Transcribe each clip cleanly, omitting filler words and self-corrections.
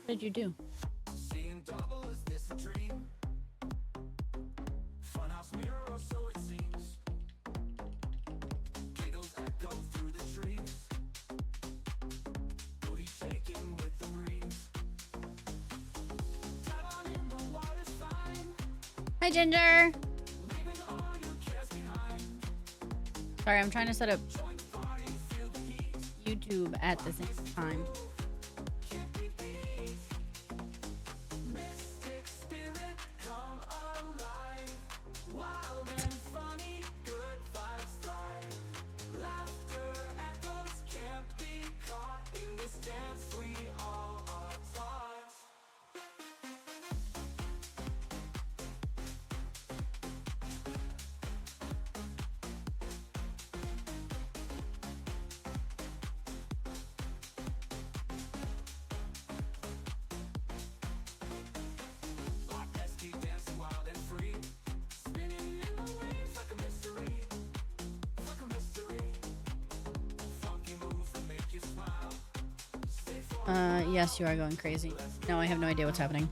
What did you do? Hi, Ginger. Sorry, I'm trying to set up YouTube at the same time. Yes, you are going crazy. No, I have no idea what's happening.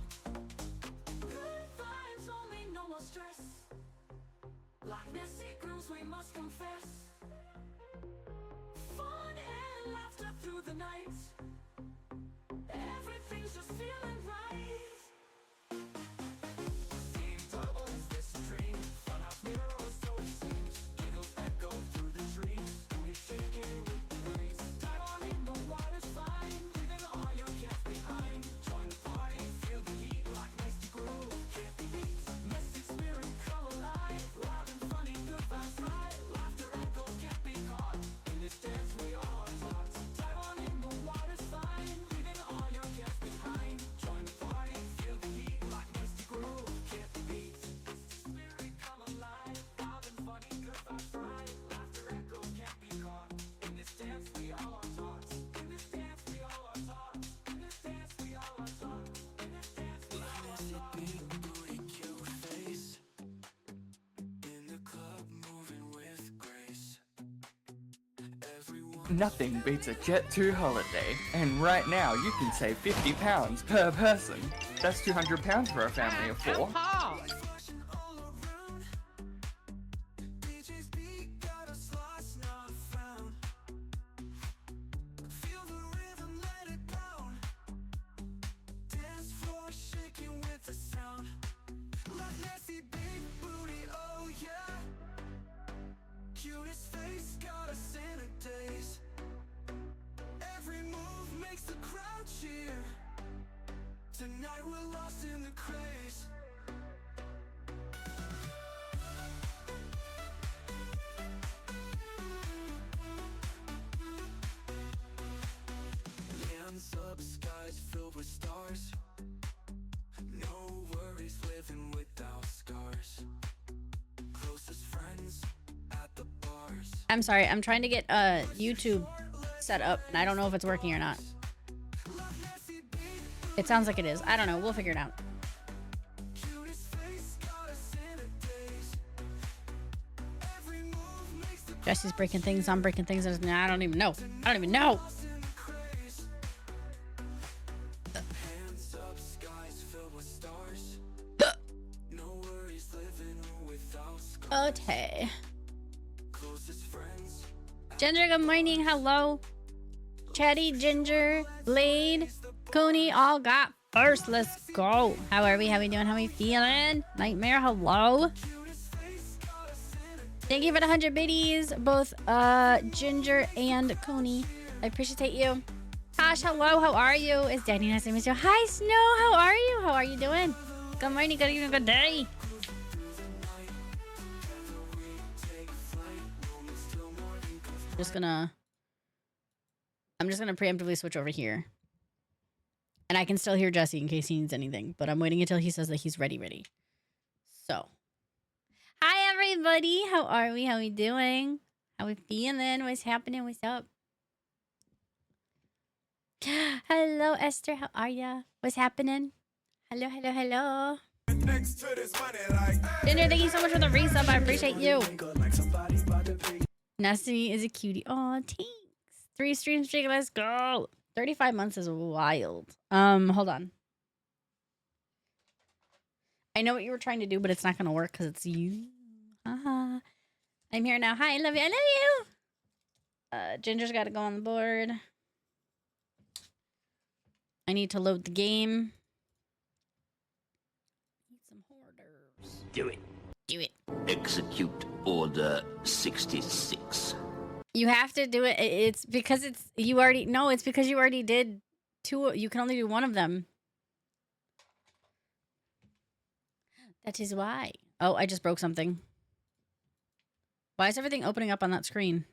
Nothing beats a Jet2 holiday, and right now you can save £50 per person. That's £200 for a family of 4. I'm sorry, I'm trying to get YouTube set up, and I don't know if it's working or not. It sounds like it is. I don't know. We'll figure it out. Jesse's breaking things. I'm breaking things. I don't even know. I don't even know. Okay. Ginger, good morning. Hello. Chatty, Ginger, Blade, Coney all got first. Let's go. How are we? How we doing? How we feeling? Nightmare, hello. Thank you for the 100 biddies, both Ginger and Coney. I appreciate you. Tosh, hello. How are you? It's Danny. Nice to meet you. Hi, Snow. How are you? How are you doing? Good morning. Good evening. Good day. I'm just gonna preemptively switch over here. And I can still hear Jesse in case he needs anything, but I'm waiting until he says that he's ready. So, hi everybody. How are we? How we doing? How we feeling? What's happening? What's up? Hello, Esther. How are ya? What's happening? Hello, hello, hello. Ginger, thank you so much for the resub. I appreciate you. Nessie is a cutie. Aw, thanks. 3 streams, Jake. Let's go. 35 months is wild. Hold on. I know what you were trying to do, but it's not gonna work because it's you. Haha. I'm here now. Hi, I love you. I love you. Ginger's got to go on the board. I need to load the game. Need some hoarders. Do it. Do it. Execute Order 66. You have to do it. It's because it's you already. No, it's because you already did two. You can only do one of them. That is why. Oh, I just broke something. Why is everything opening up on that screen?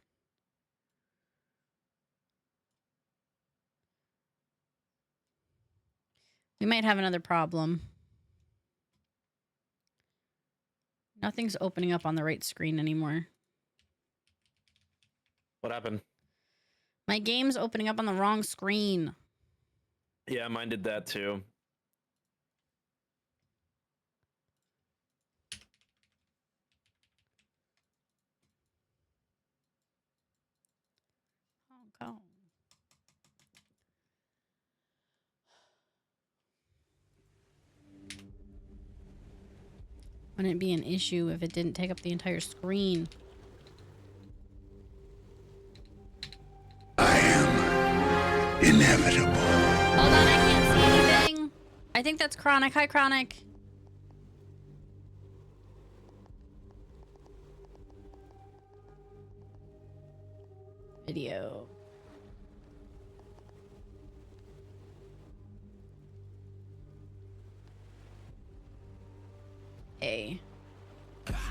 We might have another problem. Nothing's opening up on the right screen anymore. What happened? My game's opening up on the wrong screen. Yeah, mine did that too. Hong Kong. Wouldn't it be an issue if it didn't take up the entire screen? I am inevitable. Hold on, I can't see anything. I think that's Chronic. Hi, Chronic. Video. A.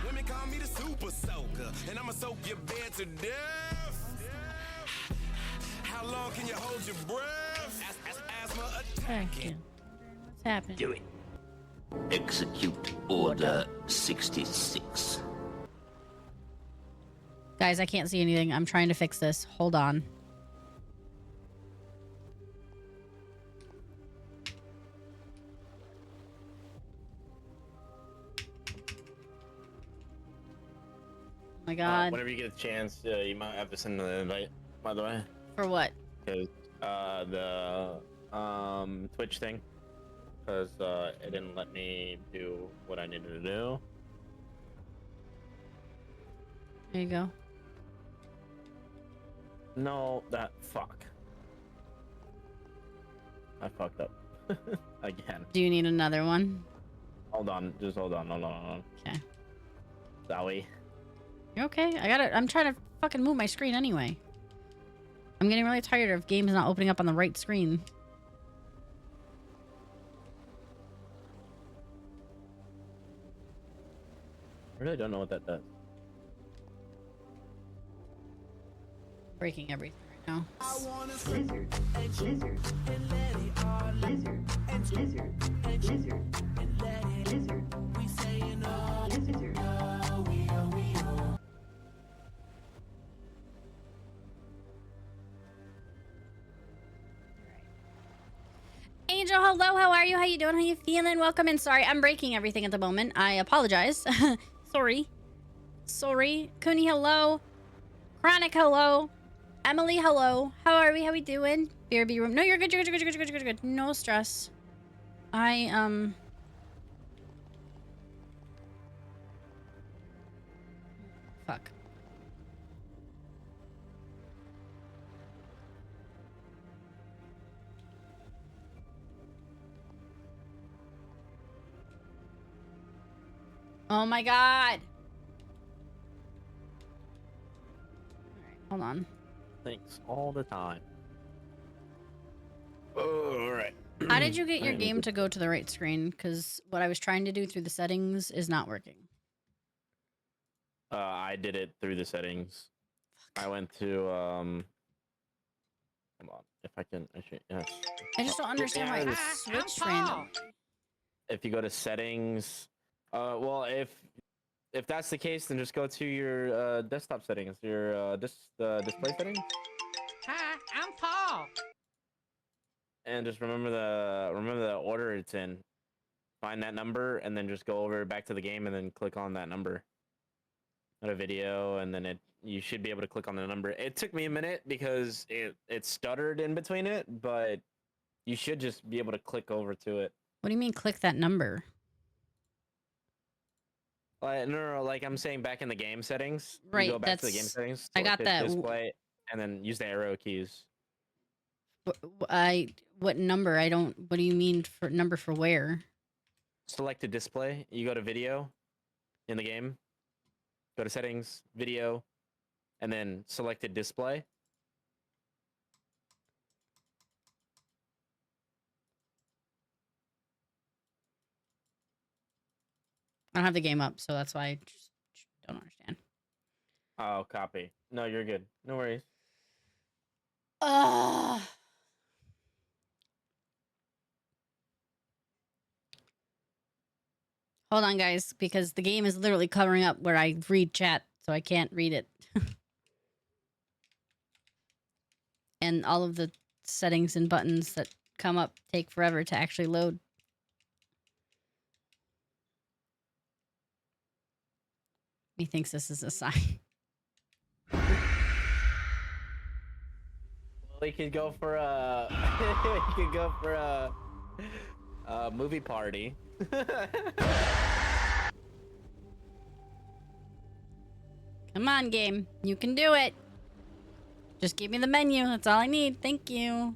Women call me the super soaker, and I'ma soak your bed to death. How long can you hold your breath? Asthma Thank you. What's happening? Do it. Execute Order 66. Guys, I can't see anything. I'm trying to fix this. Hold on. Oh my god. Whenever you get a chance, you might have to send an invite, by the way. For what? Because the Twitch thing. Because it didn't let me do what I needed to do. There you go. No, that fuck. I fucked up. Again. Do you need another one? Hold on, just hold on, hold on. Okay. Zowie. You're okay. I'm trying to fucking move my screen anyway. I'm getting really tired of games not opening up on the right screen. I really don't know what that does. Breaking everything right now. Blizzard, blizzard, blizzard, blizzard, blizzard, blizzard. We saying oh, blizzard. Angel, hello. How are you? How you doing? How you feeling? Welcome in. Sorry, I'm breaking everything at the moment. I apologize. Sorry. Sorry. Cooney, hello. Chronic, hello. Emily, hello. How are we? How we doing? BRB room. No, you're good. You're good. You're good. You're good. You're good. You're good. No stress. Fuck. Oh my god. Alright, hold on. Thanks all the time. Alright. How did you get your game to go to the right screen? Because what I was trying to do through the settings is not working. I did it through the settings. I went to Hold on. If I can actually yes. I just don't understand why it switched randomly. If you go to settings, well, if that's the case, then just go to your desktop settings, your display settings, Hi, I'm Paul. and just remember the order it's in. Find that number, and then just go over back to the game, and then click on that number. go to video, and then you should be able to click on the number. It took me a minute because it stuttered in between it, but you should just be able to click over to it. What do you mean click that number? No, like I'm saying back in the game settings. You Right, go back to the game that's- settings. I got select that. Display, and then use the arrow keys. What number? I don't. What do you mean for number for where? Select a display. You go to video in the game. Go to settings, video, and then select a display. I don't have the game up, so that's why I just don't understand. Oh, copy. No, you're good. No worries. Ugh. Hold on, guys, because the game is literally covering up where I read chat, so I can't read it. And all of the settings and buttons that come up take forever to actually load. He thinks this is a sign. We could go for a. We could go for a movie party. Come on, game. You can do it. Just give me the menu. That's all I need. Thank you.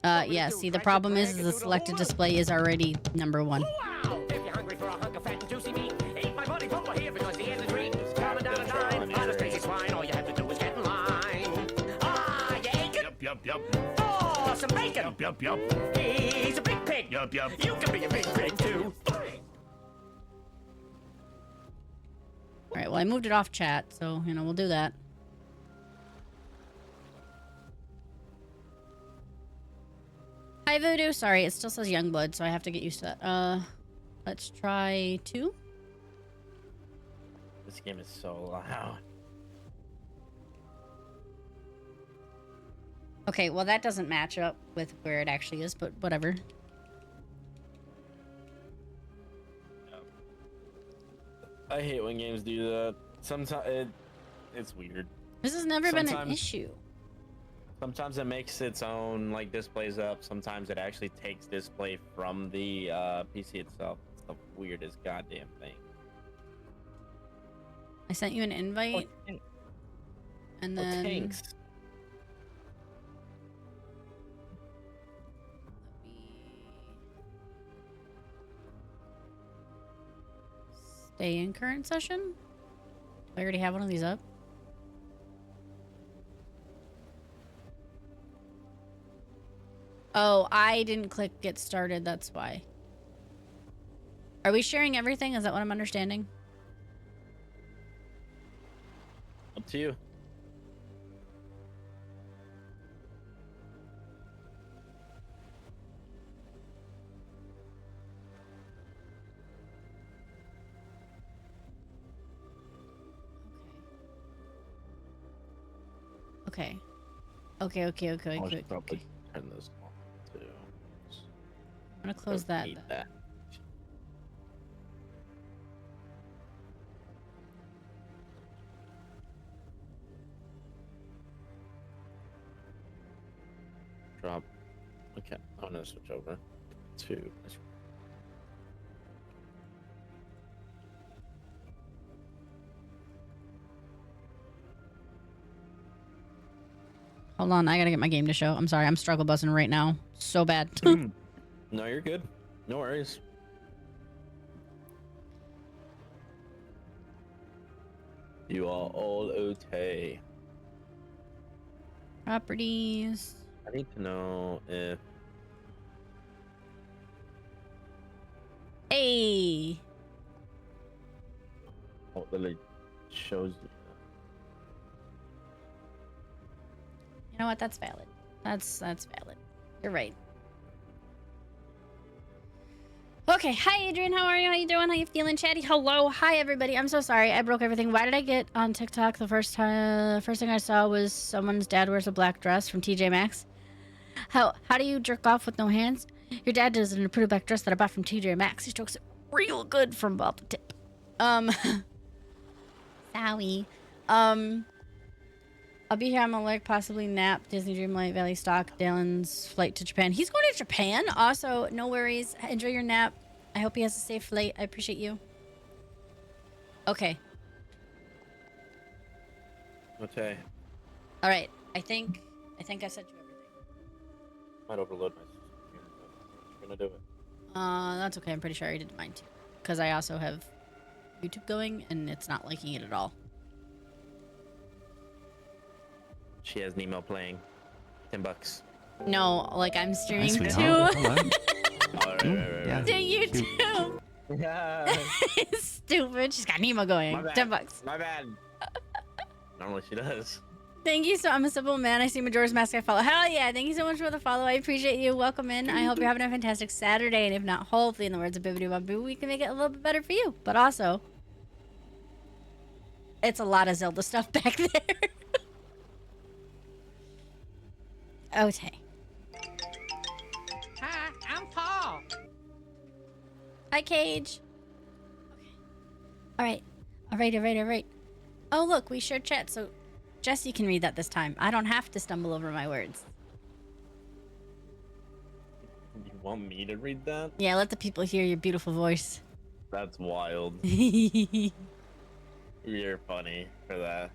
Yeah, see, the problem is the selected display is already number 1. Wow! If you're hungry for a hunk of fat and juicy meat, eat my money from here because the end is green. Coming down a dime, honest crazy swine. All you have to do is get in line. Ah, you ate it? Yup, yup. Oh, some bacon. Yup, yup. He's a big pig. Yup, yup. You can be a big pig too. All right, well, I moved it off chat, so, you know, we'll do that. Hi, Voodoo. Sorry, it still says Youngblood, so I have to get used to that. Let's try 2. This game is so loud. Okay, well, that doesn't match up with where it actually is, but whatever. I hate when games do that. Sometimes it's weird. This has never been an Sometimes- issue. Sometimes it makes its own like displays up. Sometimes it actually takes display from the PC itself. It's the weirdest goddamn thing. I sent you an invite, and Oh, then... thanks. Let me... Stay in current session? Do I already have one of these up? Oh, I didn't click get started, that's why. Are we sharing everything? Is that what I'm understanding? Up to you. Okay. Okay, okay, okay, I okay, should probably okay. turn this on too. I'm gonna close that. Need that. Drop. Okay, I'm gonna switch over to. Hold on, I gotta get my game to show. I'm sorry, I'm struggle buzzing right now. So bad. No, you're good. No worries. You are all okay. Properties. I need to know if Hey! what really shows you. You know what? That's valid. That's valid. You're right. Okay, hi Adrian, how are you? How you doing? How you feeling, chatty? Hello, hi everybody. I'm so sorry, I broke everything. Why did I get on TikTok the first time? The first thing I saw was someone's dad wears a black dress from TJ Maxx. How do you jerk off with no hands? Your dad does it in a pretty black dress that I bought from TJ Maxx. He strokes it real good from Bob the Tip. Sorry. I'll be here on my leg, possibly nap, Disney Dreamlight Valley stock, Dylan's flight to Japan. He's going to Japan. Also, no worries. Enjoy your nap. I hope he has a safe flight. I appreciate you. Okay. Okay. All right. I think I sent you everything. Might overload my system here, but I'm gonna do it. That's okay. I'm pretty sure I did mine too. Because I also have YouTube going and it's not liking it at all. She has Nemo playing. $10. No, like I'm streaming Nice, to sweetheart. Hello. All right, Yeah. to YouTube. Stupid. She's got Nemo going. My bad. $10. My bad. Normally she does. Thank you. So I'm a simple man. I see Majora's Mask. I follow. Hell yeah. Thank you so much for the follow. I appreciate you. Welcome in. I hope you're having a fantastic Saturday. And if not, hopefully, in the words of Bibbidi Bobbidi, we can make it a little bit better for you. But also, it's a lot of Zelda stuff back there. Okay. Hi, I'm Paul. Hi, Cage. Okay. All right. Oh, look, we shared chat, so Jesse can read that this time. I don't have to stumble over my words. You want me to read that? Yeah, let the people hear your beautiful voice. That's wild. Hi, You're funny for that.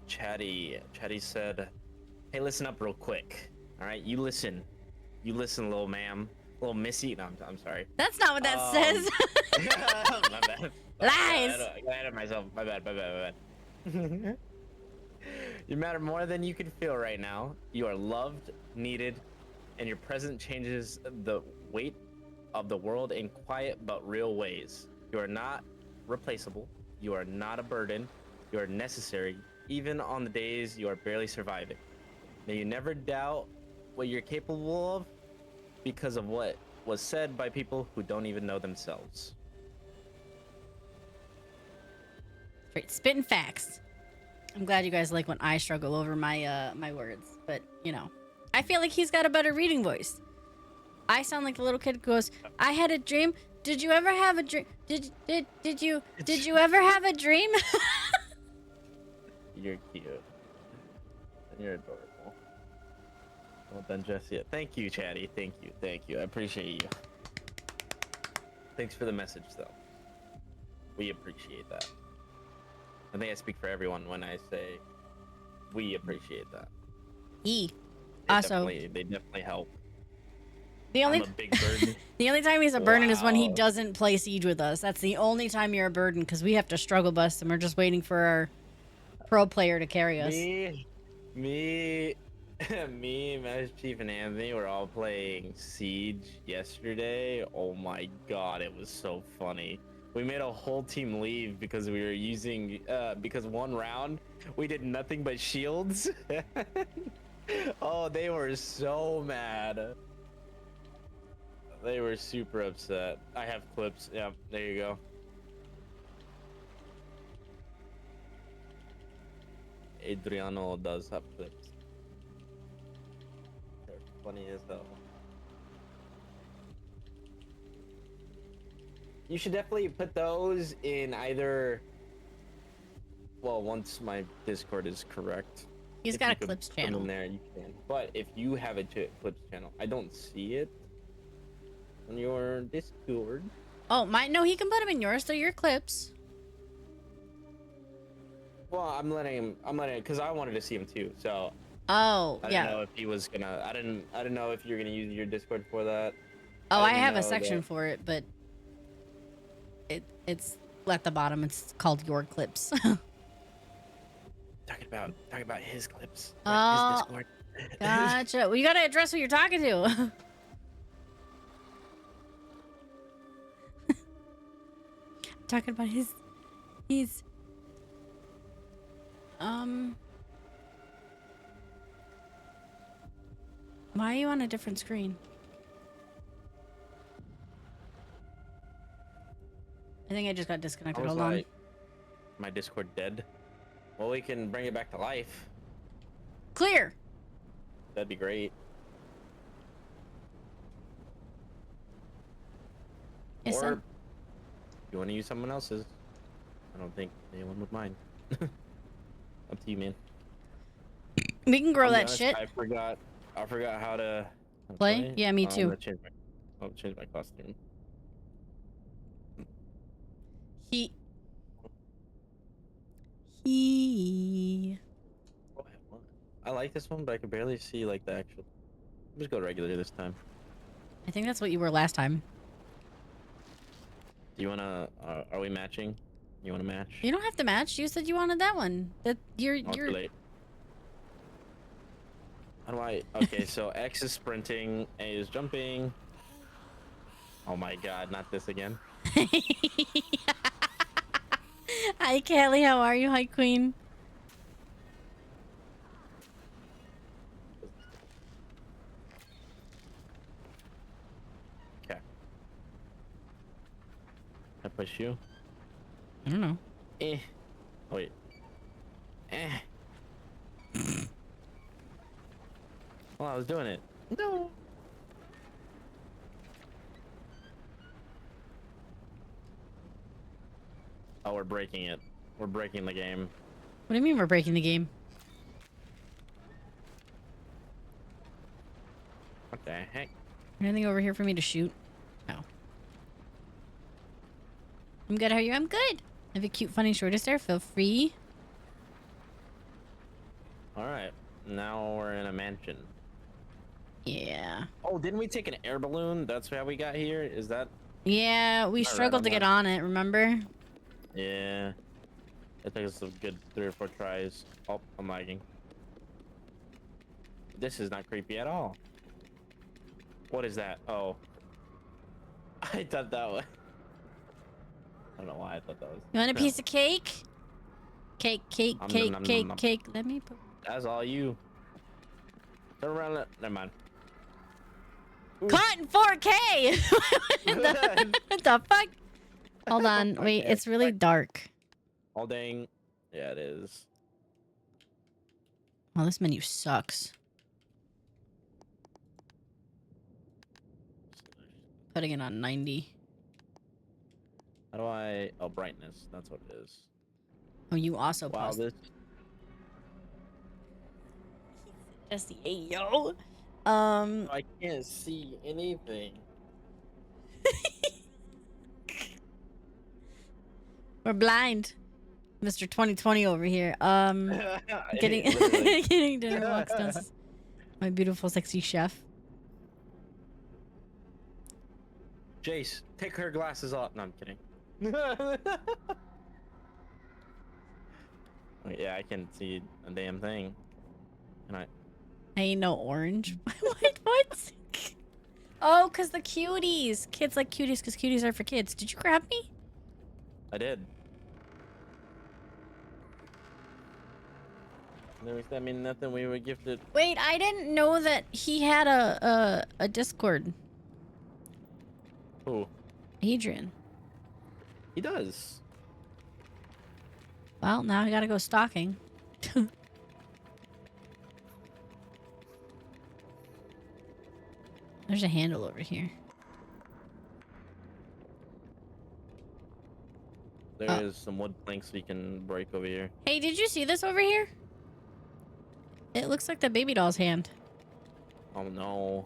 Chatty said, hey, listen up real quick. All right, you listen, little ma'am, little missy. No, I'm sorry. That's not what that says. My bad. Lies. I got ahead of myself. My bad. You matter more than you can feel right now. You are loved, needed, and your presence changes the weight of the world in quiet but real ways. You are not replaceable. You are not a burden. You are necessary, even on the days you are barely surviving. May you never doubt what you're capable of because of what was said by people who don't even know themselves. Great, spitting facts. I'm glad you guys like when I struggle over my my words, but you know, I feel like he's got a better reading voice. I sound like the little kid who goes, "I had a dream. Did you ever have a dream? Did you ever have a dream?" You're cute. And you're adorable. Well done, Jesse. Thank you, Chatty. Thank you. I appreciate you. Thanks for the message, though. We appreciate that. I think I speak for everyone when I say we appreciate that. He. They Also, definitely help. the only I'm a big burden. the only time he's a burden is when he Wow. doesn't play Siege with us. That's the only time you're a burden because we have to struggle bus and we're just waiting for our pro player to carry us. Me, Master Chief, and Anthony were all playing Siege yesterday. Oh my god, it was so funny. We made a whole team leave because we were using, because one round we did nothing but shields. Oh, they were so mad. They were super upset. I have clips. Yeah, there you go. Adriano does have clips. They're funny as hell. You should definitely put those in either. Well, once my Discord is correct. He's if got you a could clips put them channel. in there, you can. But if you have a clips channel, I don't see it on your Discord. Oh, no, he can put them in yours. They're your clips. Well, I'm letting because I wanted to see him too. So Oh, I yeah. didn't know if he was gonna. I didn't know if you're gonna use your Discord for that. Oh, I didn't have a know section that- for it, but it's at the bottom. It's called your clips. Talking about his clips. Oh, His Discord. Gotcha. Well, you gotta address who you're talking to. Talking about he's why are you on a different screen? I think I just got I disconnected. was Hold on. like, my Discord dead. Well, we can bring it back to life. Clear. That'd be great. Yes, or sir. if you want to use someone else's, I don't think anyone would mind. Up to you, man. We can grow I'll be that honest, shit. I forgot how to Play? Yeah, me I'm too. gonna change my costume. He. He. I like this one, but I can barely see like the actual. Just go regular this time. I think that's what you were last time. Do you wanna? Are we matching? You wanna match? You don't have to match. You said you wanted that one. That you're Oh, too late. How do I? Okay, so X is sprinting, A is jumping. Oh my god, not this again. Hi, Kelly. How are you? Hi, Queen. Okay. I push you. I don't know. Eh. Oh, wait. Eh. Well, I was doing it. No. Oh, we're breaking it. We're breaking the game. What do you mean we're breaking the game? What the heck? Anything over here for me to shoot? No. I'm good. How are you? I'm good. Have a cute, funny shortest there. Feel free. All right. Now we're in a mansion. Yeah. Oh, didn't we take an air balloon? That's how we got here? Is that? Yeah, we Alright, struggled to I'm get not- on it, remember? Yeah. It took us a good 3 or 4 tries. Oh, I'm lagging. This is not creepy at all. What is that? Oh. I thought that was... I don't know why I thought that was... You want a piece of cake? Cake, cake, Nom, cake, nom, nom, cake, nom, nom. cake. Let me put... That's all you. Turn around. Never mind. Caught in 4K! What the fuck? Hold on. Wait, Okay, it's really dark. All dang. Yeah, it is. Oh, this menu sucks. Putting it on 90. How do I... Oh, brightness. That's what it is. Oh, you also Wow, paused. this... Jesse, hey, yo. I can't see anything. We're blind. Mr. 2020 over here. Getting Literally. getting dinner walks downstairs. My beautiful, sexy chef. Jace, take her glasses off. No, I'm kidding. Yeah, I can see a damn thing. Can I? I ain't no orange. what? Oh, because the cuties. Kids like cuties because cuties are for kids. Did you grab me? I did. That mean nothing. We were gifted. Wait, I didn't know that he had a Discord. Who? Adrian. He does. Well, now I gotta go stalking. There's a handle over here. There is some wood planks we can break over here. Hey, did you see this over here? It looks like the baby doll's hand. Oh no.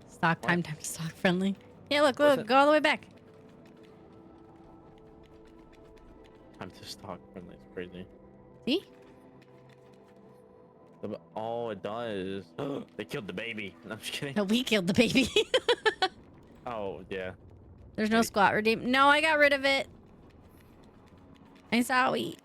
Stock What? time to stock friendly. Yeah, look, What's look, it? go all the way back. Time to stock friendly. It's crazy. See? Oh, it does. They killed the baby. No, I'm just kidding. No, we killed the baby. Oh, yeah. There's no Wait. squat redeem. No, I got rid of it. I'm sorry.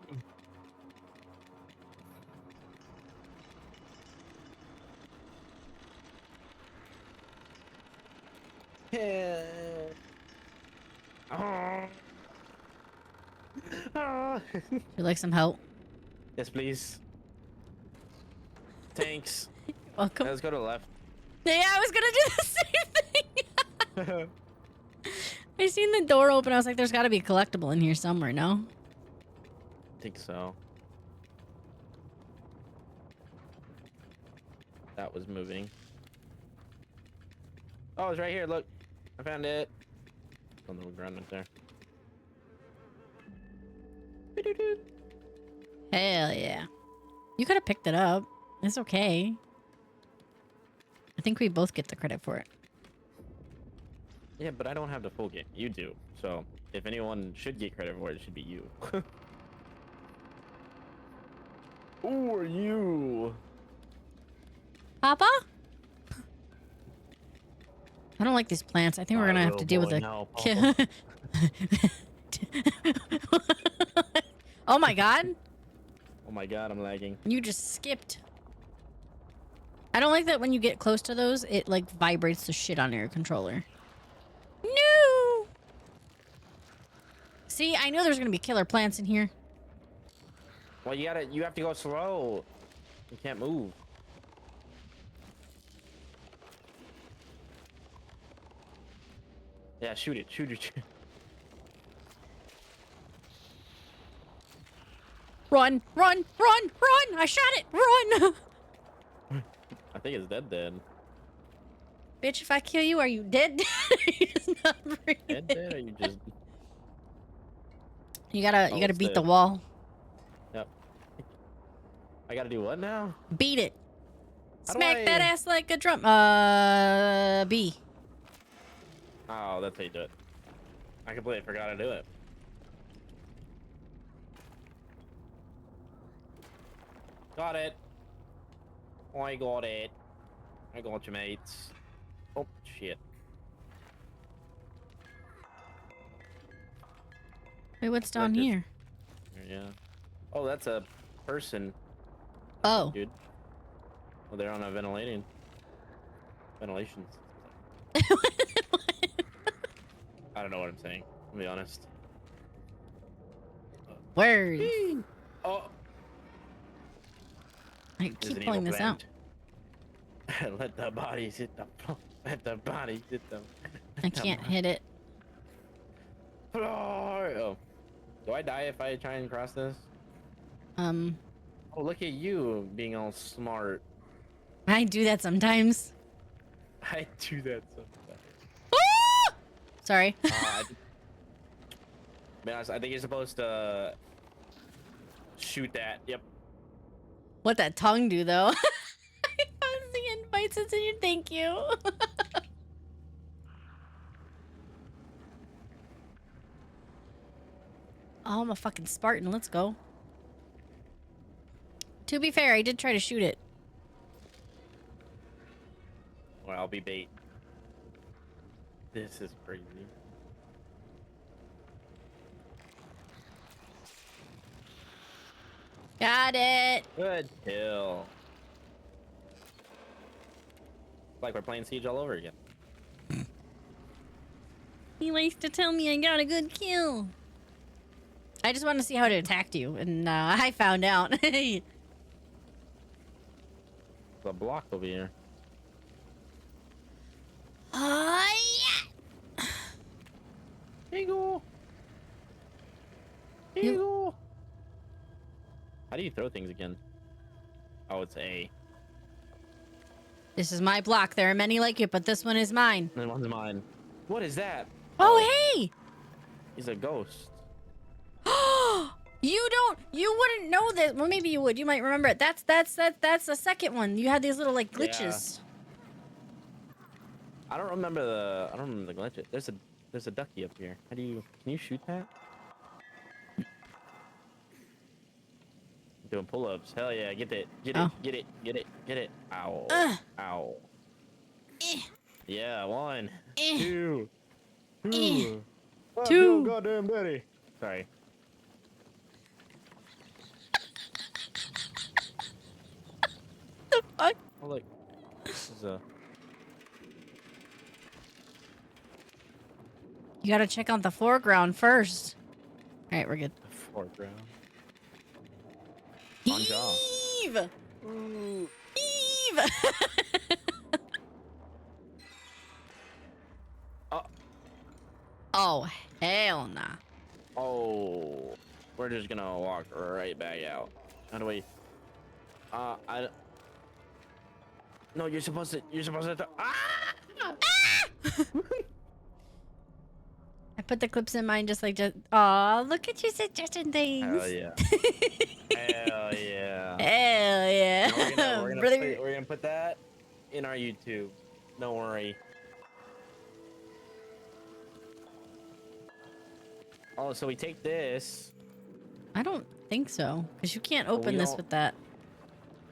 Oh. Would you like some help? Yes, please. Thanks. Welcome. Let's go to the left. Yeah, I was gonna do the same thing. I seen the door open. I was like, there's got to be a collectible in here somewhere, no? I think so. That was moving. Oh, it's right here. Look. I found it. On the ground right there. Hell yeah. You could have picked it up. It's okay. I think we both get the credit for it. Yeah, but I don't have the full game. You do. So if anyone should get credit for it, it should be you. Who are you? Papa? I don't like these plants. I think we're gonna have to deal with it. Oh my god. Oh my god, I'm lagging. You just skipped. I don't like that when you get close to those, it like vibrates the shit on your controller. No! See, I knew there's gonna be killer plants in here. Well, you have to go slow. You can't move. Yeah, shoot it. Shoot it. Run, run, run, run! I shot it! Run! I think it's dead. Bitch, if I kill you, are you dead? He's not breathing. Dead, or you just... You gotta Oh, it's beat the dead. wall. Yep. I gotta do what now? Beat it. How do Smack that I- ass like a drum. B. Oh, that's how you do it. I completely forgot to do it. Got it. I got it. I got you, mates. Oh, shit. Wait, what's down just- here? Yeah. Oh, that's a person, Oh. dude. Well, they're on a ventilation. I don't know what I'm saying. To be honest. Word. Oh, I there's keep an pulling evil this out. plant. Let the bodies hit the floor. Let the bodies hit the. I can't hit it. Floor. Oh. Do I die if I try and cross this? Um, Oh, look at you being all smart. I do that sometimes. I do that sometimes. Ah! Sorry. Be honest, I think you're supposed to shoot that. Yep. What that tongue do though? I found the invite since you. Thank you. Oh, I'm a fucking Spartan. Let's go. To be fair, I did try to shoot it. Well, I'll be bait. This is crazy. Got it. Good kill. Like we're playing Siege all over again. He likes to tell me I got a good kill. I just want to see how it attacked you, and I found out. The block over here. Yeah. Eagle. Eagle. How do you throw things again? Oh, it's A. This is my block. There are many like it, but this one is mine. And one's mine. What is that? Oh, hey! He's a ghost. You wouldn't know that. Well, maybe you would. You might remember it. That's the second one. You had these little like glitches. I don't remember the glitch. There's a ducky up here. Can you shoot that? Doing pull-ups. Hell yeah, get it. Get it. Oh. Get it. Get it. Get it. Ow. Ow. Eh. Yeah, 1, Eh. 2. Eh. Oh, Two. goddamn daddy. Sorry. The fuck? Oh look. This is a You gotta check out the foreground first. All right, we're good. foreground. On job. Eve. Eve. Oh hell nah. Oh, we're just gonna walk right back out. How do we? No, you're supposed to. Ah! I I put the clips in mine just like just. Aw, look at you suggesting things. Hell yeah. Hell yeah. Hell yeah. We're gonna, Brother. we're gonna put that in our YouTube. Don't worry. Oh, so we take this. I don't think so, because you can't open we this don't- with that.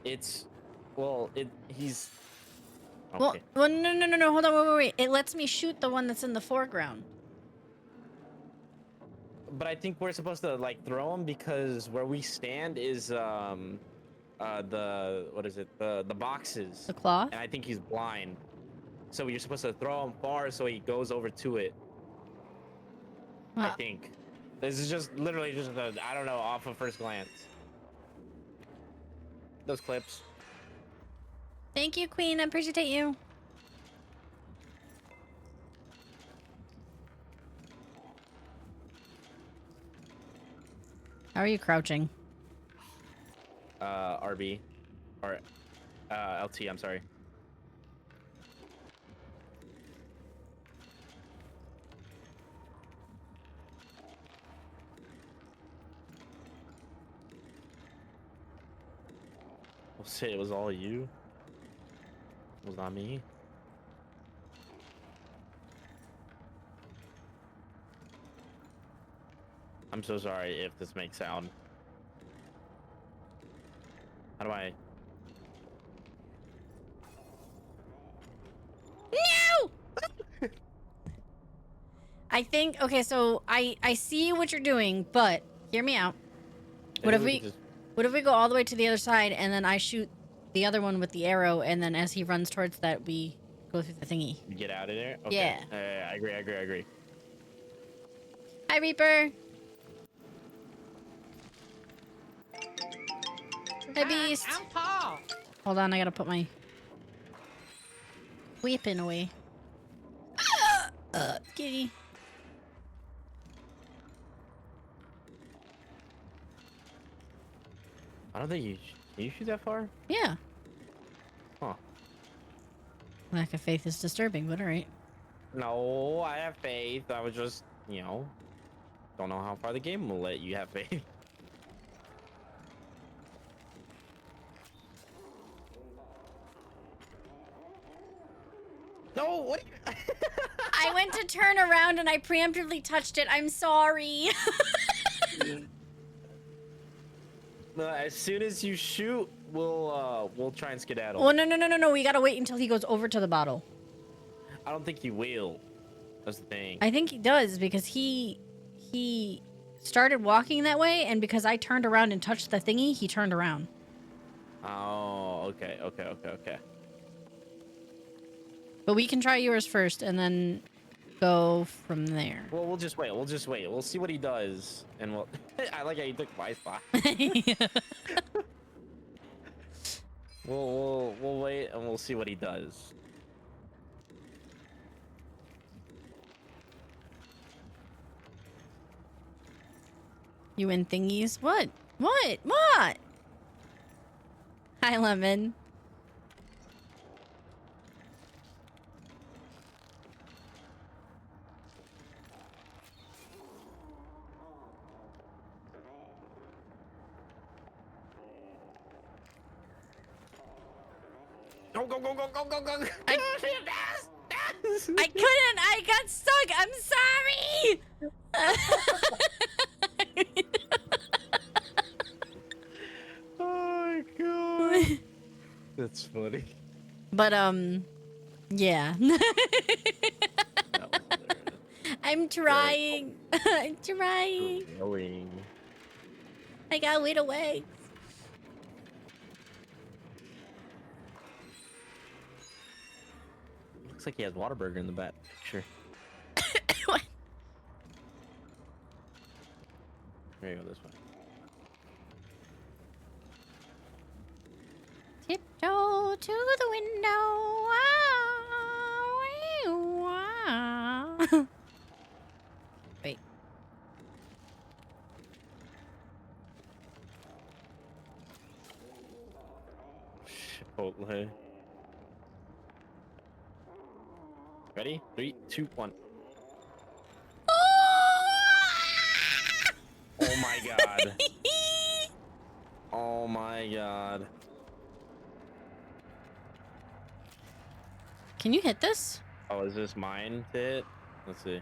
It's, well, he's. Well, Okay. well, no. Hold on, wait. It lets me shoot the one that's in the foreground. But I think we're supposed to like throw him because where we stand is the what is it, the boxes, The cloth. and I think he's blind, so you're supposed to throw him far so he goes over to it. I Well, think this is just literally just I don't know, off of first glance. Those clips. thank you, Queen. I appreciate you. How are you crouching? RB or LT. I'm sorry. We'll say it was all you. It was not me. I'm so sorry if this makes sound. How do I? No! I think okay, so I see what you're doing, but hear me out. What if Maybe we what if we go all the way to the other side and then I shoot the other one with the arrow, and then as he runs towards that we go through the thingy. get out of there? Okay. Yeah. I agree. Hi Reaper. Hi Beast. I'm Paul. Hold on, I gotta put my weapon away. Kitty. I don't think can you shoot that far? Yeah. Huh. Lack of faith is disturbing, but alright. No, I have faith. I was just, don't know how far the game will let you have faith. No, what? I went to turn around and I preemptively touched it. I'm sorry. No, as soon as you shoot, we'll try and skedaddle. Oh, no. We gotta wait until he goes over to the bottle. I don't think he will. That's the thing. I think he does because he started walking that way, and because I turned around and touched the thingy, he turned around. Oh, okay. But we can try yours first and then go from there. Well, we'll just wait. We'll see what he does, and we'll. I like how you took my spot. We'll wait and we'll see what he does. You win thingies? What? Hi, Lemon. Go! I couldn't. I got stuck. I'm sorry. Oh my god. That's funny. But yeah. That was hilarious. I'm trying. I'm trying. Going. I got wait away. Looks like he has Whataburger in the back picture. What? There you go, this way. Tiptoe to the window. Wait. Chipotle. Ready? 3, 2, 1. Oh! god. Oh my god. Can you hit this? Oh, is this mine to hit? Let's see.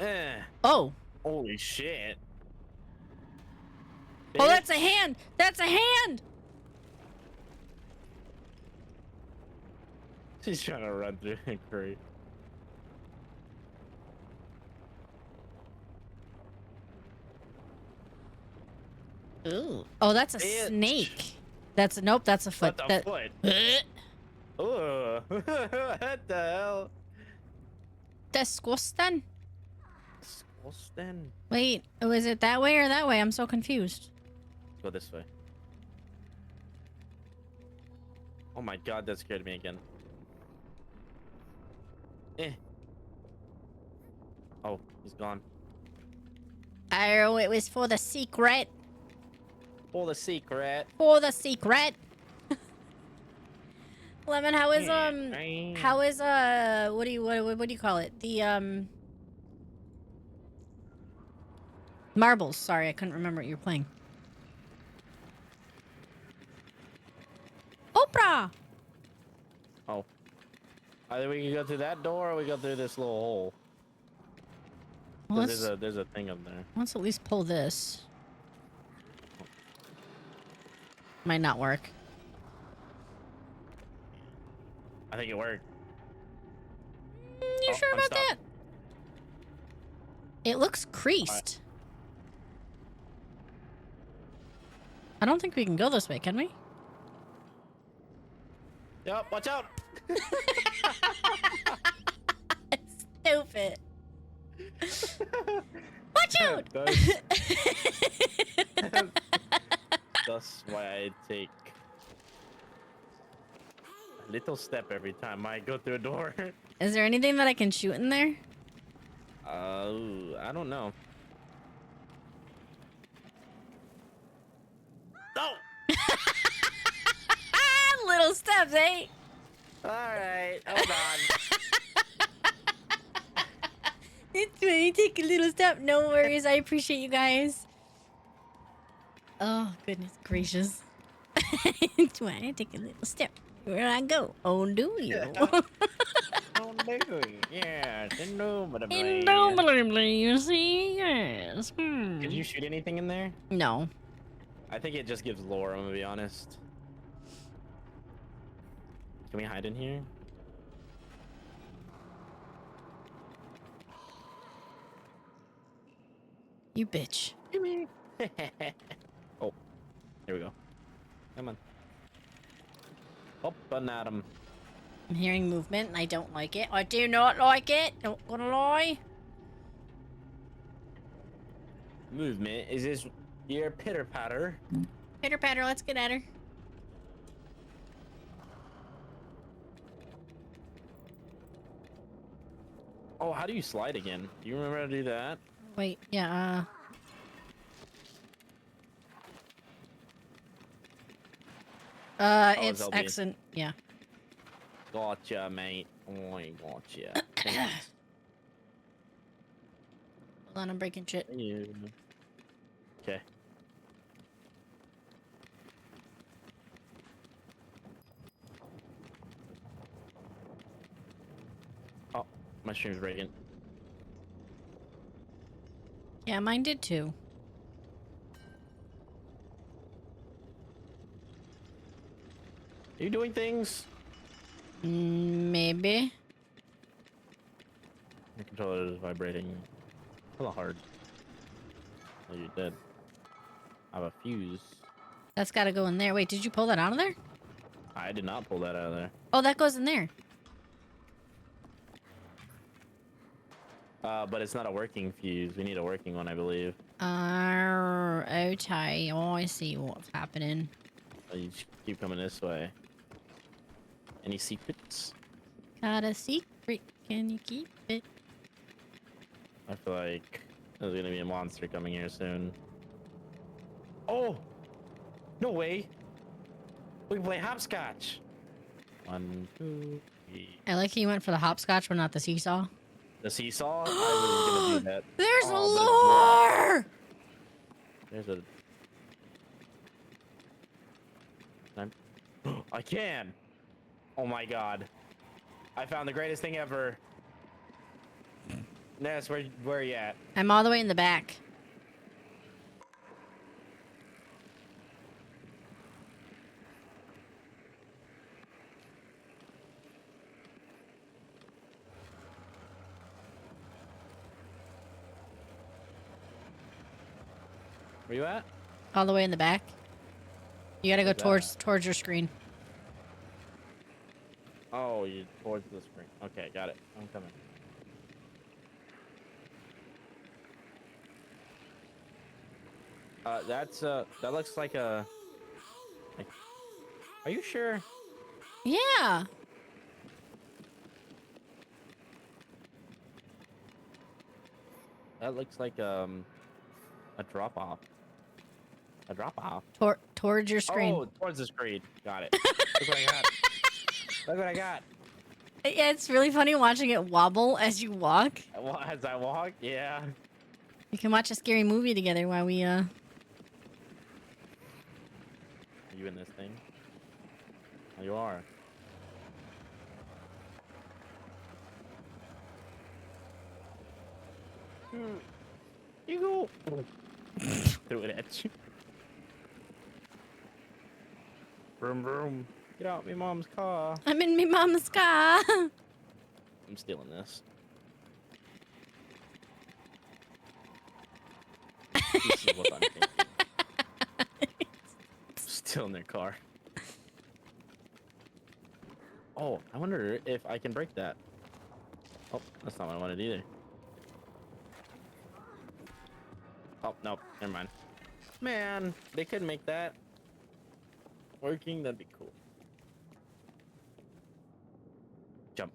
Eh. Oh. Holy shit. Oh, that's a hand. That's a hand. She's trying to run through the crate. Ooh. Oh, that's a Bitch. snake. That's nope. That's a foot. What the That- foot? Ugh. What the hell? Disgusting. Disgusting. Wait, was it that way or that way? I'm so confused. Let's go this way. Oh my god, that scared me again. Eh. Oh, he's gone. Oh, it was for the secret. For the secret. For the secret. Lemon, how is what do you call it? The marbles. Sorry, I couldn't remember what you were playing. Oprah. Oh. Either we can go through that door or we go through this little hole. Well, 'Cause let's, there's a thing up there. let's at least pull this. Might not work. I think it worked. You Oh, sure I'm about stuck. that? It looks creased. I don't think we can go this way, can we? Yep, watch out! Stupid. Watch out! That's why I take a little step every time I go through a door. Is there anything that I can shoot in there? I don't know. No! Little steps, eh? Alright, hold on. It's when you take a little step. No worries. I appreciate you guys. Oh, goodness gracious. It's when I take a little step. Where I go? Oh, do you? Yeah, indubitably. Indubitably, you see? Yes. Did you shoot anything in there? No. I think it just gives lore, I'm gonna be honest. Can we hide in here? You bitch. Oh, here we go. Come on. Up and at him. I'm hearing movement and I don't like it. I do not like it. Not gonna lie. Movement is this your pitter patter? Pitter patter, let's get at her. Oh, how do you slide again? Do you remember how to do that? Wait, yeah, Oh, it's LB. accent. Yeah. Gotcha, mate. Oh, I gotcha. Hold on, I'm breaking shit. Okay. Oh, my stream's breaking. Yeah, mine did too. Are you doing things? Maybe. The controller is vibrating a little hard. Oh, you're dead. I have a fuse. That's gotta go in there. Wait, did you pull that out of there? I did not pull that out of there. Oh, that goes in there. But it's not a working fuse. We need a working one, I believe. Okay. Oh, I see what's happening. You should keep coming this way. Any secrets? Got a secret. Can you keep it? I feel like there's gonna be a monster coming here soon. Oh! No way! We can play hopscotch! 1, 2, 3. I like how you went for the hopscotch but not the seesaw. The seesaw? I was gonna do that. There's a Oh, but it's lure. There's a. I can. Oh my god. I found the greatest thing ever. Ness, where are you at? I'm all the way in the back. Where you at? All the way in the back. You gotta go Where's that towards your screen. Oh, you towards the screen. Okay, got it. I'm coming. That looks like a. Are you sure? Yeah. That looks like a drop off. A drop off. Towards your screen. Oh, towards the screen. Got it. Look what I got. Look what I got. Yeah, it's really funny watching it wobble as you walk. As I walk, yeah. We can watch a scary movie together while we Are you in this thing? Oh, you are. You go. Threw it at you. Vroom vroom. Get out my mom's car. I'm in my mama's car. I'm stealing this. This is what I'm thinking. Stealing their car. Oh, I wonder if I can break that. Oh, that's not what I wanted either. Oh, no, never mind. Man, they could make that working, that'd be cool. Jump.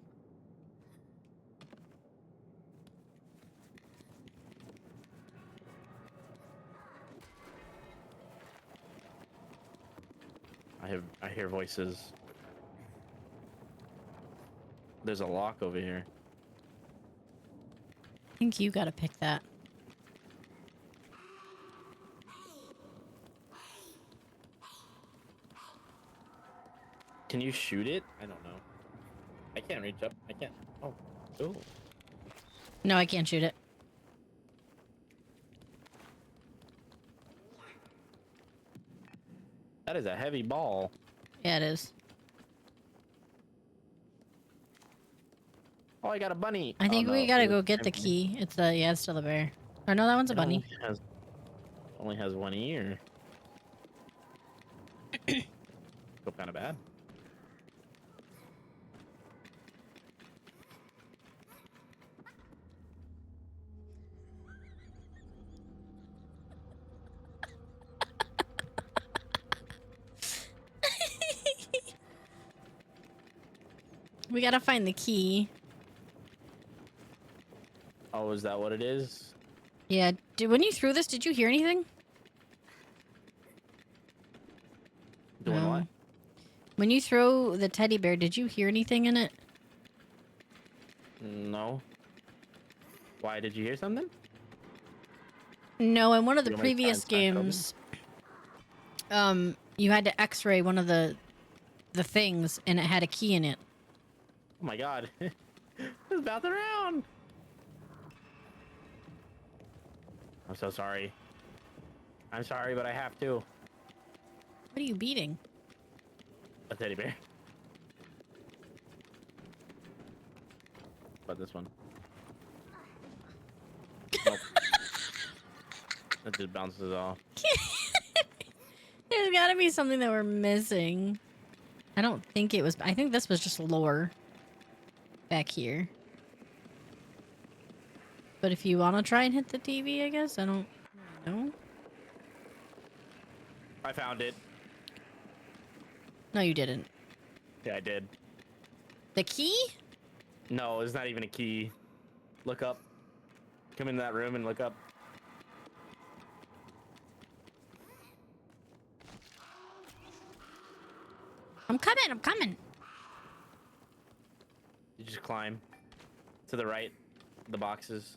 I hear voices. There's a lock over here. I think you gotta pick that. Can you shoot it? I don't know. I can't reach up. I can't. Oh. Ooh. No, I can't shoot it. That is a heavy ball. Yeah, it is. Oh, I got a bunny. I think Oh, we no, gotta it go was get the empty. key. It's still the bear. Or no, that one's a It bunny. only has one ear. Feel kind of bad. We gotta find the key. Oh, is that what it is? Yeah. When you threw this, did you hear anything? Doing No. what? When you throw the teddy bear, did you hear anything in it? No. Why, did you hear something? No, in one of the You want me to try previous and smash it open? games, you had to X-ray one of the things, and it had a key in it. Oh my god. It's bouncing around. I'm so sorry. I'm sorry, but I have to. What are you beating? A teddy bear. But this one. Nope. That just bounces off. There's gotta be something that we're missing. I don't think it was. I think this was just lore back here. But if you want to try and hit the TV, I guess. I don't know. I found it. No, you didn't. Yeah, I did. The key? No, it's not even a key. Look up. Come in that room and look up. I'm coming. I'm coming. You just climb to the right. the boxes.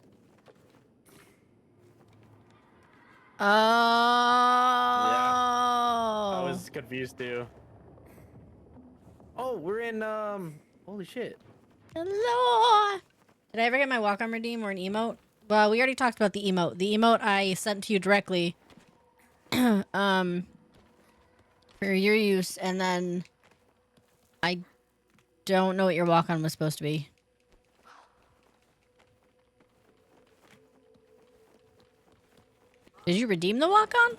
Oh. I was confused too. Oh, we're in holy shit. Hello. Did I ever get my walk-on redeem or an emote? Well, we already talked about the emote. The emote I sent to you directly, for your use, and then I don't know what your walk-on was supposed to be. Did you redeem the walk-on?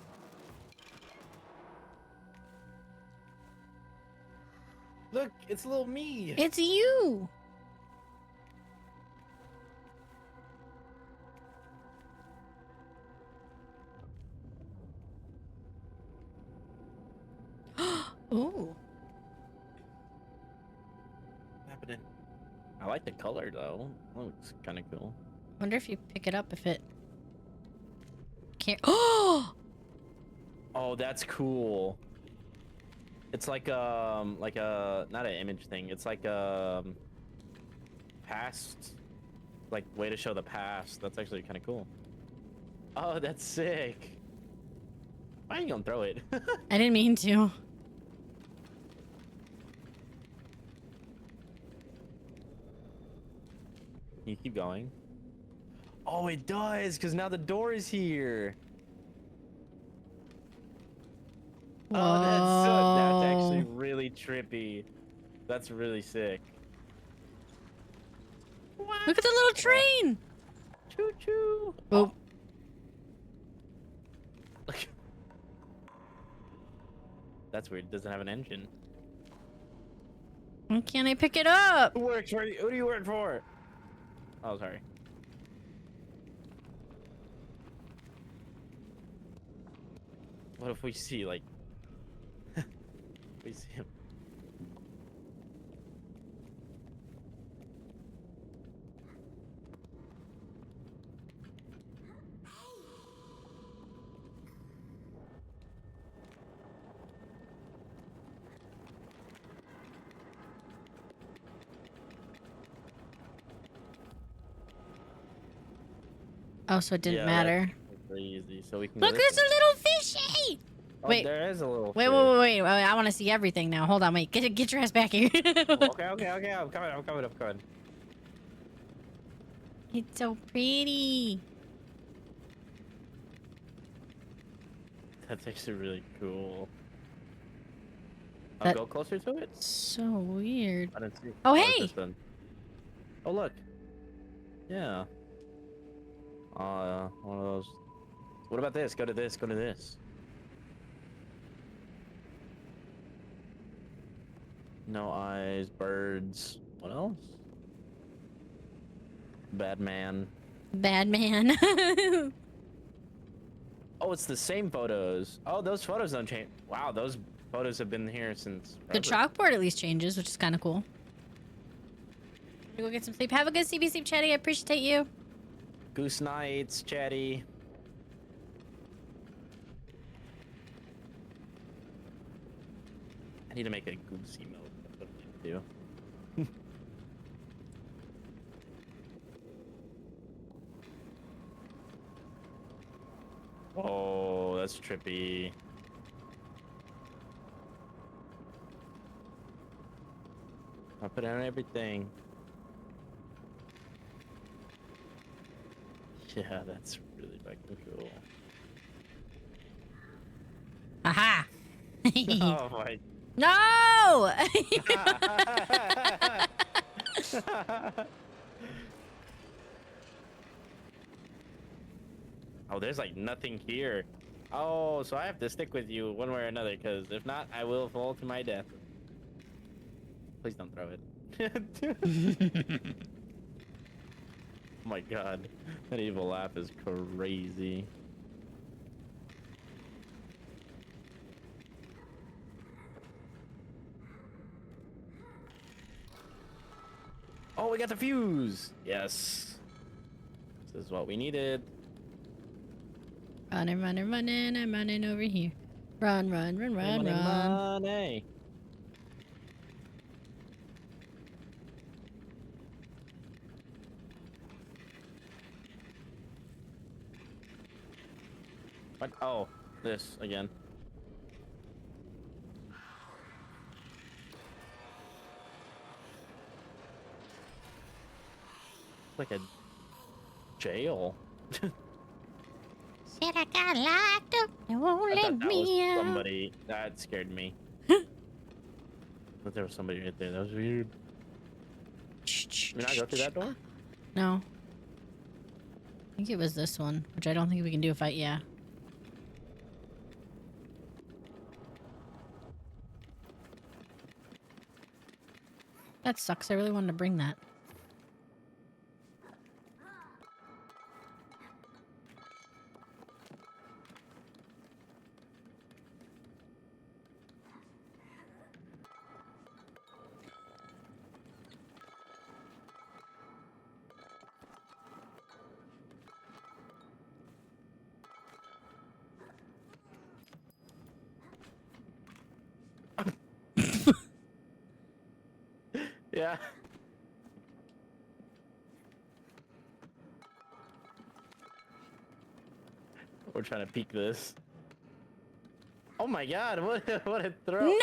Look, it's little me. It's you. Ooh. Happening. I like the color though. Looks kind of cool. Wonder if you pick it up if it can't. Oh. Oh, that's cool. It's like a not an image thing. It's like past, like way to show the past. That's actually kind of cool. Oh, that's sick. Why are you gonna throw it? I didn't mean to. You keep going. Oh, it does, because now the door is here. Oh, that's actually really trippy. That's really sick. Look at the little train. Choo choo. Oh. Look. That's weird. It doesn't have an engine. Why can't I pick it up? Who works for you? Who do you work for? Oh, sorry. What if we see like we see him? Oh, so it didn't Yeah, matter. that's crazy. So we can. Look, go there's this a way. little fishy. Oh, Wait. there is a little. Wait, fish. wait, wait, wait. I want to see everything now. Hold on, wait. Get your ass back here. Okay. I'm coming. It's so pretty. That's actually really cool. I'll That- go closer to it. So weird. I didn't see. Oh, it's hey! this one. Oh, look. Yeah. One of those. What about this? Go to this. Go to this. No eyes, birds. What else? Bad man. Bad man. Oh, it's the same photos. Oh, those photos don't change. Wow, those photos have been here since. The forever. chalkboard at least changes, which is kind of cool. I'm gonna go get some sleep. Have a good CB sleep, Chatty. I appreciate you. Goose nights, chatty. I need to make a goose emote. That's what I need to do. Oh, that's trippy. I'll put it on everything. Yeah, that's really fucking cool. Aha! Oh my. No! Oh, there's like nothing here. Oh, so I have to stick with you one way or another, because if not, I will fall to my death. Please don't throw it. Oh my god, that evil laugh is crazy. Oh, we got the fuse! Yes. This is what we needed. Running, running, running. I'm running over here. Run, run, run, run, Money, run. money. What? Oh, this again. Like a jail. Said I got locked up. They won't I let thought that was me out. somebody. That scared me. But there was somebody right there. That was weird. Can we not go through that door? No. I think it was this one, which I don't think we can do a fight. Yeah. That sucks. I really wanted to bring that. Yeah. We're trying to peek this. Oh my god, what a throw. No!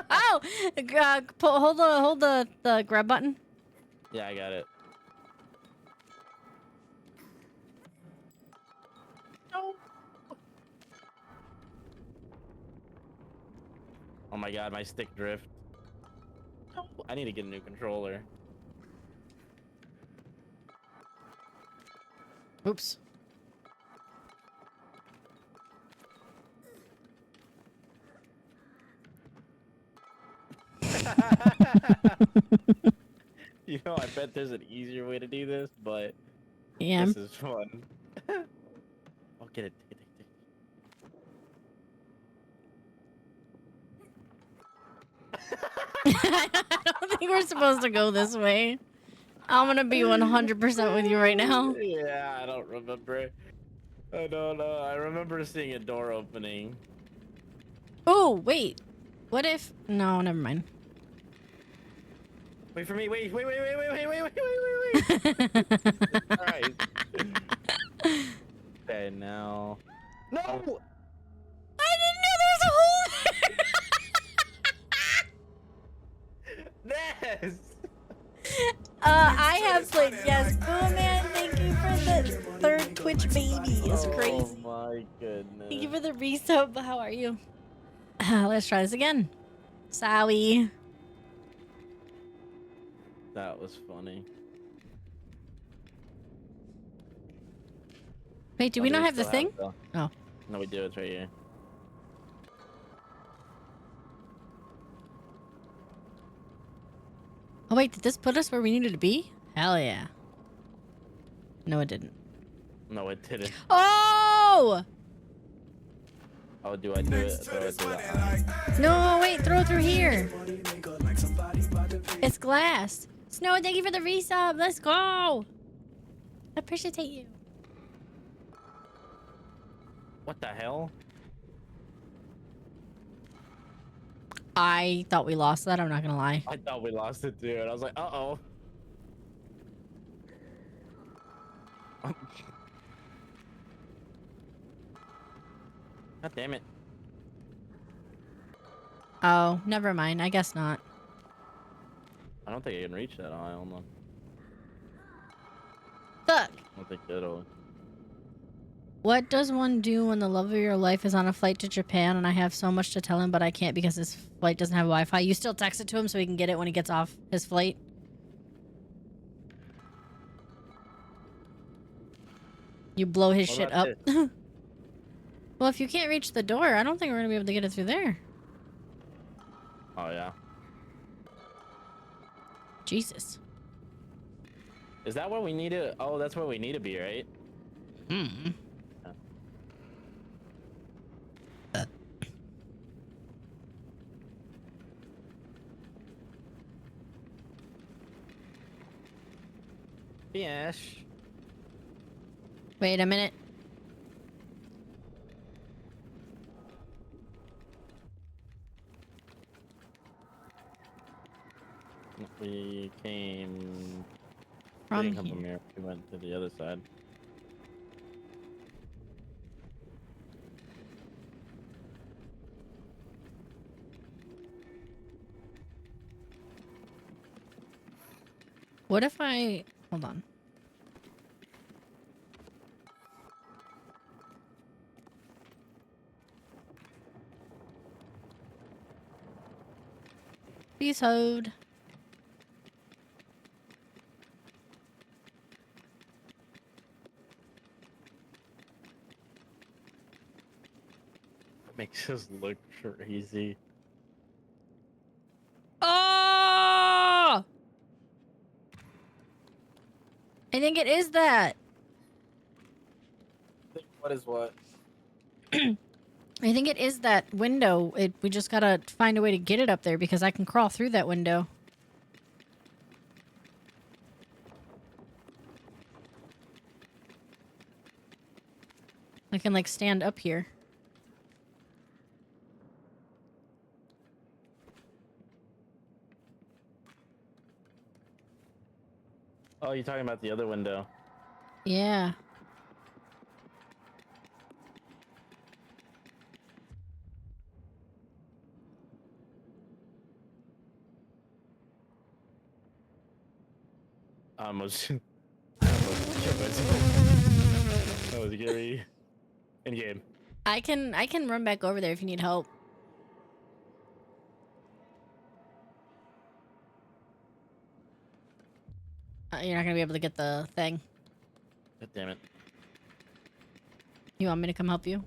Oh! Hold the grab button. Yeah, I got it. No. Oh my god, my stick drift. No. I need to get a new controller. Oops. You know, I bet there's an easier way to do this, but Yeah. this is fun. I'll get it. Take it. I don't think we're supposed to go this way. I'm gonna be 100% with you right now. Yeah, I don't remember. I don't know. I remember seeing a door opening. Oh, wait. What if... No, never mind. Wait for me. Wait. All right. Okay, now. No. I didn't know there was a hole there! Yes. I have played... Yes, Boo Man, thank you for the third Twitch baby. It's crazy. Oh my goodness. Thank you for the resub. How are you? Let's try this again. Sorry. That was funny. Wait, do we not have the thing? Oh. No, we do. It's right here. Oh, wait, did this put us where we needed to be? Hell yeah. No, it didn't. No, it didn't. Oh! Oh, do I do it? Throw it through that. No, wait, throw it through here. It's glass. Snow, thank you for the resub. Let's go. I appreciate you. What the hell? I thought we lost that. I'm not going to lie. I thought we lost it too, and I was like, uh-oh. God damn it. Oh, never mind. I guess not. I don't think I can reach that aisle, no. Fuck. I don't think it'll... What does one do when the love of your life is on a flight to Japan and I have so much to tell him, but I can't because his flight doesn't have Wi-Fi? You still text it to him so he can get it when he gets off his flight? You blow his What shit about up. Well, if you can't reach the door, I don't think we're going to be able to get it through there. Oh, yeah. Jesus. Is that where we need to... Oh, that's where we need to be, right? Hmm. Yes. Wait a minute. We came... From we didn't come here. from here. We went to the other side. What if I... Hold on. Please hold. Makes us look crazy. Oh! I think it is that. What is what? I think it is that window. We just gotta find a way to get it up there because I can crawl through that window. I can like stand up here. Oh, you're talking about the other window. Yeah. I almost killed myself. That was scary. In game. I can run back over there if you need help. You're not gonna be able to get the thing. God damn it. You want me to come help you?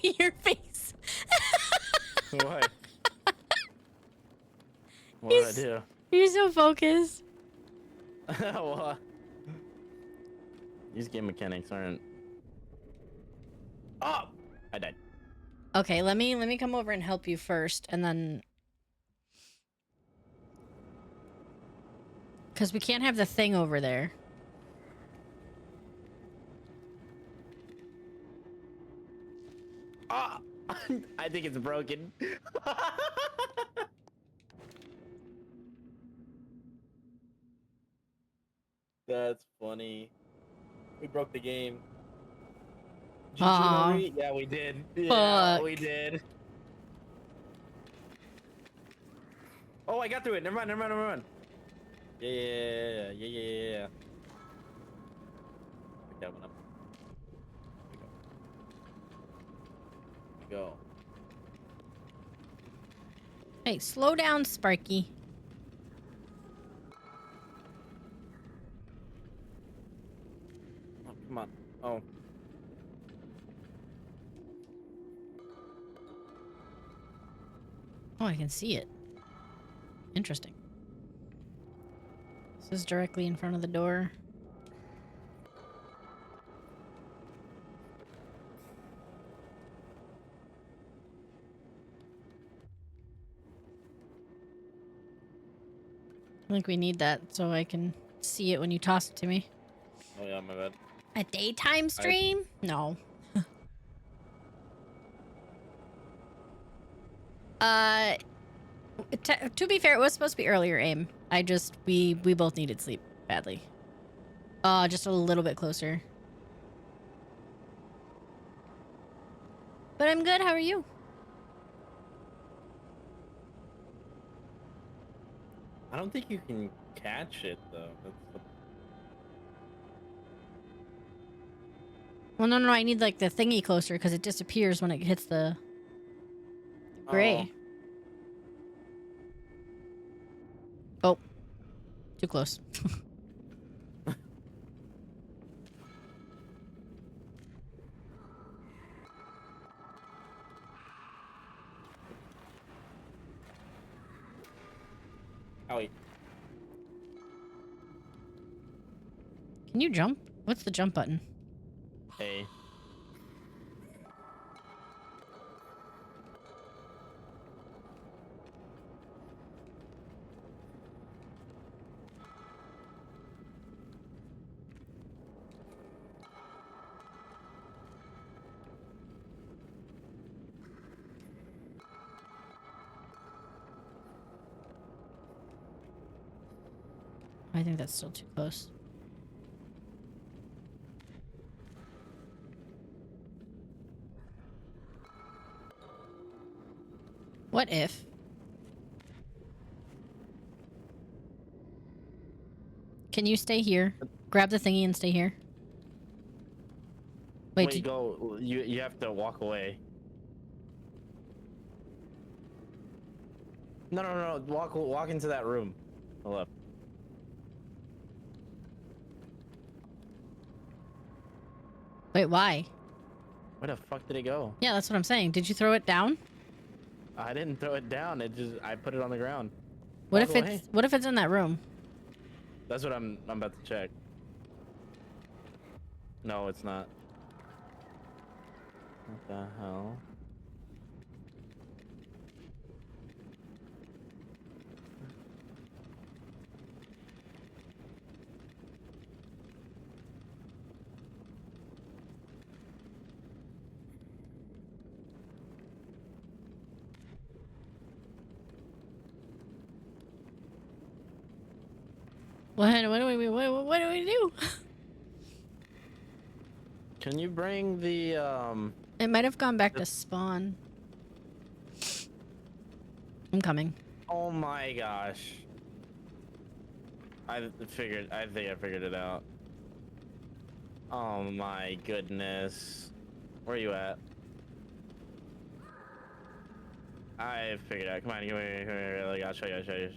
Your face. What? What did I do? You're so focused. What? These game mechanics aren't. Oh! I died. Okay, let me come over and help you first, and then because we can't have the thing over there. Ah! I think it's broken. That's funny. We broke the game. GG, Aw. Marie? Yeah, we did. Yeah, Fuck. we did. Oh, I got through it. Never mind, never mind, never mind. Yeah. Pick that one up. There we go. Hey, slow down, Sparky. Oh, come on. Oh. Oh, I can see it. Interesting. This is directly in front of the door. I think we need that so I can see it when you toss it to me. Oh, yeah, my bad. A daytime stream? No. To be fair, it was supposed to be earlier, Aim. We both needed sleep badly. Just a little bit closer. But I'm good. How are you? I don't think you can catch it, though. That's the... Well, no, I need like the thingy closer because it disappears when it hits the gray. Oh, too close. Owie. Can you jump? What's the jump button? Hey. I think that's still too close. What if? Can you stay here? Grab the thingy and stay here. Wait, Wait, go. You have to walk away. No. Walk into that room. On the left. wait, why? Where the fuck did it go? Yeah, that's what I'm saying. Did you throw it down? I didn't throw it down. I put it on the ground. What Walk if away. it's in that room? That's what I'm about to check. No, it's not. What the hell? What do we do? Can you bring the It might have gone back to spawn. I'm coming. Oh my gosh. I think I figured it out. Oh my goodness. Where are you at? I figured out. Come on, come here. Like, I'll show you.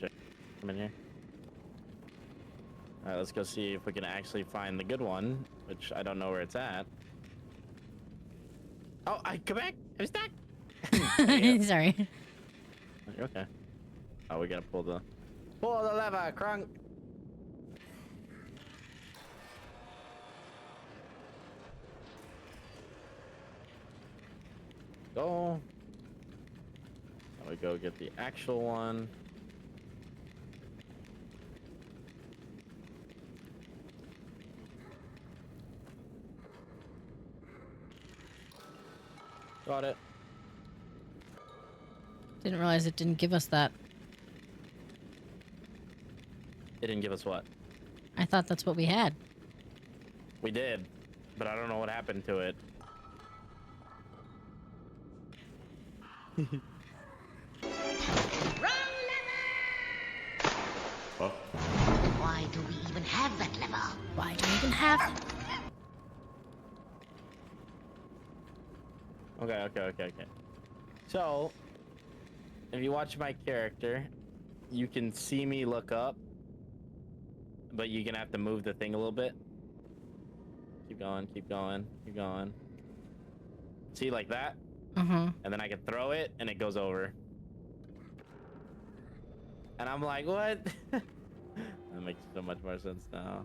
Come in here. Alright, let's go see if we can actually find the good one, which I don't know where it's at. Oh, come back! I'm stuck! Sorry. Okay. Oh, we gotta pull the lever, Krunk! Go. Now we go get the actual one. Got it. Didn't realize it didn't give us that. It didn't give us what? I thought that's what we had. We did, but I don't know what happened to it. Why do we even have that lever? Why do we even have it? Okay. So, if you watch my character, you can see me look up, but you're gonna have to move the thing a little bit. Keep going. See, like that? Uh-huh. And then I can throw it, and it goes over. And I'm like, what? That makes so much more sense now.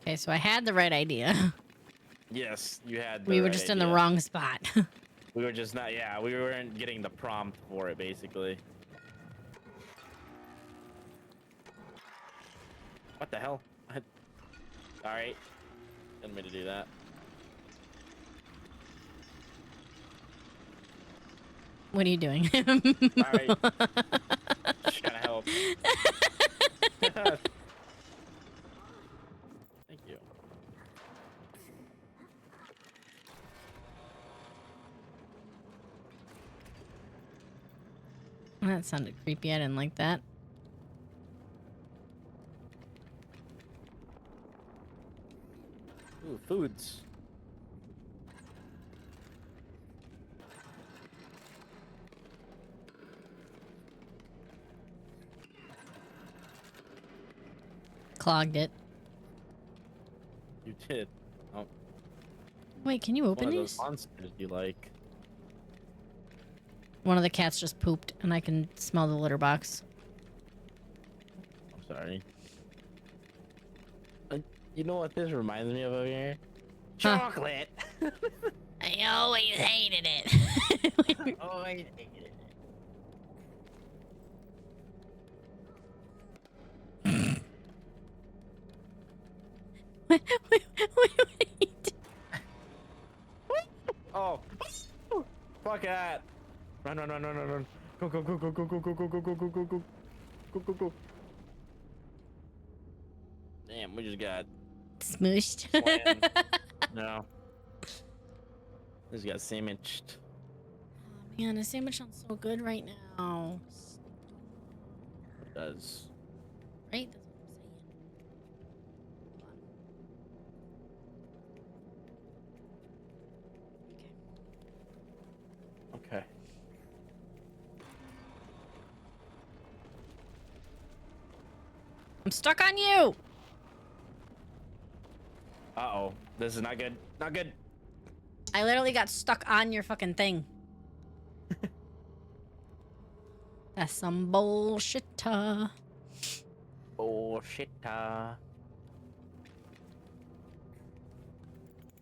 Okay, so I had the right idea. Yes, you had. We were just in the wrong spot. We were just not. Yeah, we weren't getting the prompt for it, basically. What the hell? All right, didn't mean to do that. What are you doing? All right, just trying to help. Thank you. That sounded creepy. I didn't like that. Ooh, foods. Clogged it. You did. Oh, Wait, can you one open of these? those monsters you like. One of the cats just pooped, and I can smell the litter box. I'm sorry. You know what this reminds me of over here? Huh. Chocolate. I always hated it. Oh, I hate it. wait. Oh, fuck that! Run! Go, go, go, go, go, go, go, go, go, go, go, go, go. Go, go, go. Damn, we just got Smooshed. slammed. No. We just got sandwiched. Man, a sandwich sounds so good right now. It does. Right? That's what I'm saying. Okay. I'm stuck on you. Uh-oh. This is not good. Not good. I literally got stuck on your fucking thing. That's some bullshit. Bullshit. Are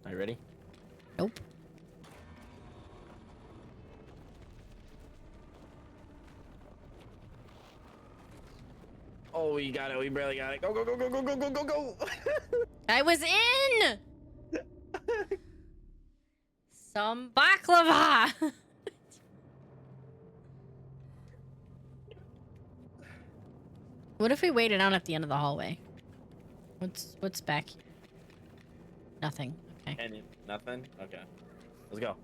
you ready? Nope. Oh, we got it. We barely got it. Go, go, go, go, go, go, go, go, go. I was in. Some baklava. What if we waited out at the end of the hallway? What's back here? Nothing. Okay. And nothing? Okay. Let's go.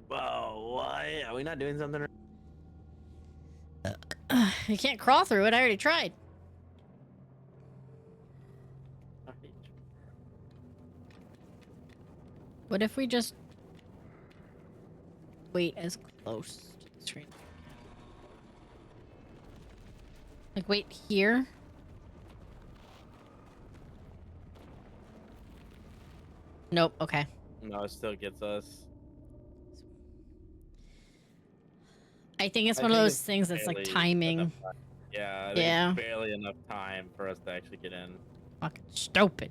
Whoa, what? Are we not doing something? You can't crawl through it. I already tried. What if we just wait as close to the screen? Like wait here? Nope. Okay. No, it still gets us. I think it's I one of think those it's things that's like barely timing. enough time. Yeah, I think Yeah. it's barely enough time for us to actually get in. Fucking stupid.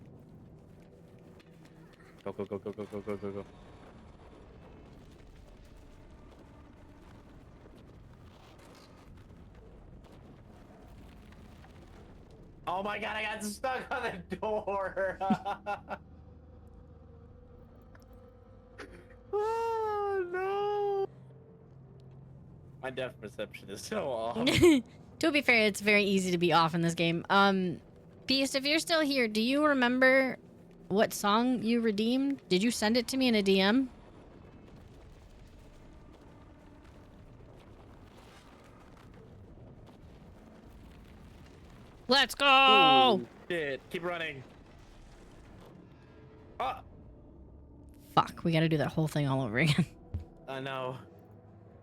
Go, go, go, go, go, go, go, go, go. Oh my god, I got stuck on the door. Oh no. My depth perception is so off. To be fair, it's very easy to be off in this game. Beast, if you're still here, do you remember what song you redeemed? Did you send it to me in a DM? Let's go! Oh shit, keep running. Ah, Fuck, we gotta do that whole thing all over again. I know.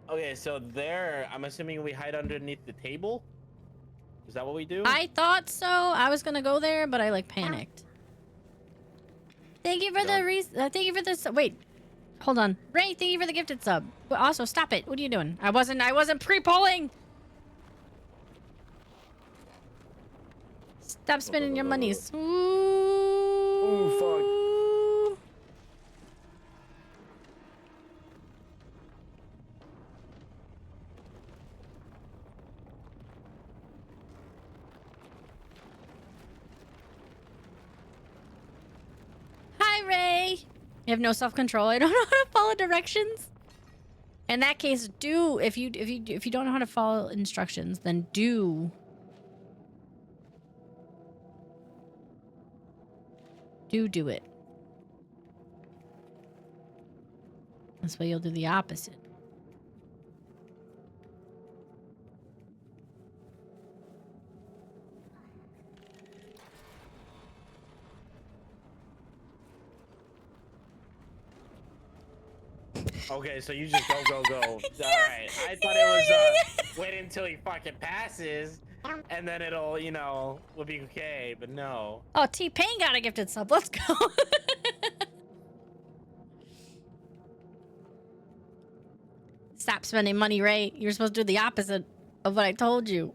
Okay, so there, I'm assuming we hide underneath the table? Is that what we do? I thought so. I was gonna go there, but I like panicked. Thank you for the thank you for this. Wait, hold on, Ray. Thank you for the gifted sub. But also, stop it. What are you doing? I wasn't pre-polling. Stop spending your monies. Ooh, fuck. Hi, Ray. You have no self-control. I don't know how to follow directions. In that case, do if you don't know how to follow instructions, then do it. This way you'll do the opposite. Okay, so you just go. Alright, I thought it was, wait until he fucking passes, and then it'll, will be okay, but no. Oh, T-Pain got a gifted sub. Let's go. Stop spending money, Ray. You're supposed to do the opposite of what I told you.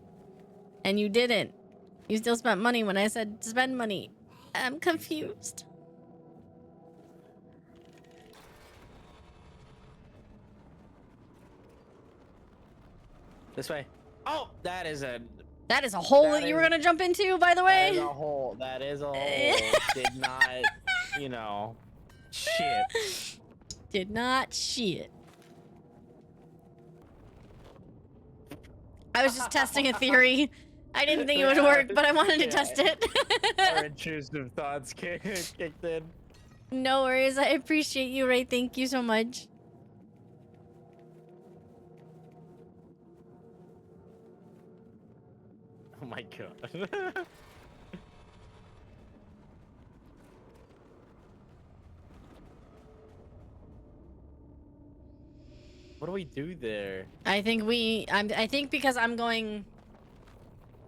And you didn't. You still spent money when I said spend money. I'm confused. This way. Oh, that is a That is a hole that, That you were is- gonna jump into, by the That is way. a hole. That is a hole. Did not, you know, shit. Did not shit. I was just testing a theory. I didn't think it would work, but I wanted to test it. Our intrusive thoughts kicked in. No worries. I appreciate you, Ray. Thank you so much. Oh my god. What do we do there? I think I think because I'm going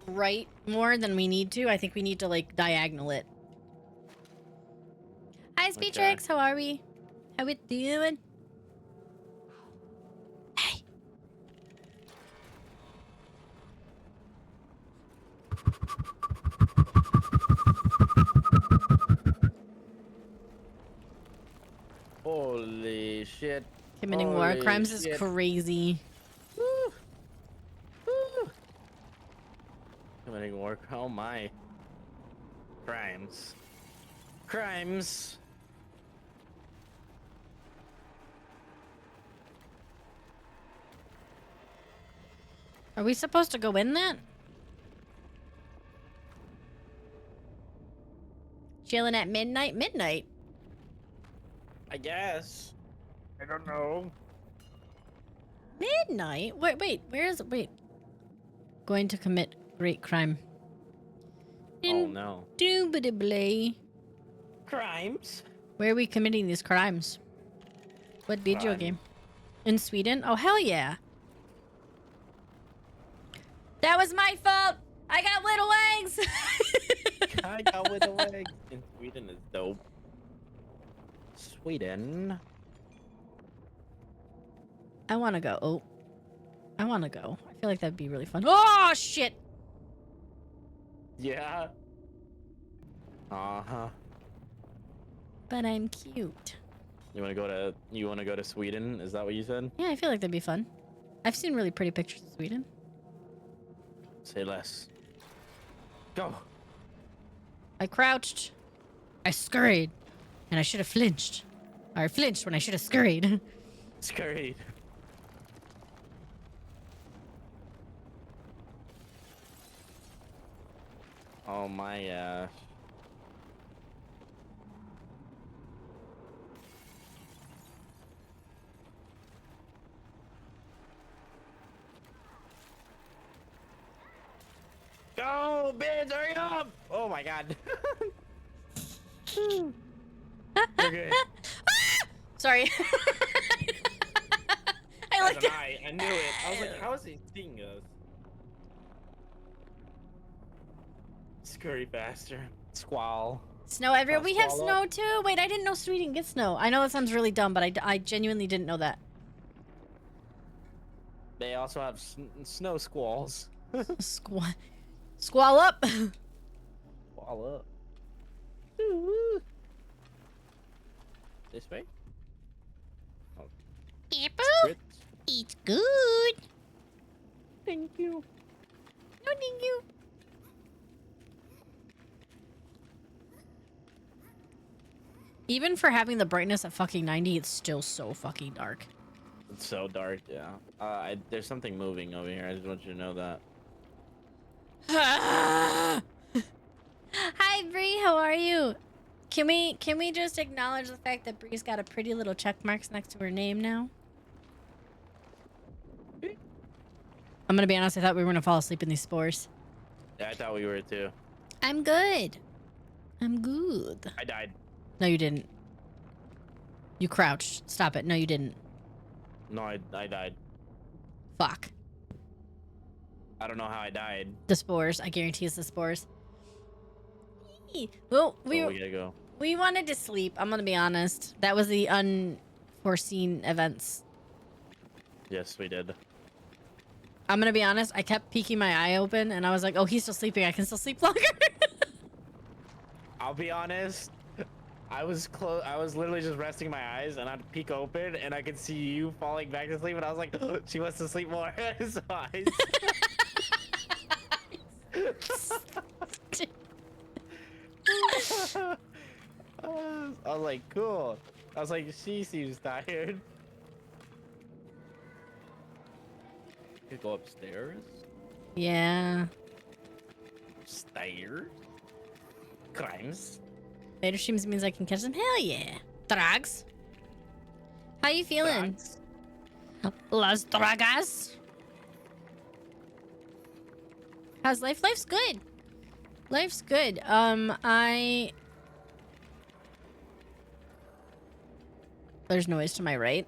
right more than we need to, I think we need to like diagonal it. Hi, Speetrix. How are we? How we doing? Hey. Holy shit. Committing war Holy crimes is shit. crazy. Woo. Woo. Committing war. Oh my. Crimes. Crimes. Are we supposed to go in that? Chilling at midnight? Midnight? I guess. I don't know. Midnight? Wait, where is it? Wait. Going to commit great crime. Oh no. Indubitably. Crimes? Where are we committing these crimes? What video Crime. game? In Sweden? Oh, hell yeah. That was my fault! I got little legs! I got with the legs. In Sweden is dope. Sweden. I want to go. Oh. I want to go. I feel like that'd be really fun. Oh, shit! Yeah. Uh-huh. But I'm cute. You wanna go to Sweden? Is that what you said? Yeah, I feel like that'd be fun. I've seen really pretty pictures of Sweden. Say less. Go. I crouched. I scurried. And I should have flinched. Or flinched when I should have scurried. Scurried. Oh my Go, bitch, hurry up! Oh my god. We're good. Sorry. I like it. I knew it. I was like, how is he seeing us? Scurry faster. Squall. Snow everywhere. We have Swallow. snow too. Wait, I didn't know Sweden gets snow. I know that sounds really dumb, but I genuinely didn't know that. They also have snow squalls. Squall up. Squall up. Ooh. This way? Oh, Apple, Brits. it's good. Thank you. No, thank you. Even for having the brightness at fucking 90, it's still so fucking dark. It's so dark, yeah. There's something moving over here. I just want you to know that. Hi, Bree. How are you? Can we just acknowledge the fact that Bree's got a pretty little check marks next to her name now? I'm gonna be honest. I thought we were gonna fall asleep in these spores. Yeah, I thought we were too. I'm good. I'm good. I died. No, you didn't. You crouched. Stop it. No, you didn't. No, I died. Fuck. I don't know how I died. The spores. I guarantee it's the spores. Well, So we gotta go. we wanted to sleep. I'm gonna be honest. That was the unforeseen events. Yes, we did. I'm gonna be honest. I kept peeking my eye open, and I was like, "Oh, he's still sleeping. I can still sleep longer." I'll be honest. I was literally just resting my eyes, and I'd peek open, and I could see you falling back to sleep, and I was like, she wants to sleep more. So I was like, cool. I was like, she seems tired. You go upstairs? Yeah. Stairs? Crimes? Later streams means I can catch them. Hell yeah. Drags. How you feeling? Drugs? Las Dragas. How's life? Life's good. Life's good. There's noise to my right.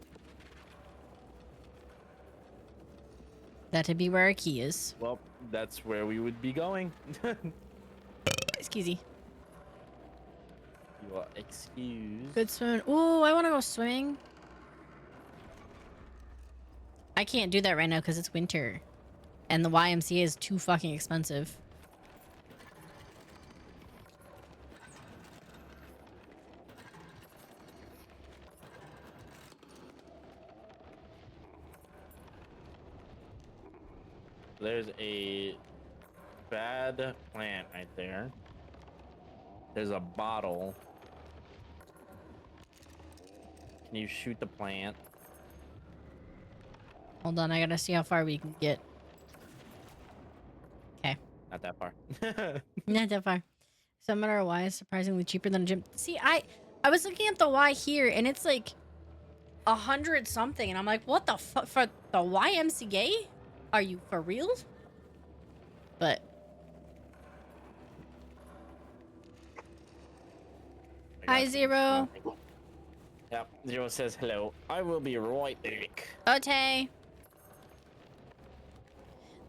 That'd be where our key is. Well, that's where we would be going. Excuse me. You are excused. Good swim. Ooh, I want to go swimming. I can't do that right now because it's winter. And the YMCA is too fucking expensive. There's a bad plant right there. There's a bottle. Can you shoot the plant? Hold on, I gotta see how far we can get. Okay. Not that far. Not that far. Summoner Y is surprisingly cheaper than a gym. See, I was looking at the Y here, and it's like 100 something, and I'm like, what the fuck for the YMCA? Are you for real? But hi, Zero. Yep, Zero says hello. I will be right back. Okay.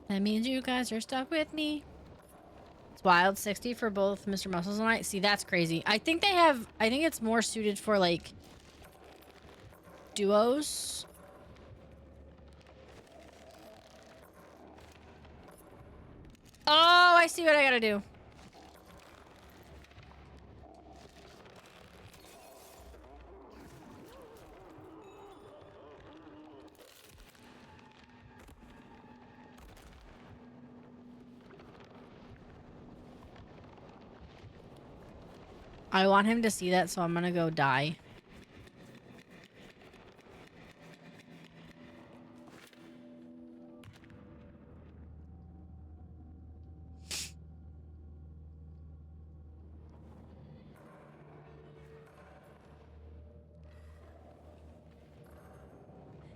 That means you guys are stuck with me. It's wild 60 for both Mr. Muscles and I. See, that's crazy. I think it's more suited for like duos. Oh, I see what I gotta do. I want him to see that, so I'm gonna go die.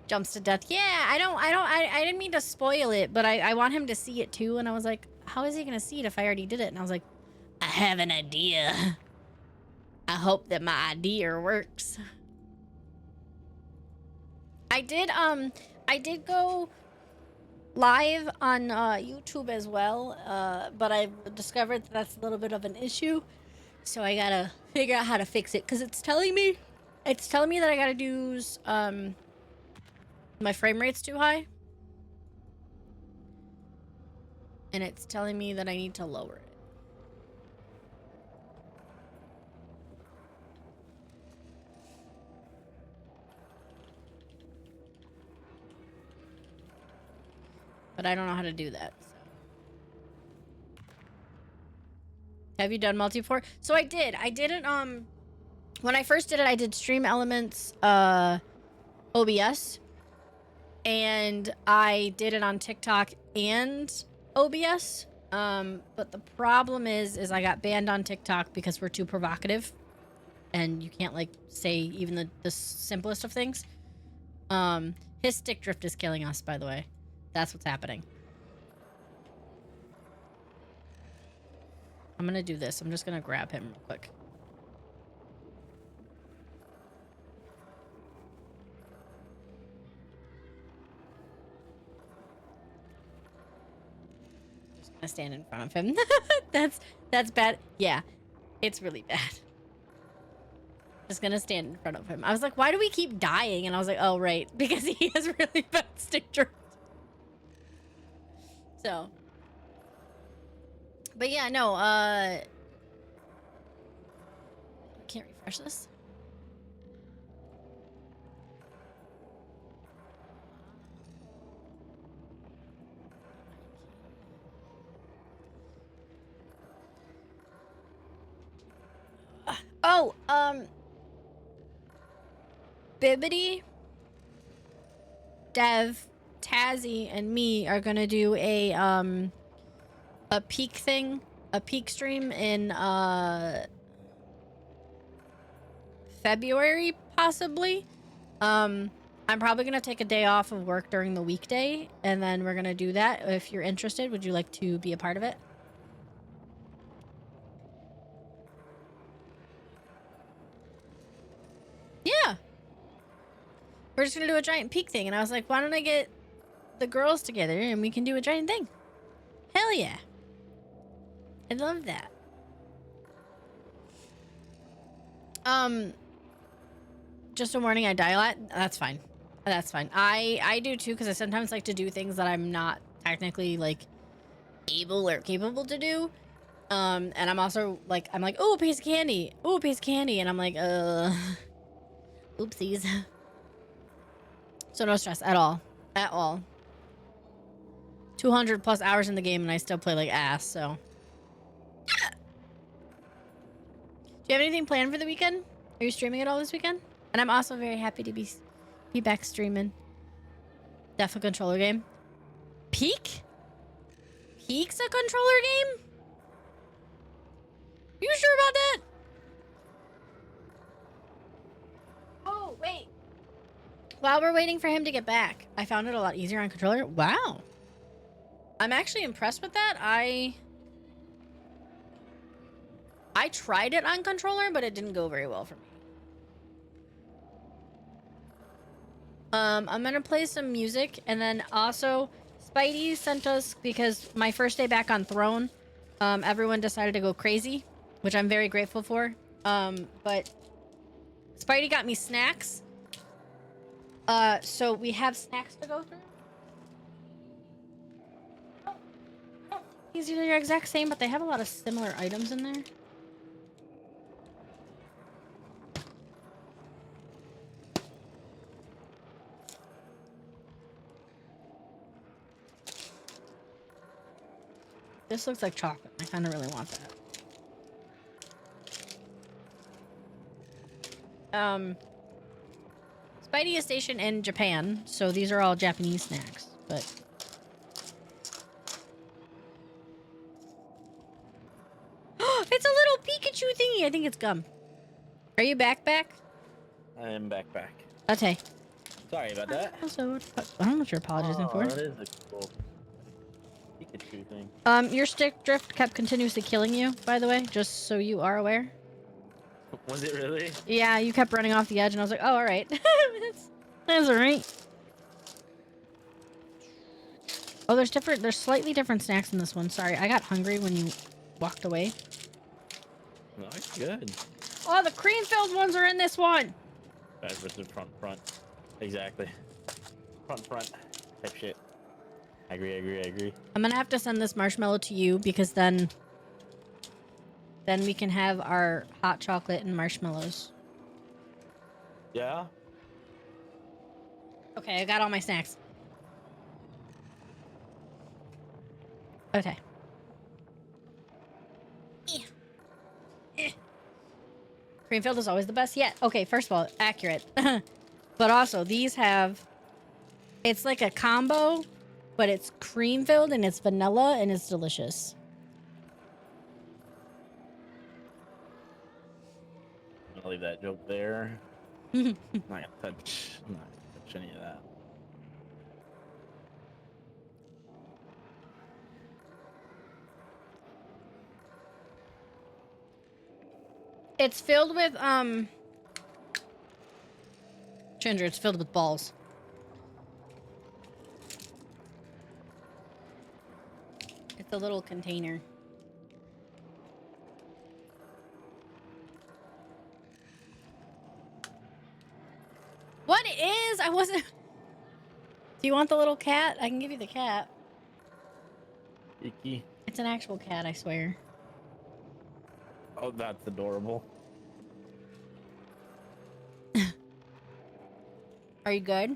Jumps to death. Yeah, I didn't mean to spoil it, but I want him to see it too. And I was like, how is he gonna see it if I already did it? And I was like, I have an idea. I hope that my idea works. I did go live on YouTube as well, but I discovered that that's a little bit of an issue. So I gotta figure out how to fix it, because it's telling me that I gotta do my frame rate's too high. And it's telling me that I need to lower it. But I don't know how to do that. So. Have you done multi before? So I did. I didn't when I first did it, I did Stream Elements OBS. And I did it on TikTok and OBS. But the problem is I got banned on TikTok because we're too provocative. And you can't like say even the simplest of things. His stick drift is killing us, by the way. That's what's happening. I'm gonna do this. I'm just gonna grab him real quick. Just gonna stand in front of him. That's bad. Yeah, it's really bad. Just gonna stand in front of him. I was like, why do we keep dying? And I was like, oh right, because he has really bad stick drift. So, but yeah, no, can't refresh this. Oh, Bibbity, Dev, Tazzy, and me are gonna do a peak thing, a peak stream in February, possibly. I'm probably gonna take a day off of work during the weekday, and then we're gonna do that. If you're interested, would you like to be a part of it? Yeah. We're just gonna do a giant peak thing, and I was like, why don't I get the girls together and we can do a giant thing? Hell yeah. I love that. Just a warning, I die a lot. That's fine. That's fine. I do too, because I sometimes like to do things that I'm not technically like able or capable to do. And I'm also like, oh, a piece of candy. Oh, a piece of candy. And I'm like, oopsies. So no stress at all. At all. 200 plus hours in the game and I still play like ass, so. Do you have anything planned for the weekend? Are you streaming at all this weekend? And I'm also very happy to be back streaming. Def a controller game. Peak? Peak's a controller game? You sure about that? Oh, wait. While we're waiting for him to get back, I found it a lot easier on controller. Wow. I'm actually impressed with that. I tried it on controller, but it didn't go very well for me. I'm gonna play some music, and then also Spidey sent us, because my first day back on Throne, everyone decided to go crazy, which I'm very grateful for. But Spidey got me snacks. So we have snacks to go through. These are the exact same, but they have a lot of similar items in there. This looks like chocolate. I kind of really want that. Spidey is stationed in Japan, so these are all Japanese snacks, but... It's a little Pikachu thingy! I think it's gum. Are you back? I am back. Okay. Sorry about that. Also, I don't know what you're apologizing for. That is a cool Pikachu thing. Your stick drift kept continuously killing you, by the way, just so you are aware. Was it really? Yeah, you kept running off the edge, and I was like, oh, alright. That's alright. Oh, there's slightly different snacks in this one. Sorry, I got hungry when you walked away. No, it's good. Oh, the cream-filled ones are in this one! Back versus front. Exactly. Front. Type shit. I agree. I'm gonna have to send this marshmallow to you, because then we can have our hot chocolate and marshmallows. Yeah? Okay, I got all my snacks. Okay. Cream-filled is always the best yet. Okay, first of all, accurate. But also, these have... It's like a combo, but it's cream-filled and it's vanilla and it's delicious. I'm gonna leave that joke there. I'm not gonna touch any of that. It's filled with, Ginger, it's filled with balls. It's a little container. What is? I wasn't... Do you want the little cat? I can give you the cat. Icky. It's an actual cat, I swear. Oh, that's adorable. Are you good?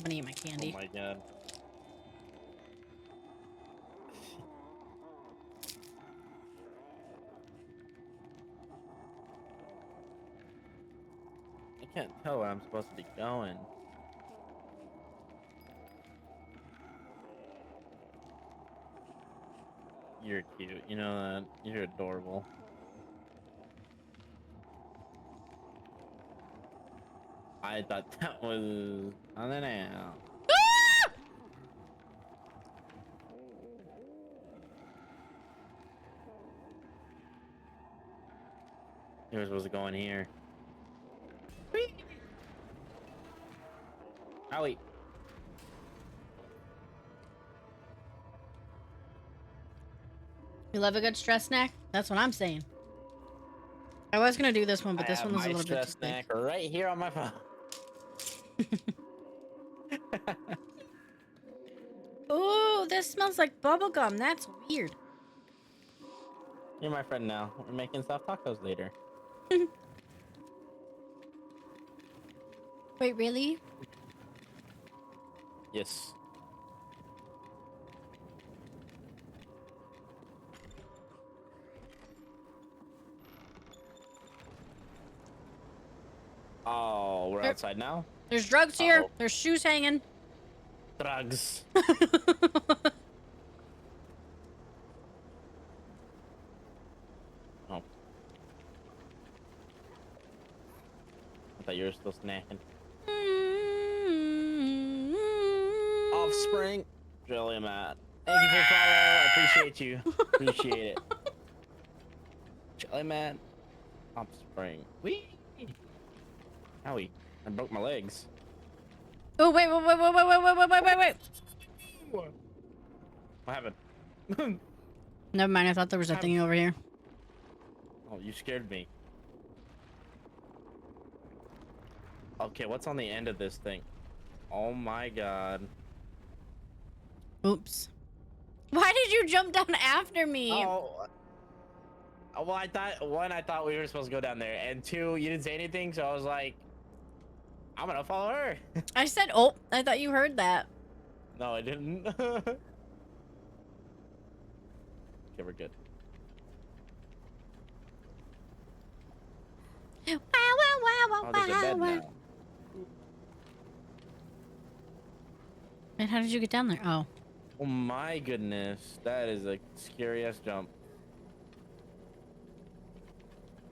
I'm gonna eat my candy. Oh my god. I can't tell where I'm supposed to be going. You're cute. You know that. You're adorable. I thought that was something else. You were supposed to go in here. Owie. You love a good stress snack? That's what I'm saying. I was gonna do this one, but this one was a little bit stress too thick. snack right here on my phone. Ooh, this smells like bubblegum. That's weird. You're my friend now. We're making soft tacos later. Wait, really? Yes. Oh, we're There- outside now? There's drugs here. Uh-oh. There's shoes hanging. Drugs. Oh. I thought you were still snacking. Offspring. Really mad. Thank you for the follow. I appreciate you. Appreciate it. Jelly man. Offspring. Wee. Owie. I broke my legs. Oh wait, wait. What happened? Never mind. I thought there was a thing over here. Oh, you scared me. Okay, what's on the end of this thing? Oh my god. Oops. Why did you jump down after me? Oh. Well, I thought we were supposed to go down there, and two, you didn't say anything, so I was like, I'm gonna follow her. I said, oh, I thought you heard that. No, I didn't. Okay, we're good. Wow, Oh, there's a bed now. And how did you get down there? Oh. Oh my goodness, that is a scary ass jump.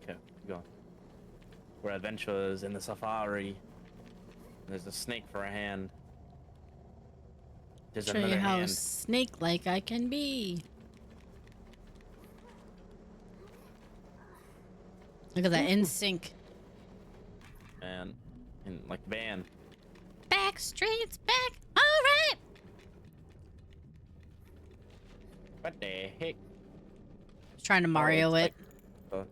Okay, keep going. We're adventurers in the safari. There's a snake for a hand. There's Show you another how hand. snake-like I can be. Look at that in sync. And like van. Back streets back. All right. What the heck? Just trying to Mario it's it.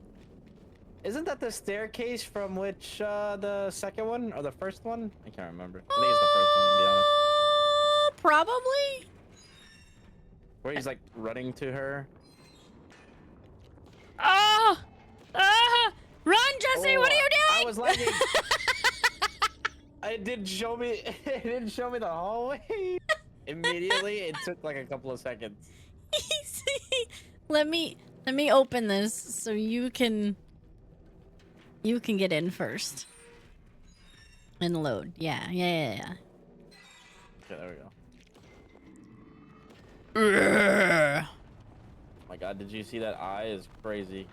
Isn't that the staircase from which the second one or the first one? I can't remember. I think it's the first one, to be honest. Probably. Where he's like running to her. Oh. Run, Jesse. What are you doing? I was lagging. It didn't show me. It didn't show me the hallway. Immediately, it took like a couple of seconds. let me open this so you can get in first. And load. Yeah. Okay, there we go. Oh my god, did you see that eye? Is crazy.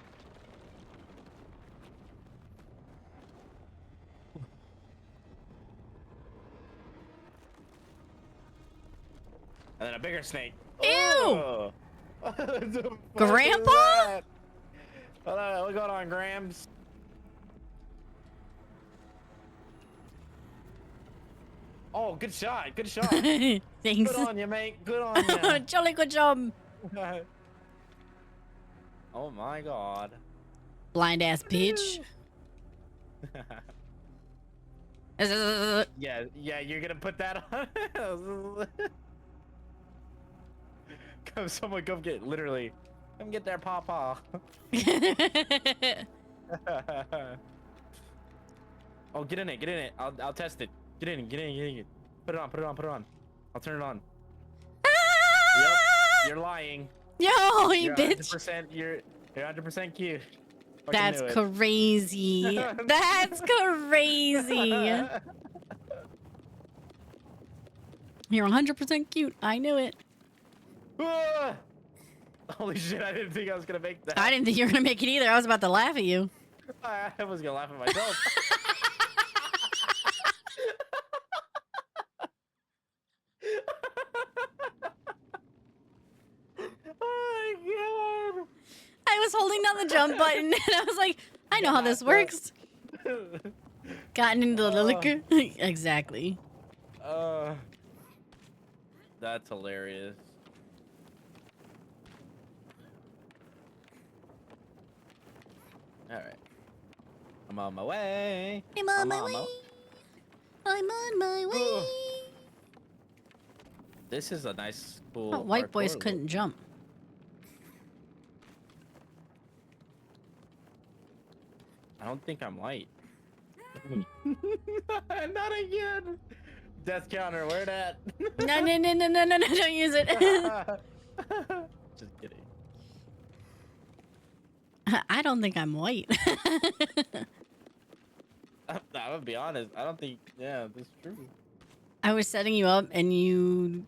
And then a bigger snake. Ew! Oh. What the fuck Grandpa? is that? Hold on, what's going on, Grams? Oh, good shot, good shot. Thanks. Good on you, mate. Good on you. Jolly good job. Oh my god. Blind ass bitch. Yeah, you're gonna put that on. Someone come get, literally, come get their pawpaw. Oh, get in it, get in it. I'll test it. Get in. Put it on. Put it on. Put it on. I'll turn it on. Ah! Yep. You're lying. Yo, you You're bitch. 100%. You're 100% cute. Fucking That's knew it. crazy. That's crazy. You're 100% cute. I knew it. Ah! Holy shit! I didn't think I was gonna make that. I didn't think you were gonna make it either. I was about to laugh at you. I was gonna laugh at myself. Oh my god! I was holding down the jump button and I was like, I know how this works. Gotten into the liquor. Exactly. That's hilarious. All right, I'm on my way. I'm on my on way. my- I'm on my way. This is a nice, cool. Oh, white boys parkour couldn't loop. jump. I don't think I'm white. Not again. Death counter, where that? No, no, no, no, no, no, no, don't use it. Just kidding. I don't think I'm white. I'm gonna be honest. I don't think. Yeah, that's true. I was setting you up and you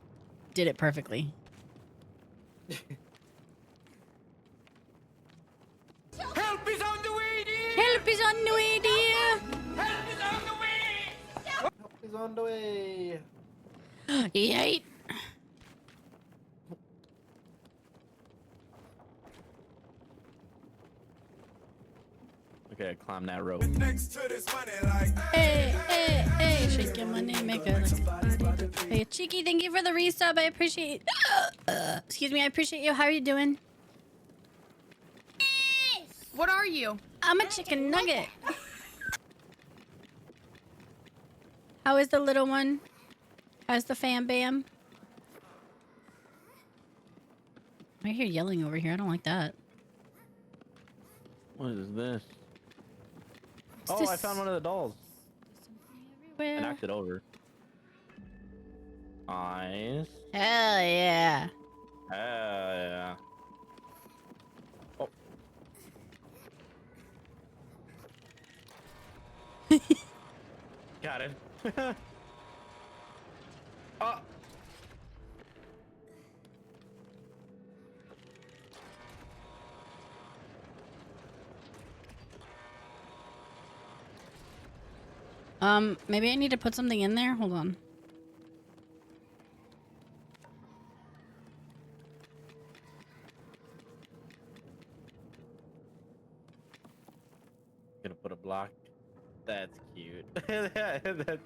did it perfectly. Help is on the way, dear! Help is on the way, dear. Help is on the way! He's on the way. Yay. Okay, climb that rope. Next to this money, like. Hey, hey, hey, shake your money, make it. Hey, Cheeky, thank you for the resub. I appreciate. Excuse me, I appreciate you. How are you doing? What are you? I'm a chicken nugget. How is the little one? How's the fam bam? I hear yelling over here. I don't like that. What is this? What's Oh, I this? found one of the dolls. I Everywhere. knocked it over. Nice. Hell yeah. Yeah. Oh. Got it. Oh. Maybe I need to put something in there. Hold on. Gonna put a block. That's cute. That's...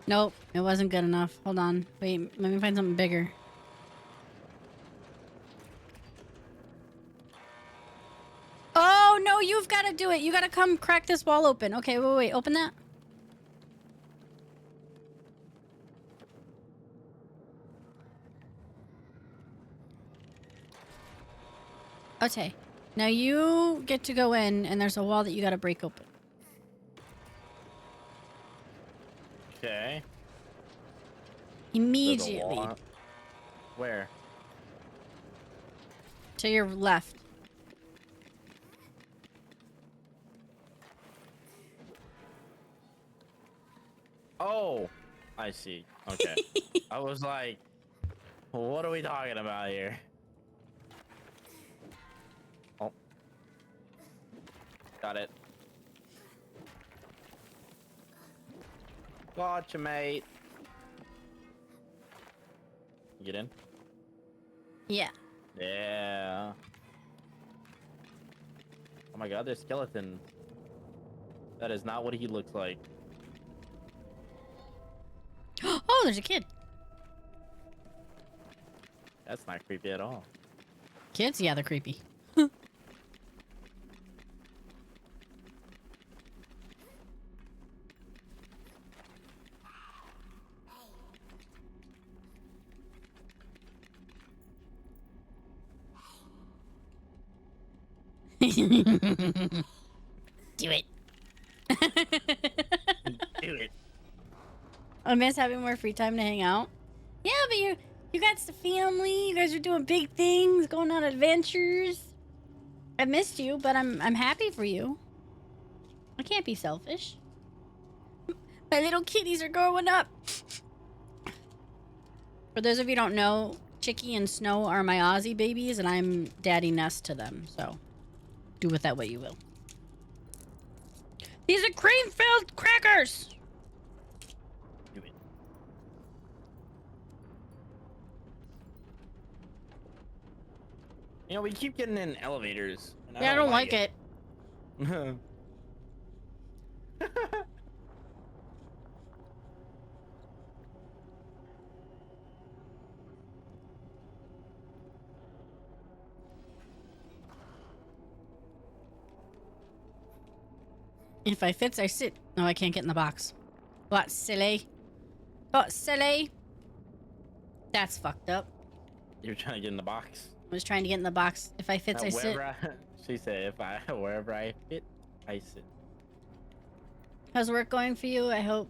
Nope, it wasn't good enough. Hold on. Wait, let me find something bigger. Oh, no, you've got to do it. You got to come crack this wall open. Okay, wait, wait. Open that. Okay. Now you get to go in, and there's a wall that you got to break open. Okay. There's a Immediately. wall. Where? To your left. Oh, I see. Okay. I was like, what are we talking about here? Oh. Got it. Gotcha, mate. Get in? Yeah. Yeah. Oh my god, there's skeleton. That is not what he looks like. Oh, there's a kid. That's not creepy at all. Kids? Yeah, they're creepy. Do it. do it. I miss having more free time to hang out. Yeah, but you got the family. You guys are doing big things, going on adventures. I missed you, but I'm happy for you. I can't be selfish. My little kitties are growing up. For those of you who don't know, Chicky and Snow are my Aussie babies, and I'm Daddy Nest to them. So, do with that what you will. These are cream-filled crackers. Do it. You know, we keep getting in elevators. And Yeah, I don't like it. If I fits, I sit. No, I can't get in the box. What, silly? What, silly? That's fucked up. You're trying to get in the box. I was trying to get in the box. If I fits, I sit. She said, wherever I fit, I sit. How's work going for you? I hope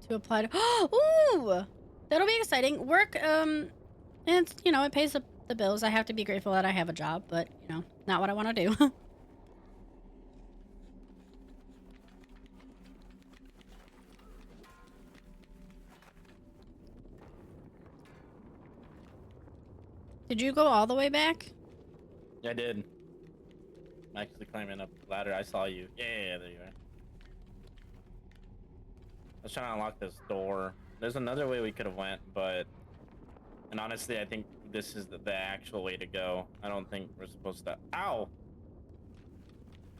to apply to... Ooh! That'll be exciting. Work, it's, you know, it pays the bills. I have to be grateful that I have a job, but, you know, not what I want to do. Did you go all the way back? Yeah, I did. I'm actually climbing up the ladder. I saw you. Yeah, there you are. I was trying to unlock this door. There's another way we could have went, but... And honestly, I think this is the actual way to go. I don't think we're supposed to... Ow!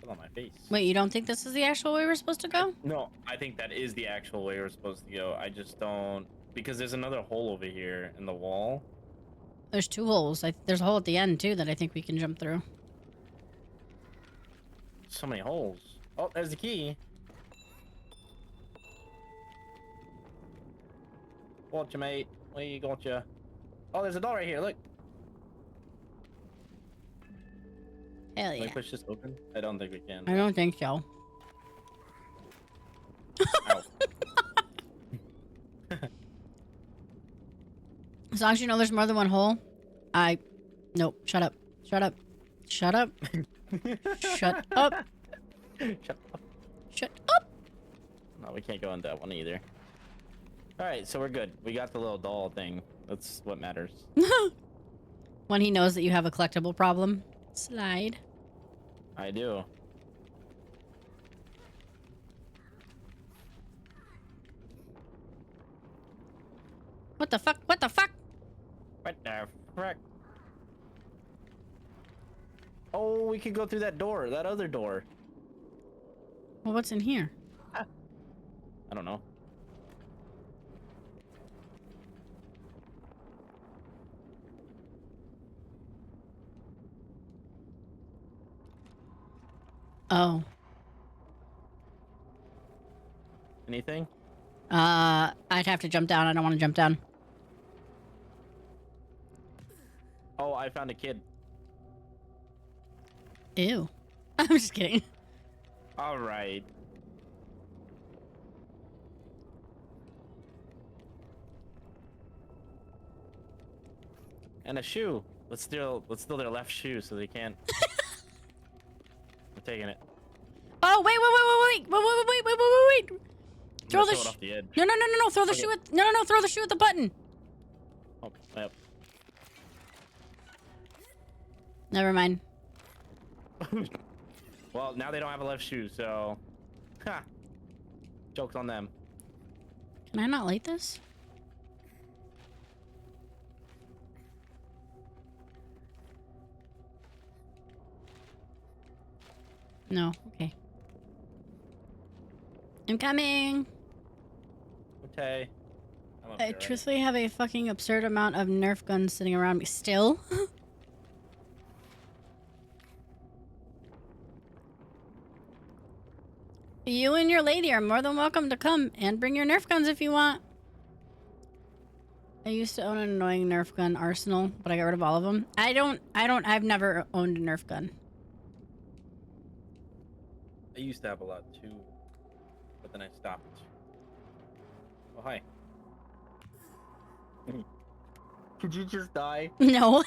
Fell on my face. Wait, you don't think this is the actual way we're supposed to go? No, I think that is the actual way we're supposed to go. I just don't... Because there's another hole over here in the wall. There's two holes. There's a hole at the end, too, that I think we can jump through. So many holes. Oh, there's the key. Gotcha, mate. We gotcha. Oh, there's a door right here. Look. Hell Can yeah. we push this open? I don't think we can. I don't think so. Ow. As long as you know there's more than one hole, Nope. Shut up. Shut up. Shut up. Shut up. Shut up. Shut up. No, we can't go in that one either. Alright, so we're good. We got the little doll thing. That's what matters. When he knows that you have a collectible problem. Slide. I do. What the fuck? What the fuck? What the frick? Oh, we could go through that door. That other door. Well, what's in here? I don't know. Oh. Anything? I'd have to jump down. I don't want to jump down. Oh, I found a kid. Ew. I'm just kidding. All right. And a shoe. Let's steal their left shoe so they can't. I'm taking it. Oh, wait. Throw the it off the edge. No. Throw the shoe at no. Throw the shoe at the button. Oh, yep. Never mind. Well, now they don't have a left shoe, so. Ha! Joke's on them. Can I not light this? No. Okay. I'm coming. Okay. I'm up I here already. truthfully have a fucking absurd amount of Nerf guns sitting around me still. You and your lady are more than welcome to come and bring your Nerf guns if you want. I used to own an annoying Nerf gun arsenal, but I got rid of all of them. I've never owned a Nerf gun. I used to have a lot too, but then I stopped. Oh, hi. Could you just die? No.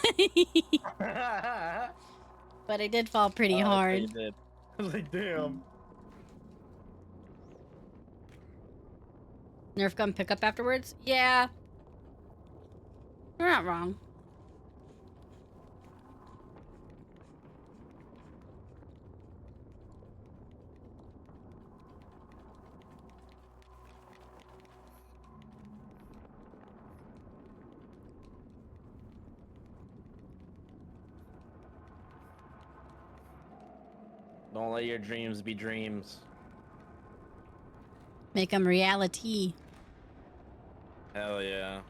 Oh, But I did fall pretty that's what hard. you did. I was like, damn. Nerf gun pickup afterwards? Yeah. You're not wrong. Don't let your dreams be dreams. Make them reality. Hell yeah.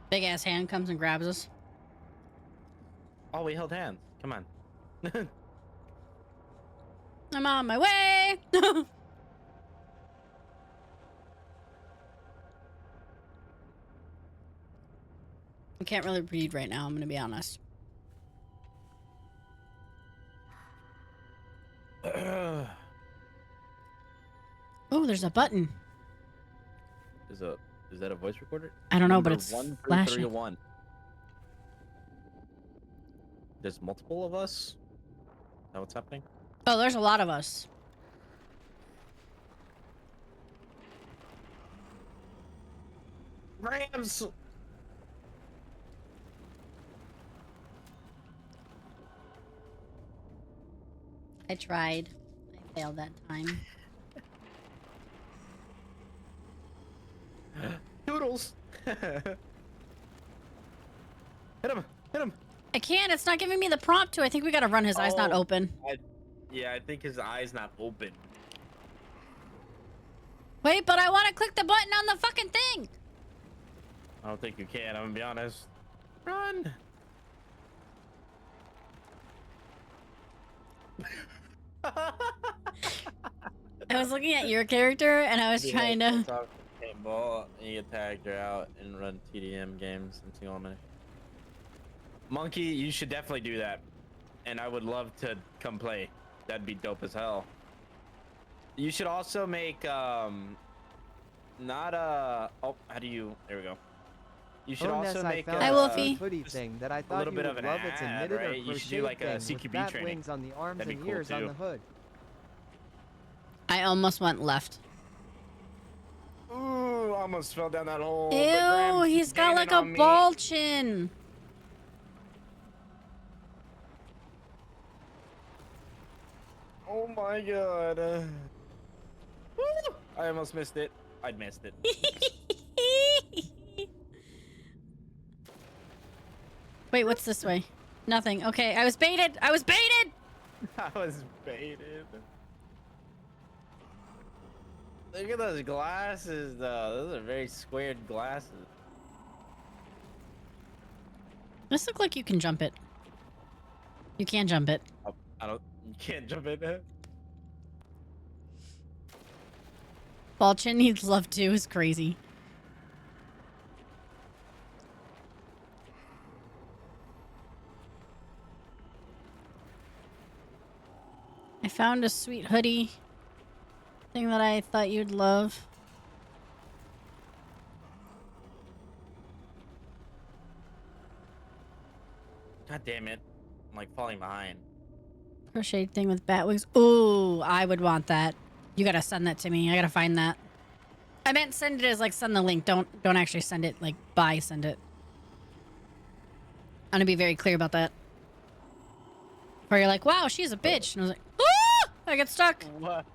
Big ass hand comes and grabs us. Oh, we held hands. Come on. I'm on my way. I can't really read right now, I'm gonna be honest. Oh, there's a button. Is that a voice recorder? I don't know, but Number it's 1331. There's multiple of us? Is that what's happening? Oh, there's a lot of us. Rams! I tried. I failed that time. Doodles! Hit him! Hit him! I can't. It's not giving me the prompt to. I think we gotta run. His eyes not Oh. open. Yeah, I think his eye's not open. Wait, but I want to click the button on the fucking thing. I don't think you can, I'm gonna be honest. Run! I was looking at your character and I was trying to. Paintball, and you get tagged or out and run TDM games in single elimination. Monkey, you should definitely do that. And I would love to come play. That'd be dope as hell. You should also make, not a... Oh, how do you... There we go. You should also make Hi, Wolfie. hoodie thing that I a thought little you bit would of an love. It's a ad, knitted right? or You should do like a crocheted thing CQB with bat training. wings on the arms That'd be and cool, ears on too. the hood. I almost went left. Ooh, almost fell down that hole. The Ew, Grams he's got gaining like a on me. ball chin. Oh my god. Woo! I almost missed it. I missed it. Wait, what's this way? Nothing. Okay, I was baited. I was baited. I was baited. Look at those glasses, though. Those are very squared glasses. This look like you can jump it. You can jump it. Oh, I don't. You can't jump in there. Ball chin needs love too. Is crazy. I found a sweet hoodie thing that I thought you'd love. God damn it! I'm like falling behind. Crocheted thing with bat wings. Ooh, I would want that. You gotta send that to me. I gotta find that. I meant send it as like send the link. Don't actually send it like send it. I'm gonna be very clear about that. Where you're like, wow, she's a bitch. And I was like, ah! I get stuck. What?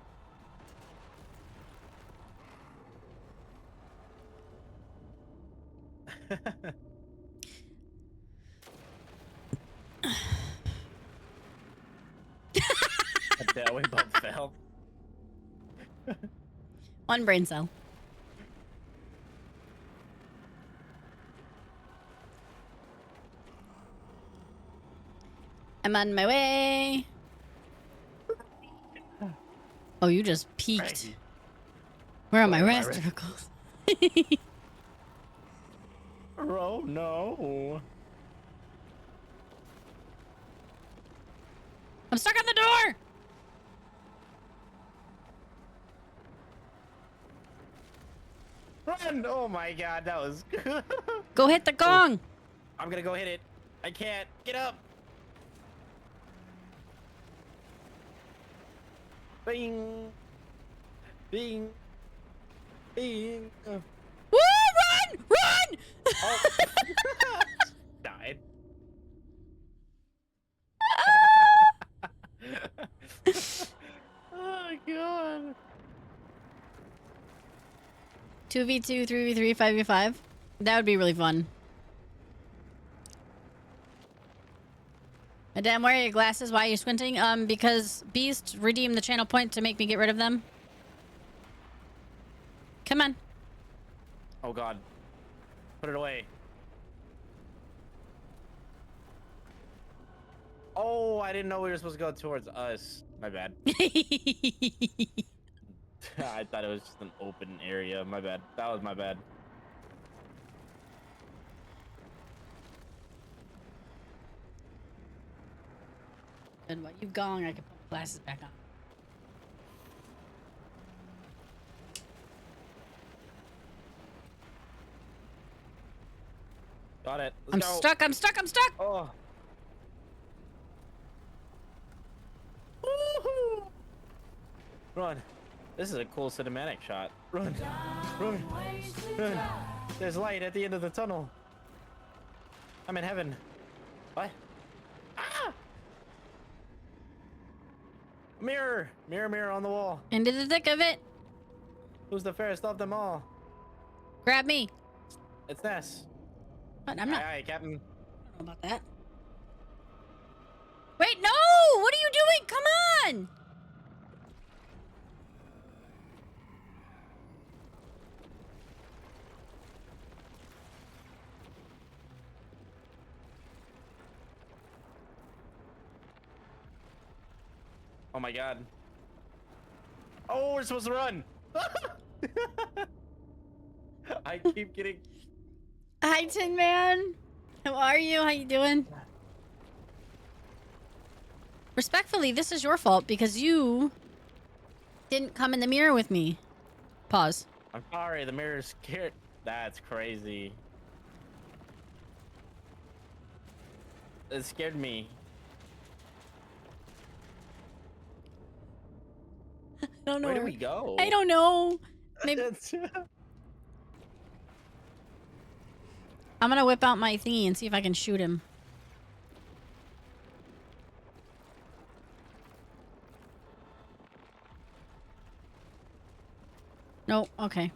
That we both fell. One brain cell. I'm on my way. Oh, you just peeked. Crazy. Where are my Where are my rest vehicles? Oh no. I'm stuck on the door. Run! Oh my god, that was. Go hit the gong. I'm gonna go hit it. I can't. Get up. Bing. Bing. Bing. Woo! Run! Run! Oh. Died. Oh god. 2v2, 3v3, 5v5. That would be really fun. Madame, where are your glasses? Why are you squinting? Because Beast redeemed the channel point to make me get rid of them. Come on. Oh god. Put it away. Oh, I didn't know we were supposed to go towards us. My bad. I thought it was just an open area. My bad. That was my bad. And while you gong, I can put my glasses back on. Got it. I'm Let's go. stuck, I'm stuck, I'm stuck! Oh. Woohoo! Run. This is a cool cinematic shot. Run. Run. Run. There's light at the end of the tunnel. I'm in heaven. What? Ah! Mirror. Mirror, mirror on the wall. Into the thick of it. Who's the fairest of them all? Grab me. It's Ness. But I'm not. Aye, aye, Captain. I don't know about that. Wait, no! What are you doing? Come on! Oh my god. Oh, we're supposed to run. I keep getting. Hi, Tin Man. How are you? How you doing? Respectfully, this is your fault because you didn't come in the mirror with me. Pause. I'm sorry, the mirror's scared. That's crazy. It scared me. I don't know. Where do we go? I don't know. Maybe I'm gonna whip out my thingy and see if I can shoot him. Nope. Okay.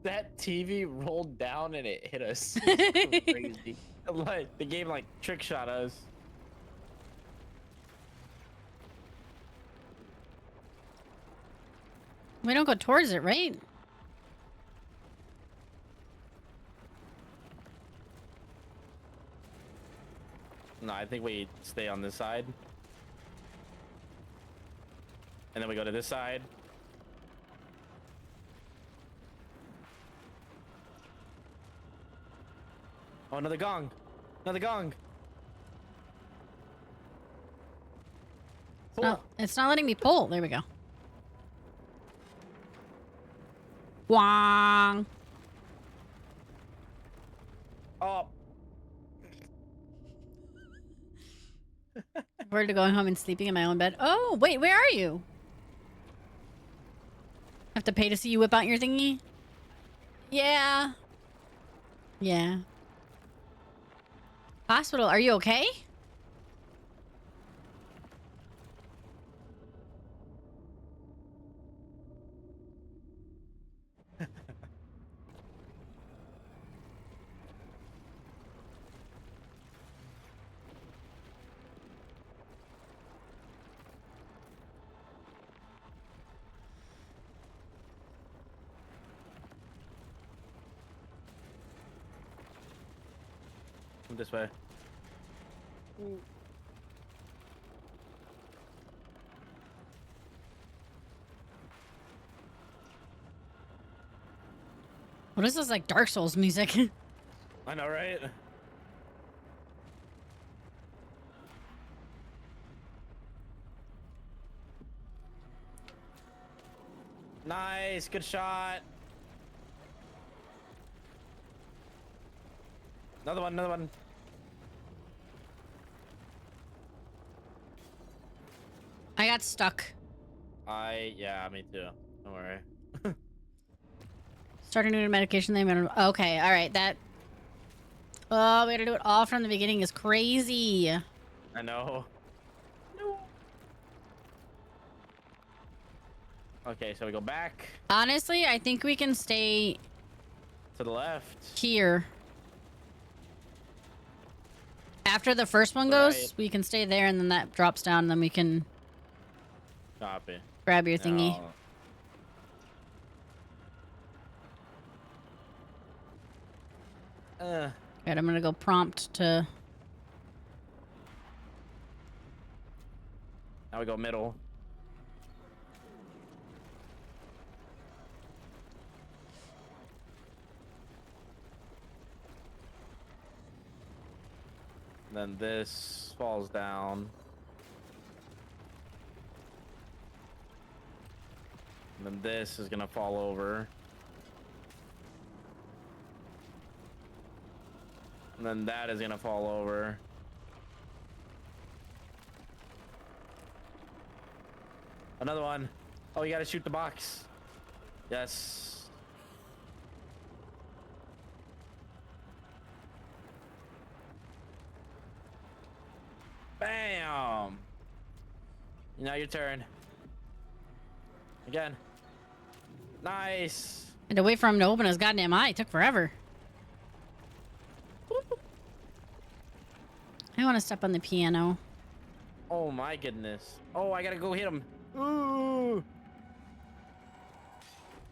That TV rolled down and it hit us. It's so crazy. Like the game like trick shot us. We don't go towards it, right? No, I think we stay on this side. And then we go to this side. Oh, another gong. Another gong. No, it's not letting me pull. There we go. Wong. Oh. Forward to going home and sleeping in my own bed. Oh, wait, where are you? Have to pay to see you whip out your thingy? Yeah. Yeah. Hospital, are you okay? This way. What is this, like Dark Souls music? I know, right? Nice, good shot. Another one, another one. I got stuck. Yeah, me too. Don't worry. Starting new medication. Okay, all right. That. Oh, we gotta do it all from the beginning is crazy. I know. No. Okay, so we go back Honestly, I think we can stay to the left. here. After the first one goes, Right. we can stay there, and then that drops down, and then we can Copy. grab your thingy. No. Right, I'm gonna go prompt to. Now we go middle. Then this falls down. And then this is gonna fall over. And then that is gonna fall over. Another one. Oh, you gotta shoot the box. Yes. Bam. Now your turn. Again. Nice. And to wait for him to open his goddamn eye. It took forever. I want to step on the piano. Oh my goodness. Oh, I gotta go hit him. Ooh.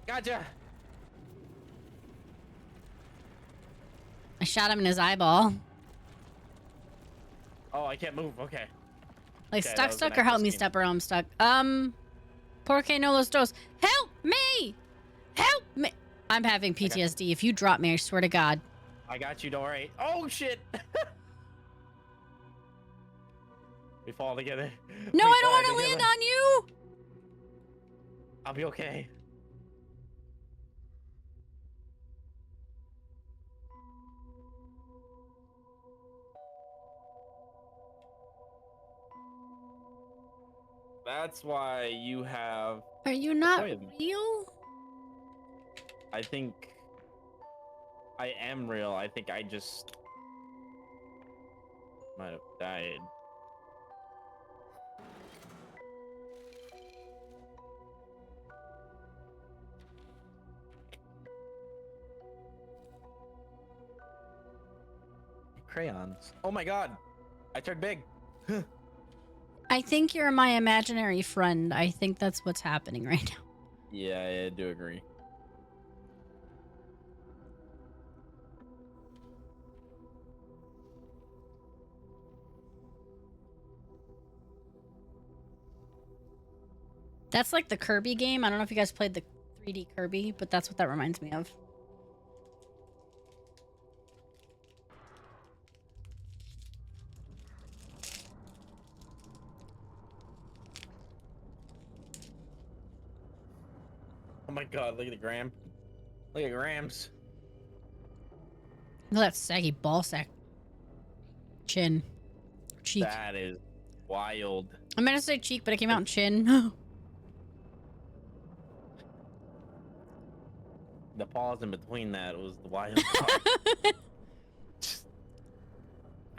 Gotcha. I shot him in his eyeball. Oh, I can't move. Okay. Like Okay, that was stuck, the or help next me scene. step, or I'm stuck. Porque no los dos. Help me! Help me! I'm having PTSD. If you drop me, I swear to God. I got you. Don't worry. Oh shit. We fall together. No, We I don't die want to together. land on you! I'll be okay. That's why you have. Are you not Go ahead. real? I think I am real. I think I just might have died. Crayons. Oh my god. I turned big. I think you're my imaginary friend. I think that's what's happening right now. Yeah, I do agree. That's like the Kirby game. I don't know if you guys played the 3D Kirby, but that's what that reminds me of. Oh my god, look at the gram. Look at grams. Look at that saggy ball sack. Chin. Cheek. That is wild. I meant to say cheek, but it came out in chin. The pause in between that was the wild part.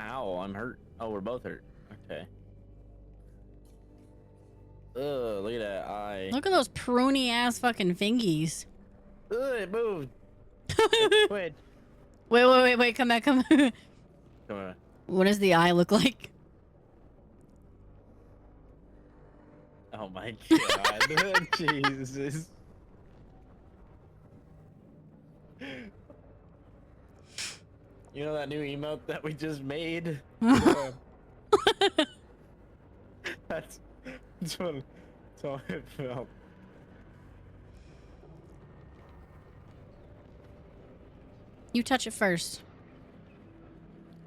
Ow, I'm hurt. Oh, we're both hurt. Okay. Ugh, look at that eye. Look at those pruny ass fucking fingies. Ugh, it moved. It quit. Wait, come back, come back. Come on. What does the eye look like? Oh my god. Jesus. You know that new emote that we just made? That's what it felt. You touch it first.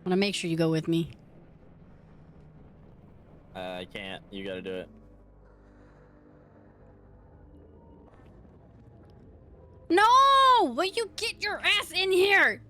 I want to make sure you go with me. I can't. You gotta do it. No! Will you get your ass in here?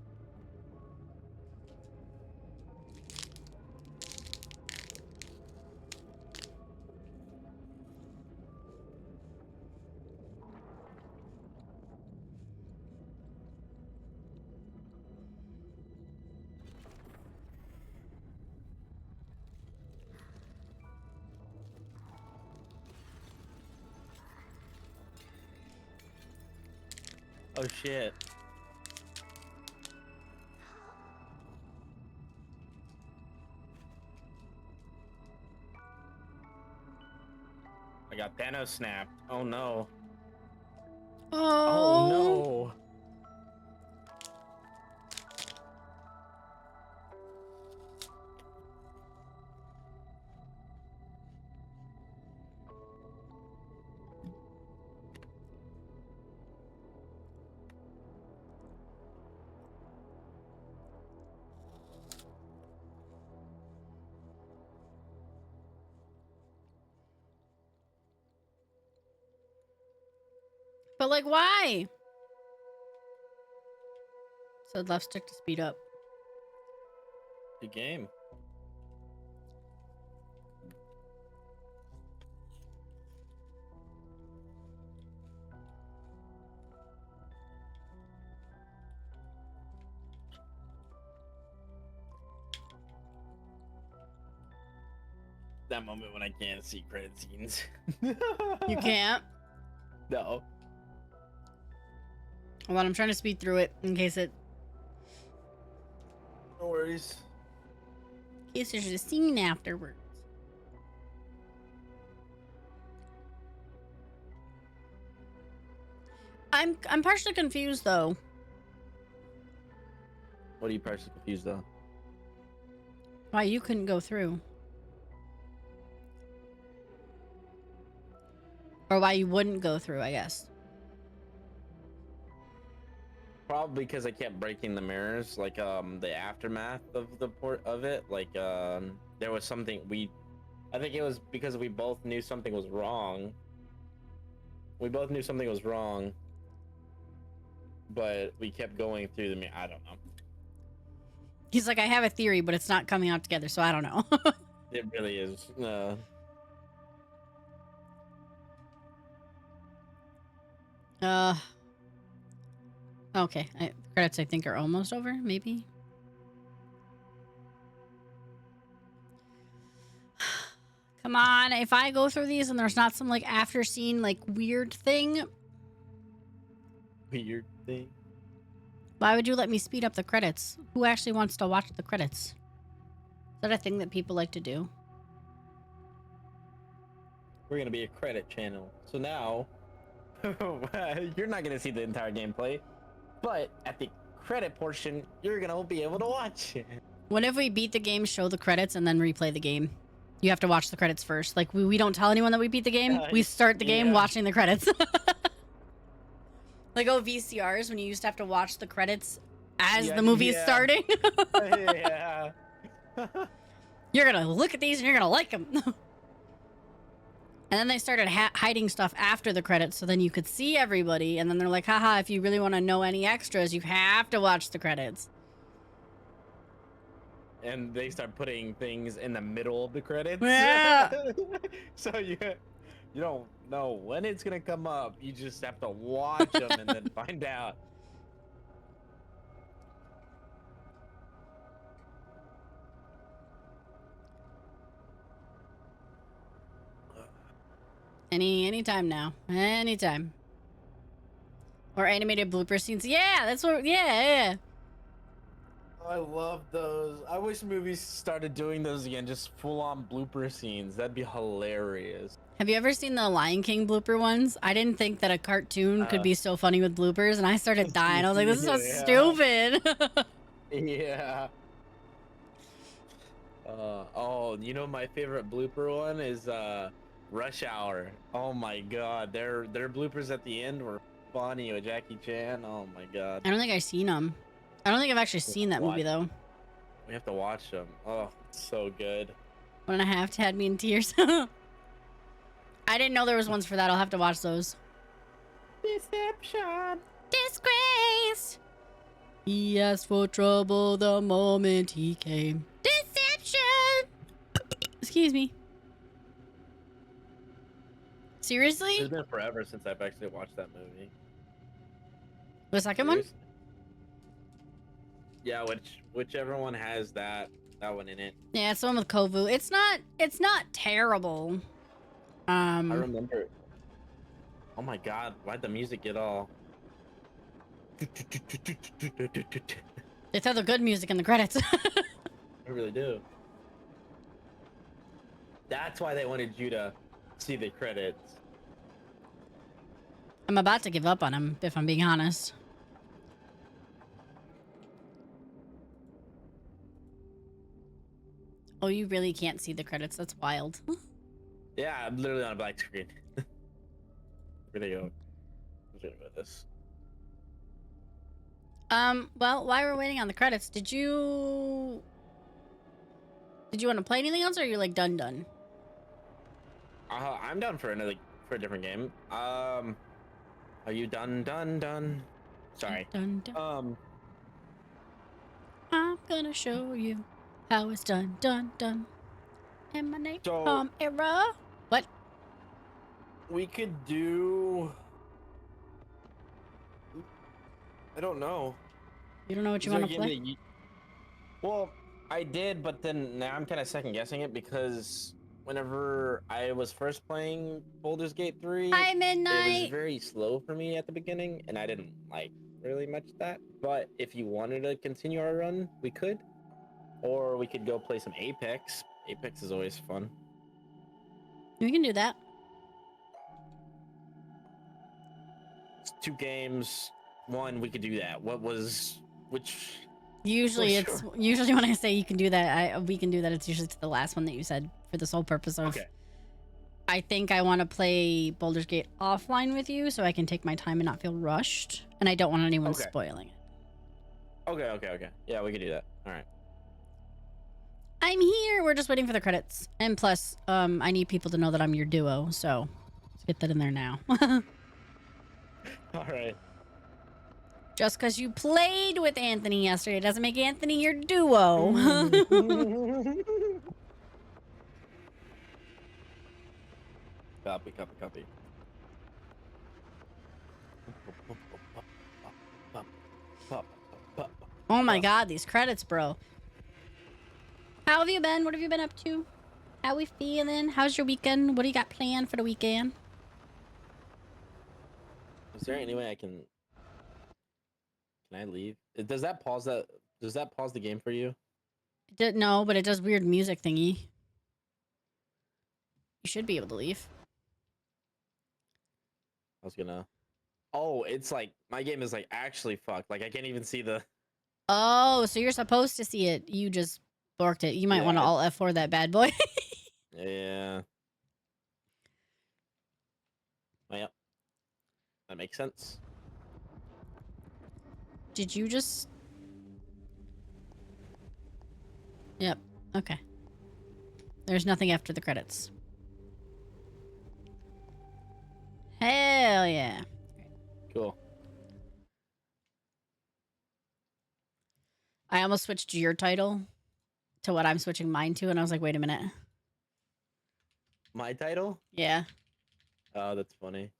Oh shit. I got Thanos snapped. Oh no. Oh no. But like, why? So left stick to speed up. Good game. That moment when I can't see credit scenes. You can't? No. Hold on, I'm trying to speed through it in case it... No worries. In case there's a scene afterwards. I'm partially confused though. What are you partially confused though? Why you couldn't go through. Or why you wouldn't go through, I guess. Probably because I kept breaking the mirrors, like the aftermath of the port of it. Like there was something I think it was because we both knew something was wrong. We both knew something was wrong, but we kept going through the mirror. I don't know. He's like, I have a theory, but it's not coming out together, so I don't know. It really is. Okay. Credits, I think, are almost over, maybe. Come on, if I go through these and there's not some, like, after scene, like, weird thing, Weird thing. why would you let me speed up the credits? Who actually wants to watch the credits? Is that a thing that people like to do? We're gonna be a credit channel. So now, you're not gonna see the entire gameplay, but at the credit portion, you're gonna be able to watch it. What if we beat the game, show the credits, and then replay the game? You have to watch the credits first. Like, we don't tell anyone that we beat the game. We start the game yeah. watching the credits. Like, VCRs, when you used to have to watch the credits as the movie is starting. Yeah. You're gonna look at these and you're gonna like them. And then they started hiding stuff after the credits, so then you could see everybody. And then they're like, haha, if you really want to know any extras, you have to watch the credits. And they start putting things in the middle of the credits. Yeah. So you don't know when it's gonna come up. You just have to watch them and then find out. Anytime now. Anytime. Or animated blooper scenes. Yeah, that's what, yeah. I love those. I wish movies started doing those again, just full-on blooper scenes. That'd be hilarious. Have you ever seen the Lion King blooper ones? I didn't think that a cartoon could be so funny with bloopers, and I started dying. I was like, this is so stupid. Yeah. Oh, you know my favorite blooper one is Rush Hour. Oh my god, their bloopers at the end were funny with Jackie Chan. Oh my god. I don't think I've seen them. I don't think I've actually seen that movie, though. We have to watch them. Oh, it's so good. 1.5 had me in tears. I didn't know there was ones for that. I'll have to watch those. Deception. Disgrace. asked? He asked for trouble the moment he came. Deception! Excuse me. Seriously? It's been forever since I've actually watched that movie. The second one? Seriously. Yeah, whichever one has that one in it. Yeah, it's the one with Kovu. It's not terrible. I remember. Oh my god, why'd the music get all? They throw the good music in the credits. I really do. That's why they wanted you to see the credits. I'm about to give up on him, if I'm being honest. Oh, you really can't see the credits. That's wild. Yeah, I'm literally on a black screen. Where'd they go? Who's gonna go this? Well, while we're waiting on the credits, did you want to play anything else, or are you like done? I'm down for a different game. Are you done? Sorry. Done. I'm gonna show you how it's done. And my name So- Era. What? We could do. I don't know. You don't know what you Is there want a to game play? that Well, I did, but then now I'm kind of second guessing it because whenever I was first playing Baldur's Gate 3, Hi, it was Midnight. very slow for me at the beginning, and I didn't like really much that. But if you wanted to continue our run, we could. Or we could go play some Apex. Apex is always fun. We can do that. It's 2 games. One, we could do that. Which? Usually, For it's sure. usually when I say you can do that, we can do that. It's usually to the last one that you said for the sole purpose of. Okay. I think I want to play Baldur's Gate offline with you, so I can take my time and not feel rushed, and I don't want anyone Okay. spoiling it. Okay. Yeah, we could do that. All right. I'm here. We're just waiting for the credits, and plus, I need people to know that I'm your duo. So let's get that in there now. All right. Just because you played with Anthony yesterday doesn't make Anthony your duo. Copy. Oh my god, these credits, bro. How have you been? What have you been up to? How we feeling? How's your weekend? What do you got planned for the weekend? Is there any way I can I leave? Does that pause the game for you? No, but it does weird music thingy. You should be able to leave. I was gonna. Oh, it's like my game is like actually fucked. Like I can't even see the. Oh, so you're supposed to see it. You just borked it. You might want to Yeah. alt F4 that bad boy. Yeah. Well, yep. That makes sense. Did you just... Yep. Okay. There's nothing after the credits. Hell yeah. Cool. I almost switched your title to what I'm switching mine to, and I was like, wait a minute. My title? Yeah. Oh, that's funny.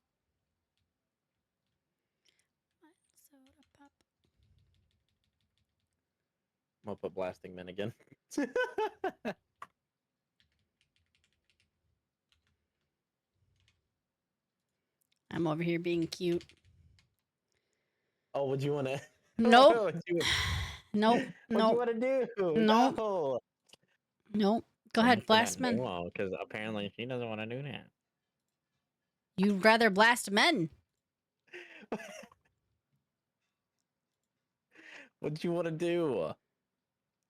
I'm gonna put Blasting Men again. I'm over here being cute. Oh, what do you wanna? Nope. What you Nope. Nope. wanna do? Nope. No. Nope. Go ahead, blast men. Because apparently she doesn't want to do that. You'd rather blast men. What do you want to do?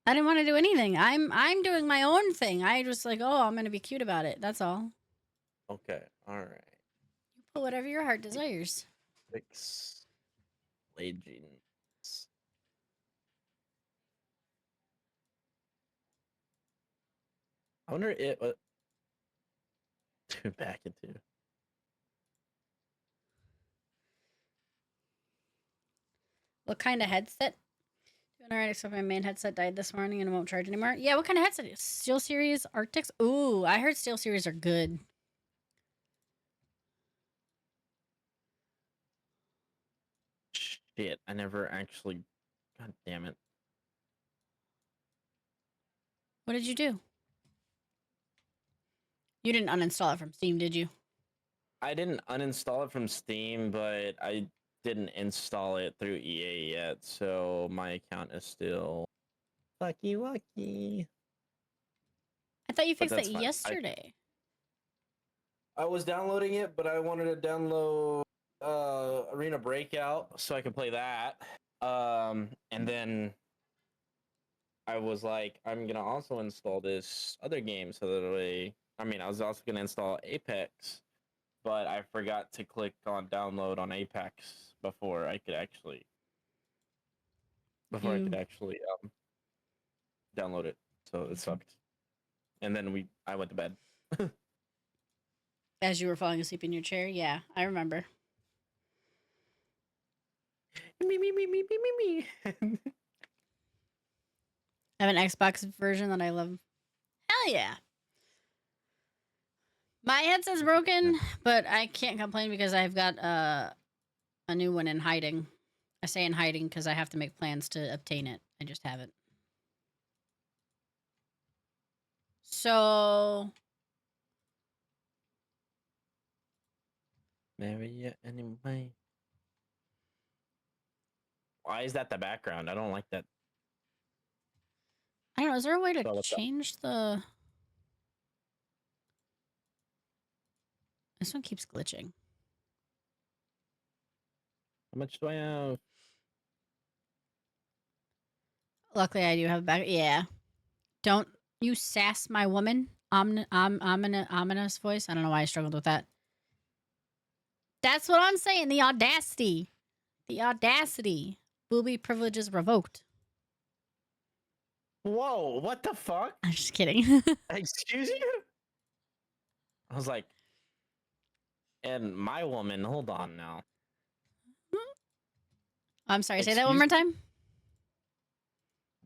I didn't want to do anything. I'm doing my own thing. I just like, oh, I'm gonna be cute about it. That's all. Okay. All right. Put whatever your heart desires. 6 Legends. I wonder what back into. What kind of headset? Doing alright, except my main headset died this morning and won't charge anymore. Yeah, what kind of headset? SteelSeries Arctics? Ooh, I heard SteelSeries are good. Shit, I never actually. God damn it. What did you do? You didn't uninstall it from Steam, did you? I didn't uninstall it from Steam, but I didn't install it through EA yet, so my account is still fucky wucky. I thought you But fixed that's that fine. yesterday. I was downloading it, but I wanted to download Arena Breakout so I could play that. And then I was like, I'm gonna also install this other game so that way. I mean, I was also gonna install Apex, but I forgot to click on download on Apex before I could actually download it. So it sucked. And then I went to bed. As you were falling asleep in your chair? Yeah, I remember. Me. I have an Xbox version that I love. Hell yeah. My headset's broken, but I can't complain because I've got a new one in hiding. I say in hiding because I have to make plans to obtain it. I just haven't. So Maybe anyway. Why is that the background? I don't like that. I don't know. Is there a way to So what's up? change the? This one keeps glitching. How much do I have? Luckily, I do have a back. Yeah. Don't you sass my woman. Ominous voice. I don't know why I struggled with that. That's what I'm saying. The audacity. The audacity. Booby privileges revoked. Whoa, what the fuck? I'm just kidding. Excuse you? I was like, and my woman, hold on now. I'm sorry. Say that one more time.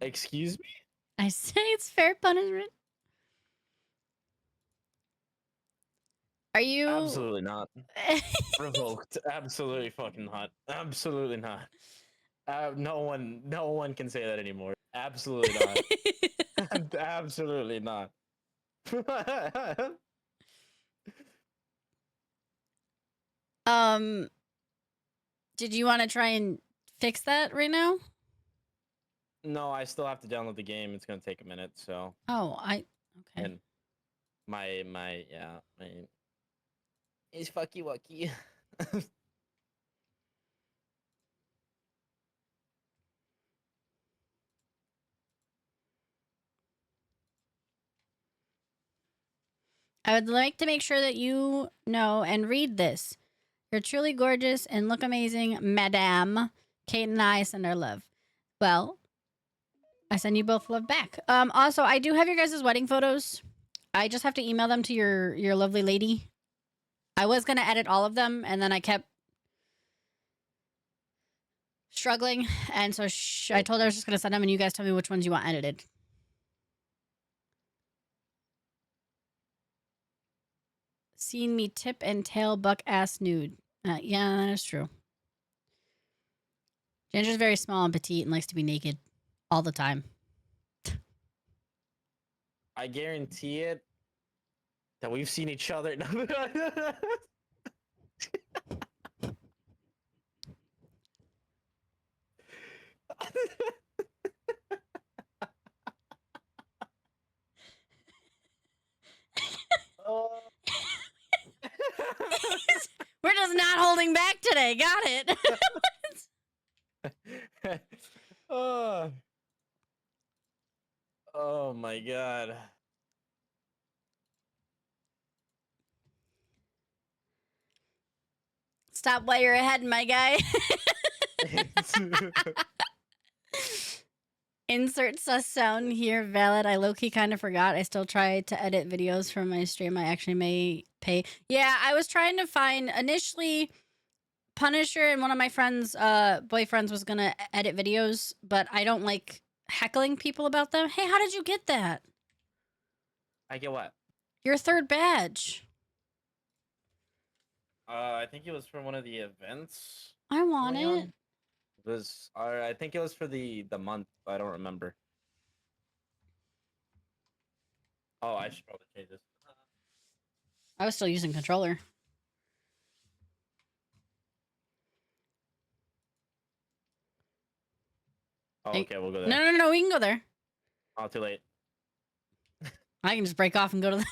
Excuse me? I say it's fair punishment. Are you Absolutely not. Revoked. Absolutely fucking not. Absolutely not. No one can say that anymore. Absolutely not. Absolutely not. Did you want to try and fix that right now? No, I still have to download the game. It's gonna take a minute, so Oh, okay. and my is fucky wucky. I would like to make sure that you know and read this. You're truly gorgeous and look amazing, Madame. Kate and I send our love. Well, I send you both love back. Also, I do have your guys' wedding photos. I just have to email them to your lovely lady. I was gonna edit all of them, and then I kept struggling, and so I told her I was just gonna send them, and you guys tell me which ones you want edited. Seen me tip and tail buck ass nude. Yeah, that is true. Ginger's very small and petite and likes to be naked all the time. I guarantee it that we've seen each other. We're just not holding back today. Got it. Oh my god. Stop while you're ahead, my guy. Insert sus sound here. Valid. I low-key kind of forgot. I still try to edit videos from my stream. I actually may pay. Yeah, I was trying to find initially Punisher and one of my friends' boyfriends was gonna edit videos, but I don't like heckling people about them. Hey, how did you get that? I get what? Your third badge. I think it was for one of the events. I want going on. it. It was. I think it was for the month. I don't remember. Oh, I should probably change this. I was still using controller. Oh, Hey, okay, we'll go there. No, we can go there. Oh, too late. I can just break off and go to the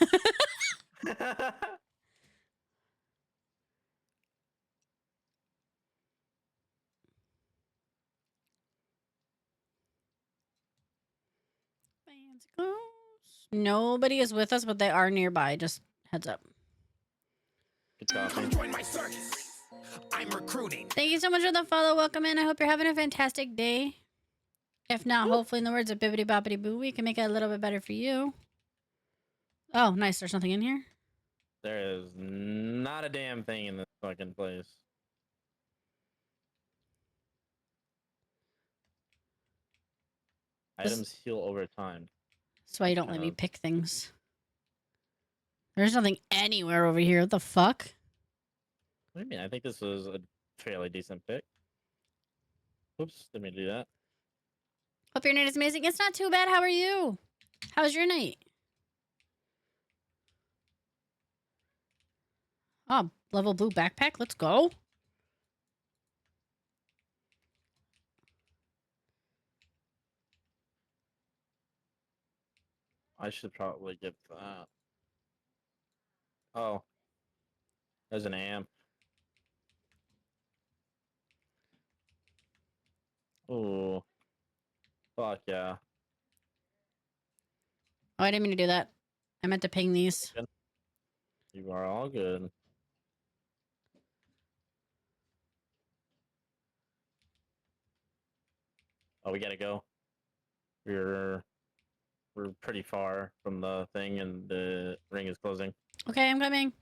Fancy clothes. Nobody is with us, but they are nearby. Just heads up. Good talking. Join my circus. I'm recruiting. Thank you so much for the follow. Welcome in. I hope you're having a fantastic day. If not, hopefully in the words of Bibbidi Boppity Boo, we can make it a little bit better for you. Oh, nice. There's nothing in here. There is not a damn thing in this fucking place. This- Items heal over time. That's why you don't let Kind me of. pick things. There's nothing anywhere over here. What the fuck? What do you mean? I think this was a fairly decent pick. Oops, didn't mean to do that. Hope your night is amazing. It's not too bad. How are you? How's your night? Oh, level blue backpack. Let's go. I should probably get that. Oh. There's an amp. Ooh. Fuck yeah. Oh, I didn't mean to do that. I meant to ping these. You are all good. Oh, we gotta go. We're pretty far from the thing, and the ring is closing. Okay, I'm coming.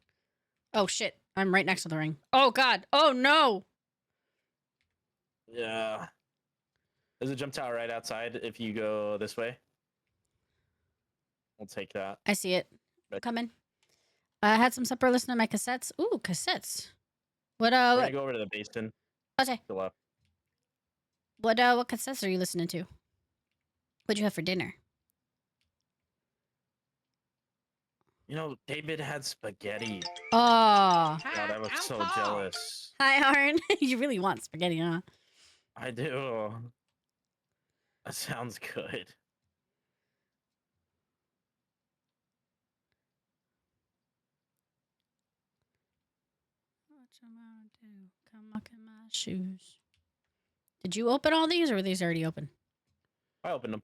Oh, shit. I'm right next to the ring. Oh, God. Oh, no. Yeah. There's a jump tower right outside if you go this way. We'll take that. I see it. Right. Coming. I had some supper listening to my cassettes. Ooh, cassettes. What, We're gonna go over to the basin okay. to the left. What cassettes are you listening to? What'd you have for dinner? You know, David had spaghetti. Oh. God, I was so jealous. Hi, Arn. You really want spaghetti, huh? I do. That sounds good. What you wanna do? Come look in my shoes. Did you open all these, or were these already open? I opened them.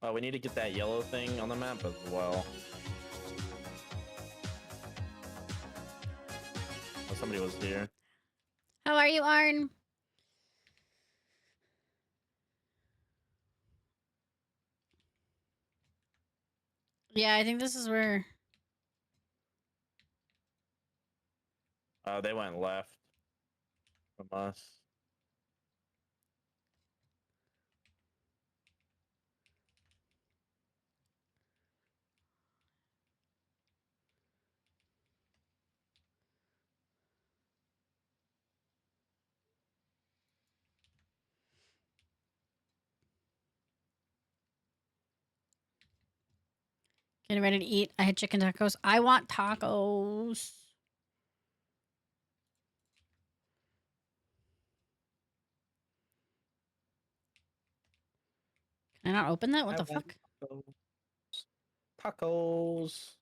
Oh, we need to get that yellow thing on the map as well. Oh, somebody was here. How are you, Arn? Yeah, I think this is where... They went left from us. Getting ready to eat. I had chicken tacos. I want tacos. Can I not open that? What the fuck? Tacos.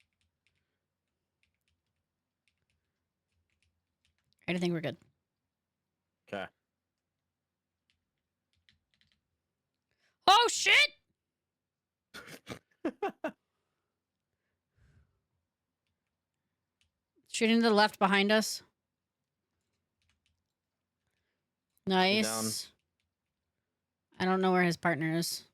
I think we're good. Okay. Oh, shit! Shooting to the left behind us. Nice. I don't know where his partner is.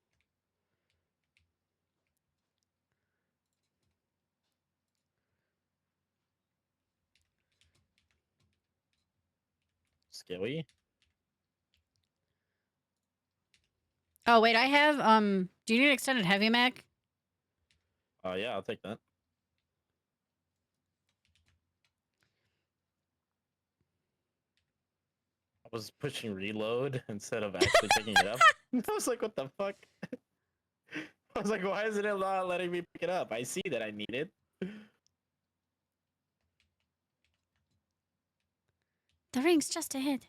Skilly. Oh wait, I have do you need extended heavy mag? Yeah, I'll take that. I was pushing reload instead of actually picking it up. I was like, what the fuck? I was like, why isn't it not letting me pick it up? I see that I need it. The ring's just ahead.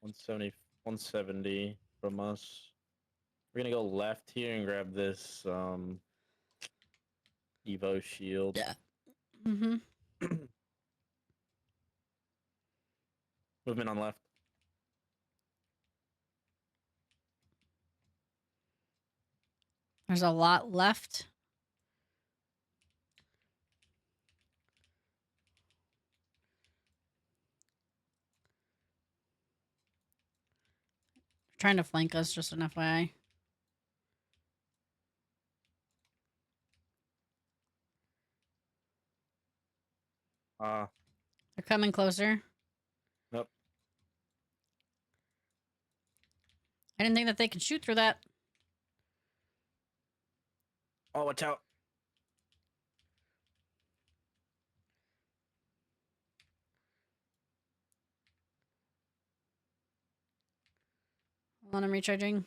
One seventy, 170 from us. We're gonna go left here and grab this Evo shield. Yeah. Mm-hmm. Movement on left. There's a lot left. Trying to flank us, just an FYI. They're coming closer. Nope. I didn't think that they could shoot through that. Oh, watch out. Hold on, I'm recharging.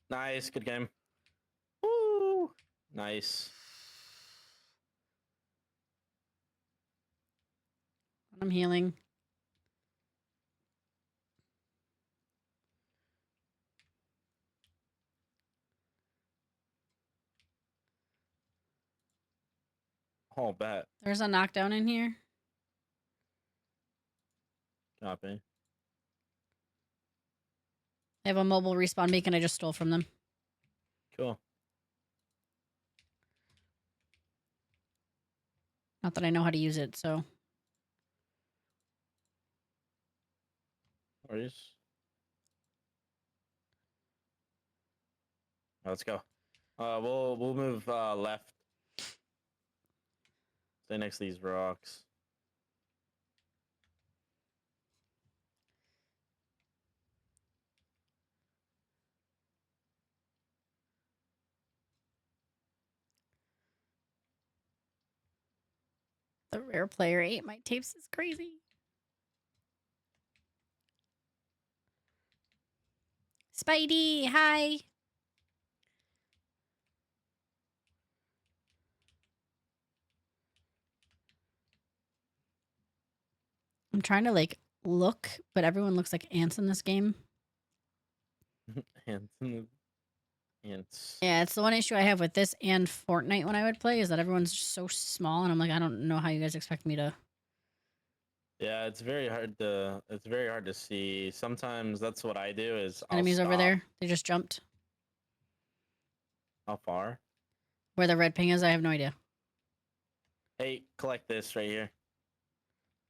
Nice, good game. Woo! Nice. I'm healing. Oh, bet. There's a knockdown in here. Copy. They have a mobile respawn beacon I just stole from them. Cool. Not that I know how to use it, so. No worries. Let's go. We'll move left. Stay next to these rocks. The rare player ate my tapes is crazy. Spidey, hi. I'm trying to like look, but everyone looks like ants in this game. Ants. Yeah, it's the one issue I have with this and Fortnite when I would play is that everyone's so small, and I'm like, I don't know how you guys expect me to. Yeah, it's very hard to see. Sometimes that's what I do is I'll Enemies over stop. there. They just jumped. How far? Where the red ping is, I have no idea. Hey, collect this right here.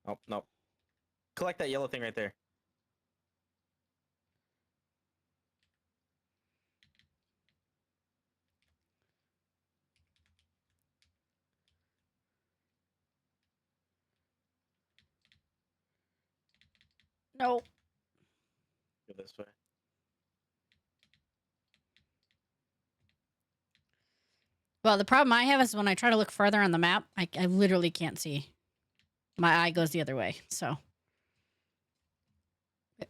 Oh, no. Collect that yellow thing right there. No. Go this way. Well, the problem I have is when I try to look further on the map, I literally can't see. My eye goes the other way, so. Hey.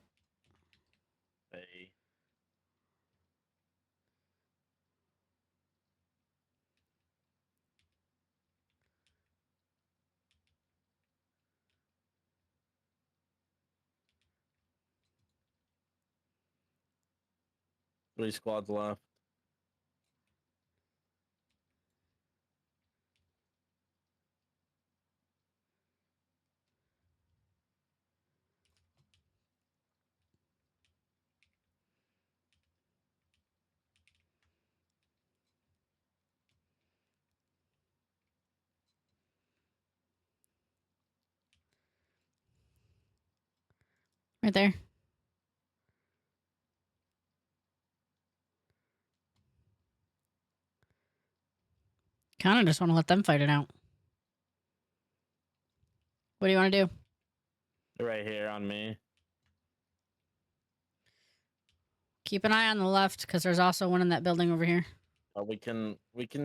Three squads left. Right there. Kind of just want to let them fight it out. What do you want to do? Right here on me. Keep an eye on the left because there's also one in that building over here. We can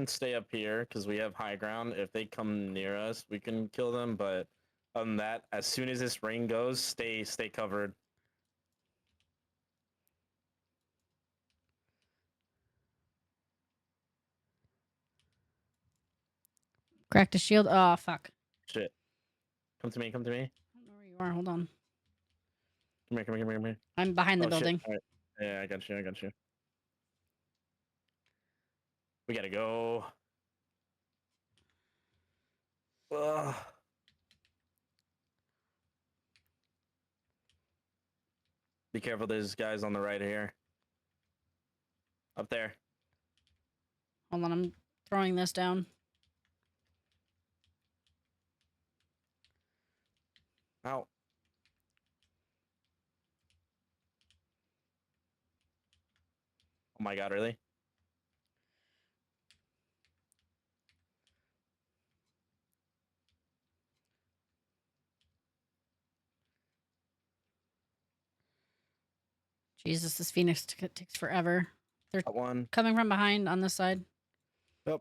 stay up here because we have high ground. If they come near us, we can kill them. But other than that, as soon as this ring goes, stay covered. Cracked a shield. Oh, fuck. Shit. Come to me. Come to me. I don't know where you are. Hold on. Come here. Come here. Come here. Come here. I'm behind the Oh, shit. building. All right. Yeah, I got you. I got you. We gotta go. Ugh. Be careful, there's guys on the right here. Up there. Hold on. I'm throwing this down. Ow. Oh my god, really? Jesus, this Phoenix takes forever. They're Got one. coming from behind on this side. Yep.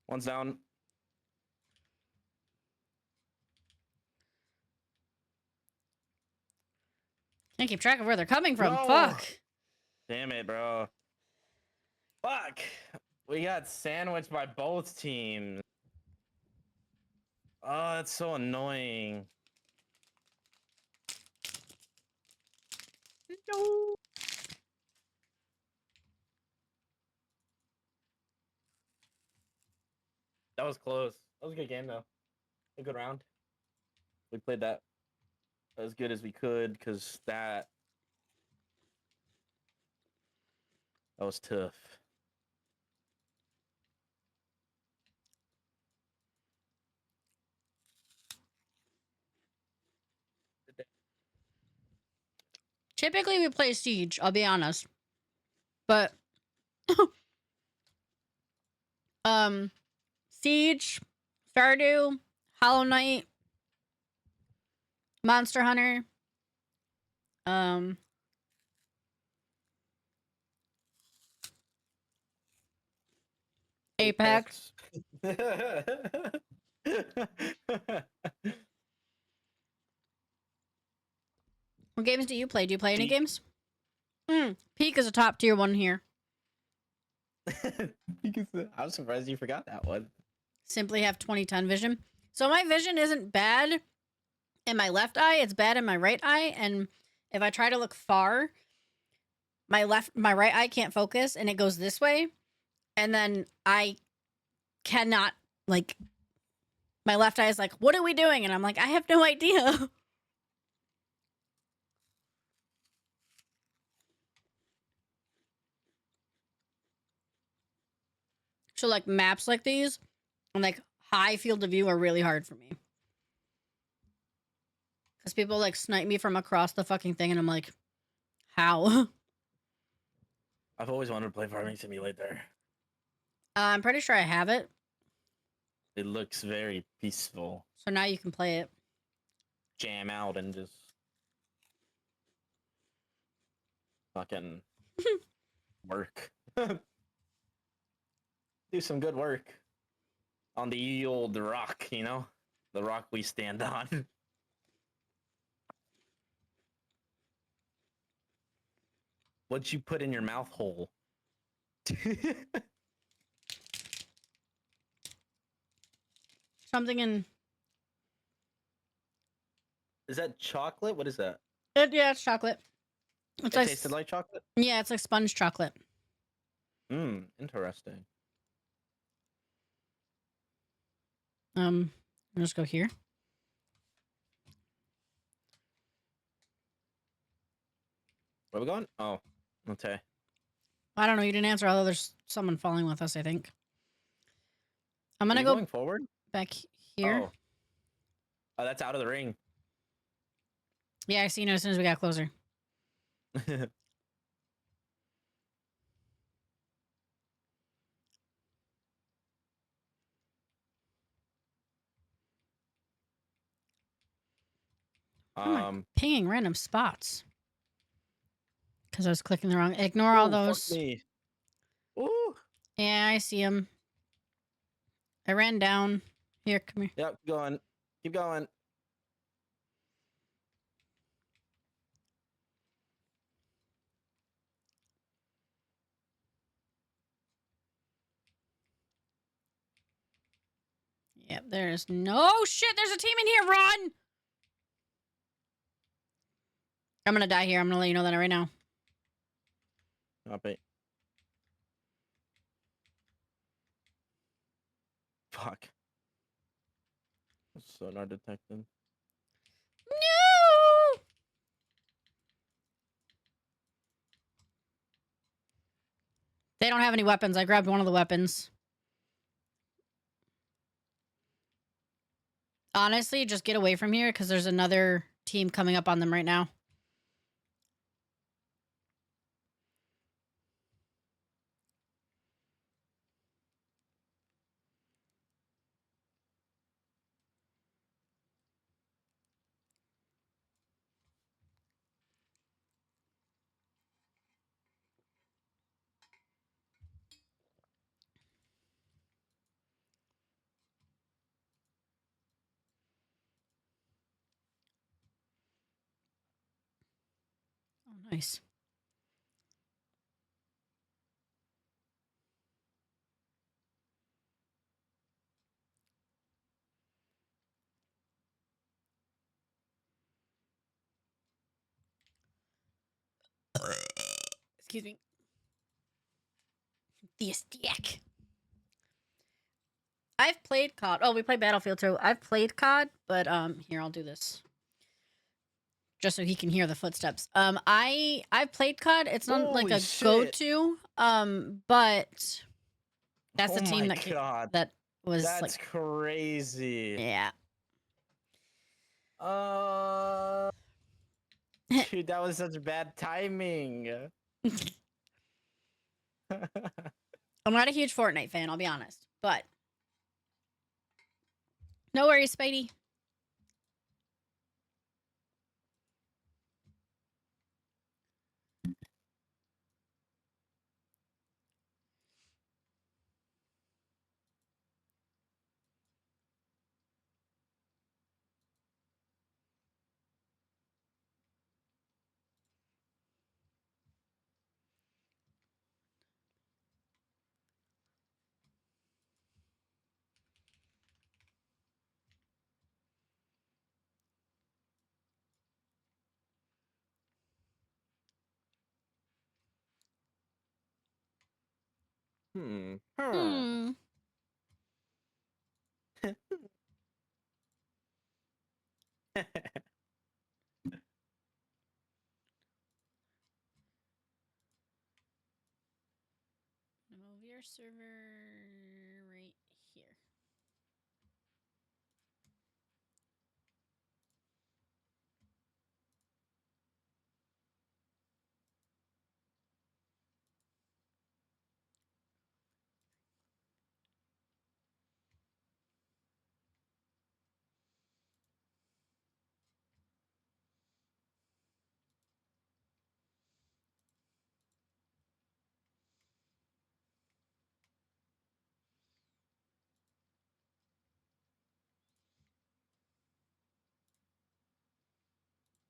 One's down. Can't keep track of where they're coming from. No. Fuck. Damn it, bro. Fuck. We got sandwiched by both teams. Oh, that's so annoying. No. That was close. That was a good game, though. A good round. We played that as good as we could because that was tough. Typically, we play Siege, I'll be honest. But, Siege, Stardew, Hollow Knight, Monster Hunter, Apex. What games do you play? Do you play any Peak. games? Peak is a top tier one here. I'm surprised you forgot that one. Simply have 20/10 vision. So my vision isn't bad in my left eye, it's bad in my right eye, and if I try to look far, my right eye can't focus and it goes this way, and then I cannot, like, my left eye is like, what are we doing? And I'm like, I have no idea. So like maps like these and like high field of view are really hard for me. Because people like snipe me from across the fucking thing and I'm like, how? I've always wanted to play Farming Simulator. I'm pretty sure I have it. It looks very peaceful. So now you can play it. Jam out and just fucking work. Do some good work on the old rock, you know? The rock we stand on. What'd you put in your mouth hole? Something in... Is that chocolate? What is that? Yeah, it's chocolate. It's It like, tasted like chocolate? yeah, it's like sponge chocolate. Interesting. I'll just go here. Where we going? Oh, okay. I don't know. You didn't answer. Although there's someone following with us, I think. I'm Are gonna you go going forward. back here. Oh. Oh, that's out of the ring. Yeah, I seen it as soon as we got closer. Why am I pinging random spots? Because I was clicking the wrong. Ignore all Ooh, fuck those. me. Ooh. Yeah, I see him. I ran down. Here, come here. Yep, keep going. Keep going. Yep, there's no shit. There's a team in here. Run! I'm gonna die here. I'm gonna let you know that right now. Copy. Fuck. Sonar detected. No! They don't have any weapons. I grabbed one of the weapons. Honestly, just get away from here because there's another team coming up on them right now. Oh, nice. Excuse me. The stick. I've played COD. Oh, we played Battlefield too. I've played COD, but here I'll do this. Just so he can hear the footsteps. I've played COD. It's not like Holy a shit. go-to. But that's the Oh team my that God. that was That's like crazy. yeah. Dude, that was such bad timing. I'm not a huge Fortnite fan, I'll be honest. But no worries, Spidey. Hmm. Move your server right here.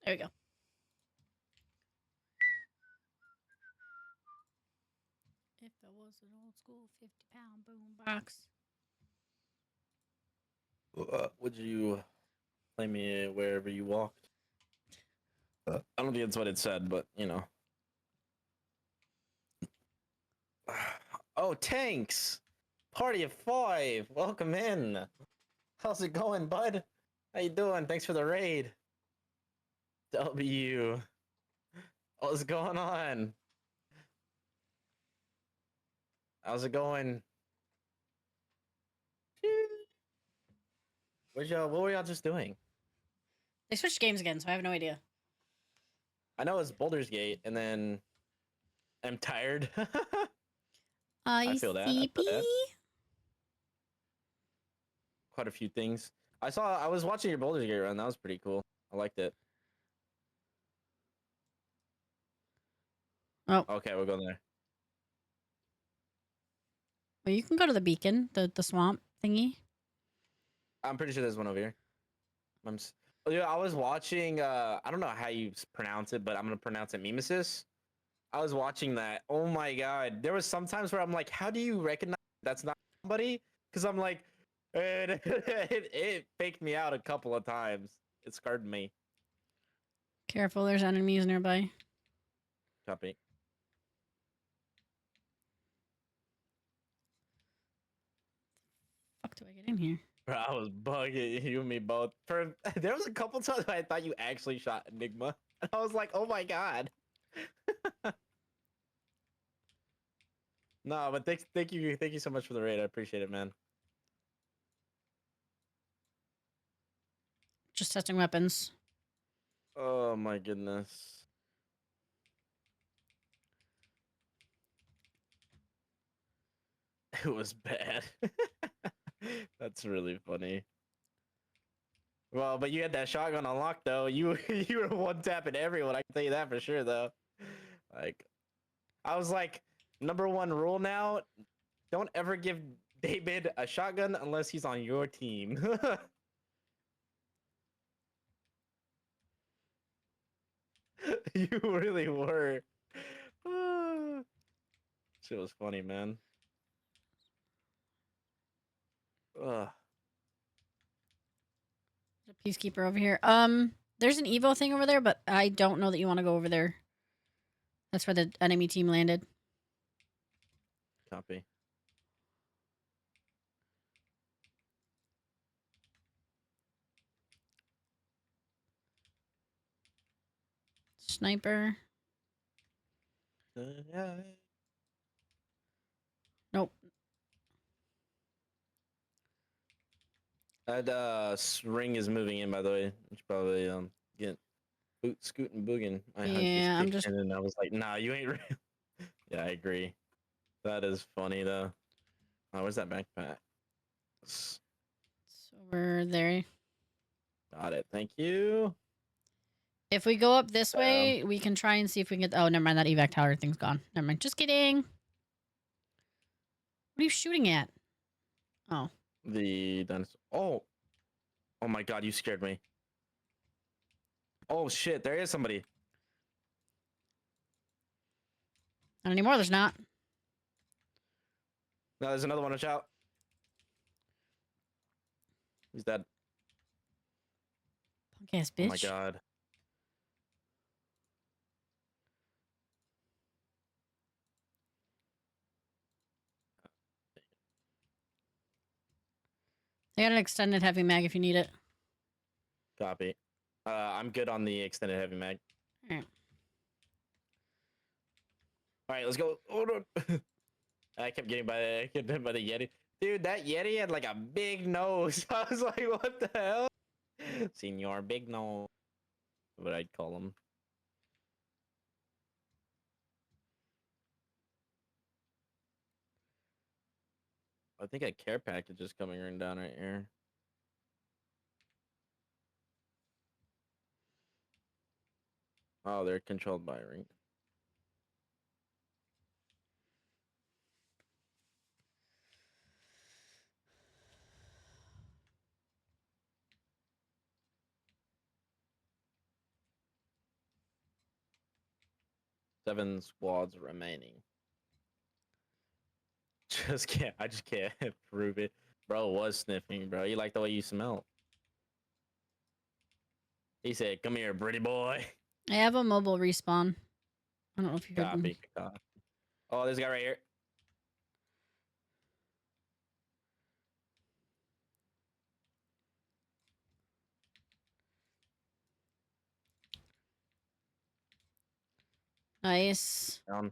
There we go. If there was an old school 50-pound boom box. Would you play me wherever you walked? I don't think that's what it said, but you know. Oh, Tanks! Party of 5! Welcome in! How's it going, bud? How you doing? Thanks for the raid. W. What's going on? How's it going? What were y'all just doing? They switched games again, so I have no idea. I know it's Boulder's Gate, and then I'm tired. I feel that, I feel that. Quite a few things. I was watching your Boulder's Gate run. That was pretty cool. I liked it. Oh. Okay, we're going there. Well, you can go to the beacon, the swamp thingy. I'm pretty sure there's one over here. Yeah, I was watching. I don't know how you pronounce it, but I'm gonna pronounce it Mimesis. I was watching that. Oh my god, there was some times where I'm like, how do you recognize that's not somebody? Because I'm like, it faked me out a couple of times. It scarred me. Careful, there's enemies nearby. Copy. Fuck do I get in here? Bro, I was bugging you and me both. There was a couple times where I thought you actually shot Enigma, and I was like, oh my god. No, but thank you so much for the raid. I appreciate it, man. Just testing weapons. Oh my goodness. It was bad. That's really funny. Well, but you had that shotgun unlocked though. You were one tapping everyone. I can tell you that for sure though. Like, I was like, #1 rule now: don't ever give David a shotgun unless he's on your team. You really were. Shit was funny, man. Ugh. There's a peacekeeper over here. There's an Evo thing over there, but I don't know that you want to go over there. That's where the enemy team landed. Copy. Sniper. Nope. That ring is moving in, by the way. You should probably get scooting boogin. Yeah, I'm just. And I was like, nah, you ain't real. Yeah, I agree. That is funny though. Oh, where's that backpack? So we're there. Got it. Thank you. If we go up this way, we can try and see if we can get. Oh, never mind. That evac tower thing's gone. Never mind. Just kidding. What are you shooting at? Oh. The dinosaur. Oh my god, you scared me. Oh shit, there is somebody. Not anymore. There's not. No, there's another one. Watch out. He's dead. Punk ass bitch. Oh my god. I got an extended heavy mag if you need it. Copy. I'm good on the extended heavy mag. Alright. Alright, let's go. Hold on. I kept getting hit by the Yeti. Dude, that Yeti had like a big nose. I was like, what the hell? Senor Big Nose. What I'd call him. I think a care package is coming right down right here. Oh, they're controlled by a ring. Seven squads remaining. I just can't prove it. Bro was sniffing, bro. You like the way you smell. He said, come here, pretty boy. I have a mobile respawn. I don't know if you heard them. Copy, copy. Oh, there's a guy right here. Nice. Down.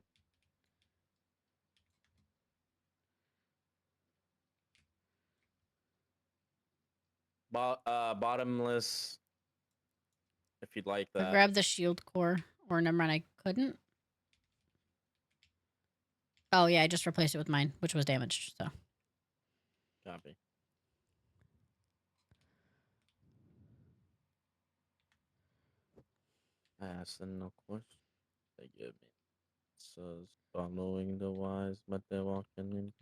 Bottomless. If you'd like Or that. grab the shield core. Or never mind, I couldn't. Oh yeah, I just replaced it with mine, which was damaged. So Copy. Asking no question. They give me. Says following the wise, but they're walking in.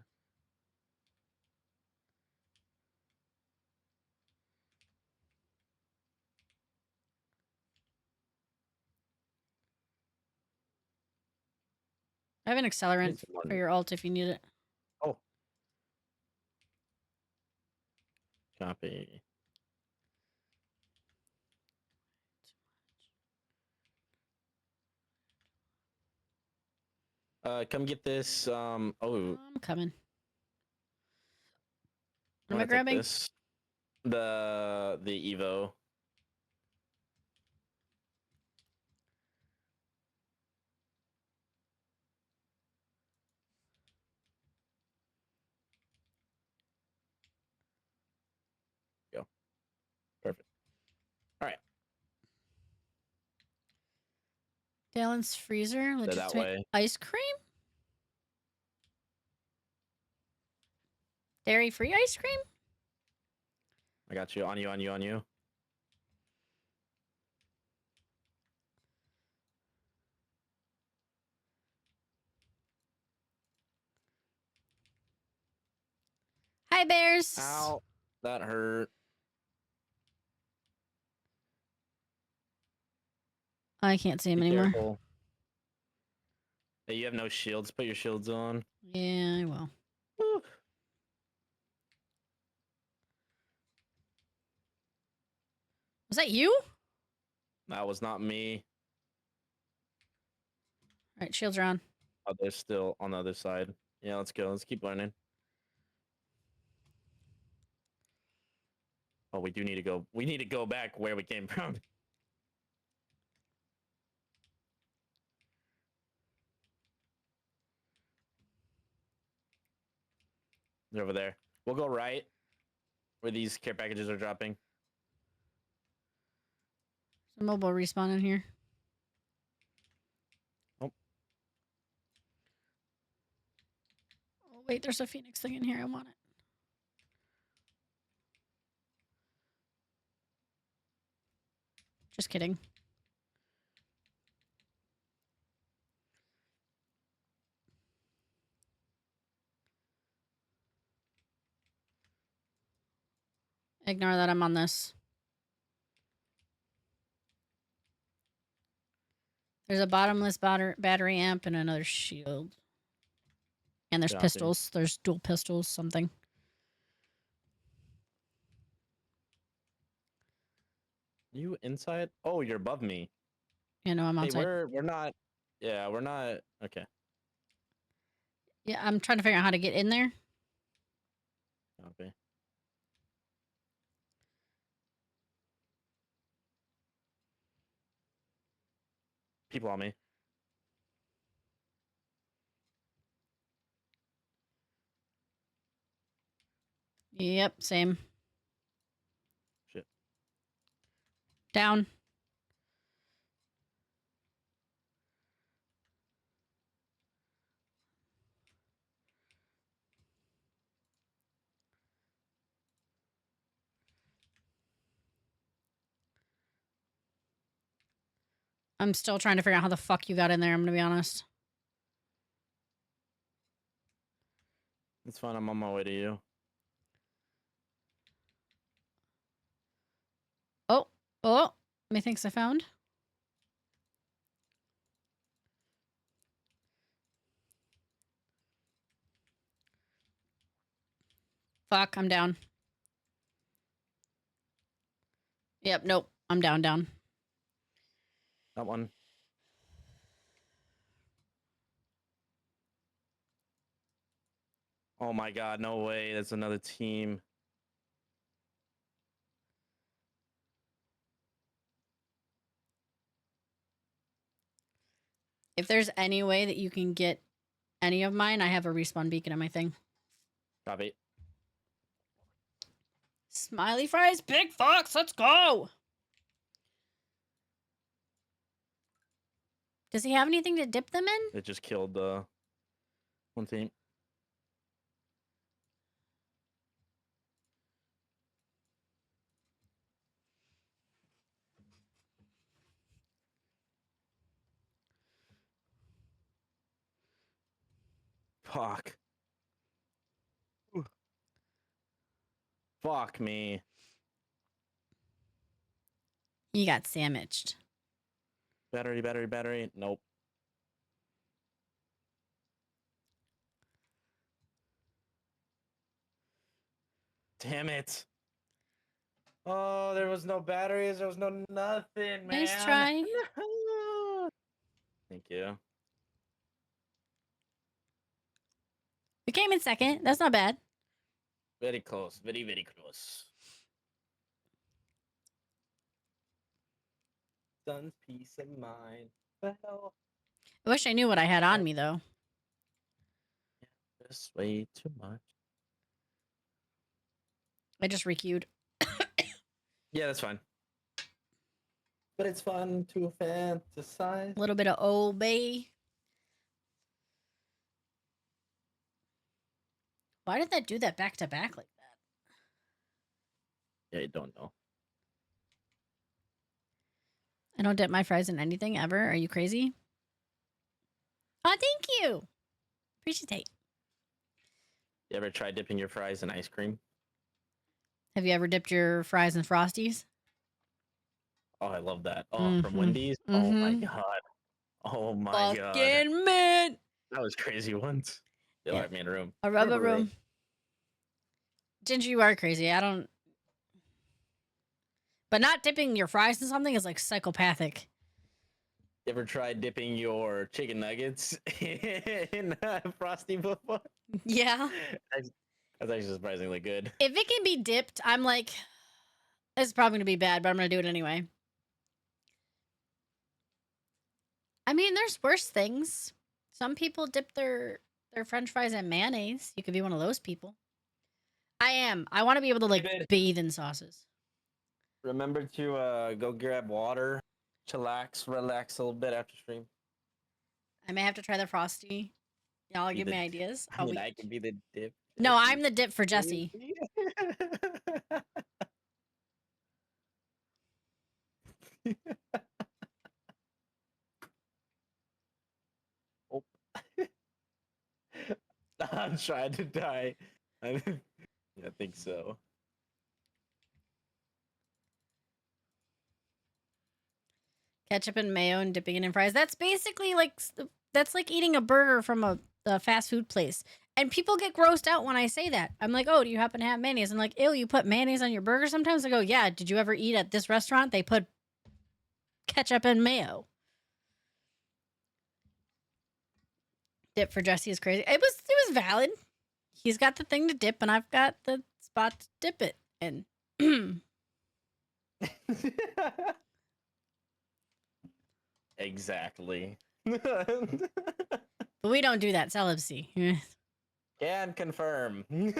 I have an accelerant Need some more- for your ult if you need it. Oh. Copy. Come get this. Oh, I'm coming. What am wanna I take grabbing? This? The Evo. Go. Perfect. All right. Dalen's freezer. They're that Legitimate way. ice cream. Dairy free ice cream. I got you. On you. On you. On you. Hi bears. Ow. That hurt. I can't see him Be anymore. careful. Hey, you have no shields. Put your shields on. Yeah, I will. Woo. Was that you? That was not me. All right, shields are on. Oh, they're still on the other side. Yeah, let's go. Let's keep learning. Oh, we do need to go. We need to go back where we came from. They're over there. We'll go right where these care packages are dropping. There's a mobile respawn in here. Oh. Oh wait, there's a phoenix thing in here. I want it. Just kidding. Ignore that I'm on this. There's a bottomless battery amp and another shield. And there's Copy. pistols. There's dual pistols, something. You inside? Oh, you're above me. You know, I'm Hey, outside. we're not. Yeah, we're not. Okay. Yeah, I'm trying to figure out how to get in there. Copy. People on me. Yep, same. Shit. Down. I'm still trying to figure out how the fuck you got in there, I'm gonna be honest. It's fine. I'm on my way to you. Oh, methinks I found. Fuck, I'm down. Yep, nope. I'm down. That one. Oh my god, no way. That's another team. If there's any way that you can get any of mine, I have a respawn beacon on my thing. Copy. Smiley fries, Big Fox, let's go. Does he have anything to dip them in? It just killed one team. Fuck. Ooh. Fuck me. You got sandwiched. Battery. Nope. Damn it. Oh, there was no batteries. There was no nothing, man. Nice try. Thank you. We came in second. That's not bad. Very close. Very, very close. Son's peace of mind. Well, I wish I knew what I had on me, though. this way too much. I just requeued. Yeah, that's fine. But it's fun to fantasize. A little bit of obey. Why did that do that back to back like that? Yeah, I don't know. I don't dip my fries in anything ever. Are you crazy? Oh, thank you. Appreciate. You ever tried dipping your fries in ice cream? Have you ever dipped your fries in Frosties? Oh, I love that. Oh, from Mhm. Wendy's? Oh my Mhm. god. Oh my god. Fucking man. That was crazy once. They Yeah. let me in a room. A rubber Rubber room. room. Ginger, you are crazy. I don't. But not dipping your fries in something is like psychopathic. You ever tried dipping your chicken nuggets in Frosty before? Yeah. That's actually surprisingly good. If it can be dipped, I'm like, it's probably gonna be bad, but I'm gonna do it anyway. I mean, there's worse things. Some people dip their French fries in mayonnaise. You could be one of those people. I am. I want to be able to like David. bathe in sauces. Remember to go grab water, chillax, relax a little bit after stream. I may have to try the frosty. Y'all Be give the- me ideas. I mean, I can be the dip. No, I'm the dip for Jesse. Oh. I'm trying to die. I think so. Ketchup and mayo and dipping it in fries. That's basically like that's like eating a burger from a fast food place. And people get grossed out when I say that. I'm like, oh, do you happen to have mayonnaise? I'm like, ew, you put mayonnaise on your burger sometimes? I go, yeah. Did you ever eat at this restaurant? They put ketchup and mayo. Dip for Jesse is crazy. It was valid. He's got the thing to dip, and I've got the spot to dip it in. Exactly. But we don't do that. Celibacy. Can confirm. The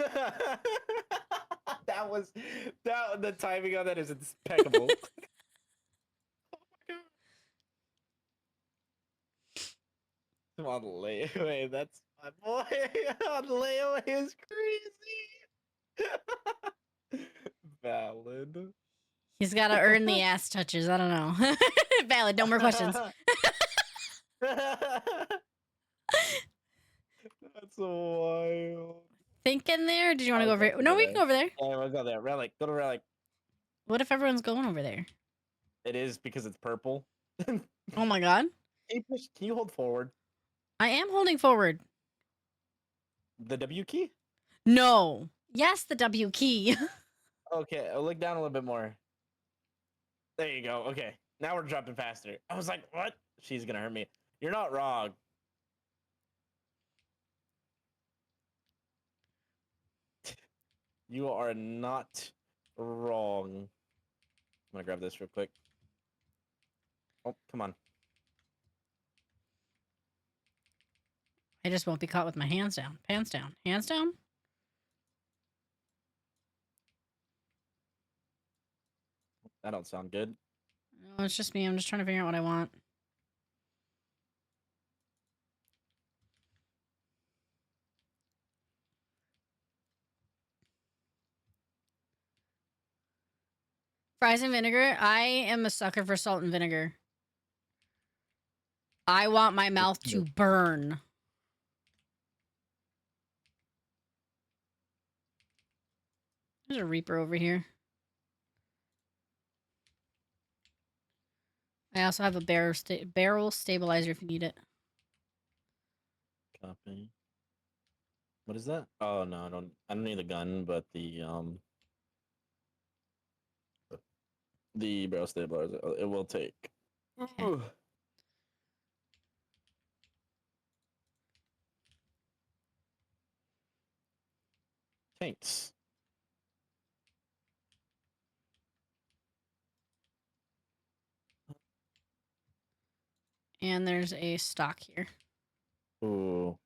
timing on that is impeccable. On layaway, that's my boy. On layaway is crazy. Valid. He's got to earn the ass touches. I don't know. Valid. No more questions. That's wild. Think in there? Did you want to go over here? No, we can go over there. Yeah, we'll go there. Relic. Go to Relic. What if everyone's going over there? It is because it's purple. Oh my god. Can you hold forward? I am holding forward. The W key? No. Yes, the W key. Okay, I'll look down a little bit more. There you go. Okay, now we're dropping faster. I was like, what? She's gonna hurt me. You're not wrong. You are not wrong. I'm gonna grab this real quick. Oh, come on. I just won't be caught with my hands down. Pants down. Hands down? That don't sound good. No, it's just me. I'm just trying to figure out what I want. Fries and vinegar. I am a sucker for salt and vinegar. I want my mouth to burn. There's a Reaper over here. I also have a barrel stabilizer if you need it. Copy. What is that? Oh no, I don't need the gun, but the barrel stabilizer it will take. Okay. Ooh. Thanks. And there's a stock here. Ooh.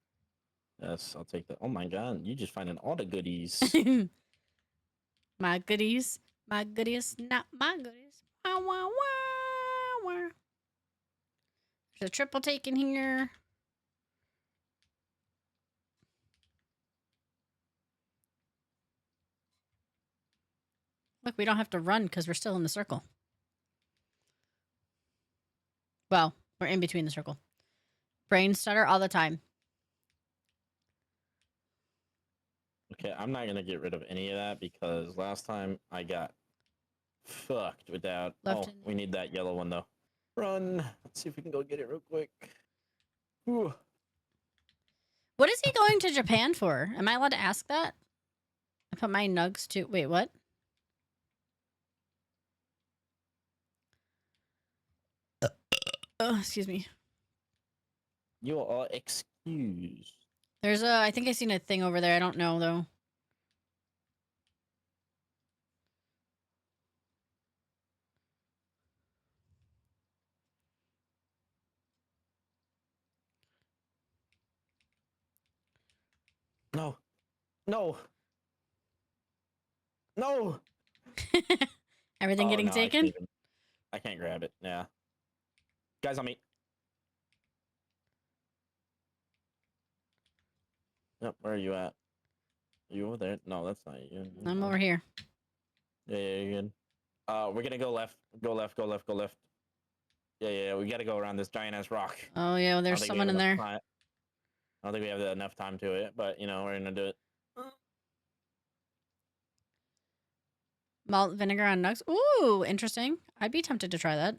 Yes, I'll take that. Oh my god, you just finding all the goodies. My goodies. My goodies, not my goodies. Wah, wah, wah, wah. There's a triple take in here. Look, we don't have to run because we're still in the circle. Well, we're in between the circle. Brain stutter all the time. Okay, I'm not gonna get rid of any of that because last time I got fucked without. Left Oh, in we need that yellow one though. Run. Let's see if we can go get it real quick. Ooh. What is he going to Japan for? Am I allowed to ask that? I put my nugs to. Wait, what? Oh, excuse me. You are excused. There's a. I think I seen a thing over there. I don't know though. No. No. No. Everything Oh, getting no, taken? I can't grab it. Yeah. Guys on me. Yep, where are you at? You over there? No, that's not you. I'm over here. Yeah, you're good. We're gonna go left. Go left, go left, go left. Yeah, we gotta go around this giant ass rock. Oh yeah, well, I don't there's think we someone have in enough there. time- I don't think we have enough time to it, but you know, we're gonna do it. Malt vinegar on nugs. Ooh, interesting. I'd be tempted to try that.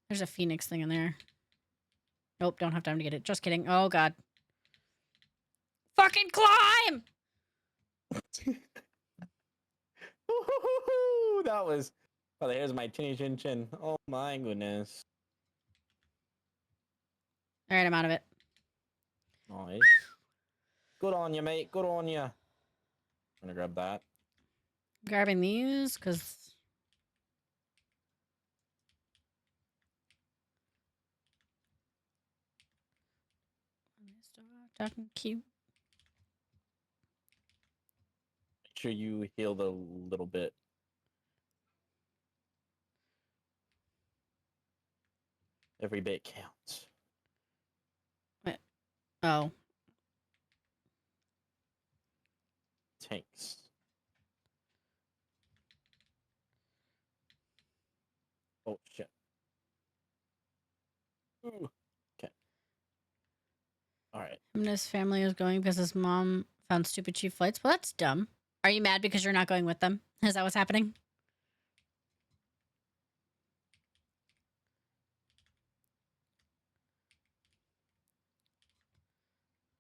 There's a phoenix thing in there. Nope, don't have time to get it. Just kidding. Oh god. Fucking climb! Woo-hoo-hoo-hoo! That was. Oh, there's my chinny chin chin. Oh my goodness. All right, I'm out of it. Nice. Good on you, mate. Good on you. I'm gonna grab that. Grabbing these because talking cute. Make sure you heal the little bit. Every bit counts. Oh, Tanks. Oh shit. Ooh. Okay. All right. him and his family is going because his mom found stupid cheap flights. Well, that's dumb. Are you mad because you're not going with them? Is that what's happening?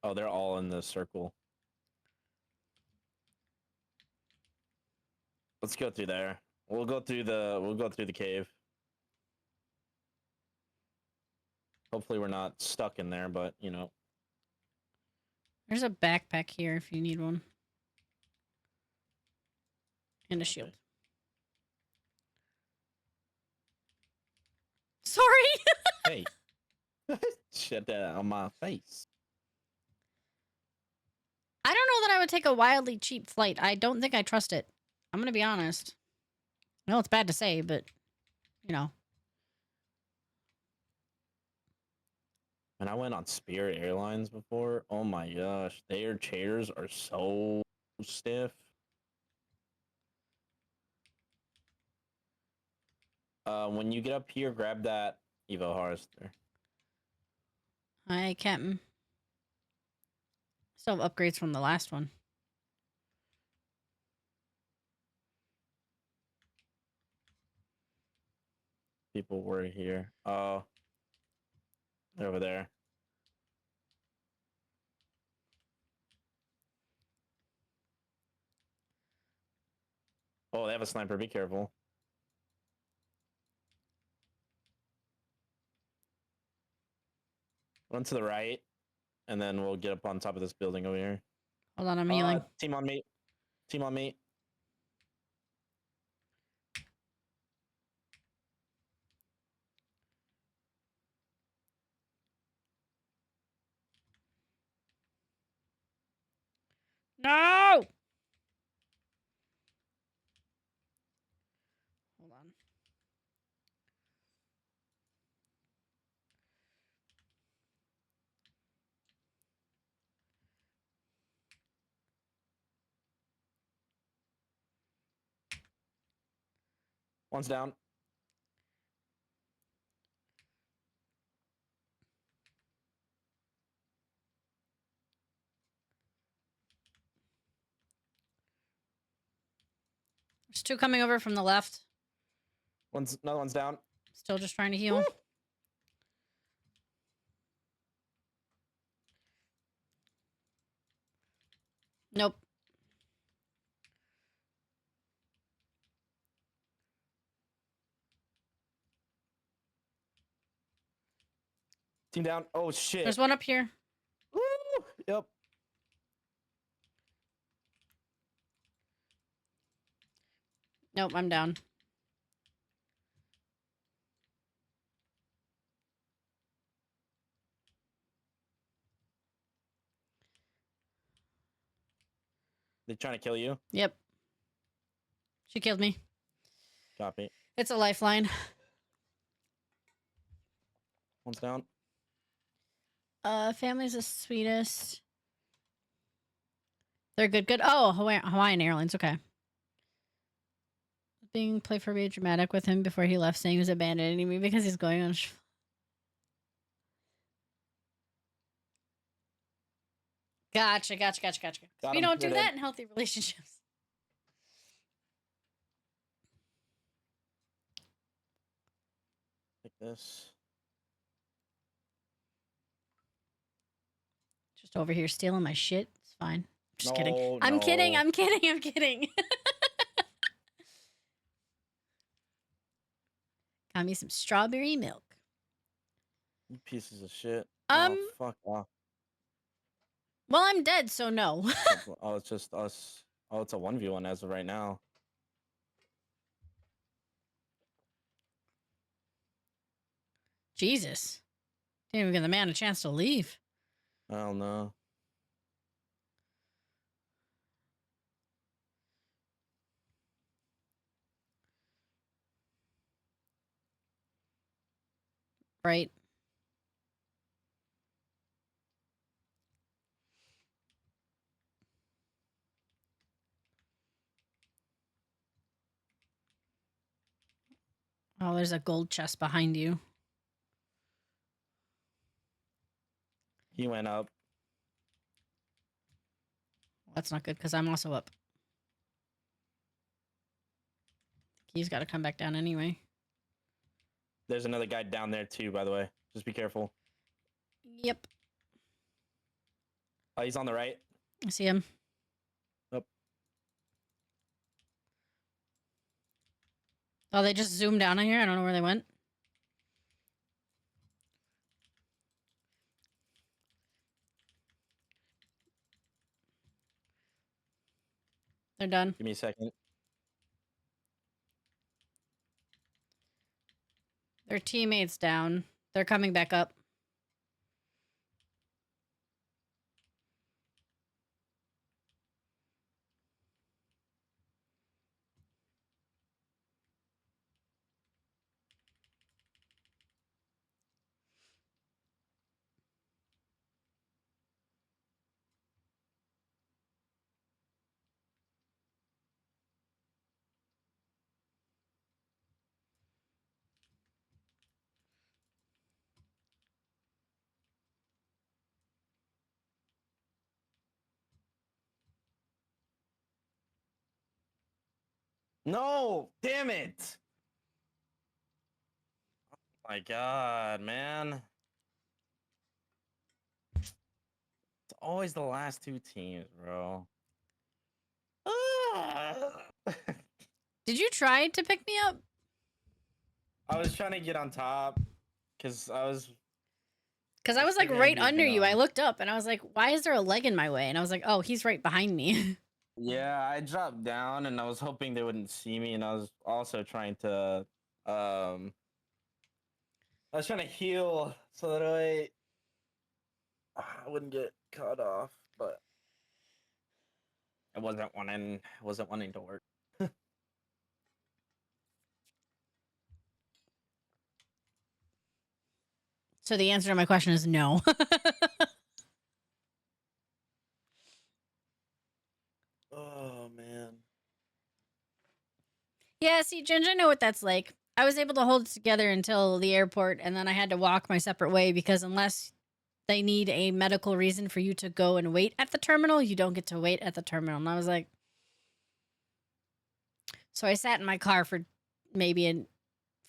Oh, they're all in the circle. Let's go through there. We'll go through the cave. Hopefully we're not stuck in there, but you know. There's a backpack here if you need one. And a shield. Sorry. Hey. Shut that on my face. I don't know that I would take a wildly cheap flight. I don't think I trust it. I'm going to be honest. No, it's bad to say, but you know. And I went on Spirit Airlines before. Oh my gosh, their chairs are so stiff. When you get up here, grab that Evo Harvester. I can't. Still have upgrades from the last one. People were here. Oh, they're over there. Oh, they have a sniper. Be careful. Run to the right, and then we'll get up on top of this building over here. Hold on, I'm healing. Team on me. Team on me. No! Hold on. One's down. There's two coming over from the left. Another one's down. Still just trying to heal. Nope. Team down. Oh shit. There's one up here. Woo! Yep. Nope, I'm down. They're trying to kill you. Yep. She killed me. Copy. It's a lifeline. One's down. Family's the sweetest. They're good. Oh, Hawaiian Airlines. Okay. Being playfully dramatic with him before he left, saying he was abandoning me because he's going on. Gotcha. Got We him. don't do You're that dead. in healthy relationships. Like this. Just over here stealing my shit. It's fine. Just kidding. No, I'm kidding. no. I'm kidding. I'm kidding. Got me some strawberry milk. You pieces of shit. Um, Oh, fuck off. Well, I'm dead, so no. Oh, it's just us. Oh, it's a 1v1 as of right now. Jesus. Didn't even give the man a chance to leave. I don't know. Right. Oh, there's a gold chest behind you. He went up. That's not good because I'm also up. He's got to come back down anyway. There's another guy down there too, by the way. Just be careful. Yep. Oh, he's on the right. I see him. Yep. Oh, they just zoomed down on here. I don't know where they went. They're done. Give me a second. Their teammates down. They're coming back up. No, damn it. Oh my god, man. It's always the last two teams, bro. Ah! Did you try to pick me up? I was trying to get on top because I was Because I was like figuring right you were under you. I gonna- looked up and I was like, why is there a leg in my way? And I was like, oh, he's right behind me. Yeah, I dropped down and I was hoping they wouldn't see me, and I was also trying to I was trying to heal so that I wouldn't get cut off, but it wasn't wanting to work. So the answer to my question is no. Oh man. Yeah, see, Ginger, I know what that's like. I was able to hold it together until the airport, and then I had to walk my separate way because unless they need a medical reason for you to go and wait at the terminal, you don't get to wait at the terminal. And I was like, so I sat in my car for maybe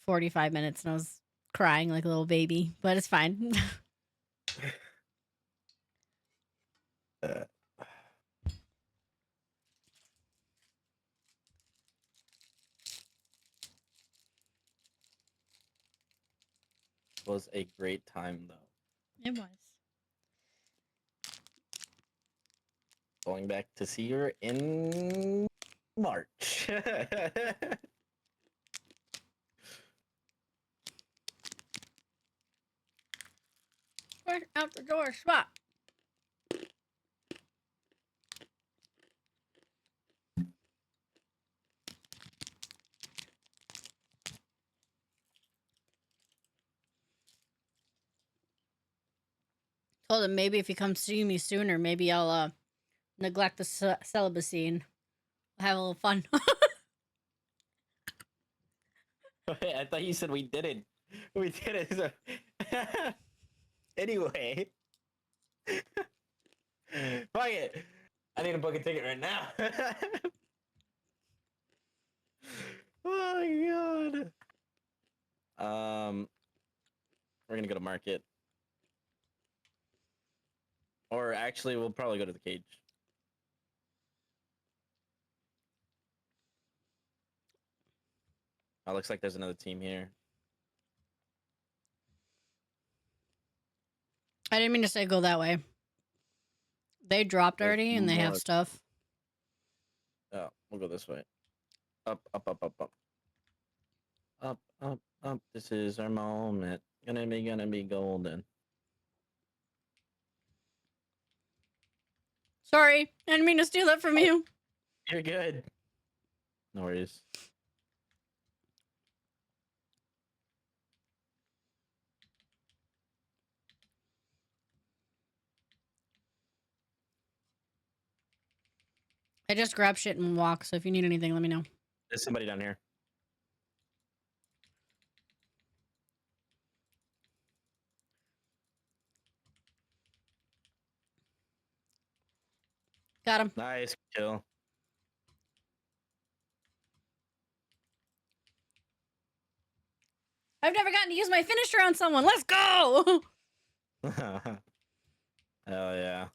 45 minutes and I was crying like a little baby, but it's fine. Was a great time though. It was. Going back to see her in March. Push out the door, spot. Told him maybe if he comes see me sooner, maybe I'll neglect the celibacy and have a little fun. I thought you said we did it. We did it. So... anyway. Fuck it. I need to book a ticket right now. Oh my god. We're gonna go to market. Or actually we'll probably go to the cage. Oh, looks like there's another team here. I didn't mean to say go that way. They dropped There's already and they have more. stuff. Oh, we'll go this way. Up, up, up, up, up. Up, up, up. This is our moment. Gonna be golden. Sorry, I didn't mean to steal that from you. You're good. No worries. I just grab shit and walk, so if you need anything, let me know. There's somebody down here. Got him. Nice kill. I've never gotten to use my finisher on someone. Let's go! Hell yeah.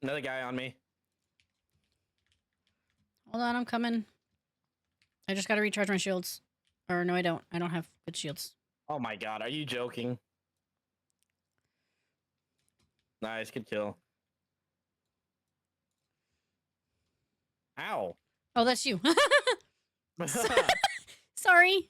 Another guy on me. Hold on, I'm coming. I just gotta recharge my shields. Or no, I don't. I don't have good shields. Oh my god, are you joking? Nice, good kill. Ow. Oh, that's you. Sorry.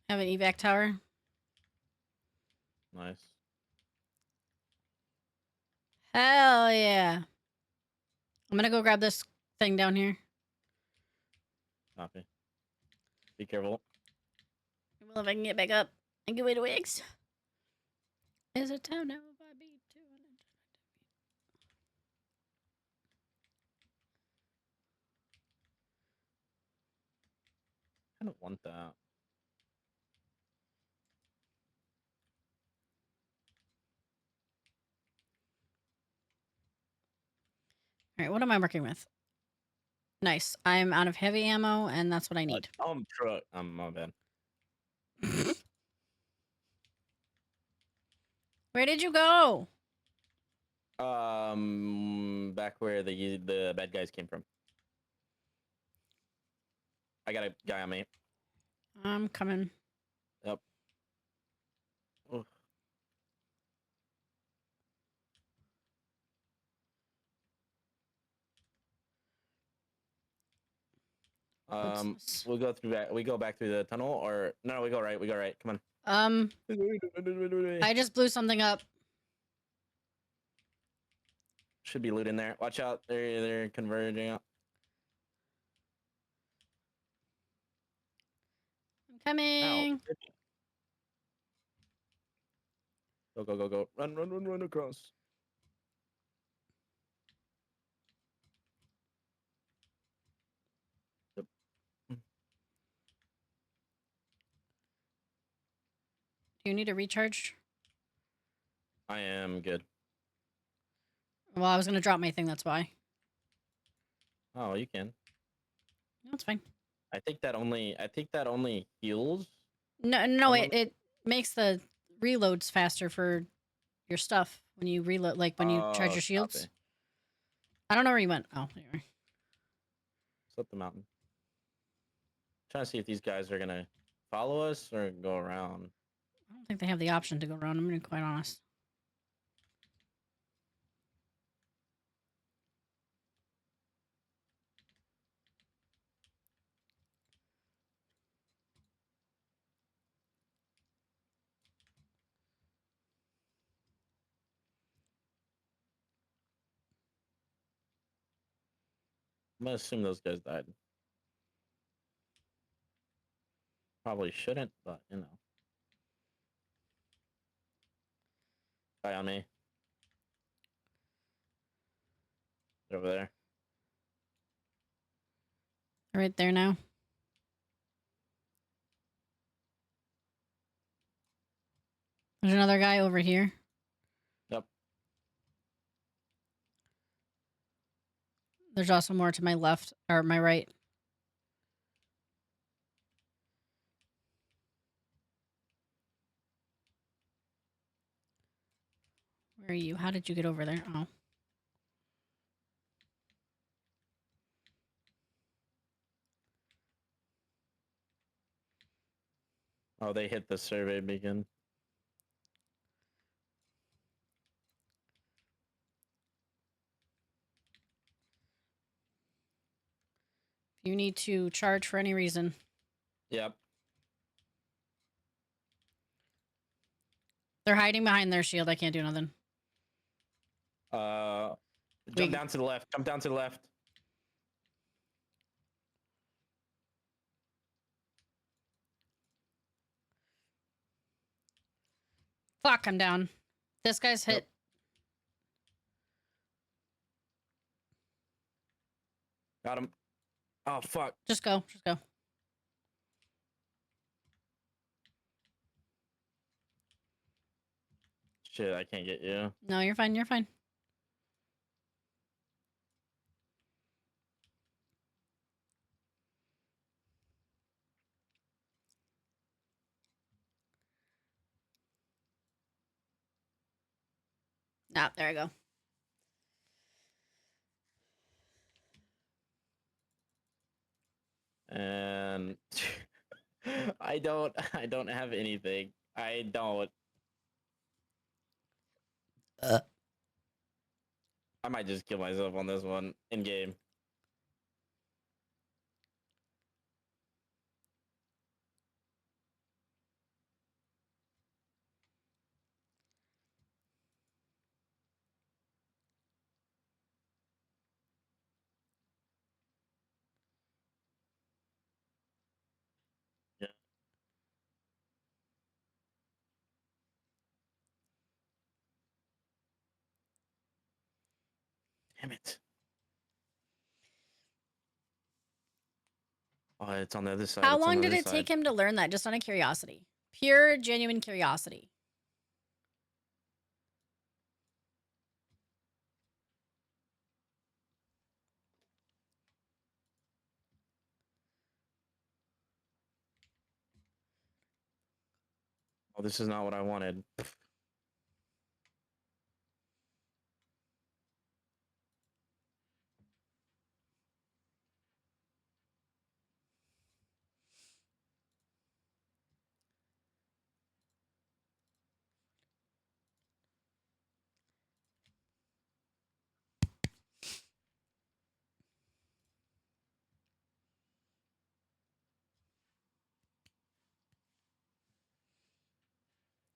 Have an evac tower. Nice. Hell yeah. I'm gonna go grab this thing down here. Copy. Be careful. Well, if I can get back up and get away to Wigs. Is a town now if I be 200. I don't want that. All right, what am I working with? Nice. I'm out of heavy ammo, and that's what I need. Truck. My bad. Where did you go? Back where the bad guys came from. I got a guy on me. I'm coming. Yep. Oof. What's this? We'll go through that. We go back through the tunnel, or no? We go right. We go right. Come on. I just blew something up. Should be loot in there. Watch out. They're converging out. I'm coming. Ow. Go. Run across. Yep. Do you need a recharge? I am good. Well, I was gonna drop my thing. That's why. Oh, you can. No, it's fine. I think that only heals. No, it makes the reloads faster for your stuff when you reload, like when you charge your shields. Copy. I don't know where you went. Oh, there you are. It's up the mountain. Trying to see if these guys are gonna follow us or go around. I don't think they have the option to go around. I'm gonna be quite honest. I'm gonna assume those guys died. Probably shouldn't, but you know. Guy on me. They're over there. Right there now. There's another guy over here. Yep. There's also more to my left or my right. Where are you? How did you get over there? Oh. Oh, they hit the survey beacon. If you need to charge for any reason. Yep. They're hiding behind their shield. I can't do nothing. Jump down to the left. Jump down to the left. Fuck, I'm down. This guy's hit. Yep. Got him. Oh, fuck. Just go. Just go. Shit, I can't get you. No, you're fine. You're fine. Ah, there I go. And I don't have anything. I don't. I might just kill myself on this one in game. Yeah. Damn it. Oh, it's on the other side. How It's on long the did other it take side. him to learn that? Just out of curiosity. Pure, genuine curiosity. Oh, this is not what I wanted.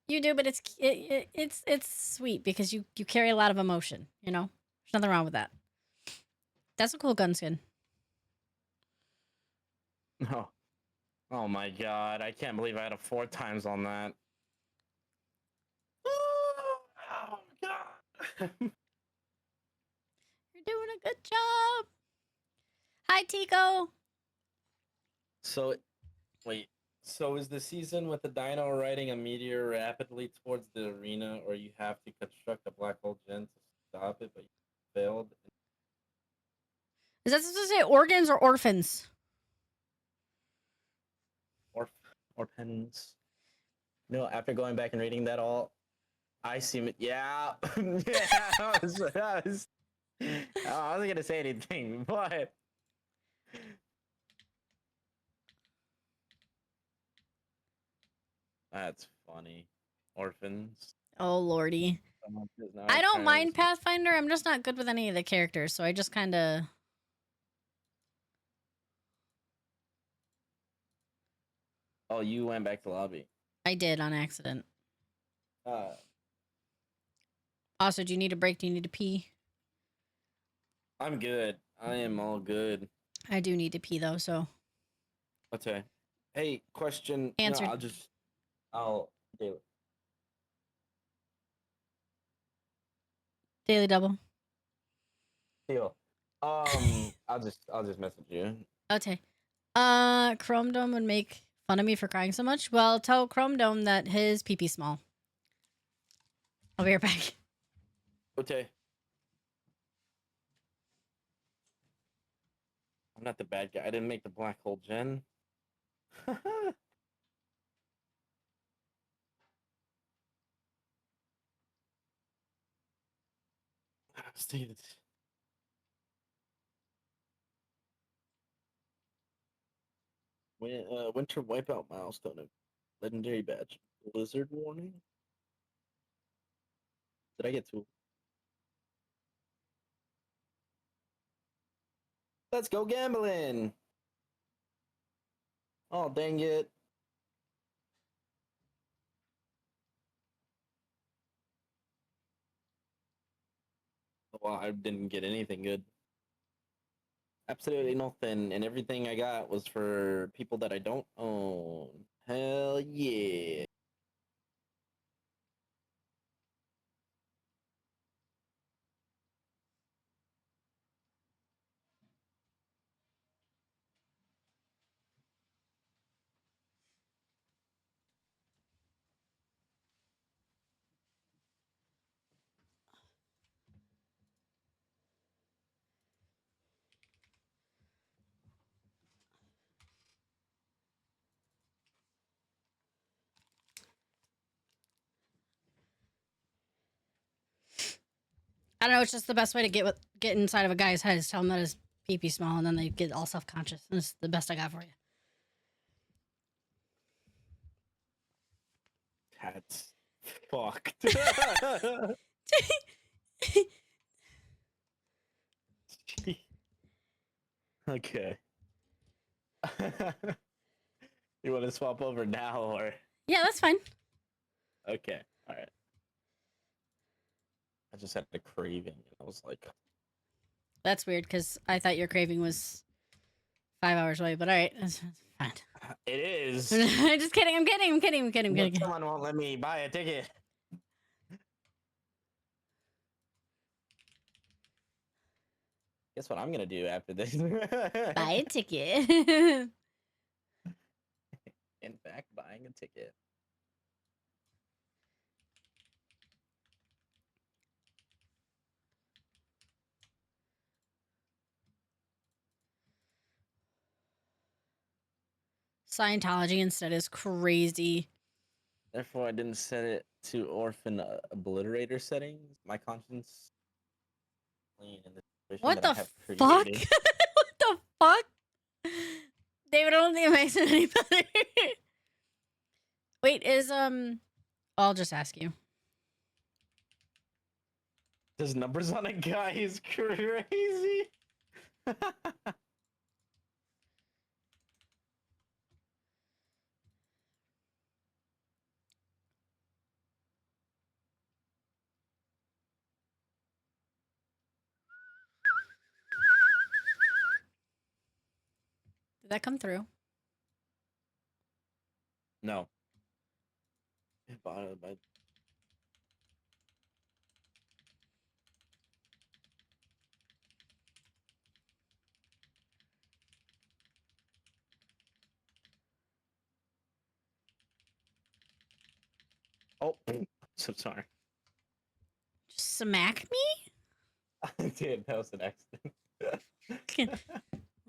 You do, but it's sweet because you carry a lot of emotion. You know, there's nothing wrong with that. That's a cool gun skin. Oh. Oh my god, I can't believe I had a 4 times on that. Oh god. You're doing a good job. Hi, Tico. So, wait. So is the season with the dino riding a meteor rapidly towards the arena, or you have to construct a black hole gen to stop it, but you failed? Is that supposed to say organs or orphans? Or pens? No, after going back and reading that all, I see. Yeah, yeah. I wasn't gonna say anything, but that's funny. Orphans. Oh lordy. Someone says, "No, I don't kinda mind was-" Pathfinder. I'm just not good with any of the characters, so I just kind of. Oh, you went back to lobby. I did on accident. Uh, Also, do you need a break? Do you need to pee? I'm good. I am all good. I do need to pee though, so Okay. Hey, question. No, Answered. I'll do it. daily double. Deal. I'll just message you. Okay. Chrome Dome would make fun of me for crying so much. Well, tell Chrome Dome that his pee small. I'll be right back. Okay. I'm not the bad guy. I didn't make the black hole gen. Steve. Winter wipeout milestone of legendary badge. Blizzard warning. Did I get two? Let's go gambling. Oh, dang it. Well, I didn't get anything good. Absolutely nothing. And everything I got was for people that I don't own. Hell yeah. I don't know. It's just the best way to get inside of a guy's head is tell him that his pee small, and then they get all self conscious. It's the best I got for you. That's fucked. Okay. You want to swap over now or? Yeah, that's fine. Okay. All right. I just had a craving. And I was like, That's weird because I thought your craving was 5 hours away, but all right, that's fine. it is. Just kidding. I'm kidding. But someone won't let me buy a ticket. Guess what I'm gonna do after this? Buy a ticket. In fact, buying a ticket. Scientology instead is crazy. Therefore, I didn't set it to orphan obliterator settings. My conscience clean in the situation What that I the have fuck? created. What the fuck? David, I don't think it makes it any better. Wait, I'll just ask you. There's numbers on a guy is crazy. Did that come through? No. Oh, so sorry. Just smack me? I did. That was an accident.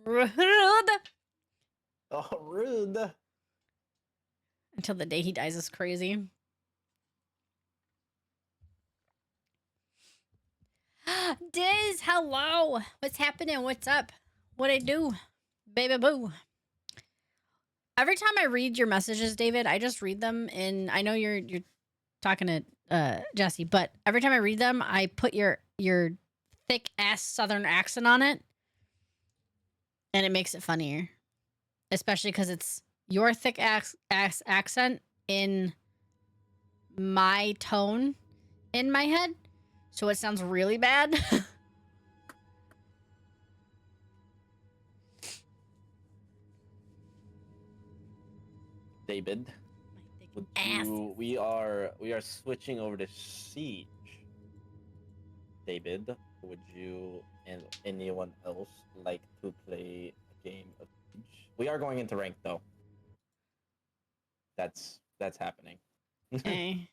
Rude. Oh, rude. Until the day he dies is crazy. Diz, hello. What's happening? What's up? What I do? Baby boo. Every time I read your messages, David, I just read them and I know you're talking to Jesse, but every time I read them, I put your thick ass southern accent on it. And it makes it funnier. Especially because it's your thick accent in my tone in my head. So it sounds really bad. David, would ass. we are switching over to Siege. David, would you and anyone else like to play a game of Siege? We are going into rank though. That's happening. Okay.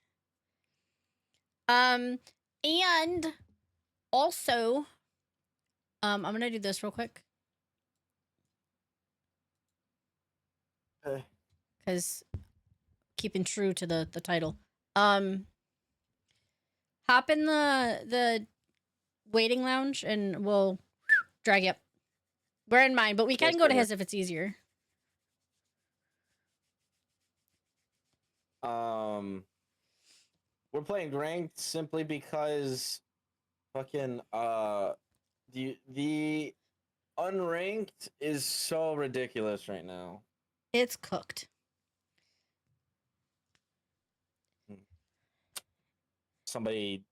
And also, I'm gonna do this real quick. Okay. Because keeping true to the title. Hop in the waiting lounge and we'll drag you up. We're in mine, but we can Yes, go to sir. his if it's easier. We're playing ranked simply because fucking the unranked is so ridiculous right now. It's cooked. Somebody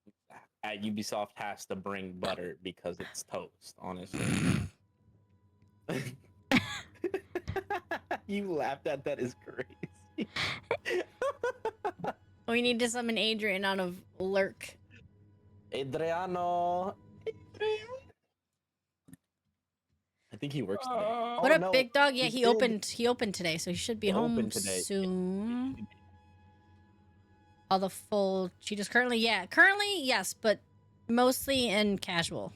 at Ubisoft has to bring butter because it's toast, honestly. You laughed at that is crazy. We need to summon Adrian out of lurk. Adriano. I think he works today. What Oh, up, no, big dog? Yeah, he did. opened today, so he should be He home opened today. soon. All the full cheetahs currently, yes, but mostly in casual.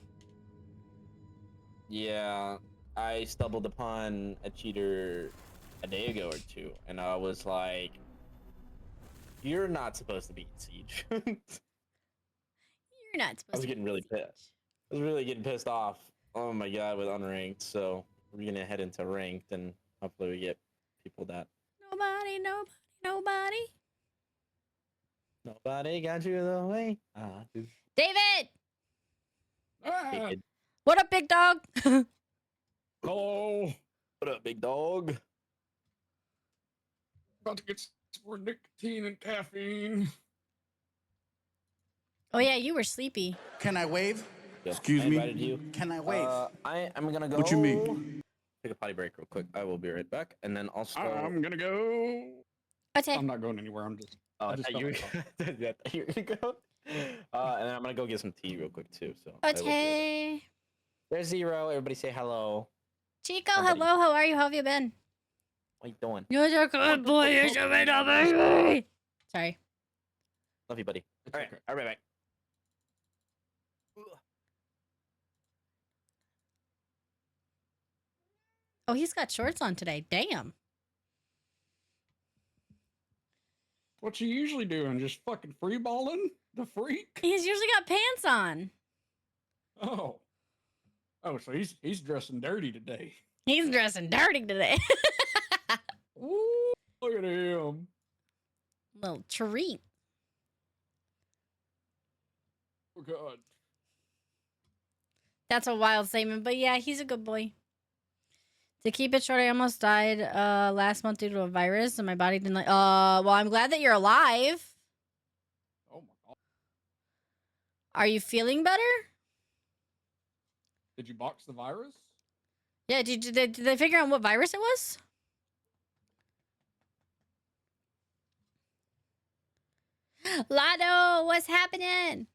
Yeah, I stumbled upon a cheater a day ago or two, and I was like, "You're not supposed to be in Siege." You're not supposed I was to getting be really pissed. I was really getting pissed off. Oh my god, with unranked. So we're gonna head into ranked, and hopefully we get people that Nobody. nobody got you the way I do. David! Ah, David. What up, big dog? hello. What up, big dog? About to get some more nicotine and caffeine. Oh, yeah, you were sleepy. Can I wave? Yeah, Excuse I me? invited you. Can I wave? I'm gonna go. What you mean? Take a potty break real quick. I will be right back, and then also. I'm gonna go. Okay. I'm not going anywhere. I'm just. Oh, I I just thought you were gonna go. And then I'm gonna go get some tea real quick too. So. I will be right back. Okay. There's Zero. Everybody say hello. Chico, Hi, buddy. hello. How are you? How have you been? What you doing? You're a good boy. You're so baby. Sorry. Love you, buddy. All right. okay. I'll be right back. Oh, he's got shorts on today. Damn. What you usually doing? Just fucking freeballing? The freak? He's usually got pants on. Oh. Oh, so he's dressing dirty today. He's dressing dirty today. Ooh, look at him. Little treat. Oh god. That's a wild statement, but yeah, he's a good boy. To keep it short, I almost died last month due to a virus, and my body didn't like. Well, I'm glad that you're alive. Oh my god. Are you feeling better? Did you box the virus? Yeah. Did they figure out what virus it was? Lado, what's happening?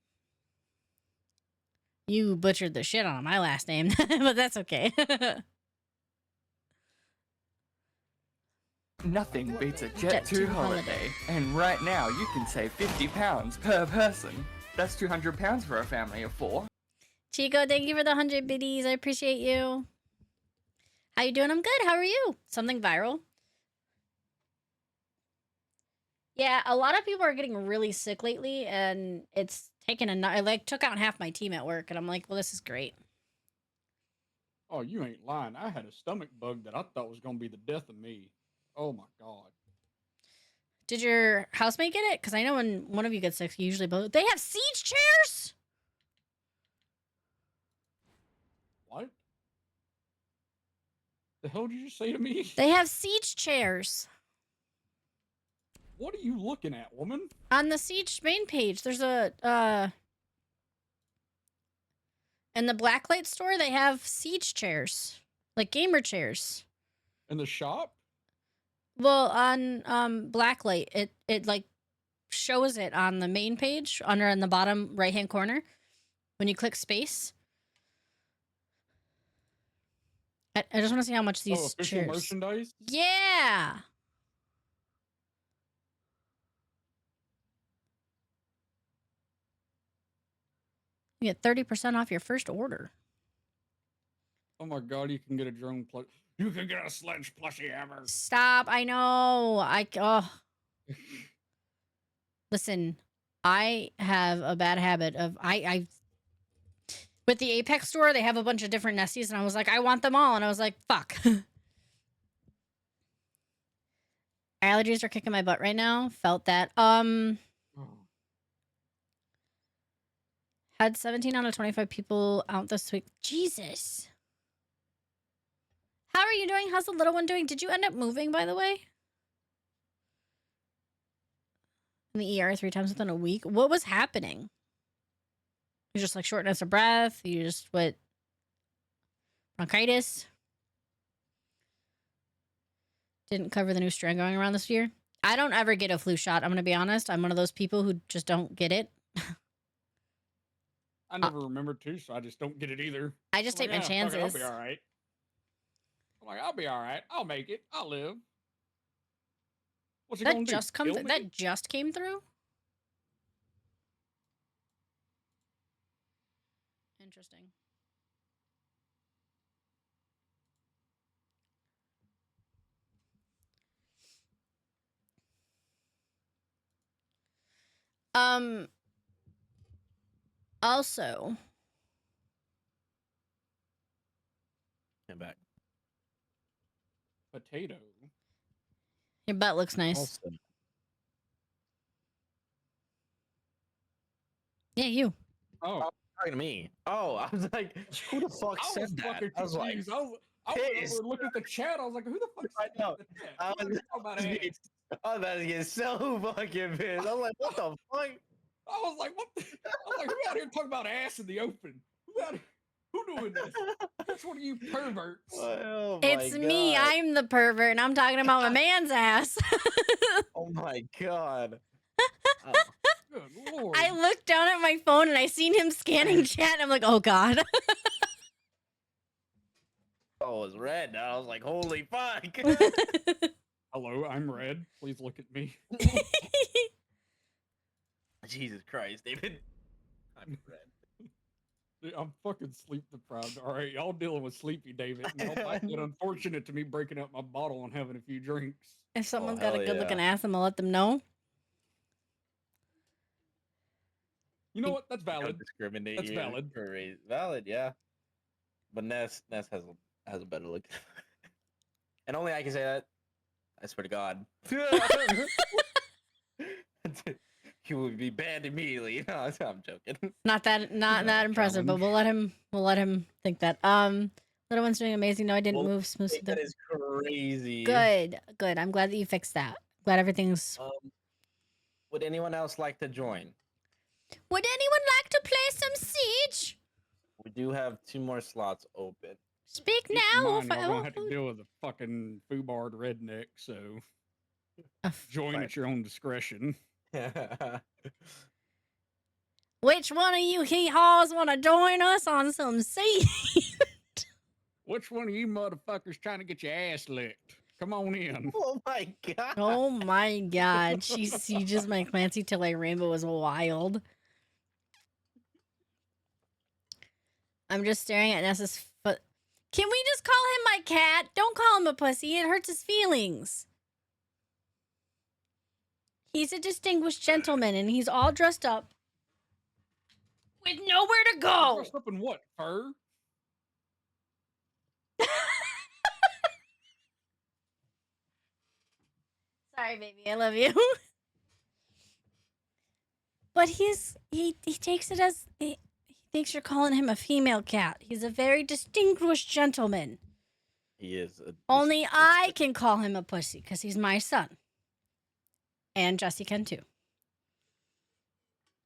You butchered the shit out of my last name, but that's okay. Nothing beats a Jet2 holiday. And right now you can save £50 per person. That's £200 for a family of 4. Chico, thank you for the 100 biddies. I appreciate you. How you doing? I'm good. How are you? Something viral? Yeah, a lot of people are getting really sick lately, and it's taken I like took out half my team at work, and I'm like, well, this is great. Oh, you ain't lying. I had a stomach bug that I thought was gonna be the death of me. Oh my god. Did your housemate get it? Because I know when one of you gets sick, you usually both. They have siege chairs. What? The hell did you say to me? They have siege chairs What are you looking at, woman? on the siege main page. There's a in the Blacklight store. They have siege chairs, like gamer chairs. In the shop? Well, on Blacklight, it like shows it on the main page under in the bottom right hand corner when you click space. I just want to see how much these official chairs. merchandise? Yeah. You get 30% off your first order. Oh my god, you can get a drone plush. You can get a sledge plushie hammer. Stop. I know. Listen, I have a bad habit of I with the Apex store, they have a bunch of different Nesties, and I was like, I want them all, and I was like, fuck. Allergies are kicking my butt right now. Felt that. Had 17 out of 25 people out this week. Jesus. How are you doing? How's the little one doing? Did you end up moving, by the way? In the ER 3 times within a week? What was happening? You just like shortness of breath? You just what? Bronchitis? Didn't cover the new strain going around this year? I don't ever get a flu shot. I'm going to be honest. I'm one of those people who just don't get it. I never remember to, so I just don't get it either. I just take my chances. I'll be all right. I'm like, I'll be all right. I'll make it. I'll live. What's it gonna do? That just came through? Interesting. Also, I'm back. Potato. your butt looks nice. Also, Yeah, you. Oh, talking to me. Oh, I was like, who the fuck I said was that? fucking I was like, confused. I was pissed. over looking at the chat. I was like, who the fuck I said know. that in the chat? I What are was, you talking about I ass? was about to get so fucking pissed. I'm like, what the fuck? I was like, what? I was like, who out here talking about ass in the open? Who doing this? That's one of you perverts. Oh my It's me. God. I'm the pervert, and I'm talking about my man's ass. Oh my god. Oh. Good lord. I looked down at my phone and I seen him scanning chat, and I'm like, oh god. Oh, it was red. I was like, holy fuck. Hello, I'm Red. Please look at me. Jesus Christ, David. I'm red. Dude, I'm fucking sleep deprived. All right, y'all dealing with Sleepy David. And y'all find it unfortunate to me breaking up my bottle and having a few drinks. If someone's Oh, got a hell good looking yeah. ass, I'm gonna let them know. You know what? That's Don't valid. discriminate That's you valid. for race. Valid, yeah. But Ness has a better look. And only I can say that. I swear to God. He would be banned immediately. No, I'm joking. Not that impressive, but challenge. we'll let him think that. Little one's doing amazing. No, I didn't Well, move smooth. That is crazy. Good. I'm glad that you fixed that. Glad everything's. Would anyone else like to join? Would anyone like to play some Siege? We do have 2 more slots open. Speak Keep in now. mind, y'all gonna have to deal with a fucking foobard redneck, so join at your own discretion. Which one of you hee-haws want to join us on some Siege? Which one of you motherfuckers trying to get your ass licked? Come on in. Oh my god. Oh my god. She just my Clancy till like Rainbow was wild. I'm just staring at Ness's foot. Can we just call him my cat? Don't call him a pussy. It hurts his feelings. He's a distinguished gentleman and he's all dressed up with nowhere to go. Dressed up in what? Fur? Sorry, baby. I love you. But he takes it as he thinks you're calling him a female cat. He's a very distinguished gentleman. He is. Only I can call him a pussy because he's my son. And Jesse can too.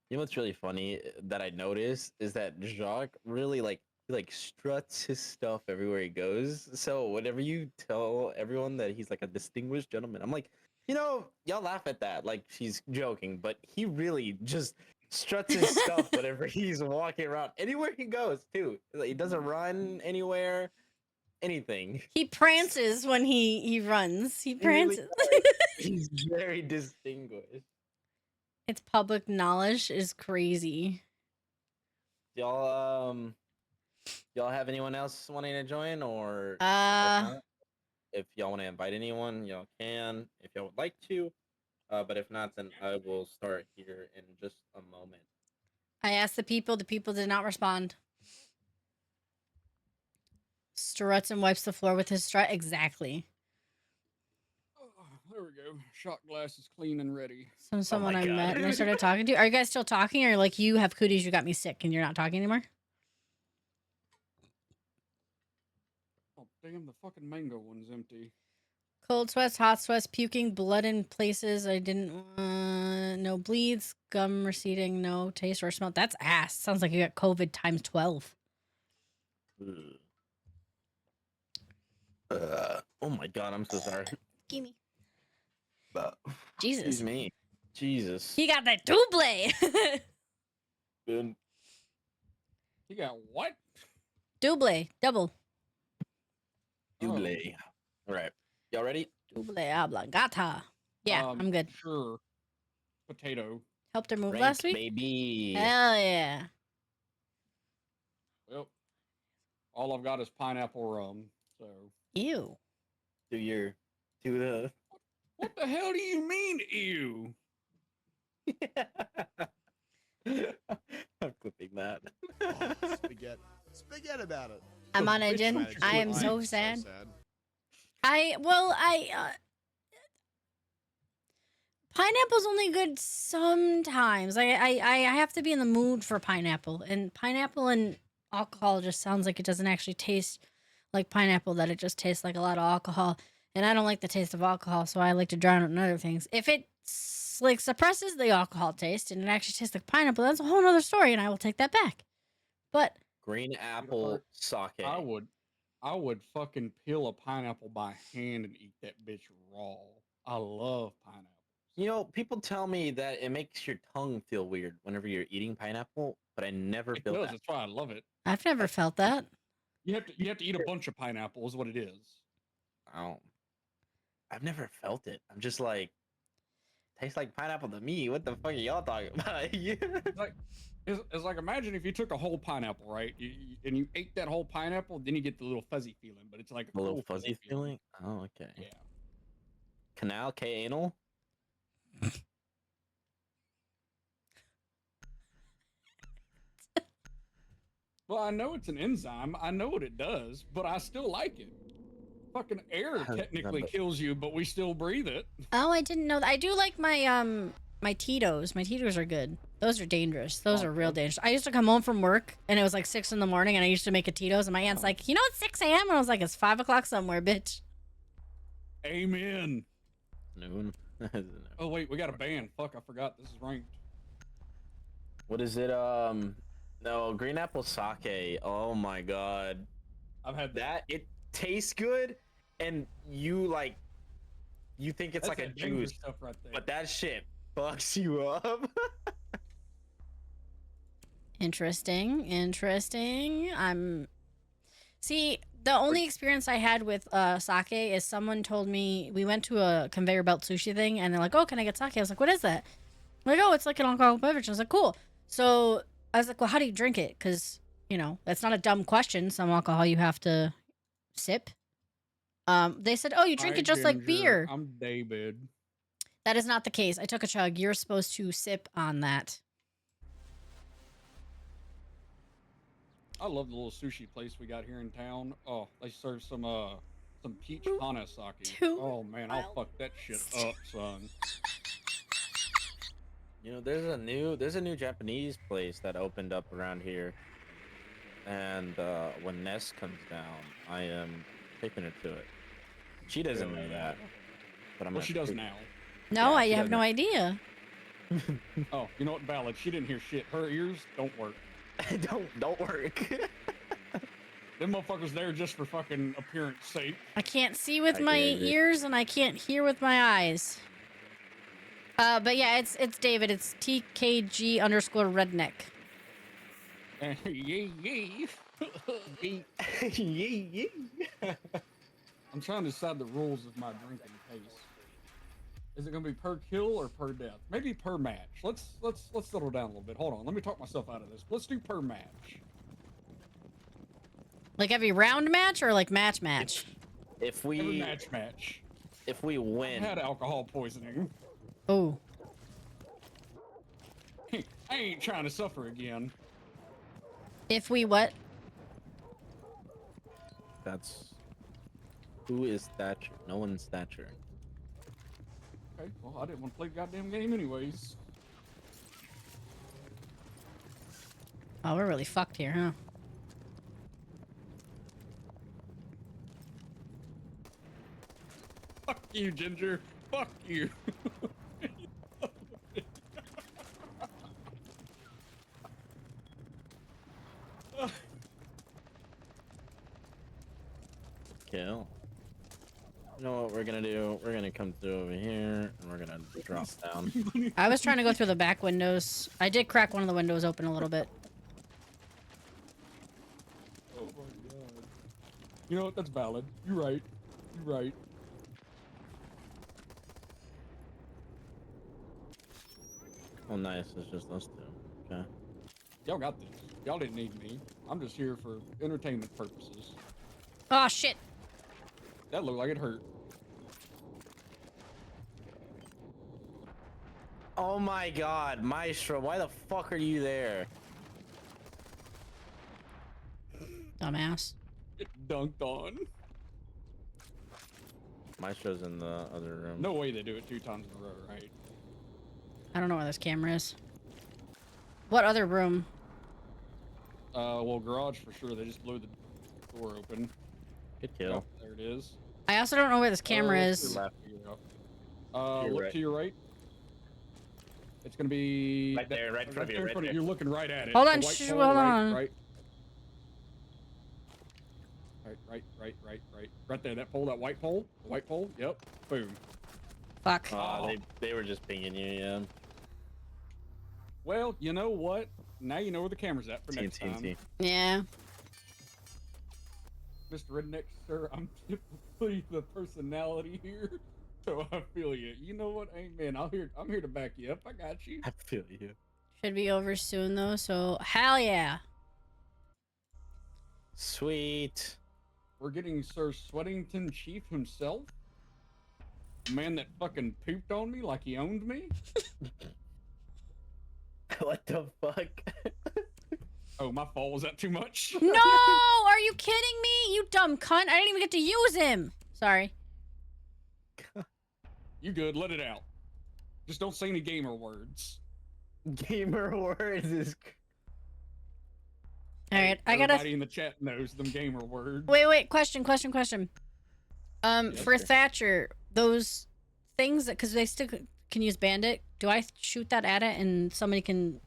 You know what's really funny that I noticed is that Jacques really he struts his stuff everywhere he goes. So whenever you tell everyone that he's like a distinguished gentleman, I'm like, y'all laugh at that like she's joking, but he really just struts his stuff whenever he's walking around. Anywhere he goes, too. Like, he doesn't run anywhere, anything. He prances when he runs. He really prances. He's very distinguished. It's public knowledge is crazy. Y'all have anyone else wanting to join, or if y'all want to invite anyone, y'all can if y'all would like to. But if not, then I will start here in just a moment. I asked the people did not respond. Struts and wipes the floor with his strut. Exactly. Oh, there we go. Shot glass is clean and ready. Someone my I God. met and I started talking to. Are you guys still talking, or like you have cooties, you got me sick and you're not talking anymore? Oh, damn, the fucking mango one's empty. Cold sweats, hot sweats, puking, blood in places I didn't want. No bleeds, gum receding, no taste or smell. That's ass. Sounds like you got COVID times 12. Oh my God, I'm so sorry. Gimme. Excuse Jesus. me. Jesus. He got that double. Good. You got what? Double. Double. Double. All right. Y'all ready? Double oblongata. Yeah, I'm good. Sure. Potato. Helped her move Rank, last week? baby. Hell yeah. Well, all I've got is pineapple rum, so. Ew. Do the. What the hell do you mean, ew? I'm clipping that. Spaghetti about it. I'm on a gin. I am so sad. Pineapple's only good sometimes. I have to be in the mood for pineapple, and pineapple and alcohol just sounds like it doesn't actually taste like pineapple, that it just tastes like a lot of alcohol, and I don't like the taste of alcohol, so I like to drown it in other things. If it like suppresses the alcohol taste and it actually tastes like pineapple, that's a whole other story, and I will take that back. But Green apple sake. I would fucking peel a pineapple by hand and eat that bitch raw. I love pineapple. You know, people tell me that it makes your tongue feel weird whenever you're eating pineapple, but I never It feel does. that. That's why I love it. I've never felt that. You have to eat a bunch of pineapple is what it is. Oh, I've never felt it. I'm just like, tastes like pineapple to me. What the fuck are y'all talking about? It's like imagine if you took a whole pineapple, right? And you ate that whole pineapple, then you get the little fuzzy feeling, but it's like A little cool fuzzy feeling? Oh, okay. Yeah. Canal K anal? Well, I know it's an enzyme. I know what it does, but I still like it. Fucking air technically kills you, but we still breathe it. Oh, I didn't know that. I do like my my Tito's. My Tito's are good. Those are dangerous. Those are real dangerous. I used to come home from work and it was like 6 in the morning and I used to make a Tito's and my aunt's like, you know it's 6 a.m. and I was like, it's 5 o'clock somewhere, bitch. Amen. Noon. Oh wait, we got a ban. Fuck, I forgot. This is ranked. What is it? No, green apple sake. Oh my god. I've had that. It tastes good, and you think it's That's like a that dangerous juice, stuff right there. but that shit fucks you up. Interesting. See, the only experience I had with sake is someone told me, we went to a conveyor belt sushi thing and they're like, oh, can I get sake? I was like, what is that? I'm like, oh, it's like an alcoholic beverage. I was like, cool. So I was like, well, how do you drink it? Because, you know, that's not a dumb question. Some alcohol you have to sip. They said, oh, you drink Hi, it just like Ginger. beer. I'm David. That is not the case. I took a chug. You're supposed to sip on that. I love the little sushi place we got here in town. Oh, they serve some peach hana sake. Oh man, I'll fuck that shit up, son. You know, there's a new Japanese place that opened up around here, and when Ness comes down, I am taking her to it. She doesn't know that, but I'm. Well, she does now. No, Yeah, I she have no doesn't. idea. Oh, you know what, Valid? She didn't hear shit. Her ears don't work. don't work. Them motherfuckers there just for fucking appearance sake. I can't see with I my get it. ears and I can't hear with my eyes. But yeah, it's David. It's TKG_redneck. Yee yee. Yee. Yee. I'm trying to decide the rules of my drinking pace. Is it gonna be per kill or per death? Maybe per match. Let's settle down a little bit. Hold on, let me talk myself out of this. Let's do per match. Like every round match or like match? If Every we match. if we I win, had alcohol poisoning. Oh. I ain't trying to suffer again. If we what? that's who is Thatcher? No one's Thatcher. Okay, well, I didn't want to play the goddamn game anyways. Oh, we're really fucked here, huh? Fuck you, Ginger. Fuck you. Kill. You know what we're gonna do? We're gonna come through over here, and we're gonna drop down. I was trying to go through the back windows. I did crack one of the windows open a little bit. Oh my god. You know what? That's valid. You're right. You're right. Oh, nice. It's just us two. Okay. Y'all got this. Y'all didn't need me. I'm just here for entertainment purposes. Oh, shit. That looked like it hurt. Oh my god, Maestro, why the fuck are you there? Dumbass. Get dunked on. Maestro's in the other room. No way they do it 2 times in a row, right? I don't know where this camera is. What other room? Well, garage for sure. They just blew the door open. Good kill. Yep, there it is. I also don't know where this camera to is. your left, to your left. your Look right. to your right. It's gonna be Right there, right in front of you, there right there. You're looking right at it. Hold The on, white shh, pole, hold right, on. Right. Right there. That pole, that white pole. The white pole. Yep. Boom. Fuck. They were just pinging you, yeah. Well, you know what? Now you know where the camera's at for next time. TNT. Yeah. Mr. Redneck, sir, I'm typically the personality here, so I feel you. You know what? Amen. I'm here to back you up. I got you. I feel you. Should be over soon, though, so hell yeah. Sweet. We're getting Sir Sweatington Chief himself. The man that fucking pooped on me like he owned me. What the fuck? Oh, my fault. Was that too much? No, are you kidding me? You dumb cunt. I didn't even get to use him. Sorry. You good? Let it out. Just don't say any gamer words. Gamer words is. All right, I gotta. Everybody in the chat knows them gamer words. Wait. Question. Yes, For sir. Thatcher, those things that because they still can use Bandit. Do I shoot that at it and somebody can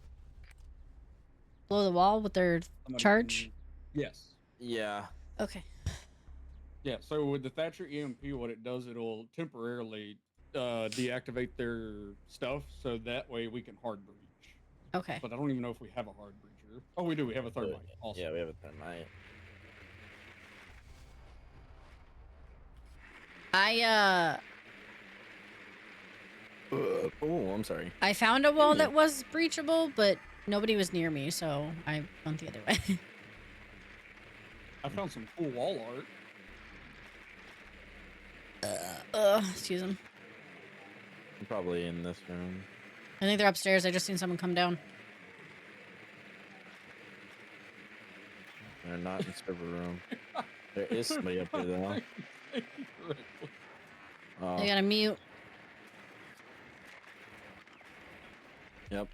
blow the wall with their Somebody charge? can- Yes. Yeah. Okay. Yeah. So with the Thatcher EMP, what it does, it'll temporarily deactivate their stuff, so that way we can hard breach. Okay. But I don't even know if we have a hard breacher. Oh, we do. We have a thermite. Awesome. Yeah, we have a thermite. Oh, I'm sorry. I found a wall that was breachable, but nobody was near me, so I went the other way. I found some cool wall art. Excuse them. I'm probably in this room. I think they're upstairs. I just seen someone come down. They're not in the server room. There is somebody up there though. I gotta mute. Yep.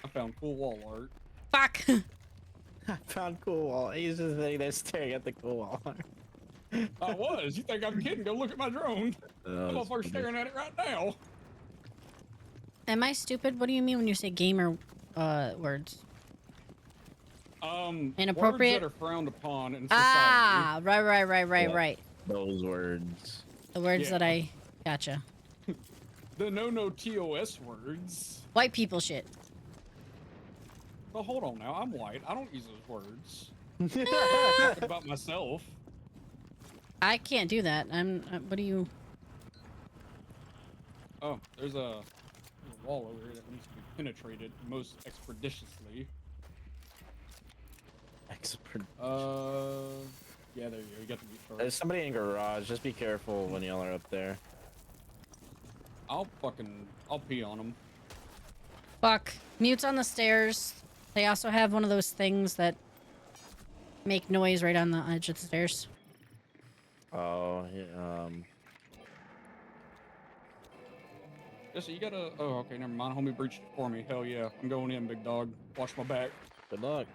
I found cool wall art. Fuck. I found cool wall. He's just sitting there staring at the cool wall. I was. You think I'm kidding? Go look at my drone. I'm up there staring at it right now. Am I stupid? What do you mean when you say gamer words? Inappropriate? Words that are frowned upon in society. Ah, right. Those words. The words Yeah. that I gotcha. The no TOS words. White people shit. Well, hold on now. I'm white. I don't use those words. Talking about myself. I can't do that. What do you? Oh, there's a wall over here that needs to be penetrated most expeditiously. Yeah, there you go. You got to be first. There's somebody in garage. Just be careful when y'all are up there. I'll pee on them. Fuck. Mute's on the stairs. They also have one of those things that make noise right on the edge of the stairs. Oh, yeah, Yeah, so you gotta. Oh, okay, never mind. Homie breached it for me. Hell yeah, I'm going in, big dog. Watch my back. Good luck.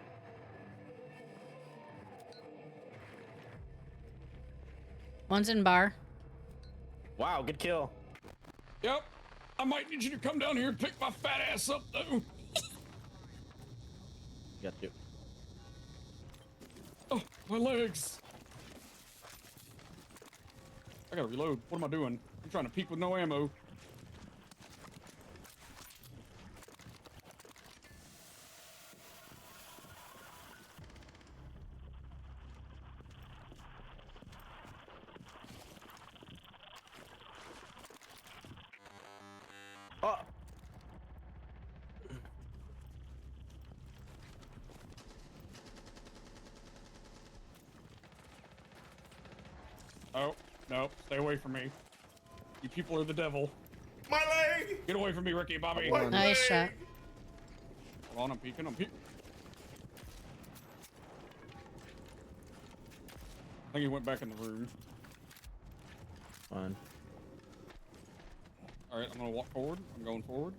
One's in bar. Wow, good kill. Yep. I might need you to come down here and pick my fat ass up, though. Got you. Oh, my legs. I gotta reload. What am I doing? I'm trying to peek with no ammo. Oh. Oh, no. Stay away from me. You people are the devil. My leg! Get away from me, Ricky and Bobby. Nice shot. Hold on, I'm peeking. I think he went back in the room. Fine. All right, I'm gonna walk forward. I'm going forward.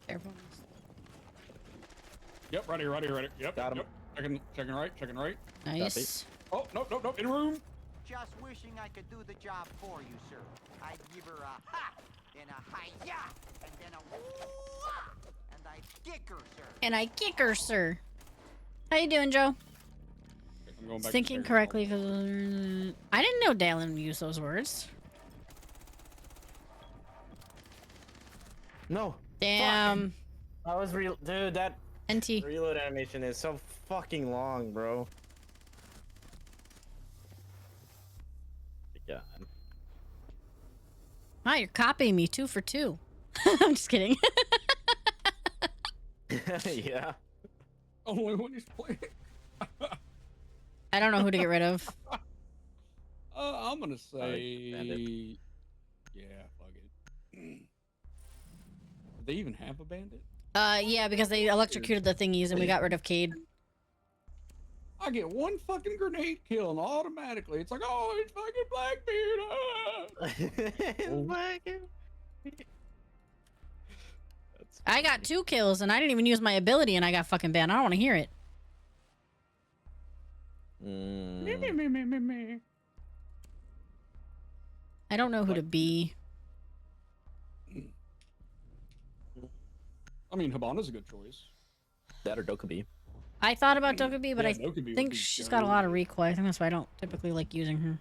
Careful. Yep, right here. Yep, Got him. Yep. Checking right. Nice. Oh, nope, in room. Just wishing I could do the job for you, sir. I'd give her a ha, then a hi-ya, and then a woo-ah, and I'd kick her, sir. And I kick her, sir. How you doing, Joe? I'm going back Thinking upstairs. correctly, because I didn't know Dalen used those words. No. Damn. I was real, dude. That NT. reload animation is so fucking long, bro. God. Wow, you're copying me 2 for 2. I'm just kidding. Yeah. Only when he's playing. I don't know who to get rid of. I'm gonna say, Bandit. yeah, fuck it. Do they even have a bandit? Yeah, because they electrocuted the thingies and we got rid of Cade. I get one fucking grenade kill and automatically it's like, oh, it's fucking Blackbeard. I got 2 kills and I didn't even use my ability and I got fucking banned. I don't want to hear it. I don't know who to be. I mean, Hibana's a good choice. That or Dokkaebi. I thought about Dokkaebi, but Yeah, I Dokkaebi would think be she's got a lot of recoil. I think that's why I don't typically like using her.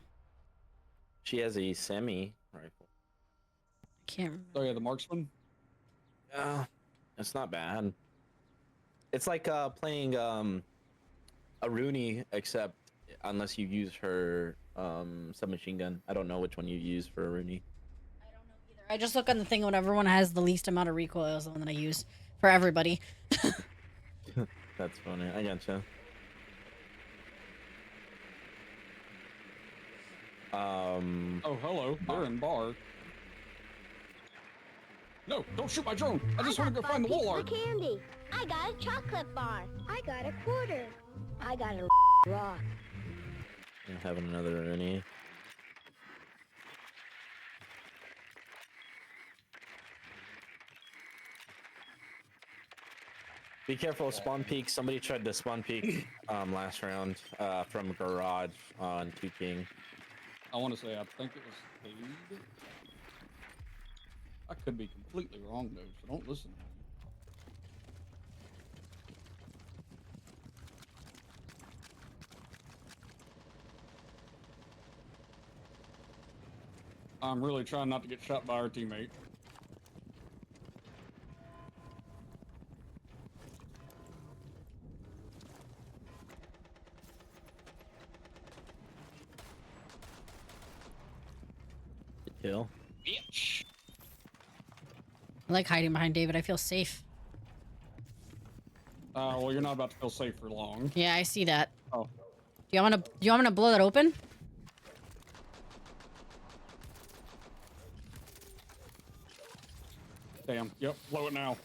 She has a semi rifle. Can't remember. Oh yeah, the marksman. It's not bad. It's like playing Aruni, except unless you use her submachine gun. I don't know which one you use for Aruni. I just look on the thing when everyone has the least amount of recoil is the one that I use for everybody. That's funny. I gotcha. Oh, hello. They're in bar. No, don't shoot my drone. I just want to go find the wall art. Candy. I got a chocolate bar. I got a quarter. I got a rock. I'm having another Aruni. Be careful of spawn peak. Somebody tried to spawn peek last round from garage on 2 King. I want to say I think it was Cade. I could be completely wrong though, so don't listen to me. I'm really trying not to get shot by our teammate. Kill. Bitch. I like hiding behind David. I feel safe. Well, you're not about to feel safe for long. Yeah, I see that. Oh. Do you want me to blow that open? Damn. Yep. Blow it now.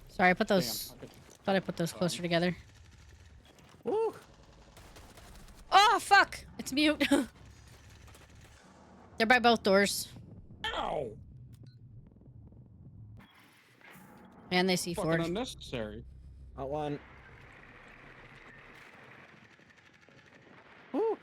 Sorry, I put those. Thought I put those closer together. Woo! Oh fuck! It's mute. They're by both doors. Ow! And they see Fucking Ford. unnecessary. Out one. Woo!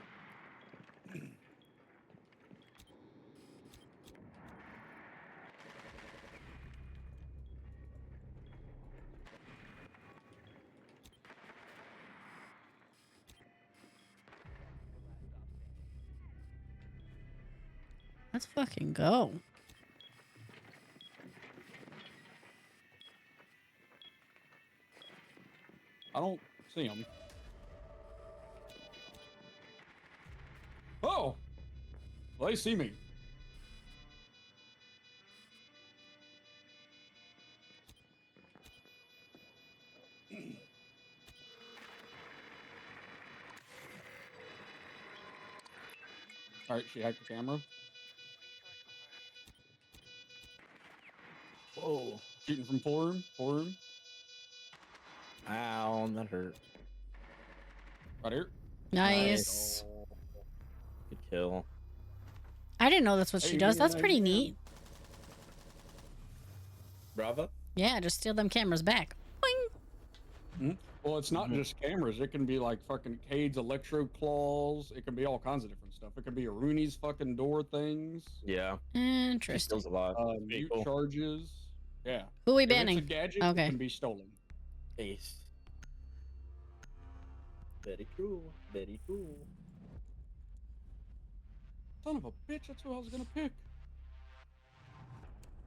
Let's fucking go. I don't see him. Oh! Well, they see me. Alright, she hacked the camera. Whoa. Shooting from forum. Ow, that hurt. Right here. Nice. Good kill. I didn't know that's what she does. That's pretty neat. Bravo. Yeah, just steal them cameras back. Boing. Well, it's not just cameras. It can be like fucking Cade's electro claws. It can be all kinds of different stuff. It can be Aruni's fucking door things. Yeah. Interesting. Kills a lot. Mute charges. Yeah. Who we If it's banning? a gadget, Okay. it can be stolen. Ace. Very true. Very true. Son of a bitch, that's who I was gonna pick.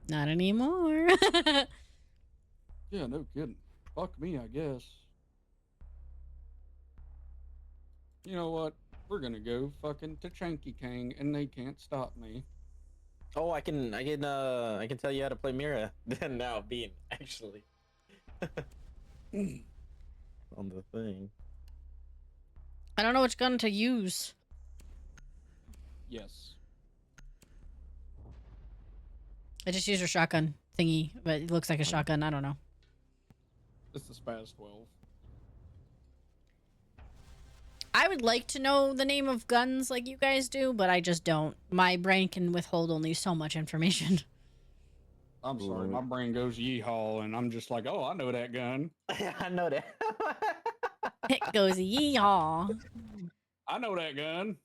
Not anymore. Yeah, no kidding. Fuck me, I guess. You know what? We're gonna go fucking to Chanky Kang, and they can't stop me. Oh, I can tell you how to play Mira. Then now, Bean, actually. On the thing. I don't know which gun to use. Yes. I just used her shotgun thingy, but it looks like a shotgun. I don't know. It's the Spaz 12. I would like to know the name of guns like you guys do, but I just don't. My brain can withhold only so much information. I'm sorry, my brain goes yeehaw, and I'm just like, oh, I know that gun. I know that. It goes yeehaw. I know that gun.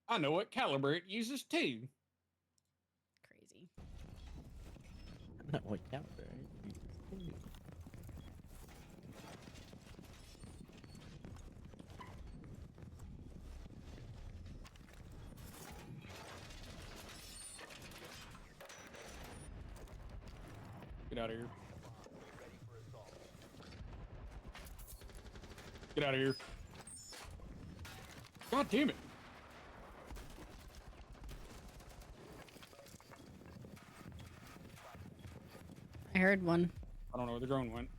I know what caliber it uses too. Crazy. Not what caliber. Get out of here. Get out of here. God damn it. I heard one. I don't know where the drone went.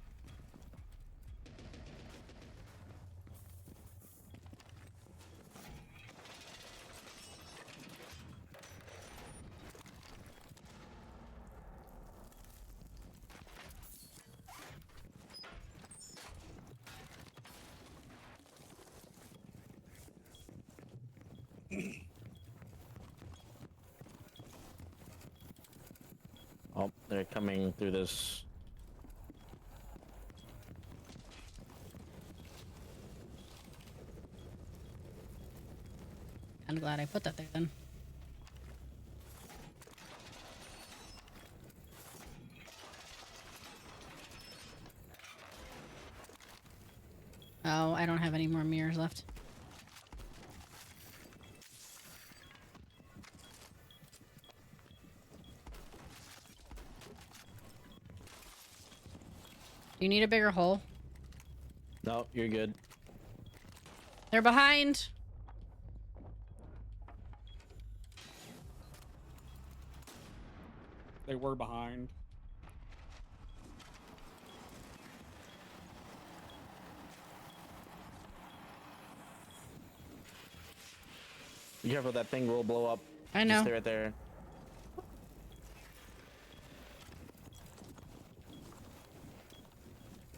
Oh, they're coming through this. I'm glad I put that there then. Oh, I don't have any more mirrors left. Do you need a bigger hole? No, you're good. They're behind. They were behind. Be careful, that thing will blow up. I know. Just stay right there.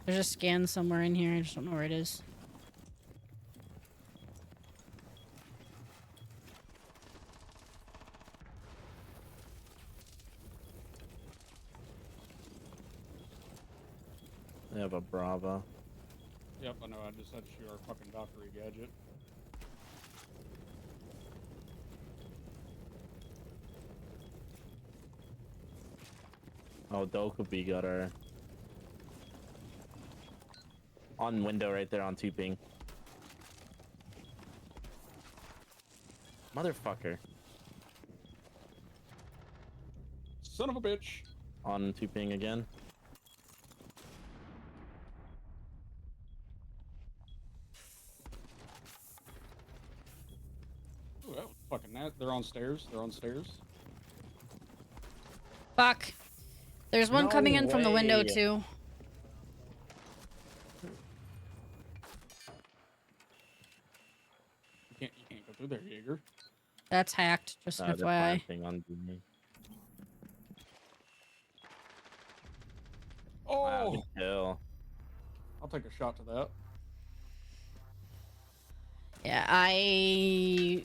There's a scan somewhere in here. I just don't know where it is. They have a Brava. Yep, I know. I just had to shoot our fucking Valkyrie gadget. Oh, Dokubi got her. On window right there on 2 ping. Motherfucker. Son of a bitch. On 2 ping again. Ooh, that was fucking that. They're on stairs. They're on stairs. Fuck. There's one No coming in from the window way. too. You can't go through there, Jaeger. That's hacked, just They're FYI. planting on me. Oh, Wow, good kill. I'll take a shot to that. Yeah, I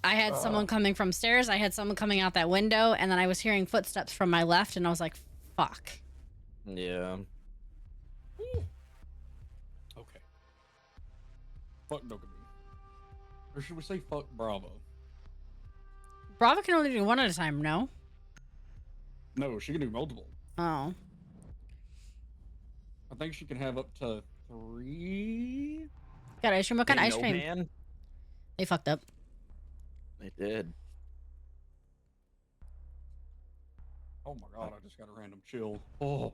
had someone coming from stairs. I had someone coming out that window, and then I was hearing footsteps from my left, and I was like, "Fuck." Yeah. Okay. Fuck Dokubi. Or should we say fuck Bravo? Bravo can only do one at a time. No. No, she can do multiple. Oh. I think she can have up to 3. Got ice cream. What kind of Hey, ice no cream? man. They fucked up. They did. Oh my god, I just got a random chill. Oh.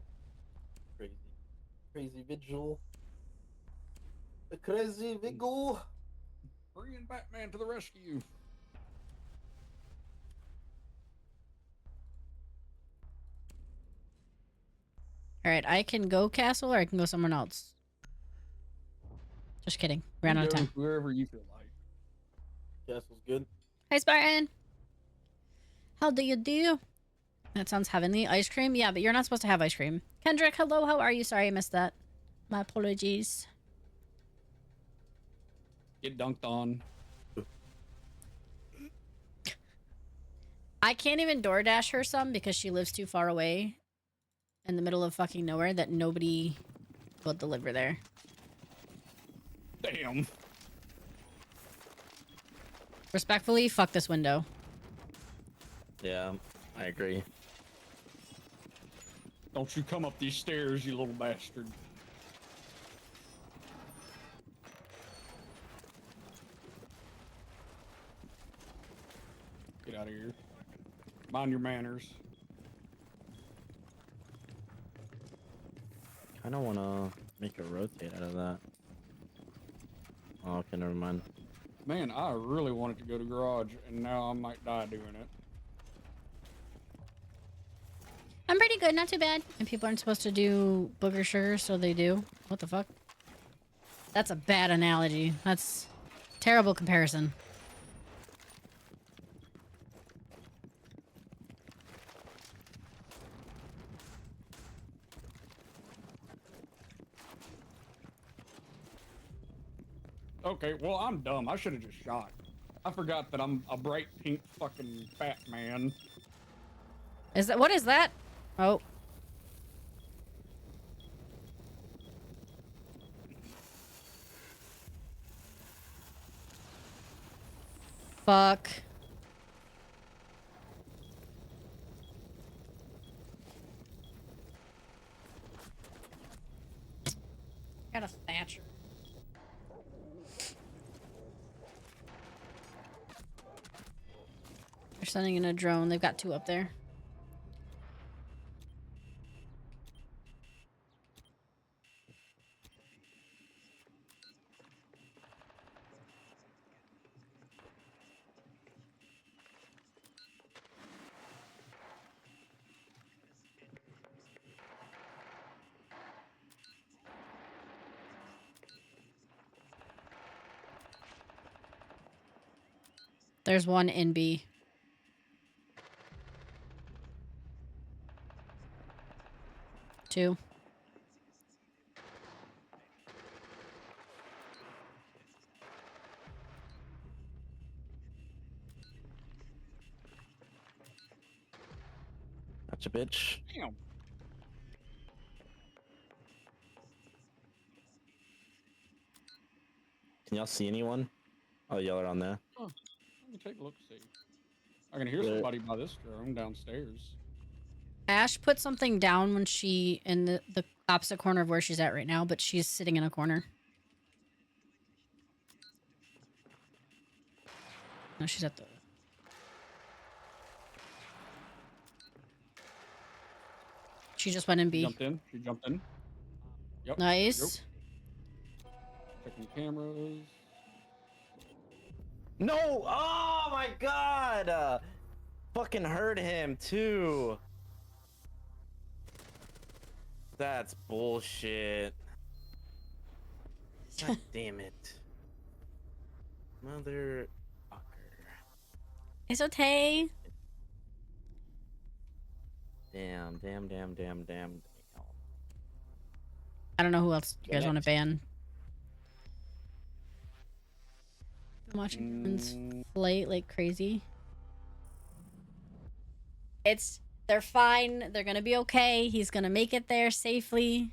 Crazy vigil. The crazy vigil. Bringing Batman to the rescue. All right, I can go castle, or I can go somewhere else. Just kidding. Ran out of Go time. Wherever you feel like. Castle's good. Hi, Spartan. How do you do? That sounds heavenly. Ice cream? Yeah, but you're not supposed to have ice cream. Kendrick, hello, how are you? Sorry I missed that. My apologies. Get dunked on. I can't even DoorDash her some because she lives too far away in the middle of fucking nowhere that nobody will deliver there. Damn. Respectfully, fuck this window. Yeah, I agree. Don't you come up these stairs, you little bastard. Get out of here. Mind your manners. I don't want to make a rotate out of that. Oh, okay, never mind. Man, I really wanted to go to garage, and now I might die doing it. I'm pretty good, not too bad. And people aren't supposed to do booger sugar, so they do. What the fuck? That's a bad analogy. That's terrible comparison. Okay, well, I'm dumb. I should have just shot. I forgot that I'm a bright pink fucking fat man. Is that what is that? Oh. Fuck. Got a Thatcher. They're sending in a drone. They've got 2 up there. There's one in B. Two. Gotcha, bitch. Damn. Can y'all see anyone? Oh, y'all are on there. Oh, let me take a look, see. I can hear somebody by this drone downstairs. Ash put something down when she in the opposite corner of where she's at right now, but she's sitting in a corner. No, she's at the... She just went in B. Jumped in. She jumped in. Yep. Nice. Checking cameras. No! Oh my god! Fucking heard him too. That's bullshit. God damn it. Mother. It's okay. Damn. I don't know who else you guys want to ban. I'm watching Bruins play like crazy. They're fine. They're gonna be okay. He's gonna make it there safely.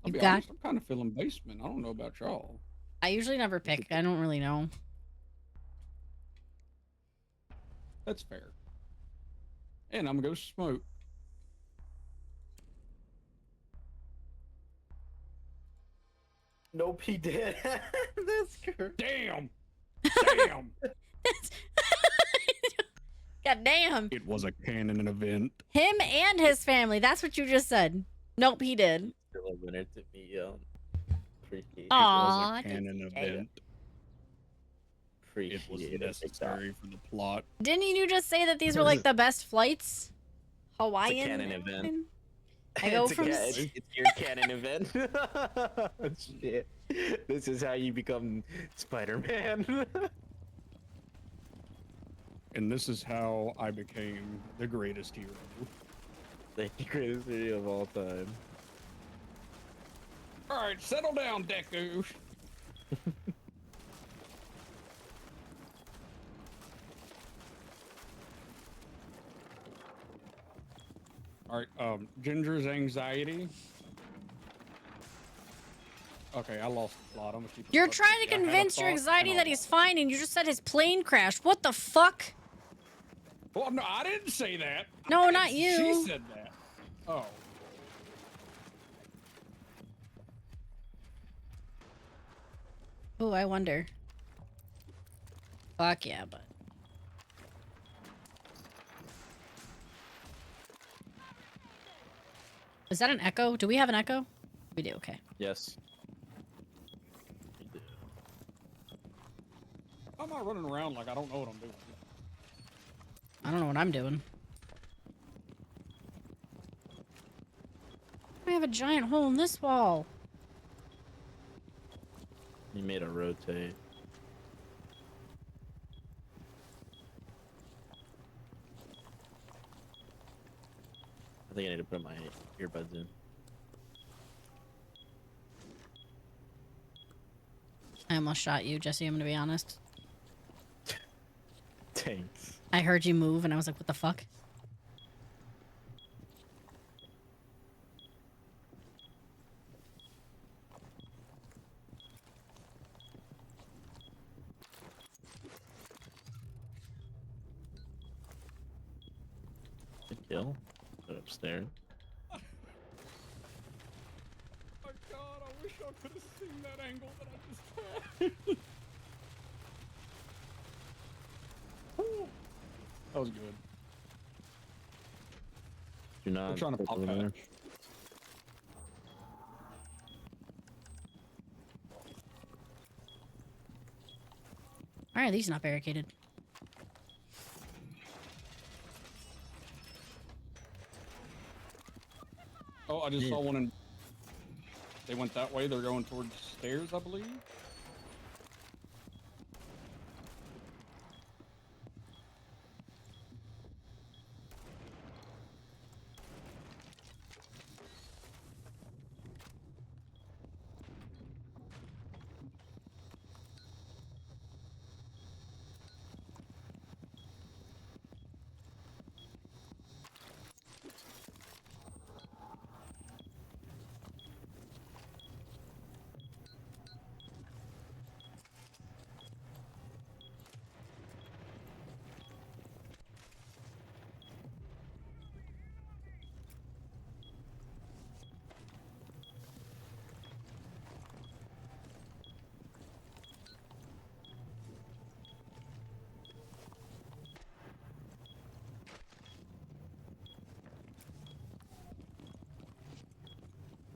I'll be honest, I'm kind of feeling basement. I don't know about y'all. I usually never pick. I don't really know. That's fair. And I'm gonna go smoke. Nope, he did. That's correct. Damn. God damn. It was a canon event. Him and his family. That's what you just said. Nope, he did. Still a winner to me, freaky. Aw, It was a canon event. It was necessary for the plot. Didn't you just say that these were like the best flights? Hawaiian. It's a canon event. I go It's from. it's your canon event. Shit. This is how you become Spider-Man. And this is how I became the greatest hero. The greatest video of all time. All right, settle down, Deku. All right, Ginger's anxiety. Okay, I lost the plot. I'm gonna keep it You're up. trying to I had a convince your thought, anxiety and I that he's lost it. fine, and you just said his plane crashed. What the fuck? Well, no, I didn't say that. No, not you. She said that. Oh. Oh, I wonder. Fuck yeah, but. Is that an echo? Do we have an echo? We do, okay. Yes. How am I running around like I don't know what I'm doing? I don't know what I'm doing. I have a giant hole in this wall. You made a rotate. I think I need to put my earbuds in. I almost shot you, Jesse, I'm gonna be honest. Thanks. I heard you move and I was like, what the fuck? Good kill. Put upstairs. Oh my god, I wish I could have seen that angle that I just had. That was good. Do not. I'm trying to click pop over there. that. Why are these not barricaded? Oh, I just saw one in. They went that way. They're going towards the stairs, I believe.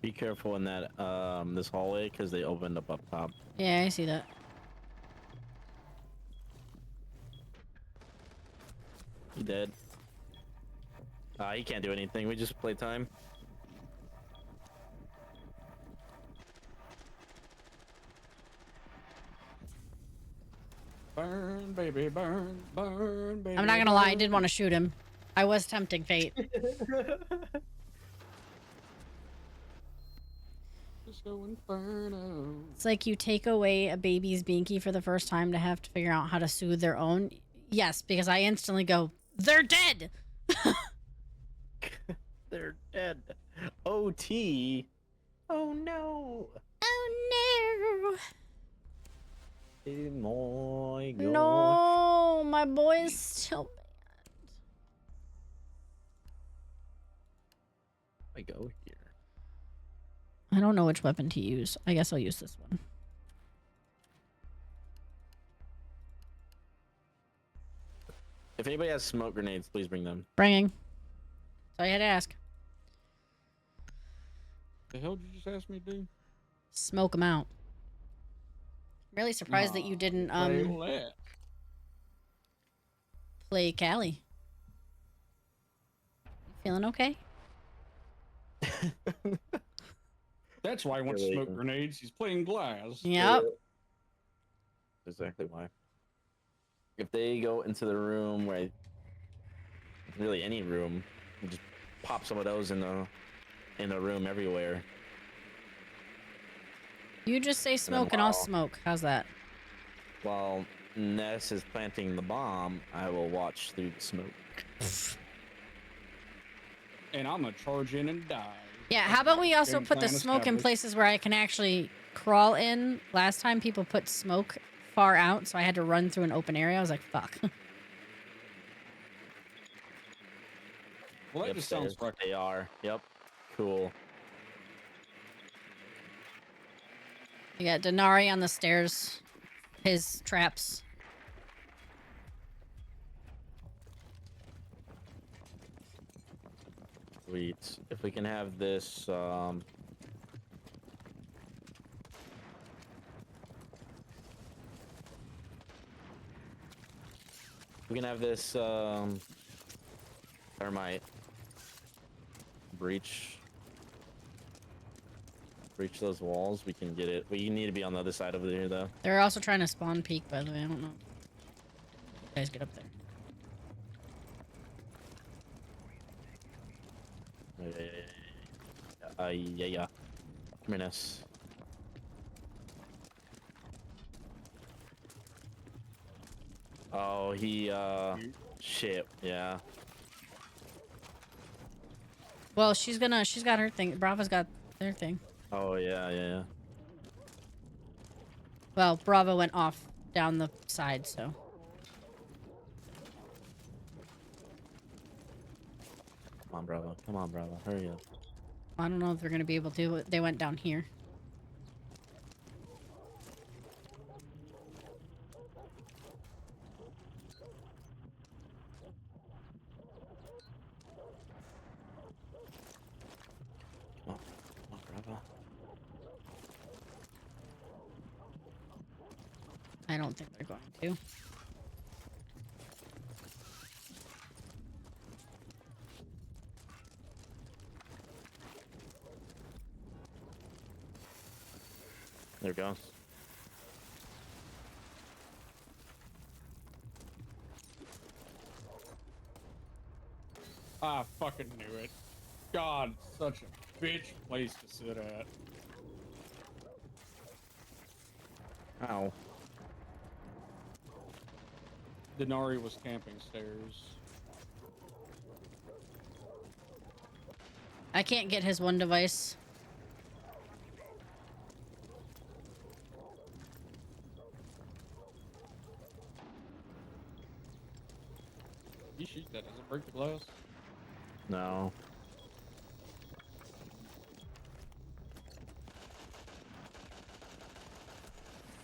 Be careful in that this hallway because they opened up top. Yeah, I see that. He dead. He can't do anything. We just play time. Burn, baby, burn, burn, baby. I'm not gonna lie, I burn. did want to shoot him. I was tempting fate. Just go inferno. It's like you take away a baby's binky for the first time to have to figure out how to soothe their own. Yes, because I instantly go, they're dead! They're dead. OT. Oh no. Oh Oh my no! gosh. No, my boy is still bad. I go here. I don't know which weapon to use. I guess I'll use this one. If anybody has smoke grenades, please bring them. Bringing. That's all you had to ask. The hell did you just ask me to do? Smoke them out. I'm really surprised that you didn't play Callie. You feeling okay? That's why I want to smoke grenades. He's playing glass. Yep. Exactly why. if they go into the room where, really any room, you just pop some of those in the room everywhere. You just say smoke and I'll smoke. How's that? While Ness is planting the bomb, I will watch through the smoke. And I'm gonna charge in and die. Yeah, how about we also Game put the plan smoke in established. places where I can actually crawl in? Last time people put smoke far out, so I had to run through an open area. I was like, fuck. Well, that just sounds Upstairs, they are. Yep. Cool. You got Denari on the stairs. His traps. Sweet. If we can have this, we can have this, thermite breach those walls. We can get it. We need to be on the other side over there, though. They're also trying to spawn peek, by the way. I don't know. You guys get up there. Yeah. Come here, Ness. Oh, he, shit, yeah. Well, she's got her thing. Bravo's got their thing. Oh, yeah. Well, Bravo went off down the side, so. Come on, Bravo. Hurry up. I don't know if they're gonna be able to. They went down here. Come on, Bravo. I don't think they're going to. There it goes. I fucking knew it. God, such a bitch place to sit at. Ow. Denari was camping stairs. I can't get his one device. You shoot that, does it break the glass? No.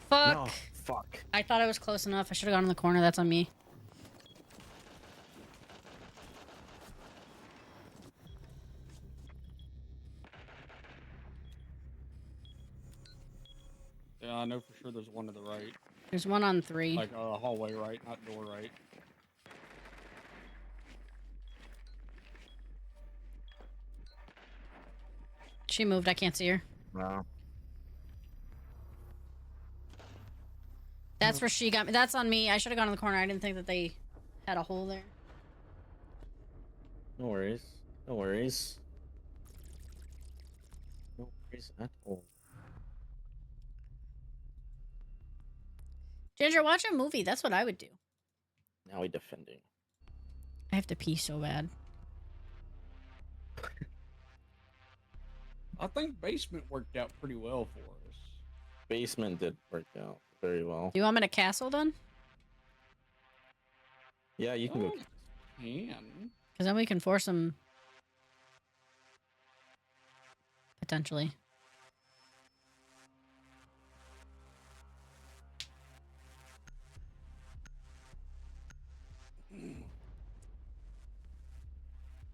Fuck. No, fuck. I thought I was close enough. I should have gone in the corner. That's on me. Yeah, I know for sure there's one to the right. There's one on 3. Like hallway right, not door right. She moved. I can't see her. No. That's where she got me. That's on me. I should have gone in the corner. I didn't think that they had a hole there. No worries. No worries. No worries at all. Ginger, watch a movie. That's what I would do. Now we defending. I have to pee so bad. I think basement worked out pretty well for us. Basement did work out very well. Do you want me to castle then? Yeah, you can go. Can. Because then we can force them. Potentially.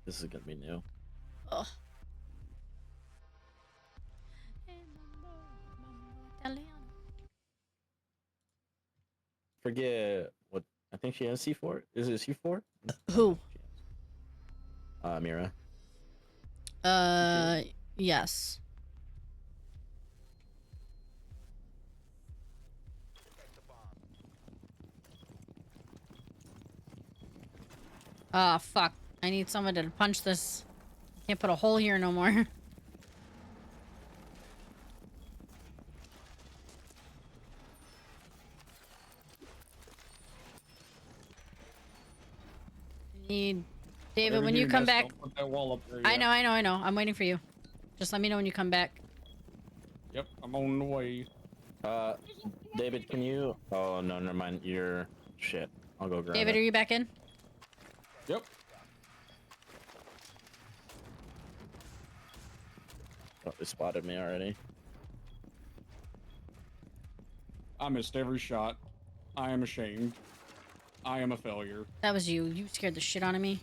This is gonna be new. Ugh. Forget what I think she has C4. Is it C4? Who? Mira. Yes. Ah, fuck. I need someone to punch this. Can't put a hole here no more. Need David, Whatever when you do, come Ness, back. don't put that wall up there I yet. know. I'm waiting for you. Just let me know when you come back. Yep, I'm on the way. David, can you? Oh no, never mind. You're shit. I'll go grab David, it. are you back in? Yep. Oh, they spotted me already. I missed every shot. I am ashamed. I am a failure. That was you. You scared the shit out of me.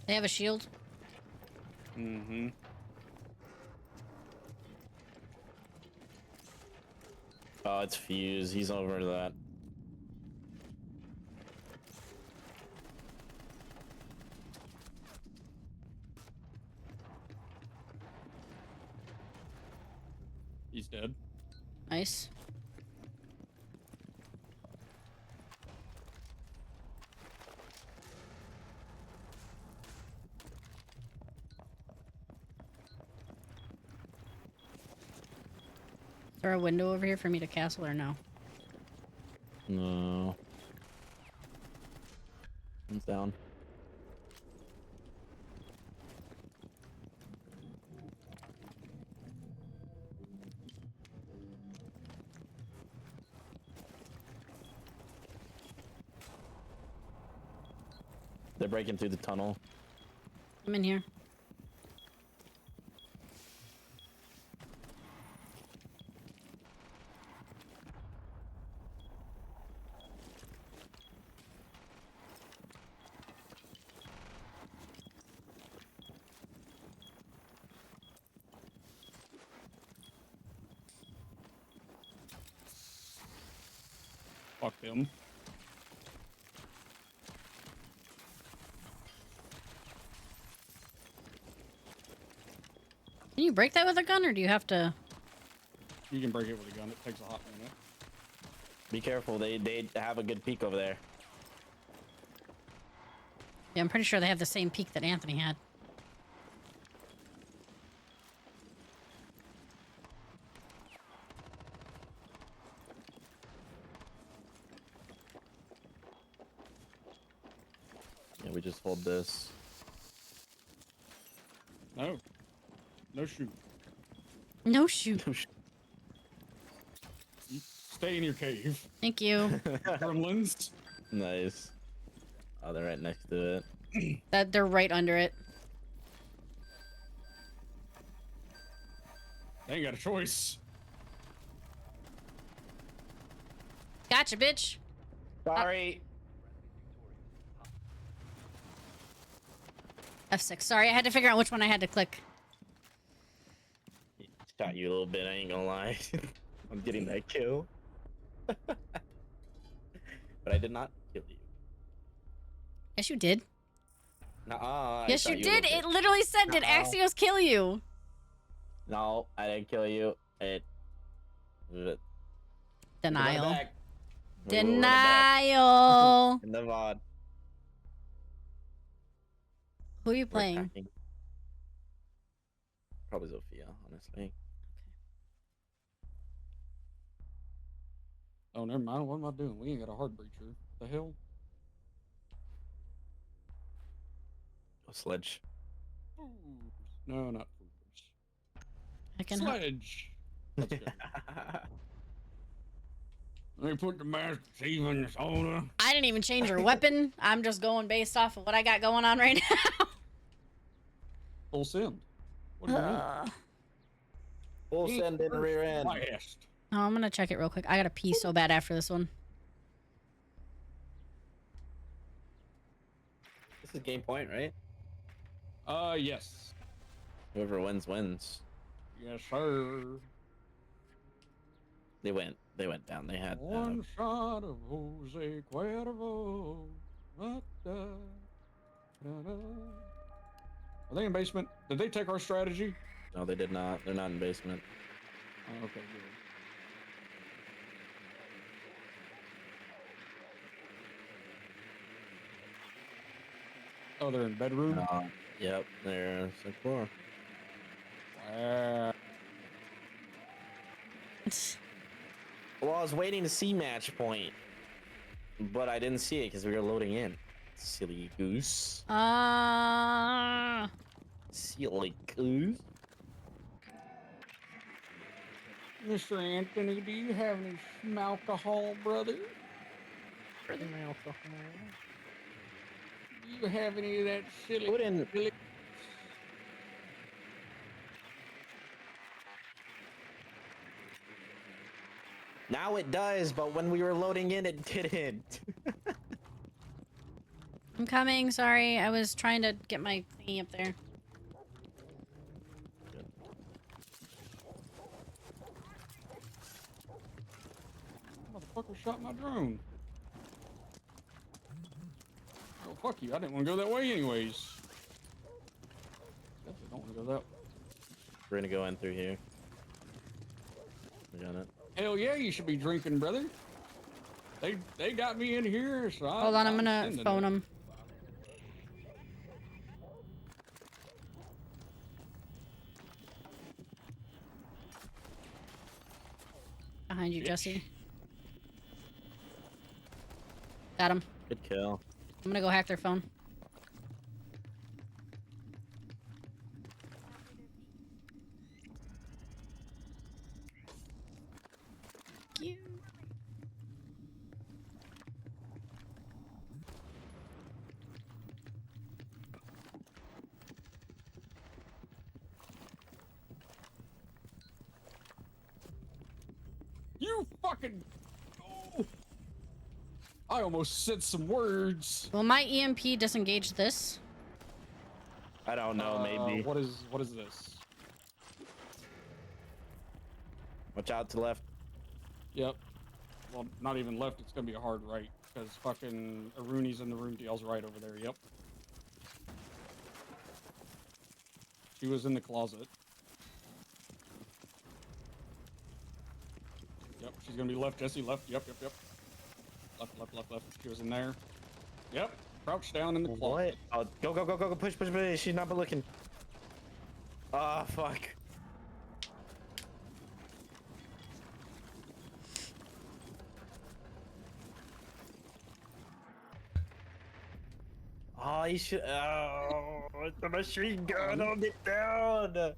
They have a shield. Mm-hmm. Oh, it's Fuse. He's over that. He's dead. Nice. Is there a window over here for me to castle or no? No. One's down. They're breaking through the tunnel. I'm in here. Fuck them. Can you break that with a gun, or do you have to? You can break it with a gun. It takes a hot minute. Be careful. They have a good peek over there. Yeah, I'm pretty sure they have the same peak that Anthony had. Yeah, we just hold this. No. No shoot. No shoot. You stay in your cave. Thank you. Gremlins. Nice. Oh, they're right next to it. That they're right under it. They ain't got a choice. Gotcha, bitch. Sorry. F6. Sorry, I had to figure out which one I had to click. Shot you a little bit, I ain't gonna lie. I'm getting that kill. But I did not kill you. Yes, you did. Nuh-uh, Yes, you did. It literally said, "Did Axios kill you?" No, I didn't kill you. Denial. We will run it back. Denial. In the VOD. Who are you We're playing? attacking. Probably Zofia, honestly. Oh, never mind. What am I doing? We ain't got a heart breacher. The hell? A sledge. No, not poopers. I can. Sledge. Let's go. Let me put the Master Chief in the soda. I didn't even change your weapon. I'm just going based off of what I got going on right now. Full send. What do you mean? Full send in rear end. Blast. Oh, I'm gonna check it real quick. I gotta pee so bad after this one. This is game point, right? Yes. Whoever wins wins. Yes, sir. They went down. They had One shot of Jose Cuervo. Da-da, da-da. Are they in basement? Did they take our strategy? no, they did not. They're not in basement. Oh, okay, good. Oh, they're in bedroom? Yep, they're second floor. Wow. Well, I was waiting to see match point, but I didn't see it because we were loading in. Silly goose. Silly goose. Mr. Anthony, do you have any alcohol, brother? Brother, my alcohol. Do you have any of that silly? Wouldn't. silly- Now it does, but when we were loading in, it didn't. I'm coming. Sorry, I was trying to get my thingy up there. Motherfucker shot my drone. Oh, fuck you. I didn't want to go that way anyways. Definitely don't want to go that way. We're gonna go in through here. We got it. Hell yeah, you should be drinking, brother. They got me in here, so Hold on, I'm gonna phone him. Behind you, Jesse. Got him. Good kill. I'm gonna go hack their phone. Thank you. You fucking. Oh. I almost said some words. Will my EMP disengage this? I don't know. Maybe. What is this? Watch out to left. Yep. Well, not even left. It's gonna be a hard right because fucking Aruni's in the room. Deal's right over there. Yep. She was in the closet. Yep. She's gonna be left. Jesse left. Yep. Left. She was in there. Yep. Crouched down in the closet. What? Oh, go, push. She's not looking. Ah, fuck. Oh, you should. Oh, the machine gun on it down.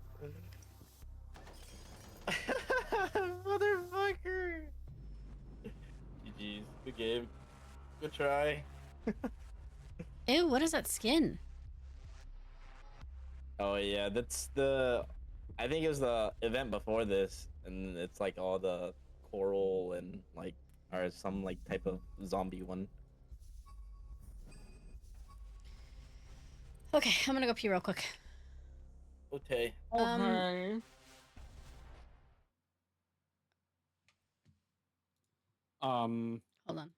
Motherfucker. GG's. Good game. Good try. Ew, what is that skin? Oh yeah, that's the. I think it was the event before this, and it's like all the coral and like, or some like type of zombie one. Okay, I'm gonna go pee real quick. Okay. Okay. Hold on.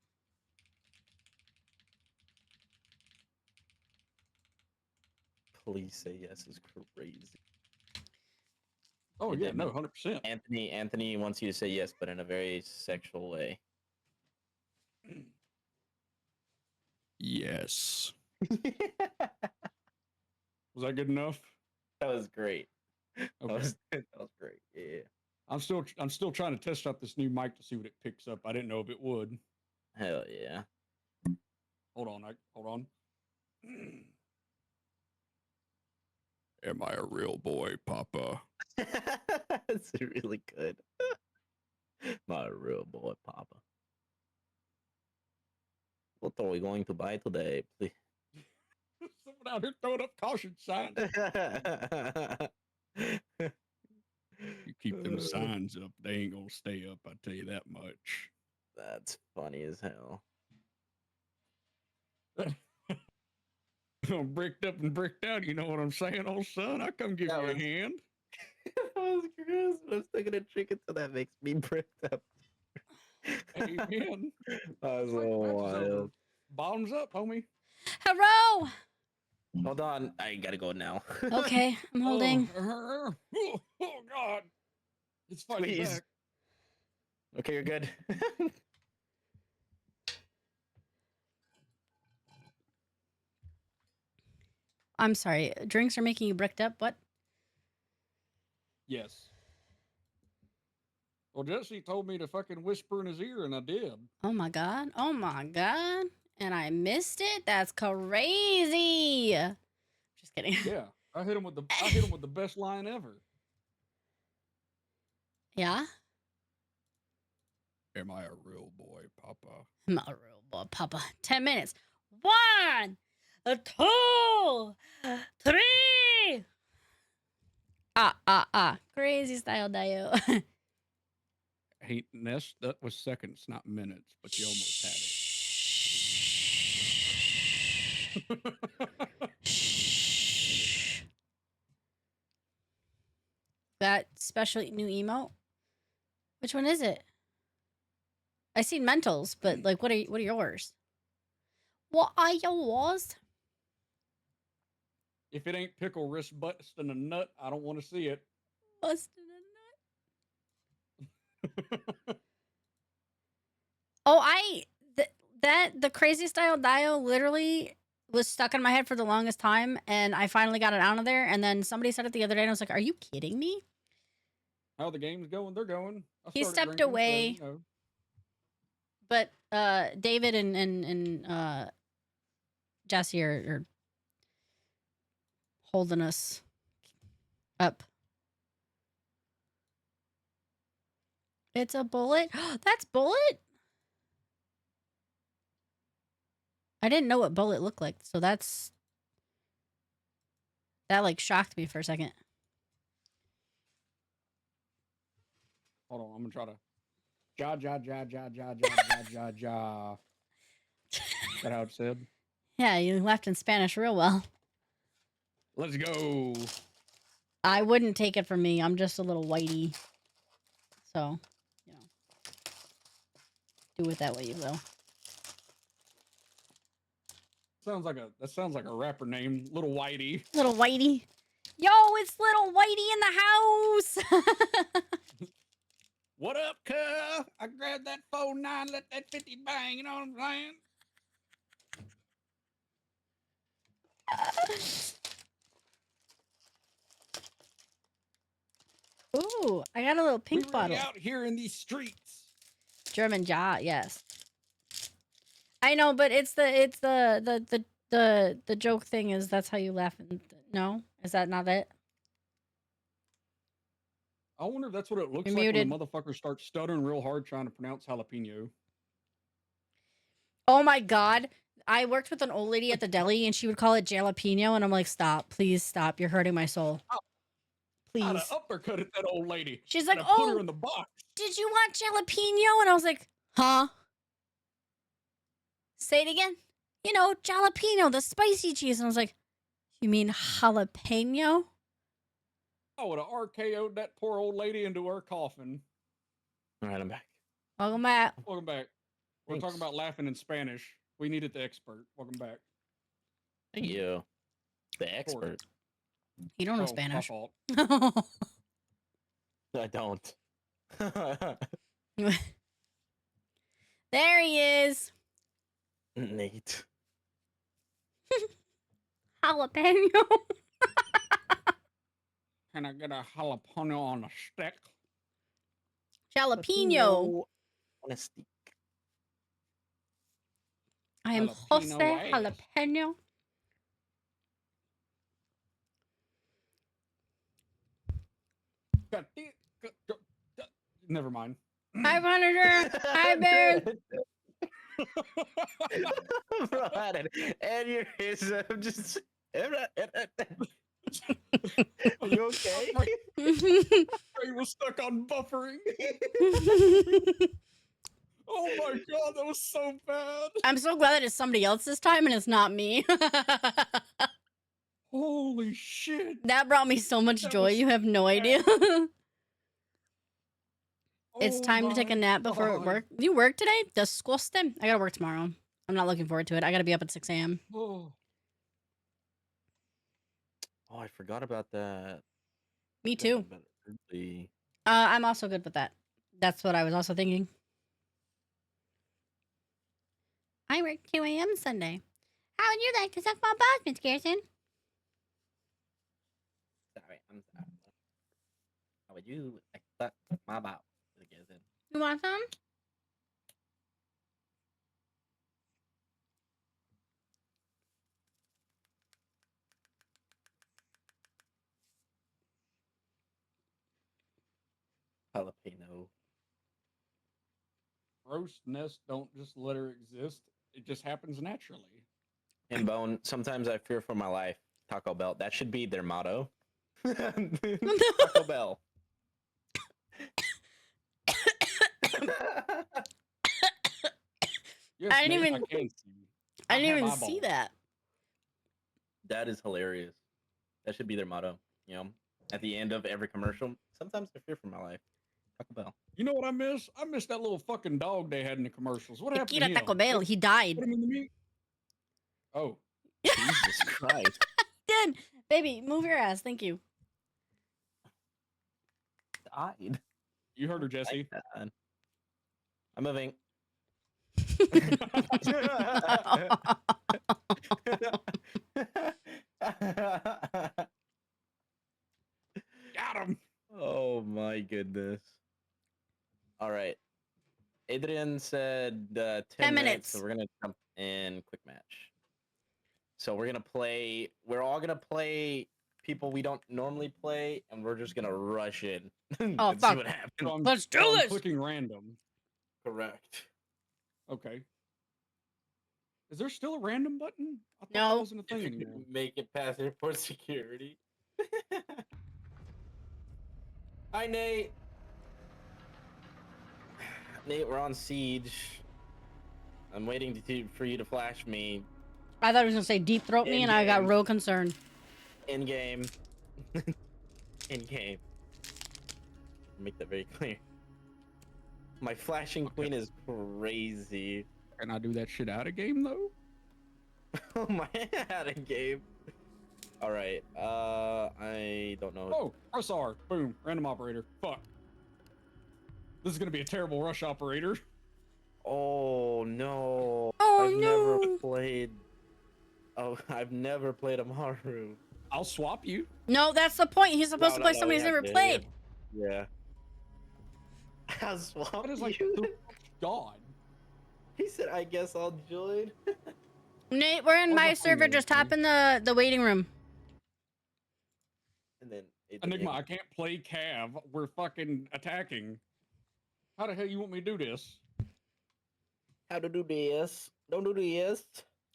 Please say yes is crazy. Oh yeah, no, 100%. Anthony wants you to say yes, but in a very sexual way. Yes. Was that good enough? That was great. Okay. That was great. Yeah. I'm still trying to test out this new mic to see what it picks up. I didn't know if it would. Hell yeah. Hold on. Am I a real boy, Papa? That's really good. My real boy, Papa. What are we going to buy today, please? Someone out here throwing up caution signs. You keep them signs up, they ain't gonna stay up, I tell you that much. That's funny as hell. bricked up and bricked out. You know what I'm saying, old son? I come give you a hand. That was gross. I'm still gonna drink until that makes me bricked up. Amen. That was so Match is over. wild. Bottoms up, homie. Hello. Hold on, I gotta go now. Okay, I'm holding. Oh, God. It's fighting Please. back. Okay, you're good. I'm sorry. Drinks are making you bricked up. What? Yes. Well, Jesse told me to fucking whisper in his ear, and I did. Oh my god. Oh my god. And I missed it. That's crazy. Just kidding. Yeah, I hit him with the best line ever. Yeah. Am I a real boy, Papa? I'm not a real boy, Papa. 10 minutes. 1, 2, 3. Crazy style, Dio. Hey, Ness, that was seconds, not minutes, but you almost had it. That special new emote. Which one is it? I seen mentals, but like, what are yours? What are yours? If it ain't pickle wrist busting a nut, I don't want to see it. Busting a nut. Oh, the crazy style Dio literally was stuck in my head for the longest time, and I finally got it out of there. And then somebody said it the other day, and I was like, "Are you kidding me?" How the game's going? They're going. He stepped away. So, But David and Jesse are holding us up. It's a bullet. That's Bullet. I didn't know what Bullet looked like, so that like shocked me for a second. hold on, I'm gonna try to. Ja. Is that how it said? Yeah, you left in Spanish real well. Let's go. I wouldn't take it from me. I'm just a little whitey. So, you know. Do it that way you will. That sounds like a rapper name, Little Whitey. Little Whitey. Yo, it's Little Whitey in the house. What up, cuz? I grabbed that 4-9, let that 50 bang, you know what I'm saying? Ooh, I got a little pink we bottle. out here in these streets. German jaw, yes. I know, but it's the joke thing is that's how you laugh. No, is that not it? I wonder if that's what it looks You're like muted. when the motherfuckers start stuttering real hard trying to pronounce jalapeno. Oh my god. I worked with an old lady at the deli and she would call it jalapeno and I'm like, stop, please stop. You're hurting my soul. Please. I'd have uppercutted that old lady. She's like, I'd have put her oh, in the box. did you want jalapeno? And I was like, huh? Say it again. You know, jalapeno, the spicy cheese. And I was like, you mean jalapeno? I would have RKO'd that poor old lady into her coffin. All right, I'm back. Welcome back. Welcome back. We're Thanks. talking about laughing in Spanish. We needed the expert. Welcome back. Thank you. The expert. You don't know Oh, Spanish. my fault. I don't. There he is. Nate. Jalapeno. Can I get a jalapeno on a stick? Jalapeno. On a stick. I am Jose Jalapeno Jalapeno. Never mind. Hi, Monitor. Hi, Baron. Bro, I had an aneurysm. Just. Are you okay? He was stuck on buffering. Oh my god, that was so bad. I'm so glad that it's somebody else this time and it's not me. Holy shit. That brought me so much That joy. was You have no idea. It's Oh time to take a my nap before God. work. You work today? Disgusting. I gotta work tomorrow. I'm not looking forward to it. I gotta be up at 6 a.m. Oh. Oh, I forgot about that. Me too. But early. I'm also good with that. That's what I was also thinking. I work 2 a.m. Sunday. How would you like to suck my balls, Miss Garrison? Sorry, I'm sorry. How would you accept my bow? You want some? Jalapeno. Grossness don't just let her exist. It just happens naturally. And Bone, sometimes I fear for my life. Taco Bell. That should be their motto. Taco Bell. Yes, I didn't mate, even- I can see. I didn't have even see eyeballs. that. That is hilarious. That should be their motto. You know, at the end of every commercial. Sometimes I fear for my life. Taco Bell. You know what I miss? I miss that little fucking dog they had in the commercials. What happened to Akira him? Taco Bell, he died. Put him in the meat. Oh, Jesus Christ. Did baby, move your ass. Thank you. Died. you heard her, Jesse. I'm moving. Got him. Oh my goodness. All right. Adrian said 10 minutes, so we're going to jump in quick match. So we're going to play, we're all going to play people we don't normally play, and we're just going to rush in. Oh, and fuck. see what happens. So I'm- Let's do so I'm this. clicking random. Correct. Okay. Is there still a random button? I thought No. that wasn't a thing anymore. Make it past airport security. Hi, Nate. Nate, we're on siege. I'm waiting for you to flash me I thought it was gonna say deep throat me, and I got In-game. real concerned. in game. In game. Make that very clear. My flashing queen is crazy. Can I do that shit out of game though? Oh my, out of game. All right. I don't know. Oh, press R. Boom. Random operator. Fuck. This is gonna be a terrible rush operator. Oh no. Oh, I've no. never played. Oh, I've never played a Maru. I'll swap you. No, that's the point. He's supposed to play somebody he's yeah, never yeah, played. Yeah. I'll swap That is like you. God. He said, "I guess I'll join." Nate, we're in Oh, my my server. Just goodness. hop in the waiting room. And then Enigma, I can't play Cav. We're fucking attacking. How the hell you want me to do this? How to do this? Don't do this.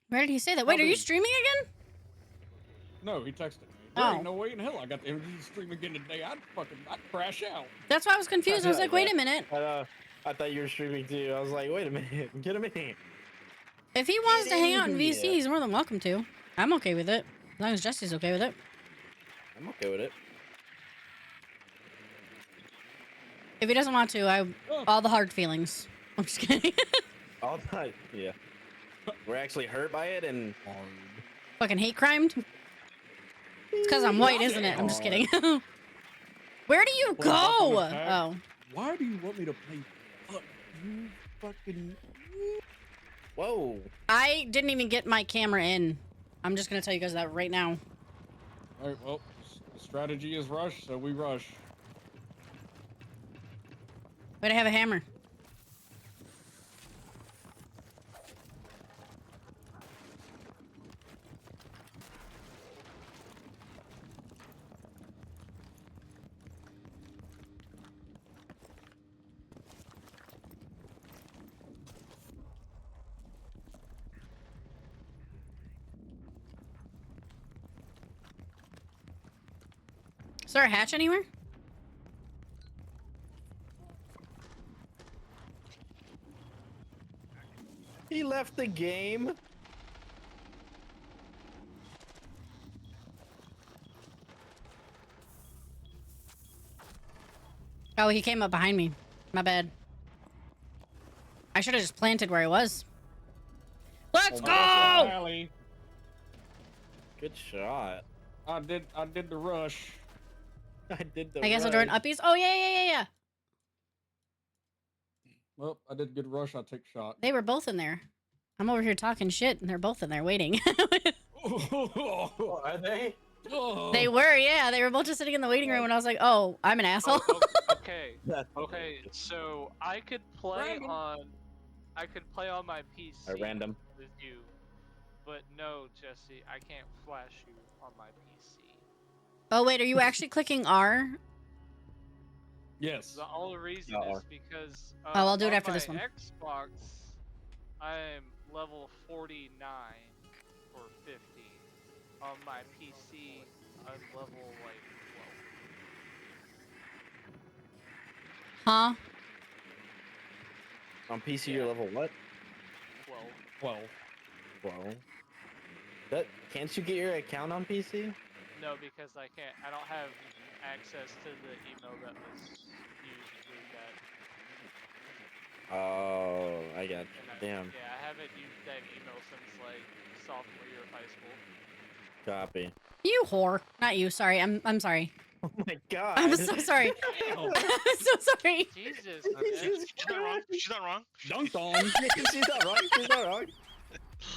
Where did he say that? Wait, are you Probably- streaming again? No, he texted me. There Oh. ain't no way in hell I got the energy to stream again today. I'd crash out. That's why I was confused. I was like, wait a minute. I thought you were streaming too. I was like, wait a minute, get him in. If he wants to hang out in in VC, here. he's more than welcome to. I'm okay with it. As long as Jesse's okay with it. I'm okay with it. If he doesn't want to, all the hard feelings. I'm just kidding. All time, yeah. We're actually hurt by it, and Fucking hate crimed. It's because I'm white, isn't it? I'm just kidding. Where do you Pull back on go? the pack. Oh. Why do you want me to play? Fuck you, fucking. whoa. I didn't even get my camera in. I'm just going to tell you guys that right now. All right, well, the strategy is rush, so we rush. But I have a hammer. Is there a hatch anywhere? He left the game. Oh, he came up behind me. My bad. I should have just planted where I was. Let's go! Alley. Good shot. I did the rush. I did the I guess I'll rush. join uppies. Oh, yeah. Well, I did good rush. I take shot. They were both in there. I'm over here talking shit, and they're both in there waiting. Are they? They were, yeah. They were both just sitting in the waiting room, and I was like, oh, I'm an asshole. Okay. Okay. So I could play on my PC random. with you, but no, Jesse, I can't flash you on my PC. Oh, wait, are you actually clicking R? Yes. The only reason is because Oh, I'll do it on after my this one. Xbox, I'm level 49 or 50. On my PC, I'm level like 12. Huh? On PC, you're level what? 12. 12. Can't you get your account on PC? No, because I can't. I don't have access to the email that was used with that. Oh, I got. Damn. Yeah, I haven't used that email since like sophomore year of high school. Copy. You whore. Not you, sorry. I'm sorry. Oh my god. I'm so sorry. I'm so sorry. Jesus. She's not wrong. She's not wrong. Dunked on. She's not wrong. She's not wrong.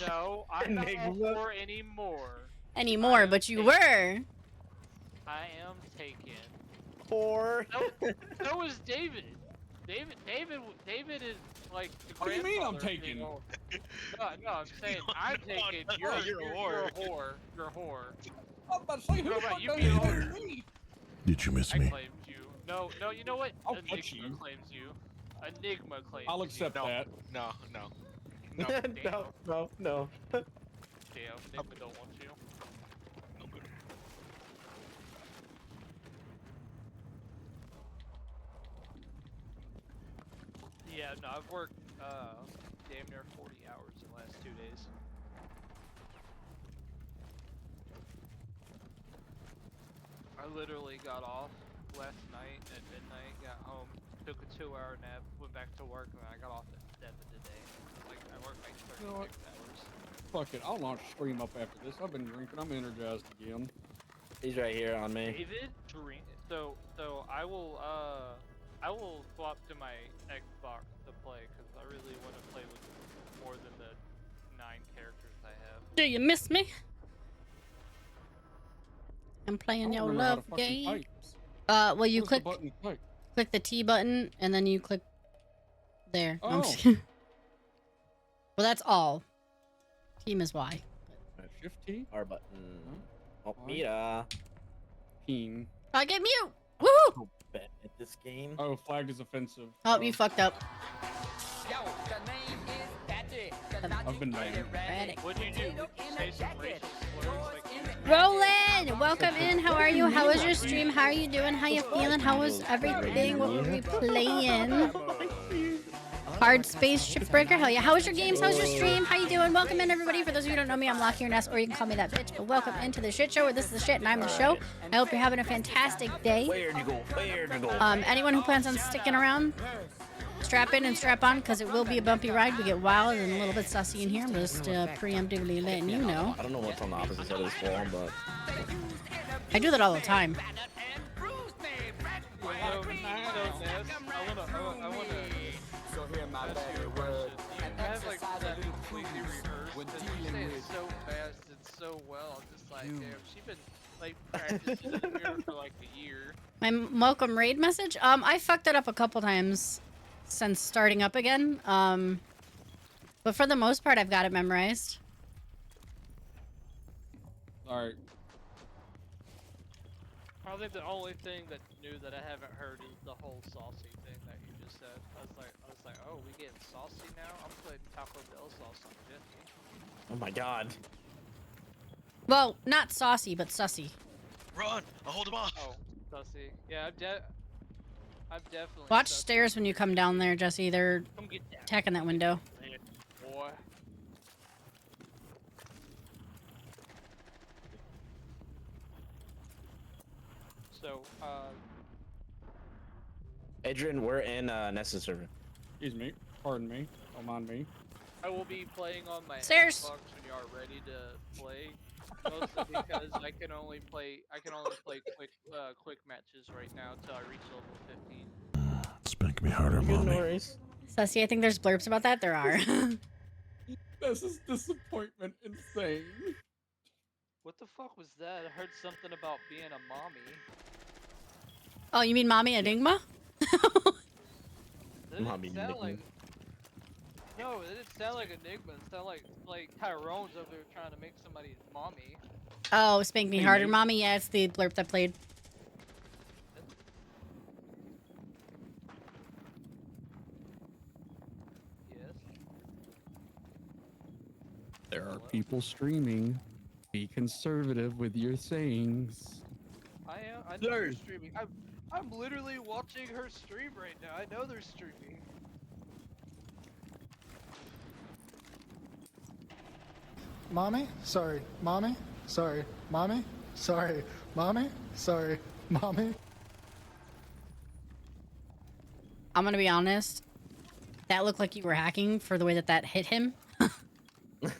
No, I'm not a Enigma. whore anymore. Anymore, but you were. I am taken. Whore. So is David. David is like the What do you mean I'm grandfather taken? No, I'm saying I'm taken. You're a whore. You're a whore. I'm about to say, who No, the right, fuck you done be a that whore. to me? Did you miss I me? claimed you. No, you know what? I'll Enigma punch you. claims you. Enigma claims I'll accept No. that. No, no. you. No. Damn, Enigma don't want you. Yeah, no, I've worked damn near 40 hours in the last 2 days. I literally got off last night at midnight, got home, took a 2-hour nap, went back to work, and I got off at 7 today. Like, I worked like 36 You know what? hours. Fuck it. I'll launch a stream up after this. I've been drinking. I'm energized again. He's right here on me. David, so I will swap to my Xbox to play, because I really want to play with more than the 9 characters I have. Do you miss me? I'm playing I your don't remember how love to fucking game. type. Well, you Where's the click button to type? click the T button, and then you click there. No, I'm Oh. just kidding. Well, that's all. Team is Y. Shift T? R button. Oh, Mira. Team. I get mute. Woohoo! Bet at this game. Oh, flag is offensive. Oh, you fucked up. I've been banned. What'd you do? Say some racist slurs like Roland, welcome in. How are you? How was your stream? How are you doing? How you feeling? How was everything? What were we playing? Hard Space Shipbreaker. Hell yeah. How was your games? How was your stream? How you doing? Welcome in, everybody. For those of you who don't know me, I'm Lock Your Nest, or you can call me that bitch. But welcome into the shit show, where this is the shit and I'm the show. I hope you're having a fantastic day. Where'd you go? Where'd you go? Anyone who plans on sticking around, strap in and strap on, because it will be a bumpy ride. We get wild and a little bit sussy in here. I'm just preemptively letting you know. I don't know what's on the opposite side of this wall, but I do that all the time. I wanna ask you a question. You have like that completely rehearsed, and you say it so fast and so well. I'm just like, damn, she's been like practicing in here for like a year. My welcome raid message? I fucked it up a couple times since starting up again. But for the most part, I've got it memorized. Alright. I think the only thing that's new that I haven't heard is the whole saucy thing that you just said. I was like, oh, we getting saucy now? I'm putting Taco Bell sauce on Jesse. oh my god. Well, not saucy, but sussy. Run! I'll hold him off. Oh, saucy. Yeah, I'm definitely. Watch sussy. stairs when you come down there, Jesse. They're Come get that. attacking that window. Boy. So, Adrian, we're in Nessa server. Excuse me. Pardon me. Don't mind me. I will be playing on my Stairs. Xbox when you are ready to play. Mostly because I can only play quick matches right now until I reach level 15. Spank me harder, mommy. Sussy, I think there's blurbs about that. There are. This is disappointment insane. What the fuck was that? I heard something about being a mommy. Oh, you mean Mommy Enigma? That Mommy didn't sound Enigma. like. No, it didn't sound like Enigma. It sounded like Tyrone's over there trying to make somebody mommy. Oh, Spank Me Hey, Harder, mate. Mommy. Yeah, it's the blurb that played. Yes. There are people streaming. Be conservative with your sayings. I am. I know they're streaming. I'm literally watching her stream right now. I know they're streaming. Mommy? Sorry. Mommy? Sorry. Mommy? Sorry. Mommy? Sorry. Mommy? I'm gonna be honest. That looked like you were hacking for the way that that hit him. My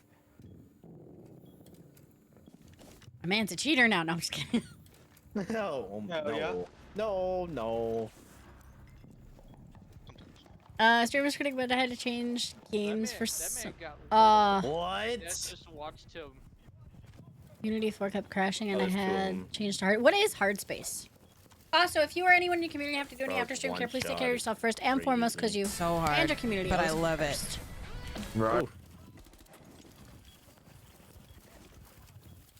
man's a cheater now. No, I'm just kidding. No, yeah. no. Streamers critic, but I had to change games for That some. man got What? just watched him. Unity 4 kept crashing, and Oh, I there's two of had them. changed to hard. What is hard space? Also, if you or anyone in your community have to do any Bro, after stream one care, please take shot care of yourself first and foremost, because you So hard. and your community. But I always love it. first. Right.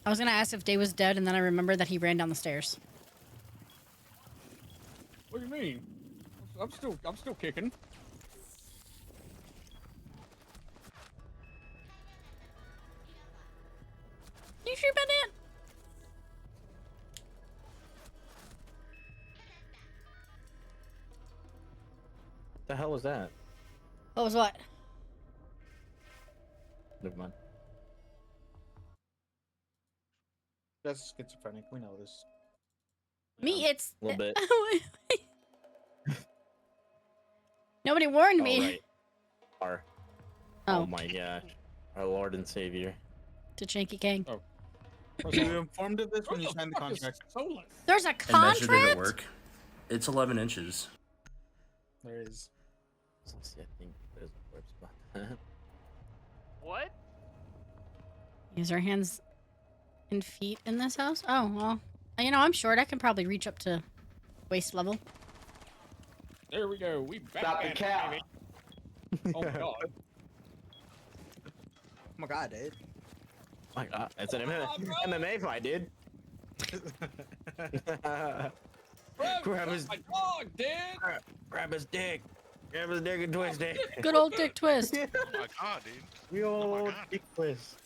I was gonna ask if Day was dead, and then I remembered that he ran down the stairs. What do you mean? I'm still kicking. You sure about that? The hell was that? What was what? Never mind. That's schizophrenic. We know this. Me, it's A little bit. Nobody warned Oh, me. right. Our, Oh. oh my gosh. Our Lord and Savior. To Chanky Kang. Oh. Were you informed of this when you signed the contract? There's a I measured it at contract. work. It's 11 inches. There is. I think there's a word spot. What? Use our hands and feet in this house. Oh well, you know I'm short. I can probably reach up to waist level. There we go. We back Stop at the it, cap. baby. Oh my god. Oh my god, dude. My god, it's an MMA fight, dude. Grab his my dog, dude. Grab his dick. Grab his dick and twist it. Good old dick twist. Oh my god, dude. Yo, Oh my god. dick twist.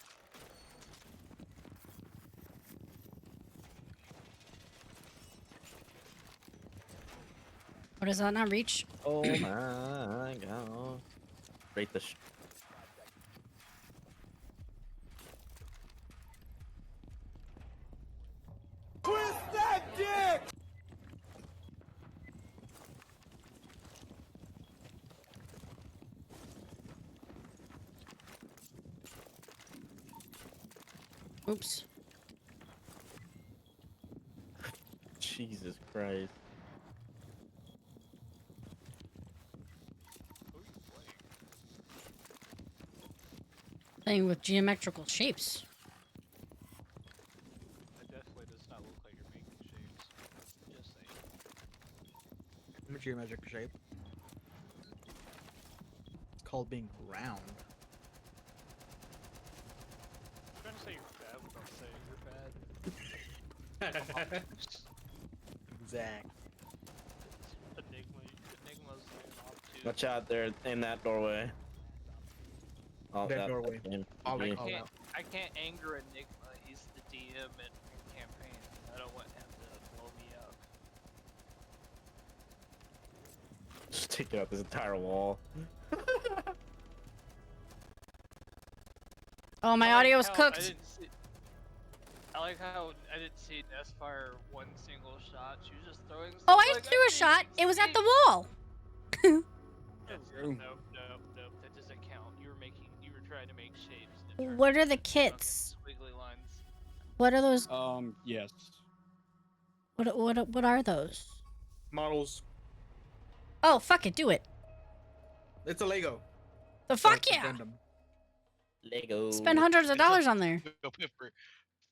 What does that not reach? Oh my god. Rate the Twist that dick! Oops. Jesus Christ. Playing with geometrical shapes. That definitely does not look like you're making shapes. Just saying. I'm a geometric shape. It's called being round. I'm trying to say you're bad without saying you're bad. Exact. Enigma's obtuse. Watch out there in that doorway. Oh, That doorway. Oh, I can't anger Enigma. He's the DM in campaign. I don't want him to blow me up. Just taking out this entire wall. Oh, my audio is I cooked. didn't see. I like how I didn't see Death fire one single shot. She was just throwing. Oh, stuff I like, threw a "I'm shot. making It was at the shapes." wall. Nope. That doesn't count. You were trying to make shapes. What are the kits? Squiggly lines. What are those? Yes. What are those? Models. Oh, fuck it, do it. It's a Lego. The So fuck it's a yeah. Gundam. Lego. Spend hundreds of dollars on there.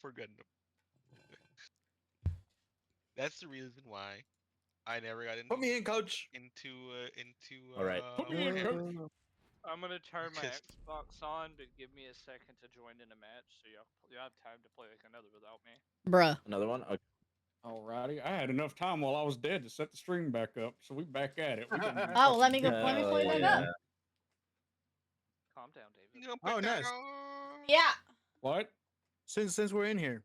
For Gundam. That's the reason why I never got into. Put me in, coach. All right. Warhammer. I'm gonna turn my Because- Xbox on, but give me a second to join in a match, so you'll have time to play like another without me. Bruh. Another one. Okay. Alrighty. I had enough time while I was dead to set the stream back up, so we back at it. We can Oh, let me go. Let me pull it back up. Calm down, David. Oh, nice. Yeah. What? Since we're in here,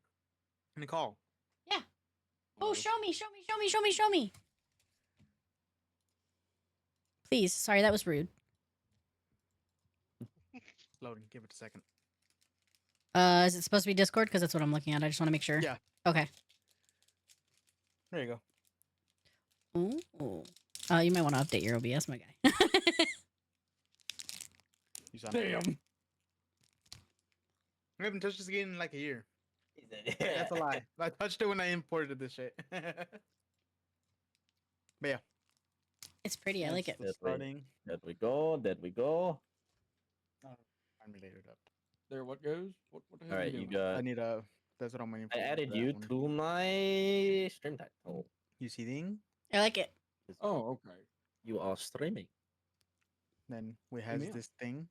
Nicole. Yeah. Oh, show me. Please. Sorry, that was rude. Loading. Give it a second. Is it supposed to be Discord? Because that's what I'm looking at. I just want to make sure. Yeah. Okay. There you go. Ooh. You might want to update your OBS, my guy. You saw Damn. I haven't touched this game in like a year. That's a lie. I touched it when I imported this shit. But yeah. It's pretty. I like it. Starting. There we go. I'm related up. There, what goes? What the hell All are right, you you doing? got. I need a. That's what I'm waiting for. I added that you one. to my stream title. You see thing? I like it. Oh, okay. You are streaming. Then we have Yeah. this thing.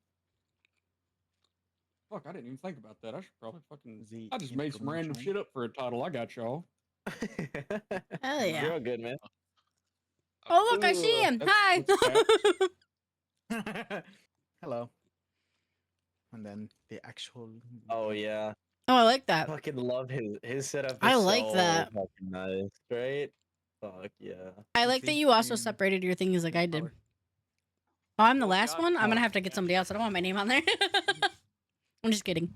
Fuck, I didn't even think about that. I should probably fucking. The I just made some random information. shit up for a title. I got y'all. Hell yeah. You're all good, man. Oh, look, I see him. Hi. Hello. And then the actual. Oh yeah. Oh, I like that. Fucking love his setup. I is like so that. Fucking nice, right? Fuck yeah. I like that you also separated your things like I did. Oh, I'm the last one? I'm gonna have to get somebody else. I don't want my name on there. I'm just kidding.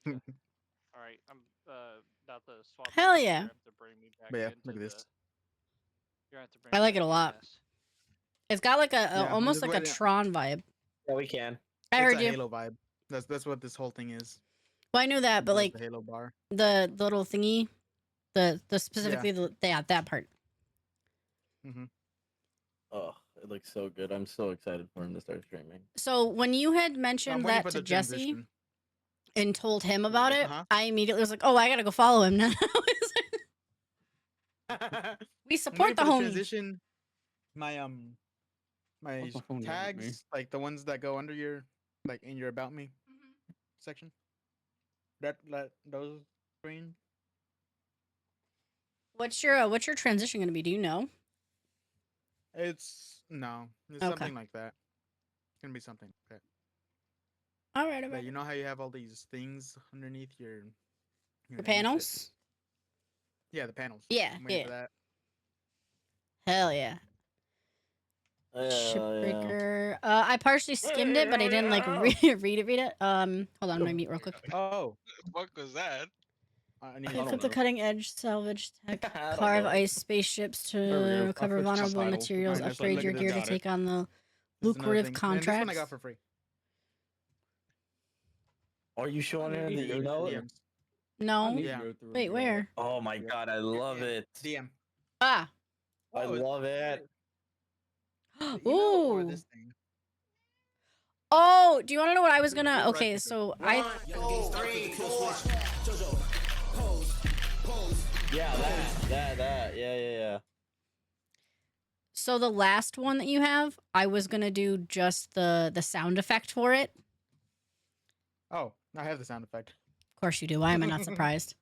All right, I'm about to swap. Hell this. yeah. You have to bring me back But yeah, into look at this. you're gonna have to bring I me like it back a in lot. this. It's got like a Yeah, I'm almost just like a waiting- Tron vibe. Yeah, we can. I It's heard a you. Halo vibe. That's what this whole thing is. Well, I knew that, but There's like the Halo bar. the little thingy, the specifically that part. Mm-hmm. Oh, it looks so good. I'm so excited for him to start streaming. So when you had mentioned that to Jesse and told him about it, I immediately was like, "Oh, I gotta go follow him now." We support the homie. Transition. My my What's my phone doing with me? tags, like the ones that go under your, like in your about me section. That those screen. What's your transition gonna be? Do you know? It's Okay. something like that. It's gonna be something like that. All right, all But right. you know how you have all these things underneath your The name shit? panels? Yeah, the panels. Yeah, I'm waiting yeah. for that. Hell yeah. Shipbreaker. I partially skimmed it, but I didn't like read it. Hold on, I'm gonna mute real quick. Oh. What was that? I Equip the cutting edge salvage tech, carve ice spaceships There we go. to I'll recover put the vulnerable subtitle. materials, Alright, upgrade look your at gear this. to Got it. take on the This is another lucrative thing. And this one I contracts. got for free. Are you showing her the Go to email? DMs. No. Yeah. Wait, where? Oh my god, I love it. DM. Ah. I love it. Ooh. Oh, do you want to know what I was gonna? Okay, so I. Yeah, that. Yeah. So the last one that you have, I was gonna do just the sound effect for it. Oh, I have the sound effect. Of course you do. Why am I not surprised?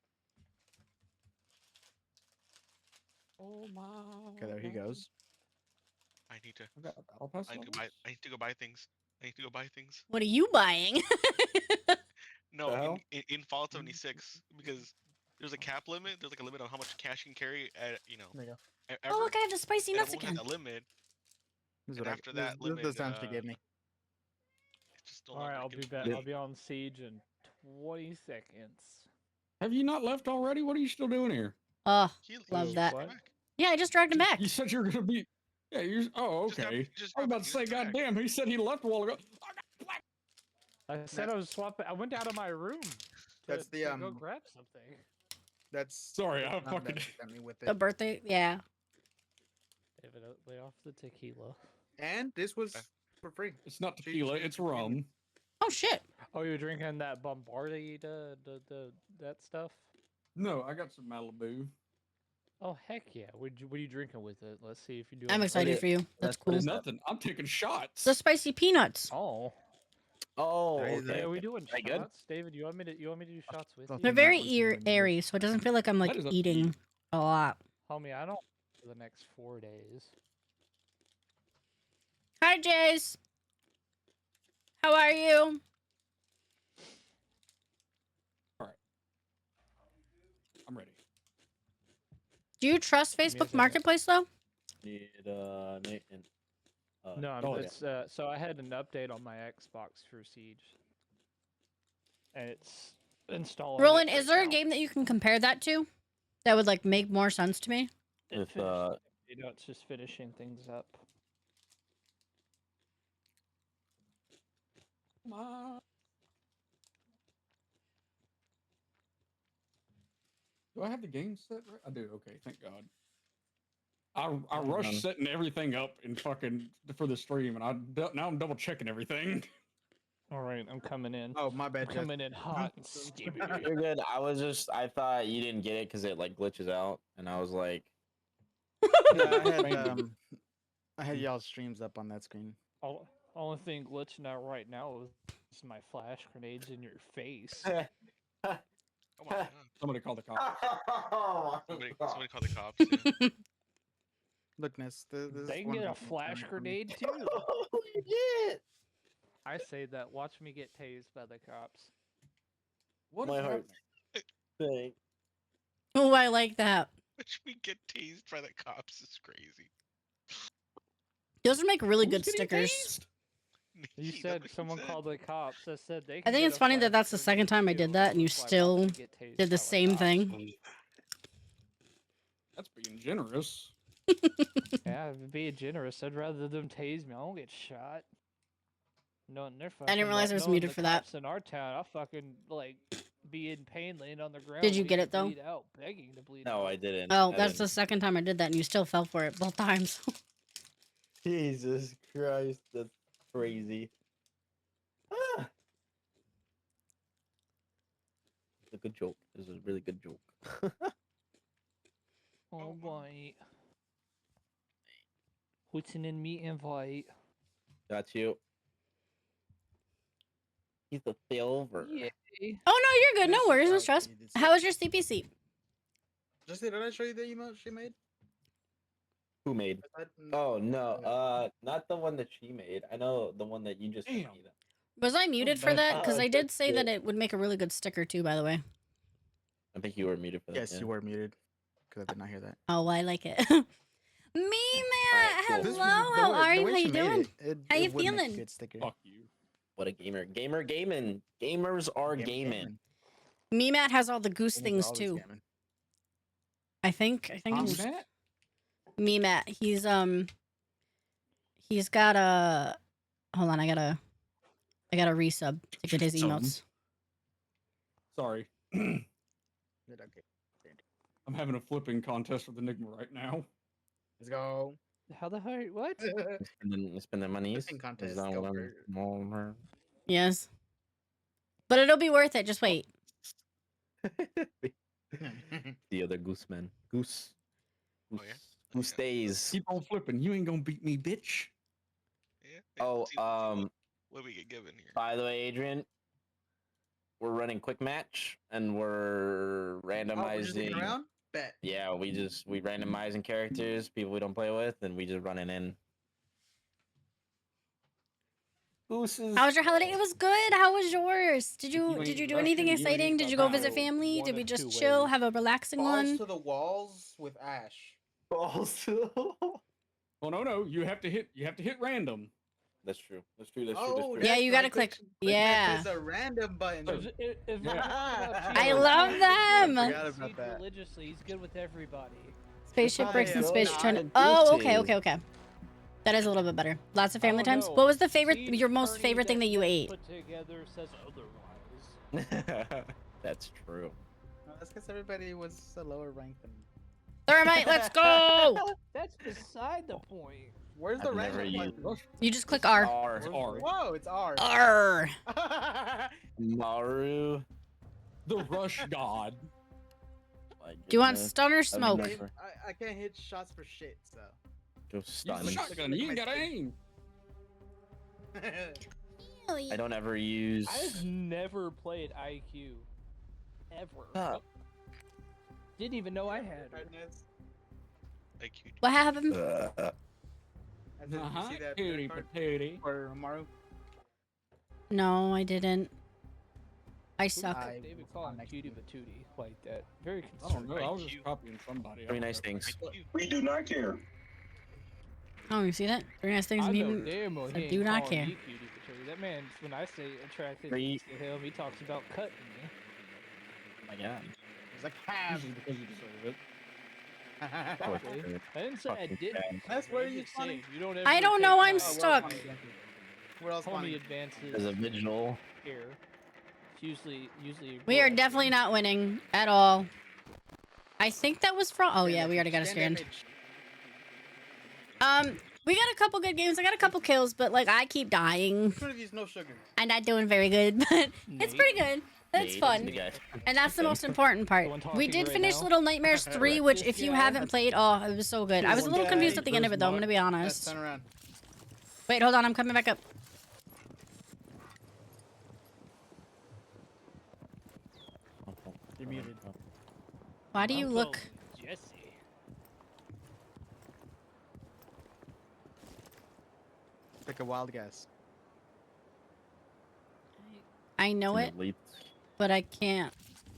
Okay, there he goes. I need to. pass I need to buy. I need to go buy things. I need to go buy things. What are you buying? No, in Fallout 76, because there's a cap limit. There's like a limit on how much cash you can carry. At There you go. Oh look, I have the spicy nuts again. again. That limit. This is And what after that this limit, is the sound she gave me. it's just no All right, longer I'll gonna be give back. me- I'll be on siege in 20 seconds. Have you not left already? What are you still doing here? Oh, love that. Yeah, I just dragged him back. You said you were gonna be. Yeah, you're. Oh, okay. I was about to say, goddamn, he said he left a while ago. I said I was swapping. I went out of my room. That's the to go grab something. That's sorry. I fucking me with The birthday, yeah. David, lay off the tequila. And this was for free. It's not tequila. It's rum. Oh shit. Oh, you were drinking that Bombardier, that stuff? No, I got some Malibu. Oh heck yeah! What are you drinking with it? Let's see if you do. I'm excited for you. That's cool. Nothing. I'm taking shots. The spicy peanuts. Oh. Oh, okay. Are we doing Are shots? you good? David, you want me to do shots with you? They're very airy, so it doesn't feel like I'm like eating a lot. Homie, I don't for the next 4 days. Hi, Jace. How are you? I'm ready. Do you trust Facebook Marketplace though? Need Nathan. No, it's so I had an update on my Xbox for Siege, and it's installed. Roland, is there a game that you can compare that to? That would like make more sense to me. With it's just finishing things up. Come on. Do I have the game set right? I do. Okay, thank God. I rushed setting everything up in fucking for the stream, and now I'm double checking everything. All right, I'm coming in. Oh, my bad. I'm coming in hot and steamy. You're good. I thought you didn't get it because it like glitches out, and I was like, Yeah, I had y'all's streams up on that screen. Only thing glitching out right now is my flash grenades in your face. Oh my God. Somebody call the cops. Somebody call the cops. Yeah. Look, Ness, this They can get a flash grenade too. yeah. I say that. Watch me get tased by the cops. What My is heart. Thing. Oh, I like that. Watch me get tased by the cops is crazy. Those would make really Who's good getting stickers. You said someone called the cops. I said they. I can think get it's a funny that flash that's the second time I did that, and you still did the same thing. That's being generous. Yeah, being generous. I'd rather them tase me. I don't get shot. No, they're fucking. I didn't realize I was knowing muted the for that. cops in our town, I'll fucking like be in pain, laying on the ground. Did you waiting get to it, though? bleed out, begging to bleed No, out. I didn't. Oh, I that's didn't. the second time I did that, and you still fell for it both times. Jesus Christ, that's crazy. Ah. It's a good joke. This is a really good joke. Oh boy. What's in me invite? Got you. He's a silver. Yeah. Oh no, you're good. No worries, no stress. How was your CPC? Just did I show you the email she made? Who made? Oh no, not the one that she made. I know the one that you just sent me. Was I muted for that? Because I did that's say that good. it would make a really good sticker too. By the way. I think you were muted for that. Yes, you were muted. Because I did not hear that. Oh, I like it. Me, Matt. cool. Hello. How are you? How you doing? How you would make a feeling? good sticker. Fuck you. What a gamer. Gamer gaming. Gamers are gaming. Me, Matt has all the goose Gamer's things always too. gaming. I think Who's it's that? me, Matt. He's got a. Hold on, I gotta resub to get his emotes. Sorry. I'm having a flipping contest with Enigma right now. Let's go. How the hell? What? Spending monies. Flipping contest, Is that go what for I'm- Yes. But it'll be worth it. Just wait. The other goose man. Goose. Oh yeah. Who stays? Keep on flipping. You ain't gonna beat me, bitch. Yeah. Oh, What do we get given here? by the way, Adrian, we're running quick match and we're Oh, we're just looking randomizing. around? Bet. Yeah, we randomizing characters, people we don't play with, and we just running in. Gooses. How was your holiday? It was good. How was yours? Did you ain't do Russian, anything you ain't exciting? Did you go visit Ohio. family? One Did we of just two chill? ways. Have a relaxing Balls one? to the walls with Ash. Also, Well, no. You have to hit random. That's true. That's true. That's Oh, true. Yeah, you gotta right, click. There's Yeah. a random button. I love them. I forgot about that. Religiously, he's good with everybody. Spaceship bricks and Oh, space not trend. Oh, okay, juicy. okay, okay. That is a little bit better. Lots of family times. no. What was the favorite, Seed your most Ernie favorite thing that you ate? Put together says otherwise. That's true. No, that's because everybody was a lower rank than me. Thermite, let's go. That's beside the point. Where's the I've random never button? You just click R. R. Whoa, it's R. R. Maru. The rush god. My Do you want goodness. stun or I've smoke? never- I can't hit shots for shit, so. Just Use stun. the shotgun. You ain't gotta aim. I don't ever use. I've never played IQ. Ever. Huh. Didn't even know I had it. IQ. What happened? Did you see that Cutie card patootie. for Maru? No, I didn't. I suck. David calling cutie patootie like that. Very I don't know. I was IQ. just copying somebody. Very nice things. We do not care. Oh, you see that? Very nice things. I know Mutant. damn well he I ain't do not calling care. me cutie patootie. That man, when I say attracted Three. to him, he talks about cutting me. Oh my god. It's like half. Usually because you deserve it. Exactly. I didn't say I Fucking didn't. bad. That's where I'm you just funny. saying, you don't I ever don't take know, I'm my stuck. Where else Homie funny? advances As a vigil. here. It's usually. We are definitely not winning at all. I think that was from. Oh yeah, we already got a strand. We got a couple good games. I got a couple kills, but like I keep dying. Which one of these no sugar? I'm not doing very good, but it's pretty good. That's fun. And that's the most important part. We did finish Little Nightmares 3, which if you haven't played, oh, it was so good. I was a little confused at the end of it though, I'm gonna be honest. Turn around. Wait, hold on, I'm coming back up. You're muted. Why do you look? Jesse. Take a wild guess. I know it, Elite. but I can't.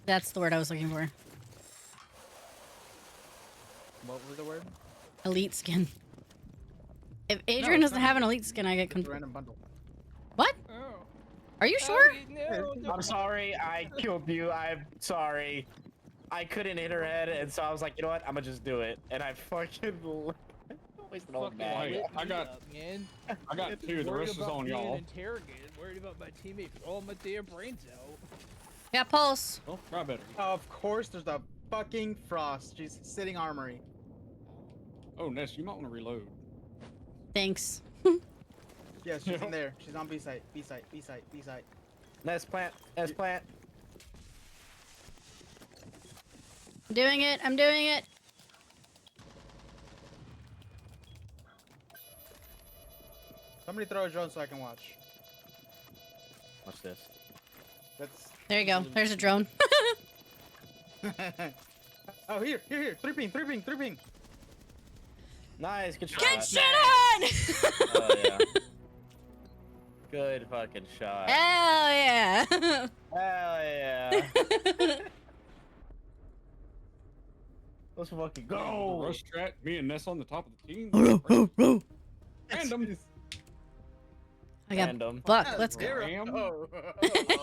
That's the word I was looking for. What was the word? Elite skin. If Adrian doesn't have an elite skin, I get It's a confused. random bundle. What? Are you sure? I'm sorry, I killed you. I'm sorry. I couldn't hit her head, and so I was like, you know what? I'm gonna just do it. And I fucking wasted all Fucking that. lit I me got- up, man. I got two. The Worried rest is about on being y'all. Interrogated. Worried about my teammate blowing my damn brains out. Yeah, Pulse. Well, try better. Of course, there's a fucking Frost. She's sitting armory. Oh, Ness, you might want to reload. Thanks. Yeah, she's in there. She's on B site. B site. B site. B site. Nest plant. Nest plant. I'm doing it. I'm doing it. Somebody throw a drone so I can watch. Watch this. That's. There you go. There's a drone. Oh, here. 3 ping. Nice. Good shot. Get shit on! Oh yeah. Good fucking shot. Hell yeah. Hell yeah. Let's fucking go. Rush track. Me and Ness on the top of the team. Random. I got Random. Buck. Let's go. Ram. Oh.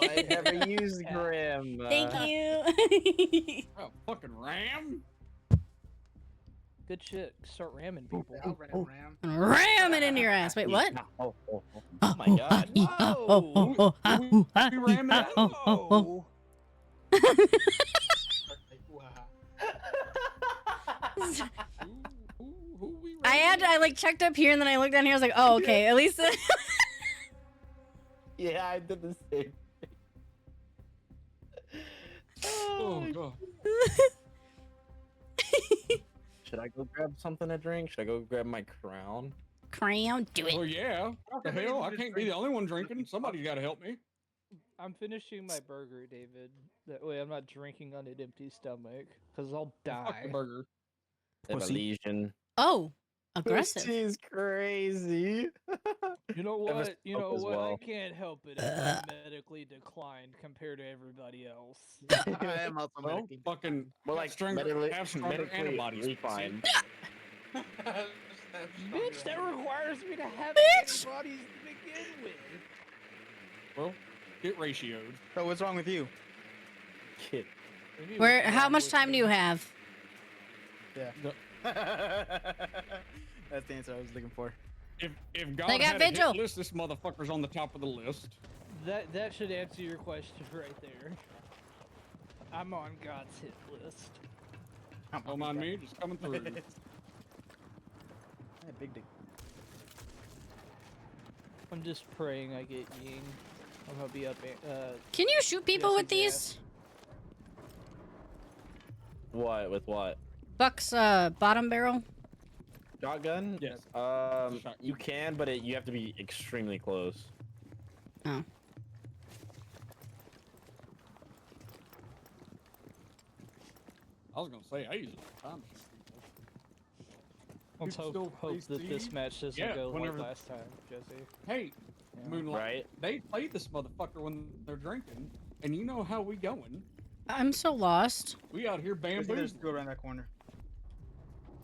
I never used Grim. Thank you. Oh, fucking ram. Good shit. Start ramming people. I'll ram. Ram it into your ass. Wait, what? Oh my god. We ram it. Oh. I like checked up here and then I looked down here. I was like, oh, okay. At least. Yeah, I did the same thing. Oh god. Should I go grab something to drink? Should I go grab my crown? Crown, do Oh it. yeah. What the hell? I can't be the only one drinking. Somebody's got to help me. I'm finishing my burger, David. That way I'm not drinking on an empty stomach, because I'll Fuck the die. burger. Evolution. Oh, aggressive. She's crazy. You know I was what? You know as what? I well. can't help it if I'm medically declined compared to everybody else. I am also Well, medically. fucking Well, like have stronger antibodies. refined. Bitch, that requires me to have antibodies to begin with. Well, get ratioed. So what's wrong with you? Kid. Where? How much time do you have? Yeah. That's the answer I was looking for. If God They got had a hit Vigil. list, this motherfucker's on the top of the list. That should answer your question right there. I'm on God's hit list. Don't mind me, just coming through. Yeah, big dick. I'm just praying I get Ying. I'm gonna be up. Can you shoot people with Jesse these? What? With what? Buck's bottom barrel. Shotgun? Yes. You can, but you have to be extremely close. Oh. I was gonna say I use it all the time. to shoot people. Let's You hope still that play this Siege? match doesn't Yeah, go like whenever- last time, Jesse. Hey, Yeah. Moonlight. Right. They play this motherfucker when they're drinking, and you know how we going. I'm so lost. We out here There's bamboozling. go around that corner.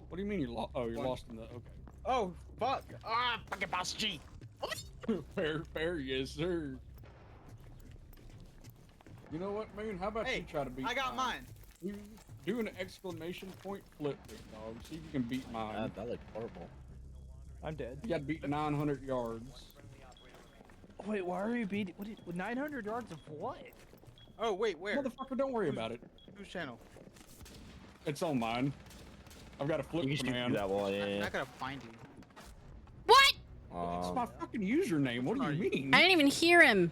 What do you mean you're lost? Oh, you're One. lost in the. Okay. Oh fuck! Ah, fucking boss G. fair, yes, sir. You know what, Moon? How about Hey, you try to beat I got mine. You do an exclamation point flip, big dog. See if you can beat mine. That looked horrible. I'm dead. You got to beat 900 yards. Wait, why are you beating? What? 900 yards of what? Oh wait, where? Motherfucker, don't worry about it. Whose channel? It's on mine. I've got a flip You can shoot command. that wall, yeah. I'm not gonna find you. What? It's my fucking username. What do you mean? I didn't even hear him.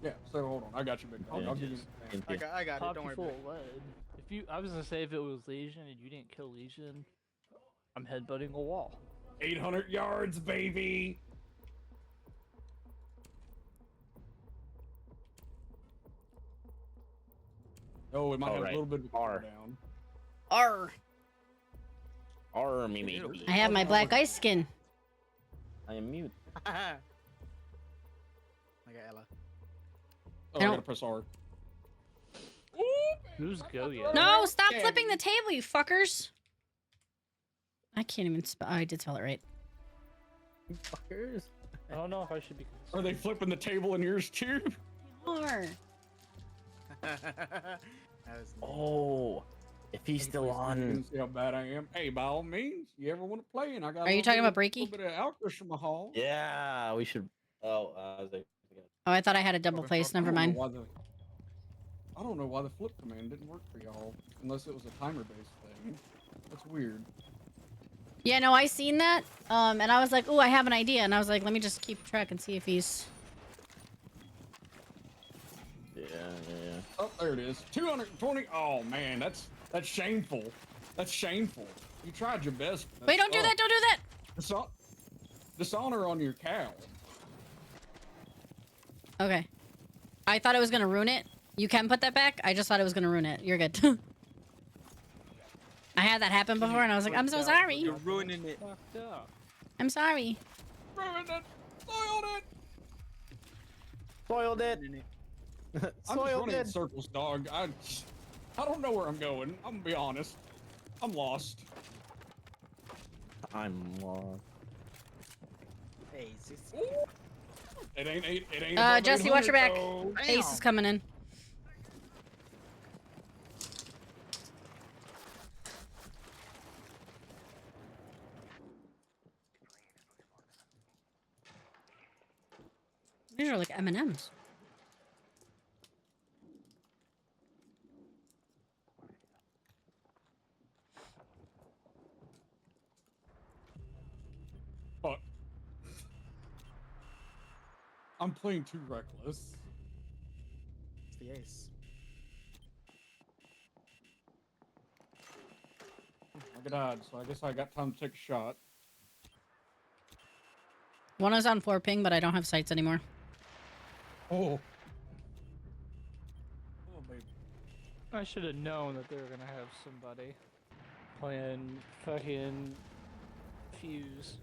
Yeah, so hold on. I got you, big dog. Yeah, I'll give you. I got it. Popped Don't you worry full about it. of lead. If you, I was gonna say if it was Legion and you didn't kill Legion, I'm headbutting a wall. 800 yards, baby. Oh, it might have a little bit of a cooldown. R. Me. I have my black ice skin. I am mute. I got Ella. Oh, I gotta press R. Who's go yet? No, stop flipping the table, you fuckers. I can't even spell. Oh, I did spell it right. Fuckers. I don't know if I should be. Are they flipping the table in yours too? R. Oh, if he's still You on. can see how bad I am. Hey, by all means, you ever want to play? And I got. Are you talking about A Breaky? little bit of Alchemist from Mahal. Yeah, we should. Oh, I was like. Oh, I thought I had a double place. Never mind. I don't know why the flip command didn't work for y'all, unless it was a timer-based thing. That's weird. Yeah, no, I seen that. And I was like, oh, I have an idea. And I was like, let me just keep track and see if he's. Yeah. Oh, there it is. 220. Oh man, that's shameful. That's shameful. You tried your best. Wait, don't do that! Don't do that! Dishonor on your cow. Okay. I thought it was gonna ruin it. You can put that back. I just thought it was gonna ruin it. You're good. I had that happen before, and I was like, I'm so sorry. You're ruining it. I'm sorry. Ruined it. Soiled it. Soiled it. I'm just Soiled running in it. circles, dog. I don't know where I'm going. I'm gonna be honest. I'm lost. I'm lost. Hey, It ain't. above Jesse, watch your back. 800, though. Ace is coming in. These are like M&Ms. Fuck. I'm playing too reckless. It's the ace. I died, so I guess I got time to take a shot. One is on 4 ping, but I don't have sights anymore. Oh. Oh, baby. I should have known that they were gonna have somebody playing fucking Fuse.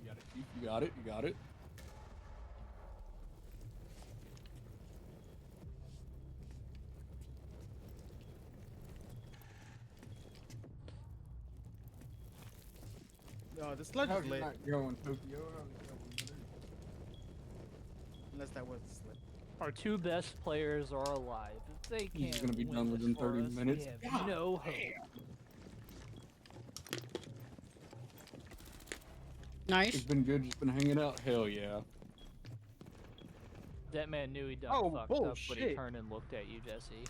You got it, Chief. You got it. You got it. Oh, the sludge How's is it lit. not going, Tokyo? How's it going, brother? Unless that was the slip. Our two best players are alive. If they can't He's gonna be win done this within for 30 us, minutes. We have no hope. Nice. It's been good. Just been hanging out. Hell yeah. That man knew he done Oh, fucked up, but he bullshit. turned and looked at you, Jesse.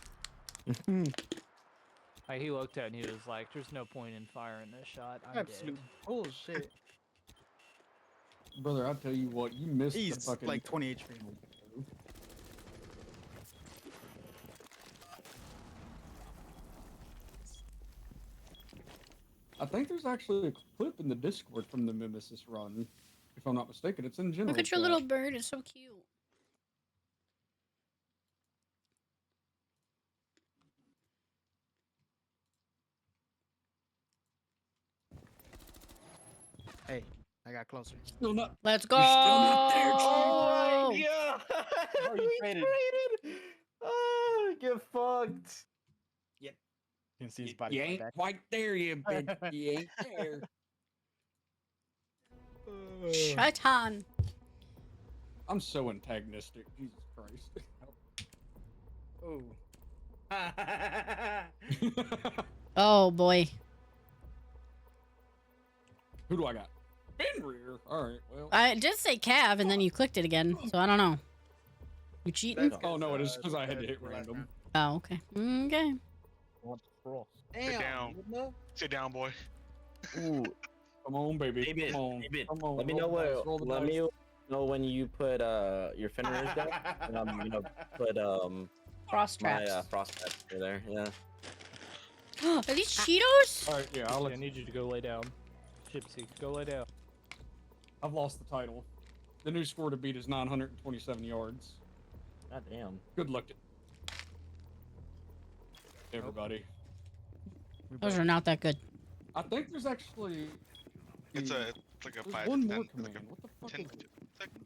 Like, he looked at it and he was like, "There's no point in firing this shot. I'm Absolute dead." bullshit. Brother, I tell you what, you missed He's the fucking like 20 HP. I think there's actually a clip in the Discord from the Mimesis run. If I'm not mistaken, it's in general. Look at your chat. little bird. It's so cute. Hey, I got closer. Still not. Let's go. You're still not there, Oh my Chief. god! Oh, you We traded. traded! Oh, get fucked. You can see his body. You fly ain't back. quite there, you bitch. You ain't there. Shut on. I'm so antagonistic. Jesus Christ. Oh. Oh boy. Who do I got? Fenrir. All right. Well. I did say Cav, and then you clicked it again, so I don't know. You cheating? Oh no, it is because I had to hit random. Oh, okay. Okay. Sit down. Sit down, boy. Ooh, Come on, baby. David, Come on. David, Come on. let me roll know the dice, roll the let dice. me know when you put your Fenrir's down. And I'm gonna put Frost my traps. frost traps over there. Yeah. Are these Cheetos? All right, yeah, I need you to go lay down. Gypsy, go lay down. I've lost the title. The new score to beat is 927 yards. God damn. Good luck to everybody. Those are not that good. I think there's actually. It's like a There's 5 one to more 10. command. Like What the fuck 10 is it? second.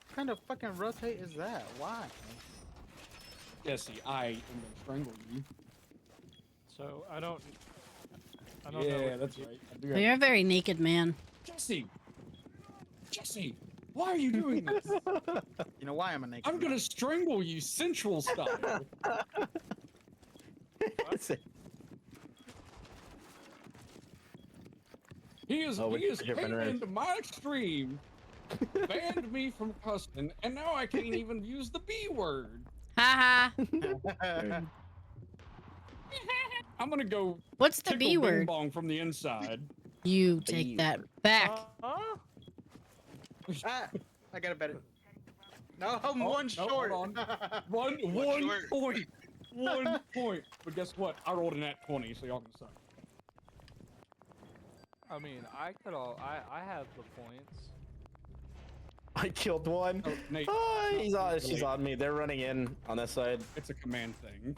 What kind of fucking rotate is that? Why? Jesse, I am gonna strangle you. So I don't know. Yeah, what that's to do. right. I do Well, have- you're a very naked man. Jesse! Jesse! Why are you doing this? You know why I'm a naked? I'm gonna strangle you sensual style. He is came into my extreme, banned me from cussing, and now I can't even use the B word. Ha ha. I'm gonna go. What's the tickle B Bing word? Bong from the inside. You take that back. Ah, I got a better. No, I'm Oh, one no, short. hold on. One short. point. 1 point. But guess what? I rolled a nat 20, so y'all can suck. I mean, I could all. I have the points. I killed one. Oh, Nate. He's on. She's on me. They're running in on this side. It's a command thing.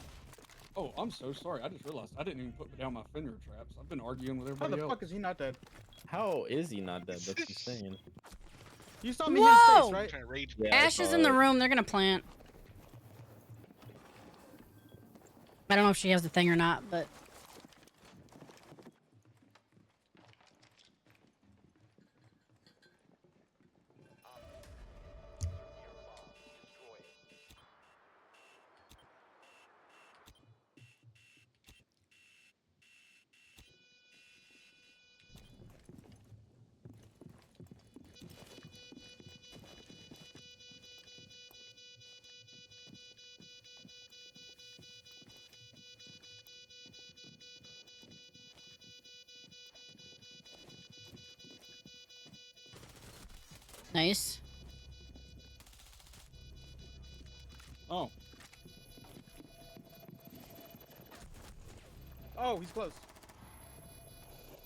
Oh, I'm so sorry. I just realized I didn't even put down my Fenrir traps. I've been arguing with How everybody the else. fuck is he not dead? How is he not dead? That's insane. You saw me hit his Whoa! face, right? Trying to rage. Yeah, I Ash is saw in the it. room. They're gonna plant. I don't know if she has the thing or not, but nice. Oh. Oh, he's close.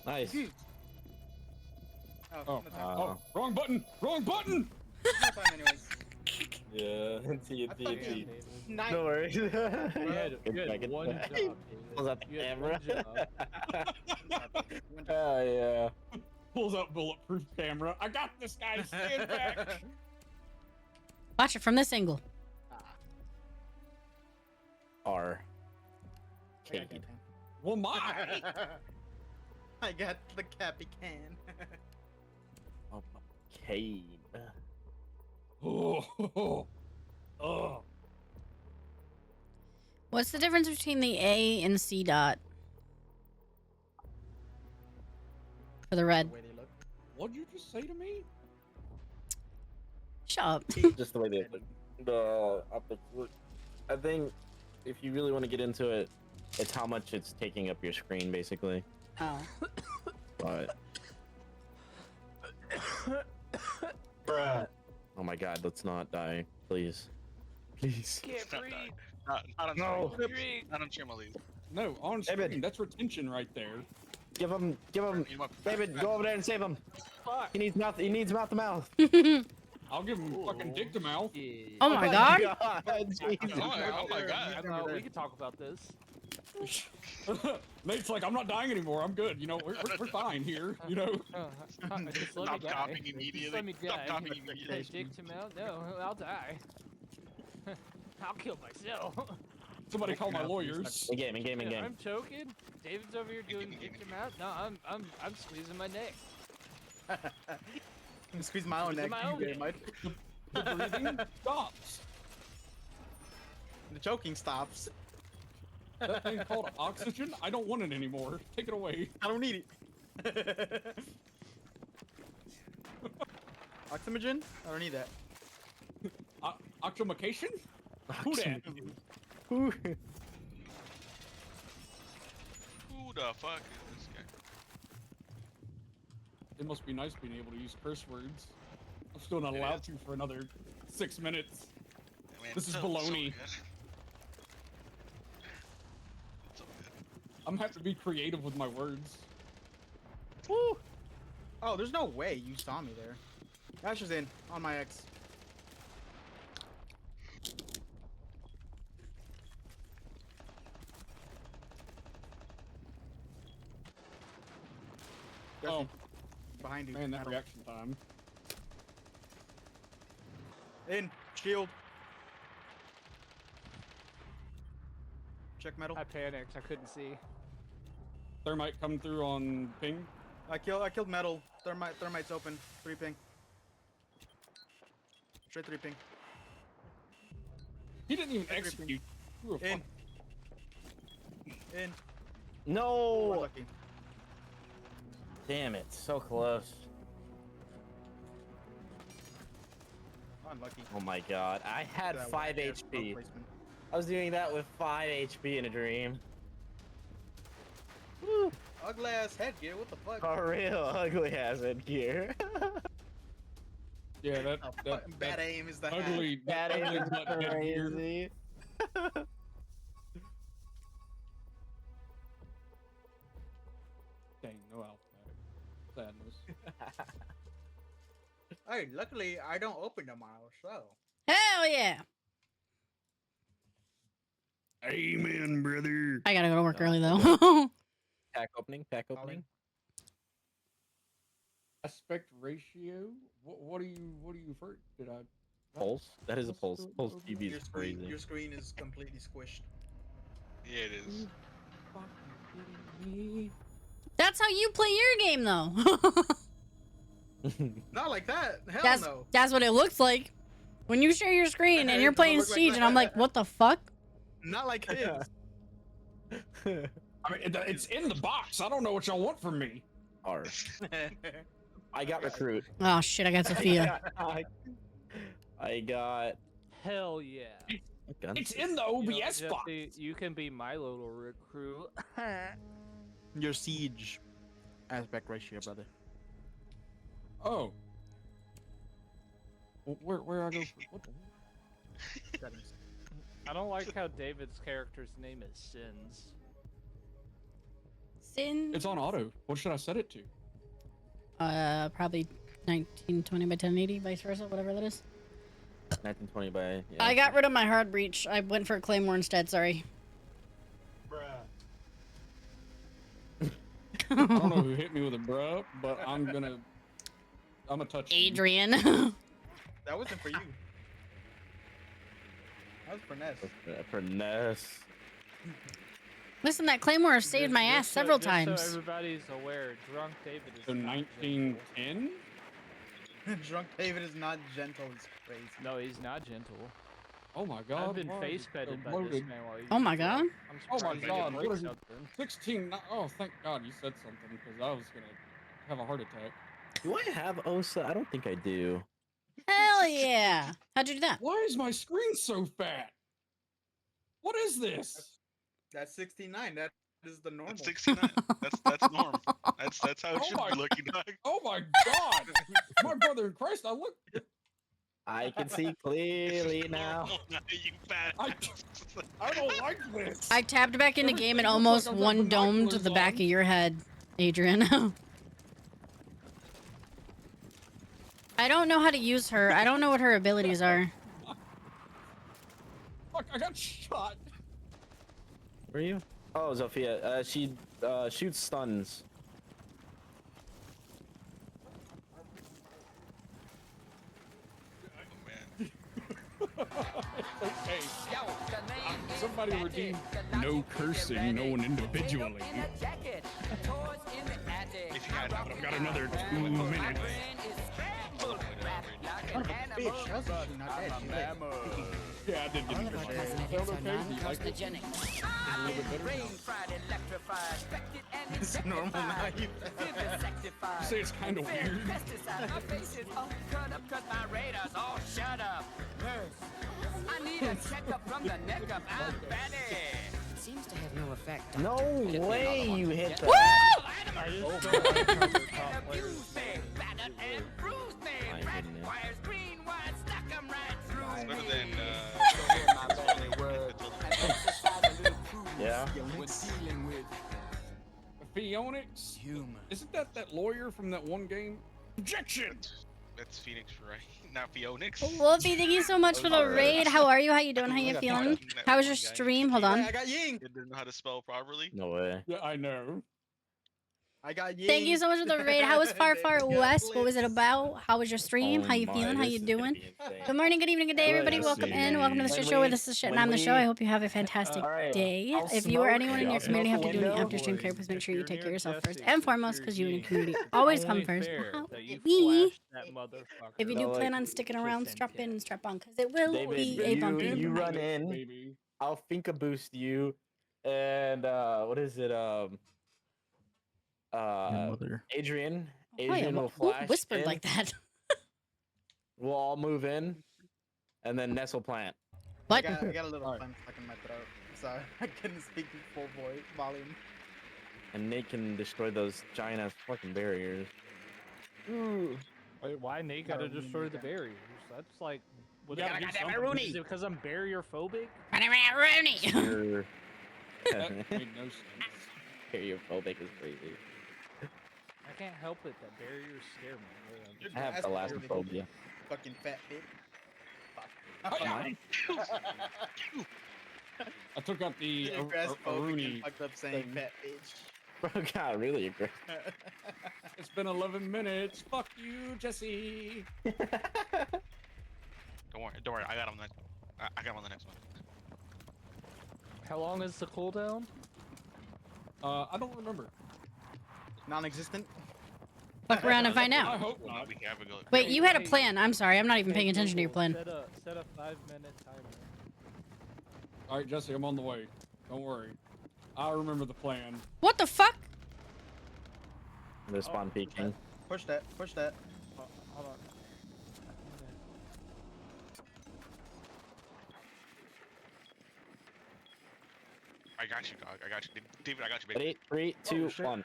Nice. He's- Oh. no time. Oh. Wrong button. Wrong button. No time anyways. Yeah. fucking- Nice. No worries. You had Get one back. job, Pulls David. out the You had camera. one job. Oh yeah. Pulls out bulletproof camera. I got this guy. Stand back. Watch it from this angle. R. I got Cade. Well, my. I got the Cappy can. Oh, Cabe. Oh. What's the difference between the A and C dot? For the red. What'd you just say to me? Shut up. Just the way they I think if you really want to get into it, it's how much it's taking up your screen, basically. Oh. But. Bruh. Oh my god, let's not die, please. Please. Can't breathe. Not on No. stream. Not on stream, at least. No, on screen. That's retention right there. Give him. David, go over there and save him. Fuck. He needs mouth to mouth. I'll give him fucking dick to mouth. Oh my god. Oh my god. We can talk about this. Nate's like, I'm not dying anymore. I'm good. You know, we're fine here. You know. Just let Stop me die. coughing Just immediately. let me die. Stop coughing immediately. Dick to mouth? No, I'll die. I'll kill myself. Somebody call my lawyers. In game. I'm choking. David's over here doing dick to mouth. No, I'm squeezing my neck. Squeeze my own neck. My own You neck. The breathing stops. The choking stops. That thing called oxygen? I don't want it anymore. Take it away. I don't need it. Oxymogen? I don't need that. Oxymocation? Who that? Who? Who the fuck is this guy? It must be nice being able to use curse words. I'm still not allowed to for another 6 minutes. Man, This is so baloney. good. So good. I'm gonna have to be creative with my words. Woo! Oh, there's no way you saw me there. Ash is in on my ex. Oh, Behind you. man, that Metal. reaction time. In. Shield. Check metal. I panicked. I couldn't see. Thermite coming through on ping. I killed metal. Thermite's open. 3 ping. Straight 3 ping. He didn't even execute. You were In. In. No. We're lucky. Damn it, so close. Unlucky. Oh my god, I had That 5 was HP. placement. I was doing that with 5 HP in a dream. Ugly ass headgear. What the fuck? A real ugly ass headgear. Yeah, that Fucking bad aim is the ugly, Bad that ugly aim is butt headgear. crazy. Dang, no alphabet. Sadness. Hey, luckily I don't open tomorrow, so. Hell yeah. Amen, brother. I gotta go to work early though. Pack opening. Aspect ratio. What do you for? Did I? Pulse. That is a pulse. Pulse TV Your is screen, crazy. your screen is completely squished. Yeah, it is. That's how you play your game though. Not like that. Hell that's no. that's what it looks like. When you share your screen and you're It playing doesn't look like Siege and I'm that. like, what the fuck? Not like his. I mean, it's in the box. I don't know what y'all want from me. I got recruit. Oh shit, I got Sophia. I got. Hell yeah. It's in the OBS box. Jesse, you can be my little recruit. Your siege aspect ratio, brother. Oh. Where I go? What the? I don't like how David's character's name is Sins. Sin. It's on auto. What should I set it to? Probably 1920 by 1080, vice versa, whatever that is. 1920 by. Yeah. I got rid of my hard breach. I went for a claymore instead. Sorry. I don't know who hit me with a bruh, but I'm gonna touch you. Adrian. That wasn't for you. That was for Ness. For Ness. Listen, that Claymore saved my ass several times. So everybody's aware, drunk David is So not 1910? Drunk David is not gentle. He's crazy. No, he's not gentle. Oh my god. I've been why face is it petted so by this loaded? man while you. Oh my god. I'm Oh my surprised he god. didn't What break is it? something. 16. Oh, thank god you said something because I was gonna have a heart attack. Do I have OSA? I don't think I do. Hell yeah. How'd you do that? Why is my screen so fat? What is this? That's 69. That is the normal. 69. That's norm. That's how it should be looking, dog. Oh my god. My brother in Christ, I look. I can see clearly now. You bad. I don't like this. I tapped back into game and looks almost like I've got one domed binoculars the back on. of your head, Adrian. I don't know how to use her. I don't know what her abilities are. Fuck, I got shot. Where are you? Oh, Zofia. She shoots stuns. Okay. Somebody redeemed no cursing, no one individually. If you had, I've got another 2 minutes. Bitch, how's she not dead? She's like, Yeah, I did get it. Sound okay? Do you like it? A little bit better? it's normal now. You say it's kind of weird. I need a checkup from the neck up. I'm Betty. Seems to have no effect. No way you hit that. Woo! Abuse me, battered and bruised me. Red wires, green wires, stuck 'em right through better me. than Yeah. Phoenix? Isn't that lawyer from that one game? Objection! That's Phoenix, right? Not Phoenix. Wolfie, thank you so much for the raid. How are you? How you doing? How you feeling? How was your stream? Hold on. I got Ying. Didn't know how to spell properly. No way. Yeah, I know. I got Ying. Thank you so much for the raid. How was Far Far West? What was it about? How was your stream? Oh How you my, feeling? How this you is gonna doing? be insane. Good morning, good evening, good day, everybody. Let's Welcome see. in. Welcome to the shit When show. Where we- this is shit, and when I'm the show. I we- hope you have a fantastic Alright, day. I'll If you or smoke anyone in your y'all. community have to Smoke do any window. after stream care, please make sure you take care of yourself first Jesse, and foremost, because you and your community always come Only first. fair Wow. that you We. flashed that motherfucker. If you do No, plan like, on sticking around, just strap intense. in and strap on, because it will David, be a bumpy. you run in. Baby. I'll Finka boost you, and what is it? Adrian. Oh, yeah, Adrian will who flash. whispered in. like that? We'll all move in, and then Ness will plant. What? I got a little phlegm stuck in my throat. Sorry, I couldn't speak in full voice volume. And Nate can destroy those giant ass fucking barriers. Wait, why Nate gotta destroy the barriers? That's like. What You gotta goddamn it, Rooney. Is it because I'm barrier phobic? Rooney. You're That made no sense. barrier phobic is crazy. I can't help it that barriers scare me. I have That's thalassophobia. Fucking fat bitch. I took out the Aggressive Aruni. and fucked up saying fat bitch. Bro got really aggressive. It's been 11 minutes. Fuck you, Jesse. Don't worry. I got him next. I got him on the next one. How long is the cooldown? I don't remember. Non-existent. Fuck around and find I out. hope not. We can have a go. Wait, you had a plan. I'm sorry. I'm not even paying attention to your plan. Set a 5-minute timer. All right, Jesse, I'm on the way. Don't worry. I remember the plan. What the fuck? They're spawn peeking. Push that. Push that. Hold on. I got you, dog. I got you, David. I got you, baby. Ready? 3, 2, shit. 1.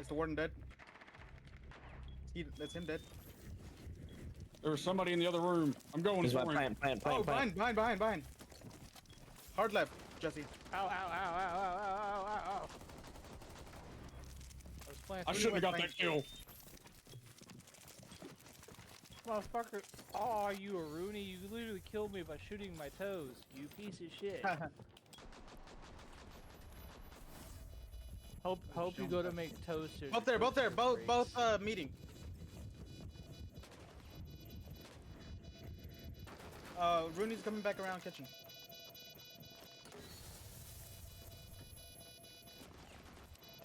Is the warden dead? That's him dead. There was somebody in the other room. I'm going He's for my him. plant. Oh, behind. Hard left, Jesse. Ow, ow, ow, ow, ow, ow, ow, ow. I was planting. I shouldn't have got that kill. Motherfucker. Oh, you a Rooney. You literally killed me by shooting my toes. You piece of shit. Hope you go to make toast. Both there. Both meeting. Rooney's coming back around kitchen.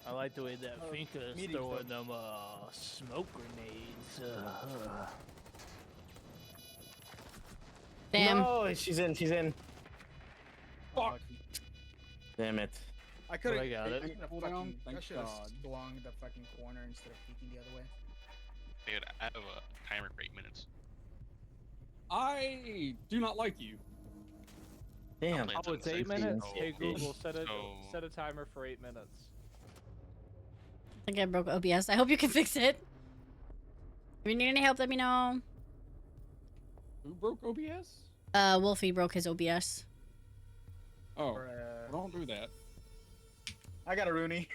I like the way that Finka's meaty throwing stuff. them smoke grenades. Damn. No, she's in. She's in. Fuck. Damn it. I could have. I got it. I Thank should have God. swung the fucking corner instead of peeking the other way. Dude, I have a timer for 8 minutes. I do not like you. Damn. Oh, it's 8 minutes? so- Hey Google, set so- a timer for 8 minutes. I think I broke OBS. I hope you can fix it. If you need any help, let me know. Who broke OBS? Wolfie broke his OBS. Oh, don't do that. I got a Rooney.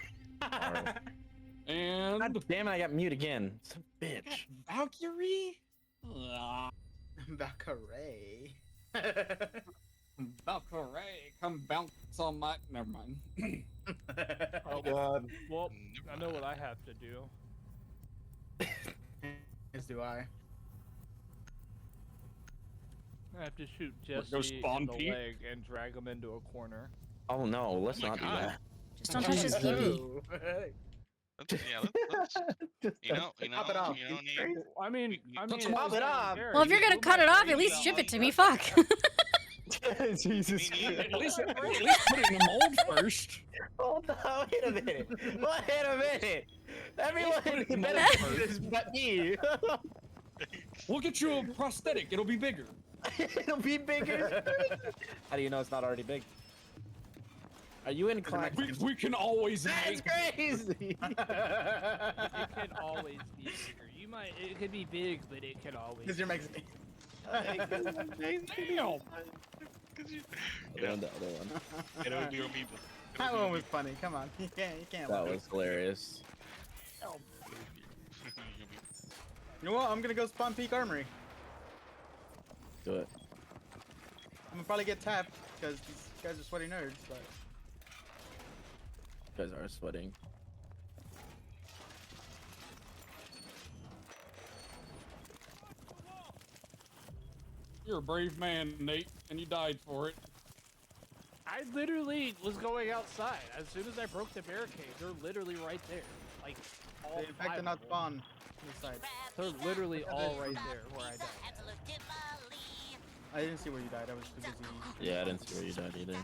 And God damn it, I got mute again. Some bitch. Valkyrie? Valkyrie. Valkyrie, come bounce on my. Never mind. Oh God. Well, I know what I have to do. As do I. I have to shoot What, go Jesse spawn in the Pete? leg and drag him into a corner. Oh no, let's my not do God. that. Just don't touch his pee-pee. You know, Pop it off. you don't need. I mean, Pop it off. Well, if you're gonna cut it off, at least ship it to me. Fuck. Jesus At least put it in the mold first. Hold on, wait a minute. Wait a minute. Everyone Put it in the mold benefits first. this but me. We'll get you a prosthetic. It'll be bigger. It'll be bigger. How do you know it's not already big? Are you inclined? We can always That's make. crazy. it can always be bigger. It could be big, but it can always. Because you're Mexican. Damn. Yeah. The other one. It would be your people. That one was funny. Come on. You can't. That let was hilarious. You know what? I'm gonna go spawn Peak Armory. Do it. I'm gonna probably get tapped because these guys are sweaty nerds, but. You guys are sweating. You're a brave man, Nate, and you died for it. I literally was going outside. As soon as I broke the barricade, they're literally right there. Like, all They in fact five did not of them. spawn this side. They're literally all right there where I died. I didn't see where you died. I was too busy. Yeah, I didn't see where you died either.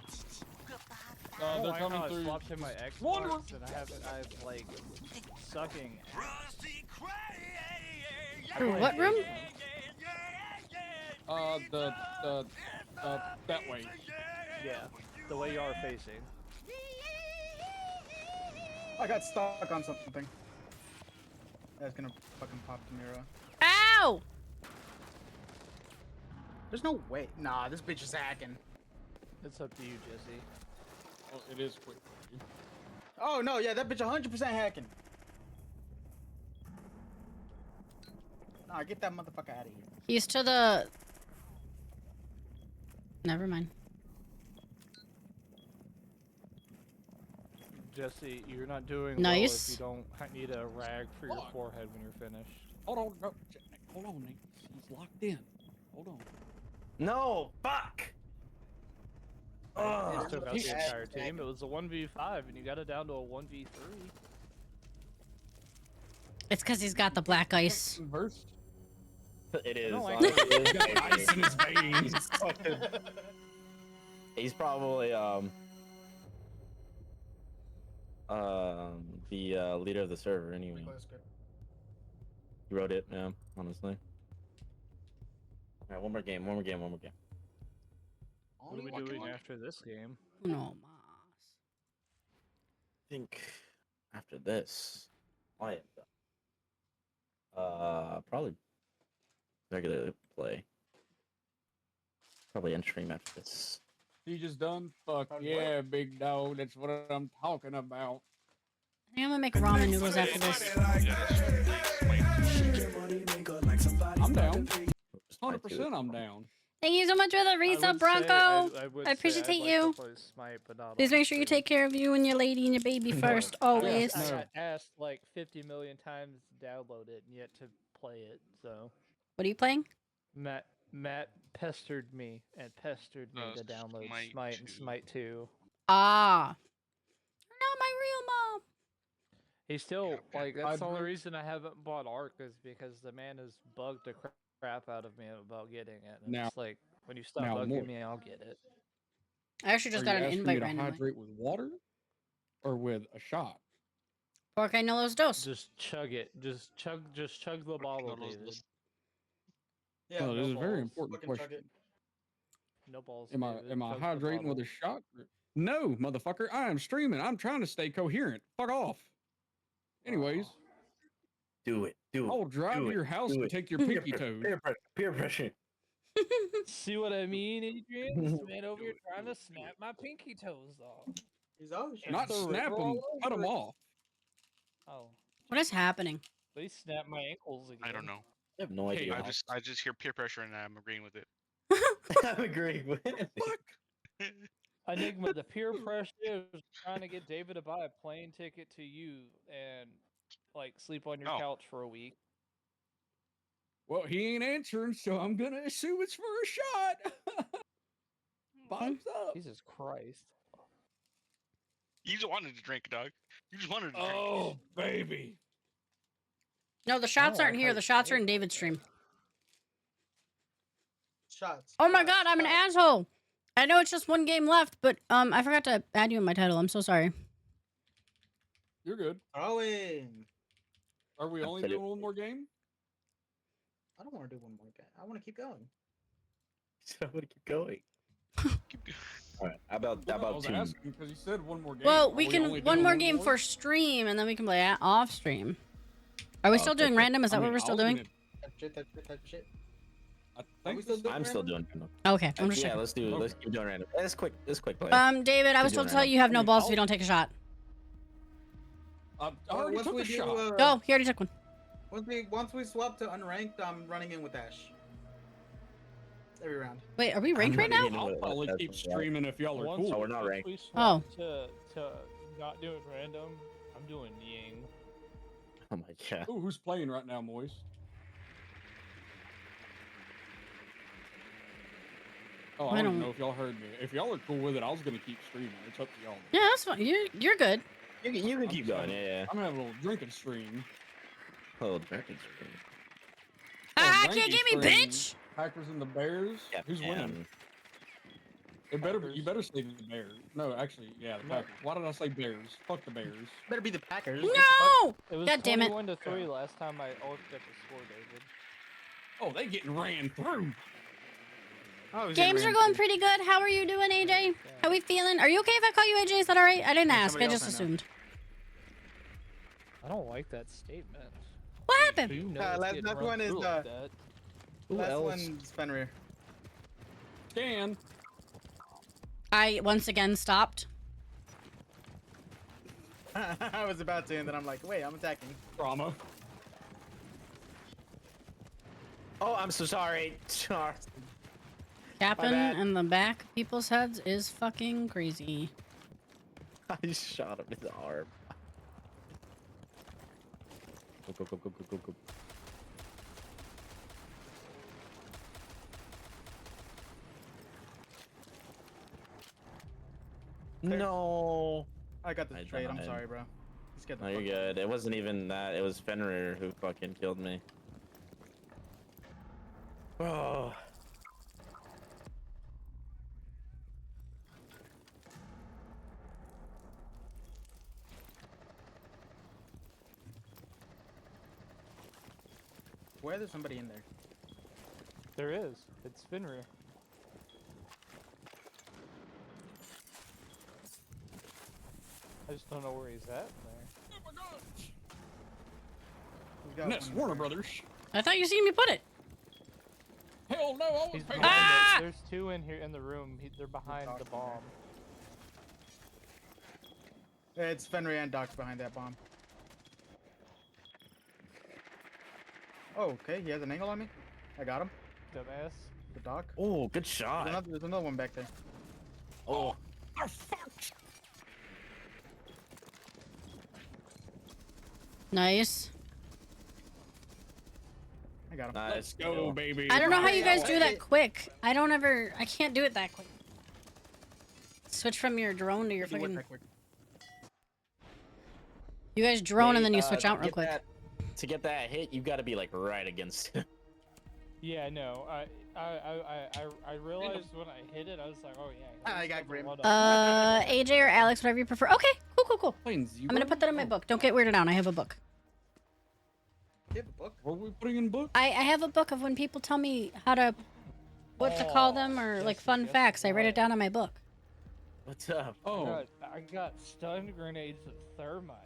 Oh, They're I coming know, I through. swapped in my Xbox Wonder- and I've like sucking. Through what room? That way. Yeah, the way you are facing. I got stuck on something. That's gonna fucking pop the mirror. Ow! There's no way. Nah, this bitch is hacking. It's up to you, Jesse. Oh, it is quick. Oh no, yeah, that bitch 100% hacking. Nah, get that motherfucker out of here. He's to the. Never mind. Jesse, you're not doing Nice. well if you don't need a rag for your forehead when you're finished. Hold on, no, hold on, Nate. He's locked in. Hold on. No, fuck. You just took out the entire team. It was a 1v5, and you got it down to a 1v3. It's because he's got the black ice. Verse. It is. No, I honestly, know. He's got ice in his veins. He's probably the leader of the server anyway. He wrote it, yeah, honestly. Alright, one more game. What are we doing after this game? No, I think after this, I am done. Probably regular play. Probably end stream after this. You just done? Fuck yeah, big dog. That's what I'm talking about. I think I'm gonna make ramen noodles after this. I'm down. 100% I'm down. Thank you so much for the resub, Bronco. I appreciate you. Please make sure you take care of you and your lady and your baby first, always. I got asked like 50 million times to download it and yet to play it, so. What are you playing? Matt pestered me and pestered me to download Smite and Smite 2. Ah. Not my real mom. He's still like that's the only reason I haven't bought Ark is because the man has bugged the crap out of me about getting it. And Now- it's like when you stop now bugging more. me, I'll get it. I actually just Are got you an asking me invite to randomly. hydrate with water or with a shot? Porque no los dos. Just chug it. Just chug the bottle, David. Yeah, Oh, no this is a very balls. important Fucking chug question. it. No balls. Am I David. am I Chug the hydrating with bottle. a shot? No, motherfucker. I am streaming. I'm trying to stay coherent. Fuck off. Anyways, Do it. Do it. I'll drive do to it, your house do and it. take your Peer pinky pressure, toes. Peer pressure. Peer pressure. See what I mean, Adrian? This man over here trying to snap my pinky toes off. He's always Not It's a snap river them, all cut over them it. off. Oh, What is happening? they snapped my ankles again. I don't know. I have no idea. I just hear peer pressure and I'm agreeing with it. I'm agreeing with it. Enigma, the peer pressure is trying to get David to buy a plane ticket to you and like sleep on your Oh. couch for a week. Well, he ain't answering, so I'm gonna assume it's for a shot. Bottoms up. Jesus Christ. You just wanted to drink, dog. You just wanted to drink. Oh, baby. No, the shots Oh, aren't I here. thought- The shots are in David's stream. Shots. Oh my god, I'm an asshole. I know it's just one game left, but I forgot to add you in my title. I'm so sorry. You're good. Throwing. Are we only said it. doing one more game? I don't want to do one more game. I want to keep going. So I'm gonna keep going. All right. How about Well, I was two? asking because you said one more game. Well, Are we only can one doing more game for stream, and then we can play off stream. Are we still doing random? Is that what we're still doing? That shit. I Are think we still doing I'm still random? doing random. Okay, I'm just Yeah, checking. let's keep doing random. It's quick. It's quick play. David, I was Keep told to doing tell you you have no random. balls if you don't take a shot. I already once took we a do, shot. Oh, he already took one. Once we swap to unranked, I'm running in with Ash. Every round. Wait, are we ranked right now? I'll probably keep streaming if y'all are Once cool. Oh, we're not ranked. we Oh. swap to not doing random, I'm doing Ying. Oh my god. Ooh, who's playing right now, Moist? Oh, I I don't don't- know if y'all heard me. If y'all are cool with it, I was gonna keep streaming. It's up to y'all. Yeah, that's fine. You're good. You can I'm keep just going. having- Yeah. I'm having a little drinking stream. Oh, drinking stream. Ah, Oh, can't drinking get me, stream. bitch. Packers and the Bears. Yeah, Who's winning? It better be, you better say the Bears. No, actually, yeah, the No. Packers. Why did I say Bears? Fuck the Bears. Better be the Packers. No! It was God damn it. 21-3 last time I looked at the score, David. Oh, they getting ran through. Games are going pretty good. How are you doing, AJ? How we feeling? Are you okay if I call you AJ? Is that all right? I didn't ask. I somebody just else I know. assumed. I don't like that statement. What happened? Who knows last getting one run is, through like that? Who Last else? one's Fenrir. Scan. I once again stopped. I was about to, and then I'm like, wait, I'm attacking. Drama. Oh, I'm so sorry. Sorry. Tapping bad. in the back of people's heads is fucking crazy. I shot him in the arm. Go, go, go, go, go, go. No. I got this I trade. I'm died. sorry, bro. Let's get the No, you're fuck out. good. It wasn't even that. It was Fenrir who fucking killed me. Oh. Where there's somebody in there? There is. It's Fenrir. I just don't know where he's at in there. He's got Ness, one Warner there. Brothers. I thought you seen me put it. Hell no, I was He's paying. behind Ah! it. There's two in here in the room. They're behind the bomb. It's Fenrir and Doc's behind that bomb. Oh, okay. He has an angle on me. I got him. Dumbass. The Doc. Oh, good shot. There's another one back there. Oh. Oh, fuck. Nice. I I got him. Let's go, baby. I don't know how you guys do that quick. I can't do it that quick. Switch from your drone to your fucking. You guys drone and then you switch out real quick. To get that hit, you got to be like right against him. Yeah, no. I realized when I hit it, I was like, oh yeah. I got Grim. AJ or Alex, whatever you prefer. Okay, cool. I'm gonna put that in my book. Don't get weirded out. I have a book. You have a book? What are we putting in book? I have a book of when people tell me what to call them or like fun facts. I write it down in my book. What's up? Oh. I got stun grenades with thermite.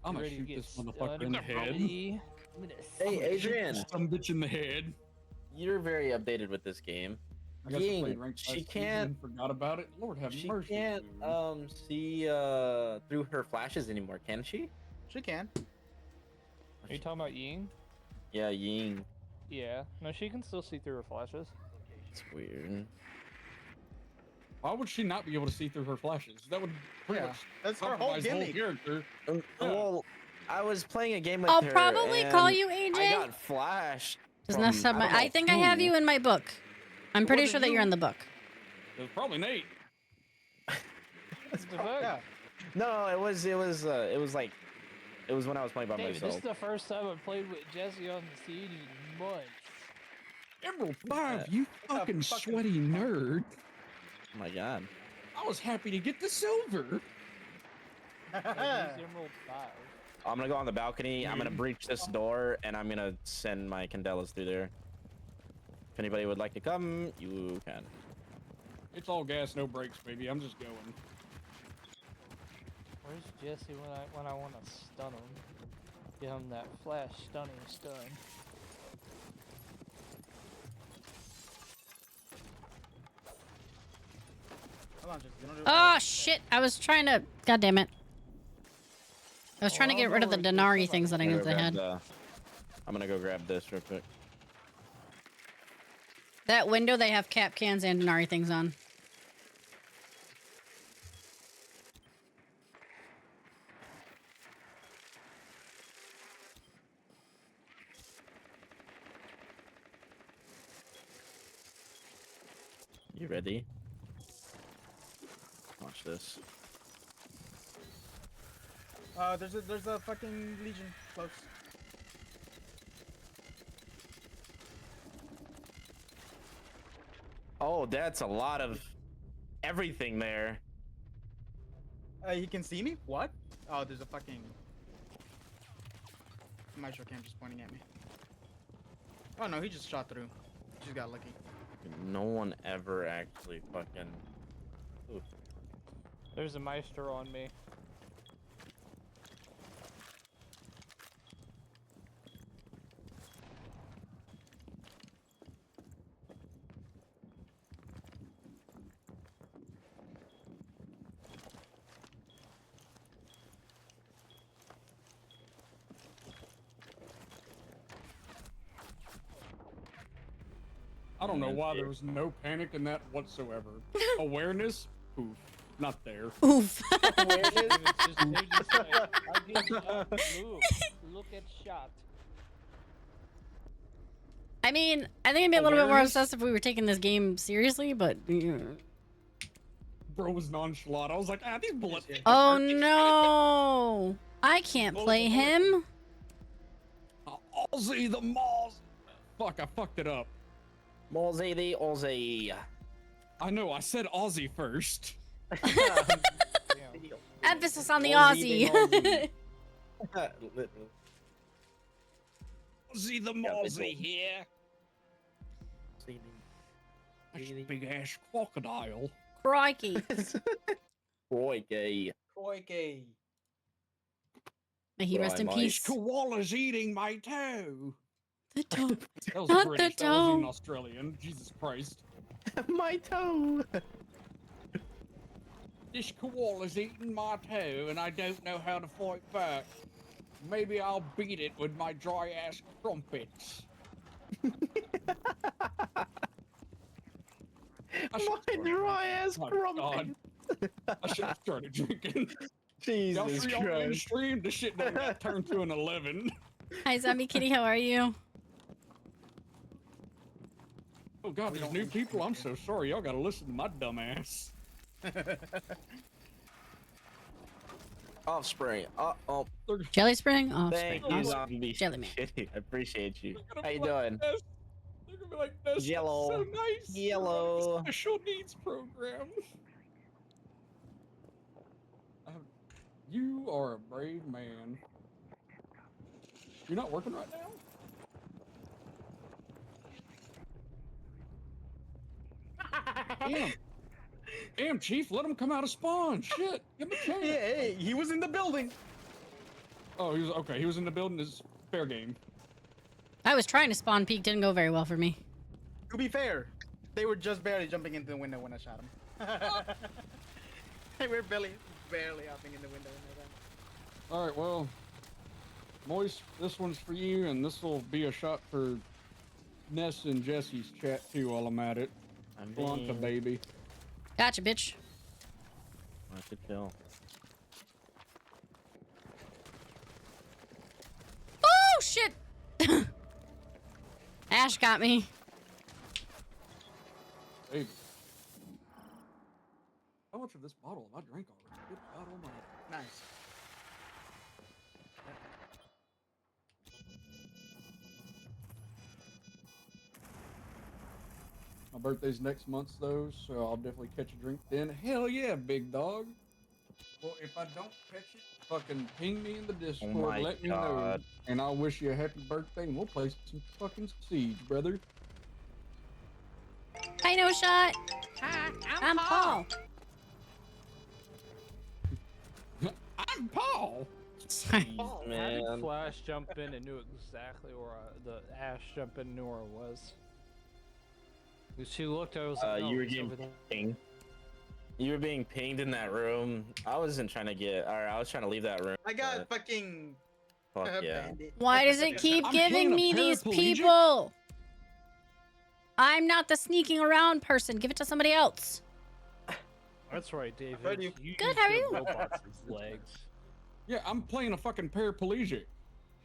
I'm gonna Ready to shoot get this motherfucker in the stunned, head. buddy. Hey, Adrian. Some bitch in the head. You're very updated with this game. I guess I played Ying, ranked she last can't. season, forgot about it. Lord have She mercy. can't dude. see through her flashes anymore, can she? She can. Are you talking about Ying? Yeah, Ying. Yeah. No, she can still see through her flashes. It's weird. Why would she not be able to see through her flashes? That would pretty much that's her whole compromise gimmick. character. Well, I was playing a game with I'll her. probably and call you AJ. I got flashed. Doesn't from, that have my? don't know I think I have who. you in my book. I'm pretty wasn't sure that you. you're in the book. It was probably Nate. No, it was like it was when I was playing by David, myself. this is the first time I played with Jesse on the scene in months. Emerald 5, you fucking sweaty nerd. Oh my god. I was happy to get the silver. Emerald 5. I'm gonna go on the balcony. I'm gonna breach this door, and I'm gonna send my Candelas through there. If anybody would like to come, you can. It's all gas, no brakes, baby. I'm just going. Where's Jesse when I want to stun him? Give him that flash stunning stun. Come on, Jesse. You don't do Oh shit! I was trying to. God damn it! I was trying to get rid of the Denari things that I knew they had. I'm gonna go grab this real quick. That window, they have cap cans and Denari things on. You ready? Watch this. There's a fucking Legion close. Oh, that's a lot of everything there. He can see me? What? Oh, there's a fucking Maestro Cam just pointing at me. Oh no, he just shot through. He just got lucky. No one ever actually fucking. Ooh. There's a Maestro on me. I don't know why there was no panic in that whatsoever. Awareness? Poof. Not there. Oof. Look at shot. I mean, I think I'd be a little bit more obsessed if we were taking this game seriously, but. Bro was nonchalant. I was like, these bullets. Oh no! I can't play him. Ozzy the Moz. Fuck, I fucked it up. Mozzie the Ozzy. I know, I said Aussie first. Emphasis on the Aussie. Ozzy the Mozzie here. That's a big ass crocodile. Crikey. Crikey. Crikey. May he rest in peace. Koala's eating my toe. The toe. That was Not British. the That wasn't even toe. Australian. Jesus Christ. My toe. This koala's eating my toe, and I don't know how to fight back. Maybe I'll beat it with my dry ass crumpets. My dry ass crumpets. I should have started drinking. Y'all Jesus sure y'all in Christ. stream? This shit done got turned to an 11. Hi, Zombie Kitty. How are you? Oh god, there's new people. I'm so sorry. Y'all gotta listen to my dumb ass. Offspring. Oh. Jelly Spring? Oh, Thank Spring. you, Oh, Zombie Jelly Man. Kitty. I appreciate you. They're How you gonna doing? be like, they're gonna be like, that's Yellow. so nice. Yellow. Special needs program. You are a brave man. You're not working right now? Damn. Damn, Chief, let him come out of spawn. Shit, give him a chance. Yeah, hey, he was in the building. Oh, he was okay. He was in the building. It's fair game. I was trying to spawn peek. Didn't go very well for me. To be fair, they were just barely jumping into the window when I shot him. They were barely hopping in the window when I ran. All right, well, Moist, this one's for you, and this will be a shot for Ness and Jesse's chat too while I'm at it. Blanca, baby. Gotcha, bitch. That's a kill. Oh, shit! Ash got me. Baby. How much of this bottle have I drank already? Good God almighty. Nice. My birthday's next month though, so I'll definitely catch a drink then. Hell yeah, big dog. Well, if I don't catch it, fucking ping me in the Discord, my let me know, God. and I'll wish you a happy birthday, and we'll play some fucking Siege, brother. Hi, No Shot. Hi, I'm Paul. I'm Paul. Sorry. How Man. did Flash jump in and knew exactly where the Ash jump in and knew where it was? Because she looked, I was like, You were it's getting over there. pinged. You were being pinged in that room. I wasn't trying to get, or I was trying to leave that room. I got fucking. Fuck yeah. bandit. Why does it keep I'm giving playing a me these paraplegic. people? I'm not the sneaking around person. Give it to somebody else. That's right, David. Ready? You Good, used how are the you? robots as legs. Yeah, I'm playing a fucking paraplegic.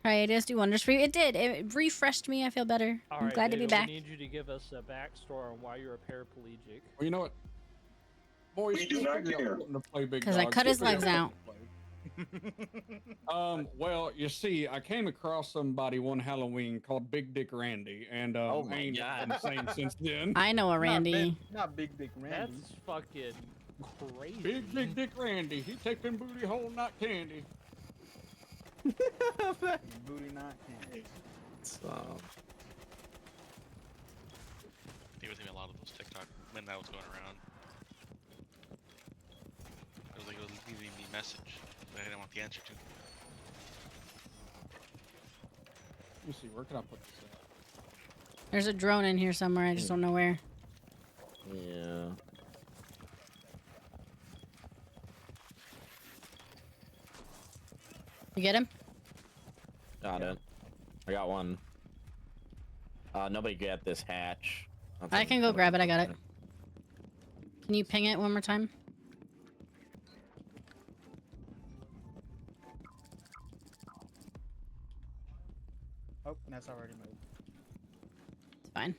Right, it do wonders for you. It did. It refreshed me. I feel better. All I'm right, glad to be David, back. We need you to give us a backstory on why you're a paraplegic. Well, you know what? Boys, We do we'll not figure out care. something to play big Because I dog. cut We'll his figure legs out. Well, you see, I came across somebody one Halloween called Big Dick Randy, and Oh I my ain't God. been the same since then. I know a Randy. Not Big Dick Randy. That's fucking crazy. Big Dick Randy, he take them booty hole not candy. Booty not candy. So, They were thinking a lot of those TikTok when that was going around. It was like it was leaving me a message that I didn't want the answer to. Let me see, where can I put this at? There's a drone in here somewhere. I just don't know where. yeah. You get him? Got it. I got one. Nobody get this hatch. I can go grab it. I got it. Can you ping it one more time? Oh, that's already moved. It's fine.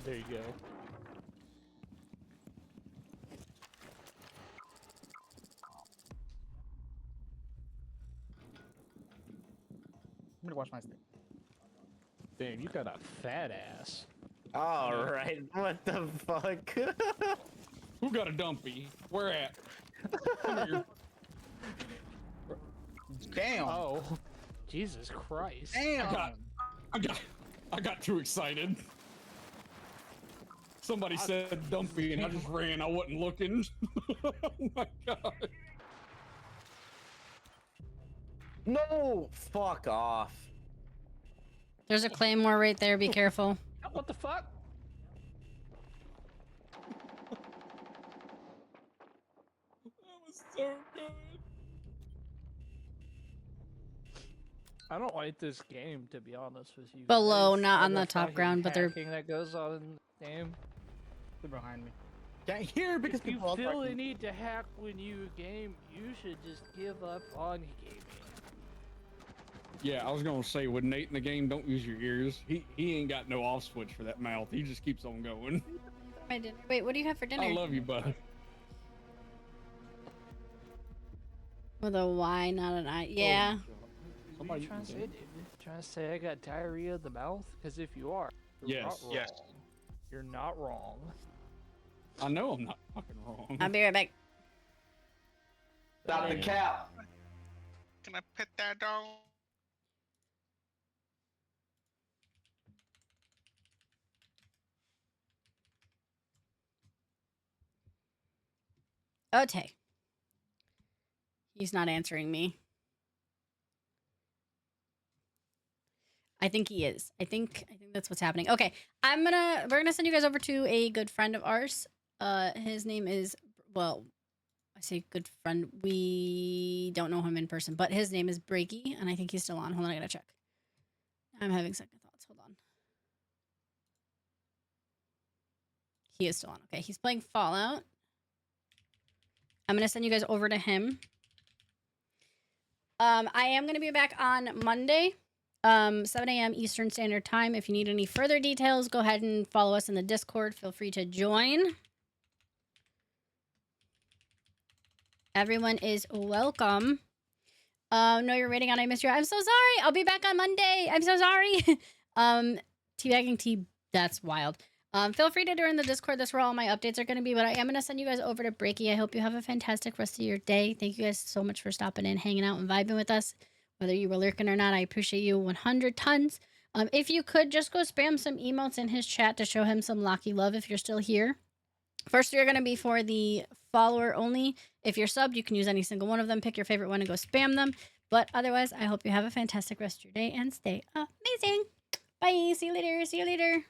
There you go. I'm gonna watch my stick. Damn, you got a fat ass. All right. What the fuck? Who got a dumpy? Where at? Come here. Damn. Oh, Jesus Christ. Damn. I got too excited. Somebody said dumpy and I just ran. I wasn't looking. Oh my god. No, fuck off. There's a claymore right there. Be careful. What the fuck? That was so good. I don't like this game, to be honest with you. Below, guys. not All on the top fucking ground, but they're- hacking that goes on in the game. They're behind me. Can't hear because If you people are feel the talking. need to hack when you game, you should just give up on gaming. Yeah, I was gonna say with Nate in the game, don't use your ears. He ain't got no off switch for that mouth. He just keeps on going. My dinner. Wait, what do you have for dinner? I love you, bud. With a Y, not an I. Yeah. What are you trying to say, David? Trying to say I got diarrhea of the mouth? Because if you are, you're Yes. not wrong. You're not wrong. I know I'm not fucking wrong. I'll be right back. Stop the cap. Can I pet that dog? Okay. He's not answering me. I think he is. I think that's what's happening. Okay. We're gonna send you guys over to a good friend of ours. His name is, well, I say good friend. We don't know him in person, but his name is Breaky, and I think he's still on. Hold on, I gotta check. I'm having second thoughts. Hold on. He is still on. Okay, he's playing Fallout. I'm gonna send you guys over to him. I am gonna be back on Monday, 7 a.m. Eastern Standard Time. If you need any further details, go ahead and follow us in the Discord. Feel free to join. Everyone is welcome. No, you're waiting on I missed you. I'm so sorry. I'll be back on Monday. I'm so sorry. Teabagging tea. That's wild. Feel free to join the Discord. That's where all my updates are going to be. But I am going to send you guys over to Breaky. I hope you have a fantastic rest of your day. Thank you guys so much for stopping in, hanging out, and vibing with us. Whether you were lurking or not, I appreciate you 100 tons. If you could, just go spam some emotes in his chat to show him some Locky love if you're still here. First, you're going to be for the follower only. If you're subbed, you can use any single one of them. Pick your favorite one and go spam them. But otherwise, I hope you have a fantastic rest of your day and stay amazing. Bye. See you later. See you later.